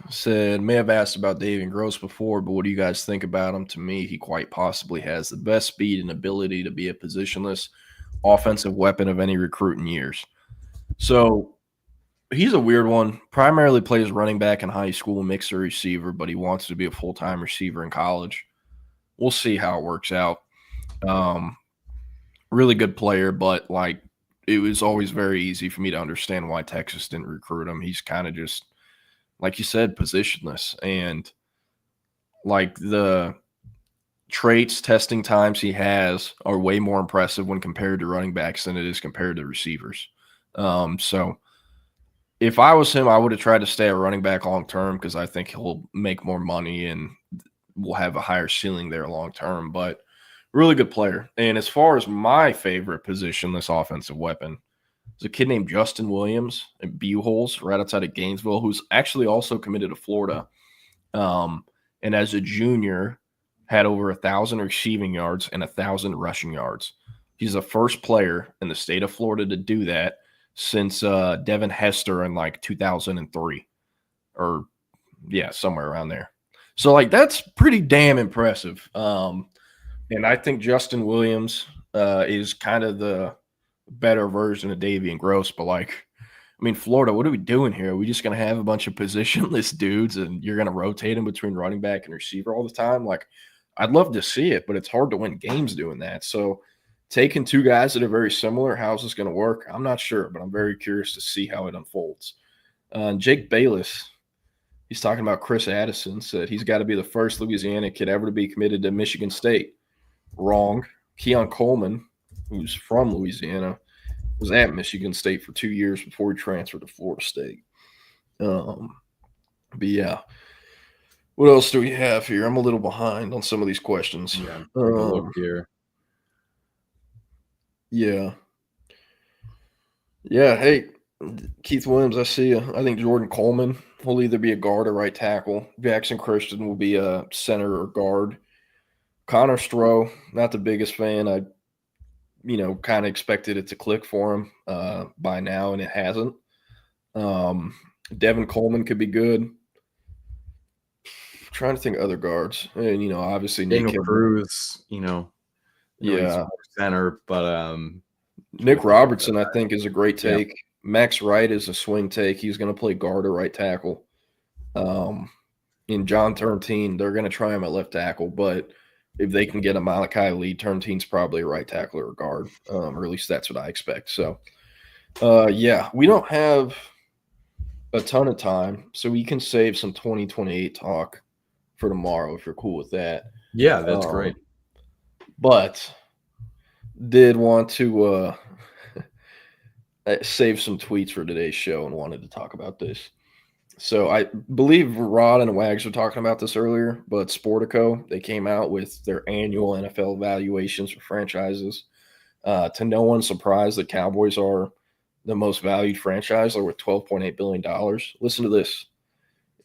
Said, may have asked about Davian Gross before, but what do you guys think about him? To me, he quite possibly has the best speed and ability to be a positionless offensive weapon of any recruit in years. So he's a weird one. Primarily plays running back in high school, mixer receiver, but he wants to be a full-time receiver in college. We'll see how it works out. Really good player, but, like, it was always very easy for me to understand why Texas didn't recruit him. He's kind of just, like you said, positionless. And, like, the traits, testing times he has are way more impressive when compared to running backs than it is compared to receivers. So if I was him, I would have tried to stay at running back long-term because I think he'll make more money and will have a higher ceiling there long-term. But really good player. And as far as my favorite positionless offensive weapon, there's a kid named Justin Williams at Buchholz, right outside of Gainesville, who's actually also committed to Florida. And as a junior, had over 1,000 receiving yards and 1,000 rushing yards. He's the first player in the state of Florida to do that since Devin Hester in, like, 2003. Or, yeah, somewhere around there. So, like, that's pretty damn impressive. And I think Justin Williams is kind of the better version of Davian Gross. But, like, I mean, Florida, what are we doing here? Are we just going to have a bunch of positionless dudes and you're going to rotate them between running back and receiver all the time? Like, I'd love to see it, but it's hard to win games doing that. So taking two guys that are very similar, how's this going to work? I'm not sure, but I'm very curious to see how it unfolds. Jake Bayless, he's talking about Chris Addison, said he's got to be the first Louisiana kid ever to be committed to Michigan State. Wrong. Keon Coleman, who's from Louisiana, was at Michigan State for 2 years before he transferred to Florida State. But yeah, what else do we have here? I'm a little behind on some of these questions. Yeah, look here. Yeah. Hey, Keith Williams, I see you. I think Jordan Coleman will either be a guard or right tackle. Jackson Christian will be a center or guard. Connor Stroh, not the biggest fan. I kind of expected it to click for him by now, and it hasn't. Devin Coleman could be good. I'm trying to think of other guards. And, obviously Daniel Cruz, yeah, center, but Nick Robertson, I think, is a great take. Yeah. Max Wright is a swing take. He's going to play guard or right tackle. In John Turntine, they're going to try him at left tackle, but if they can get a Malachi Lee, Turntine's probably a right tackle or a guard, or at least that's what I expect. So, yeah, we don't have a ton of time, so we can save some 2028 talk for tomorrow if you're cool with that. Yeah, that's great. But did want to save some tweets for today's show and wanted to talk about this. So I believe Rod and Wags were talking about this earlier, but Sportico, they came out with their annual NFL valuations for franchises. To no one's surprise, the Cowboys are the most valued franchise, or with $12.8 billion. Listen to this.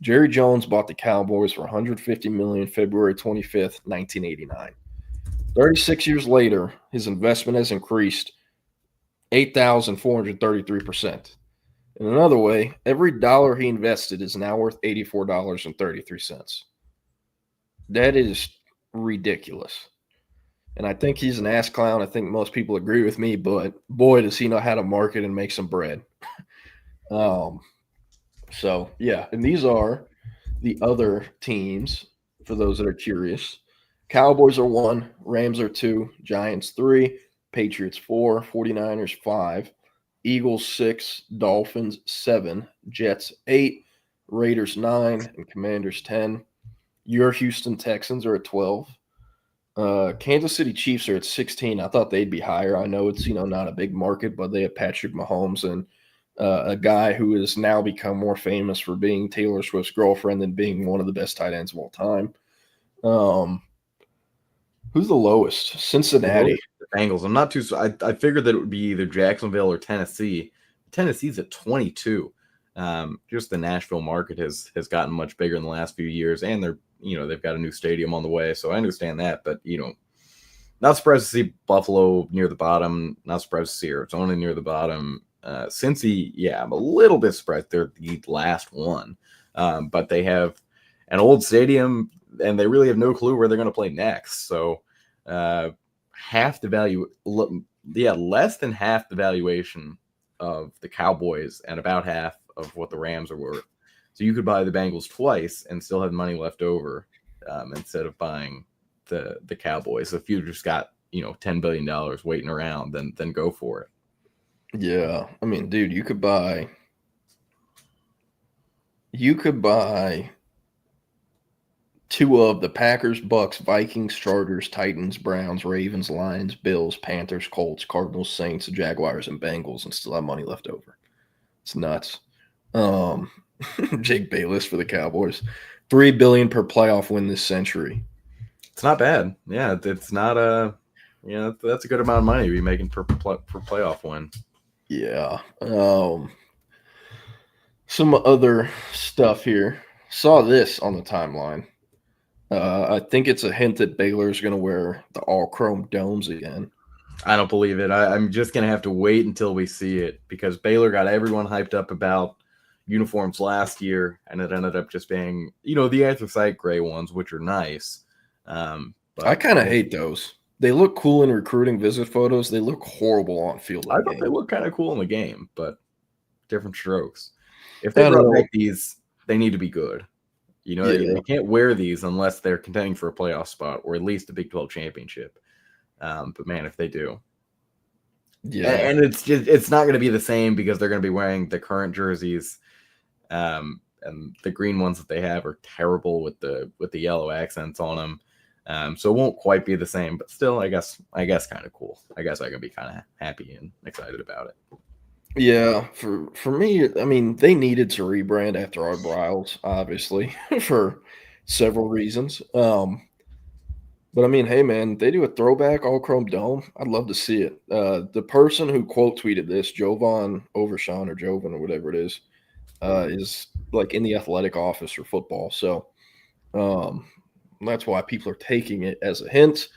Jerry Jones bought the Cowboys for $150 million February 25th, 1989. 36 years later, his investment has increased 8,433%. In another way, every dollar he invested is now worth $84.33. That is ridiculous. And I think he's an ass clown. I think most people agree with me, but boy, does he know how to market and make some bread. So, yeah, and these are the other teams for those that are curious. Cowboys are 1, Rams are 2, Giants 3, Patriots 4, 49ers 5, Eagles 6, Dolphins 7, Jets 8, Raiders 9, and Commanders 10. Your Houston Texans are at 12. Kansas City Chiefs are at 16. I thought they'd be higher. I know it's, not a big market, but they have Patrick Mahomes and a guy who has now become more famous for being Taylor Swift's girlfriend than being one of the best tight ends of all time. Who's the lowest? Cincinnati. The Bengals. I'm not too. I figured that it would be either Jacksonville or Tennessee. Tennessee's at 22. Just the Nashville market has gotten much bigger in the last few years, and they've got a new stadium on the way, so I understand that. But not surprised to see Buffalo near the bottom. Not surprised to see Arizona near the bottom. Cincy, yeah, I'm a little bit surprised they're the last one, but they have an old stadium, and they really have no clue where they're going to play next. So half the value, less than half the valuation of the Cowboys and about half of what the Rams are worth. So you could buy the Bengals twice and still have money left over instead of buying the Cowboys. If you just got $10 billion waiting around, then go for it. Yeah, I mean, dude, you could buy 2 of the Packers, Bucks, Vikings, Chargers, Titans, Browns, Ravens, Lions, Bills, Panthers, Colts, Cardinals, Saints, Jaguars, and Bengals, and still have money left over. It's nuts. Jake Bayless for the Cowboys, $3 billion per playoff win this century. It's not bad. Yeah, it's not that's a good amount of money to be making per playoff win. Yeah. Some other stuff here. Saw this on the timeline. I think it's a hint that Baylor is going to wear the all-chrome domes again. I don't believe it. I'm just going to have to wait until we see it, because Baylor got everyone hyped up about uniforms last year, and it ended up just being, the anthracite gray ones, which are nice. But I kind of hate those. They look cool in recruiting visit photos. They look horrible on field. I thought they look kind of cool in the game, but different strokes. If they don't make these, they need to be good. They can't wear these unless they're contending for a playoff spot or at least a Big 12 championship. But man, if they do, and it's not going to be the same, because they're going to be wearing the current jerseys, and the green ones that they have are terrible with the yellow accents on them. So it won't quite be the same, but still, I guess kind of cool. I guess I can be kind of happy and excited about it. Yeah, for me, I mean, they needed to rebrand after Art Briles, obviously, for several reasons. But I mean, hey man, they do a throwback all chrome dome. I'd love to see it. The person who quote tweeted this, Jovan Overshawn or Jovan or whatever it is like in the athletic office for football. So that's why people are taking it as a hint.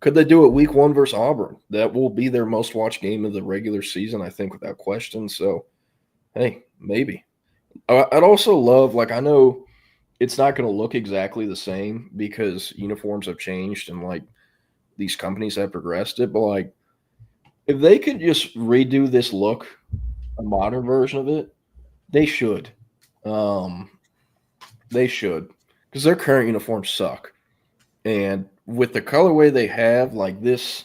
Could they do it week 1 versus Auburn? That will be their most watched game of the regular season, I think, without question. So, hey, maybe. I'd also love, I know it's not going to look exactly the same because uniforms have changed and, these companies have progressed it. But, if they could just redo this look, a modern version of it, they should. They should. Because their current uniforms suck. And with the colorway they have, this,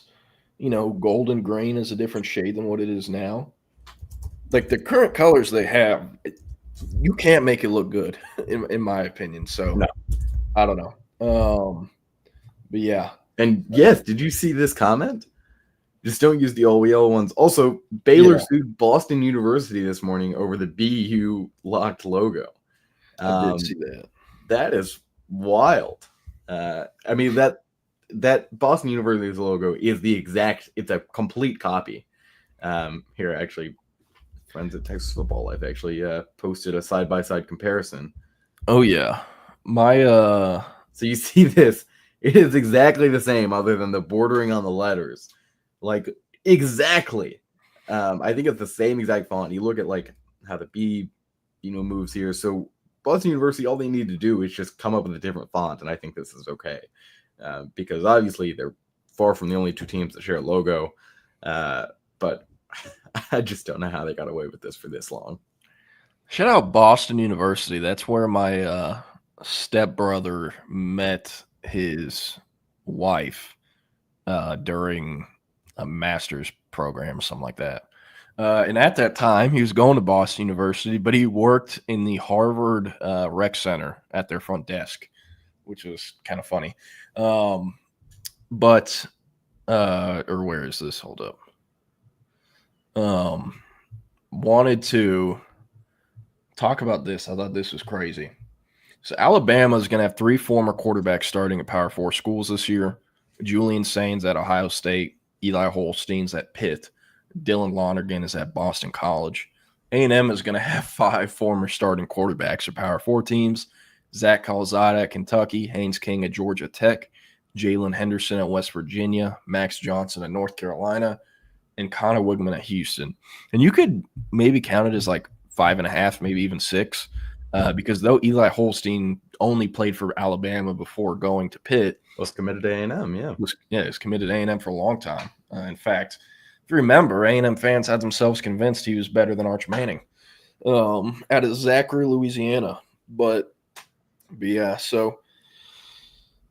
golden green is a different shade than what it is now. The current colors they have, you can't make it look good, in my opinion. So, no. I don't know. But yeah, And yes, did you see this comment? Just don't use the all yellow ones. Also, Baylor sued Boston University this morning over the BU locked logo. I did see that. That is wild. I mean, that Boston University's logo is it's a complete copy. Here, actually, friends at Texas Football Life actually posted a side-by-side comparison. Oh, yeah. So you see this. It is exactly the same other than the bordering on the letters. Like, exactly. I think it's the same exact font. You look at, like, how the B, moves here. So Boston University, all they need to do is just come up with a different font, and I think this is okay. Because obviously they're far from the only two teams that share a logo. But I just don't know how they got away with this for this long. Shout out Boston University. That's where my stepbrother met his wife during a master's program or something like that. And at that time, he was going to Boston University, but he worked in the Harvard Rec Center at their front desk, which was kind of funny. Or where is this? Hold up. Wanted to talk about this. I thought this was crazy. So Alabama is going to have 3 former quarterbacks starting at Power 4 schools this year. Julian Sains at Ohio State, Eli Holstein's at Pitt, Dylan Lonergan is at Boston College. A&M is going to have 5 former starting quarterbacks at Power 4 teams. Zach Calzada at Kentucky, Haynes King at Georgia Tech, Jalen Henderson at West Virginia, Max Johnson at North Carolina, and Connor Wigman at Houston. And you could maybe count it as like 5.5, maybe even 6, because though Eli Holstein only played for Alabama before going to Pitt, was committed to A&M, yeah. Was committed to A&M for a long time. In fact, if you remember, A&M fans had themselves convinced he was better than Arch Manning out of Zachary, Louisiana. But yeah, so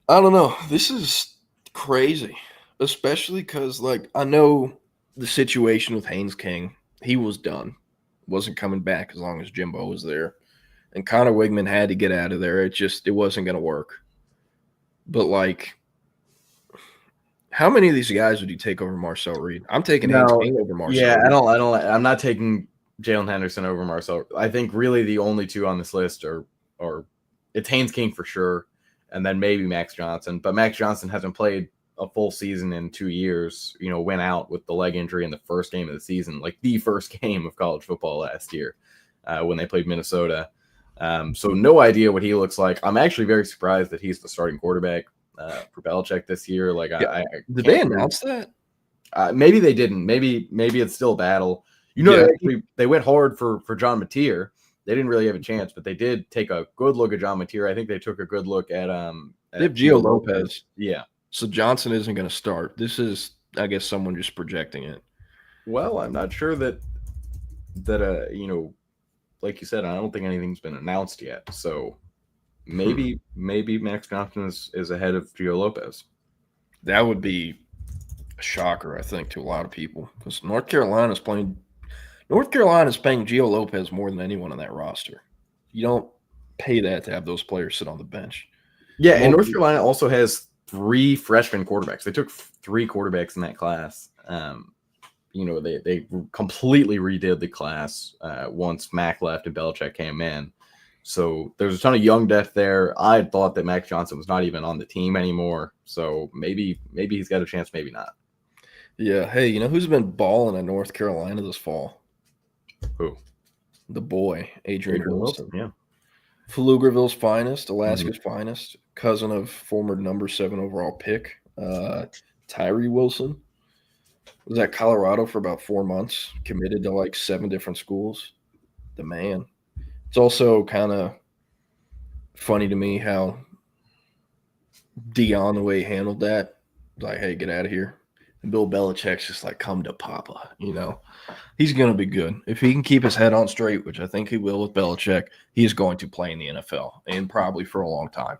I don't know. This is crazy, especially because, like, I know the situation with Haynes King. He was done. Wasn't coming back as long as Jimbo was there. And Connor Wigman had to get out of there. It wasn't going to work. But, like, how many of these guys would you take over Marcel Reed? I'm taking Haynes King over Marcel Reed. Yeah, I'm not taking Jalen Henderson over Marcel. I think really the only two on this list are it's Haynes King for sure, and then maybe Max Johnson. But Max Johnson hasn't played a full season in 2 years, went out with the leg injury in the first game of the season, like the first game of college football last year when they played Minnesota. So no idea what he looks like. I'm actually very surprised that he's the starting quarterback for Belichick this year. Like, did they announce that? Maybe they didn't. Maybe it's still a battle. They went hard for John Matir. They didn't really have a chance, but they did take a good look at John Matir. I think they took a good look at they have Gio Lopez. Yeah. So Johnson isn't going to start. This is, I guess, someone just projecting it. Well, I'm not sure that like you said, I don't think anything's been announced yet. So maybe Max Johnson is ahead of Gio Lopez. That would be a shocker, I think, to a lot of people, because North Carolina is paying Gio Lopez more than anyone on that roster. You don't pay that to have those players sit on the bench. Yeah, and North Carolina also has 3 freshman quarterbacks. They took 3 quarterbacks in that class. They completely redid the class once Mac left and Belichick came in. So there's a ton of young depth there. I had thought that Max Johnson was not even on the team anymore. So maybe he's got a chance, maybe not. Yeah. Hey, who's been balling at North Carolina this fall? Who? The boy, Adrian Wilson. Yeah. Pflugerville's finest, Alaska's finest, cousin of former number 7 overall pick, Tyree Wilson. Was at Colorado for about 4 months, committed to like 7 different schools. The man. It's also kind of funny to me how Dion, the way he handled that, like, hey, get out of here. And Bill Belichick's just like, come to Papa, He's going to be good. If he can keep his head on straight, which I think he will with Belichick, he is going to play in the NFL, and probably for a long time.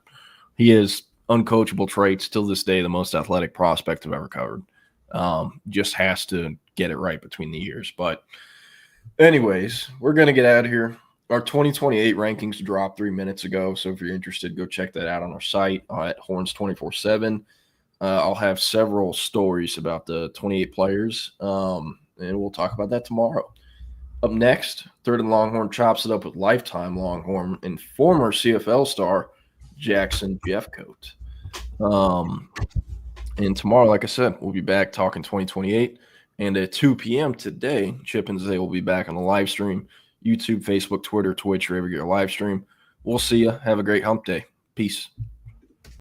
He has uncoachable traits. Till this day, the most athletic prospect I've ever covered. Just has to get it right between the years. But anyways, we're going to get out of here. Our 2028 rankings dropped 3 minutes ago. So if you're interested, go check that out on our site at Horns 24/7. I'll have several stories about the 28 players, and we'll talk about that tomorrow. Up next, Third and Longhorn chops it up with lifetime Longhorn and former CFL star Jackson Jeffcoat. And tomorrow, like I said, we'll be back talking 2028. And at 2 p.m. today, Chip and Zay will be back on the live stream, YouTube, Facebook, Twitter, Twitch, wherever you get a live stream. We'll see you. Have a great hump day. Peace.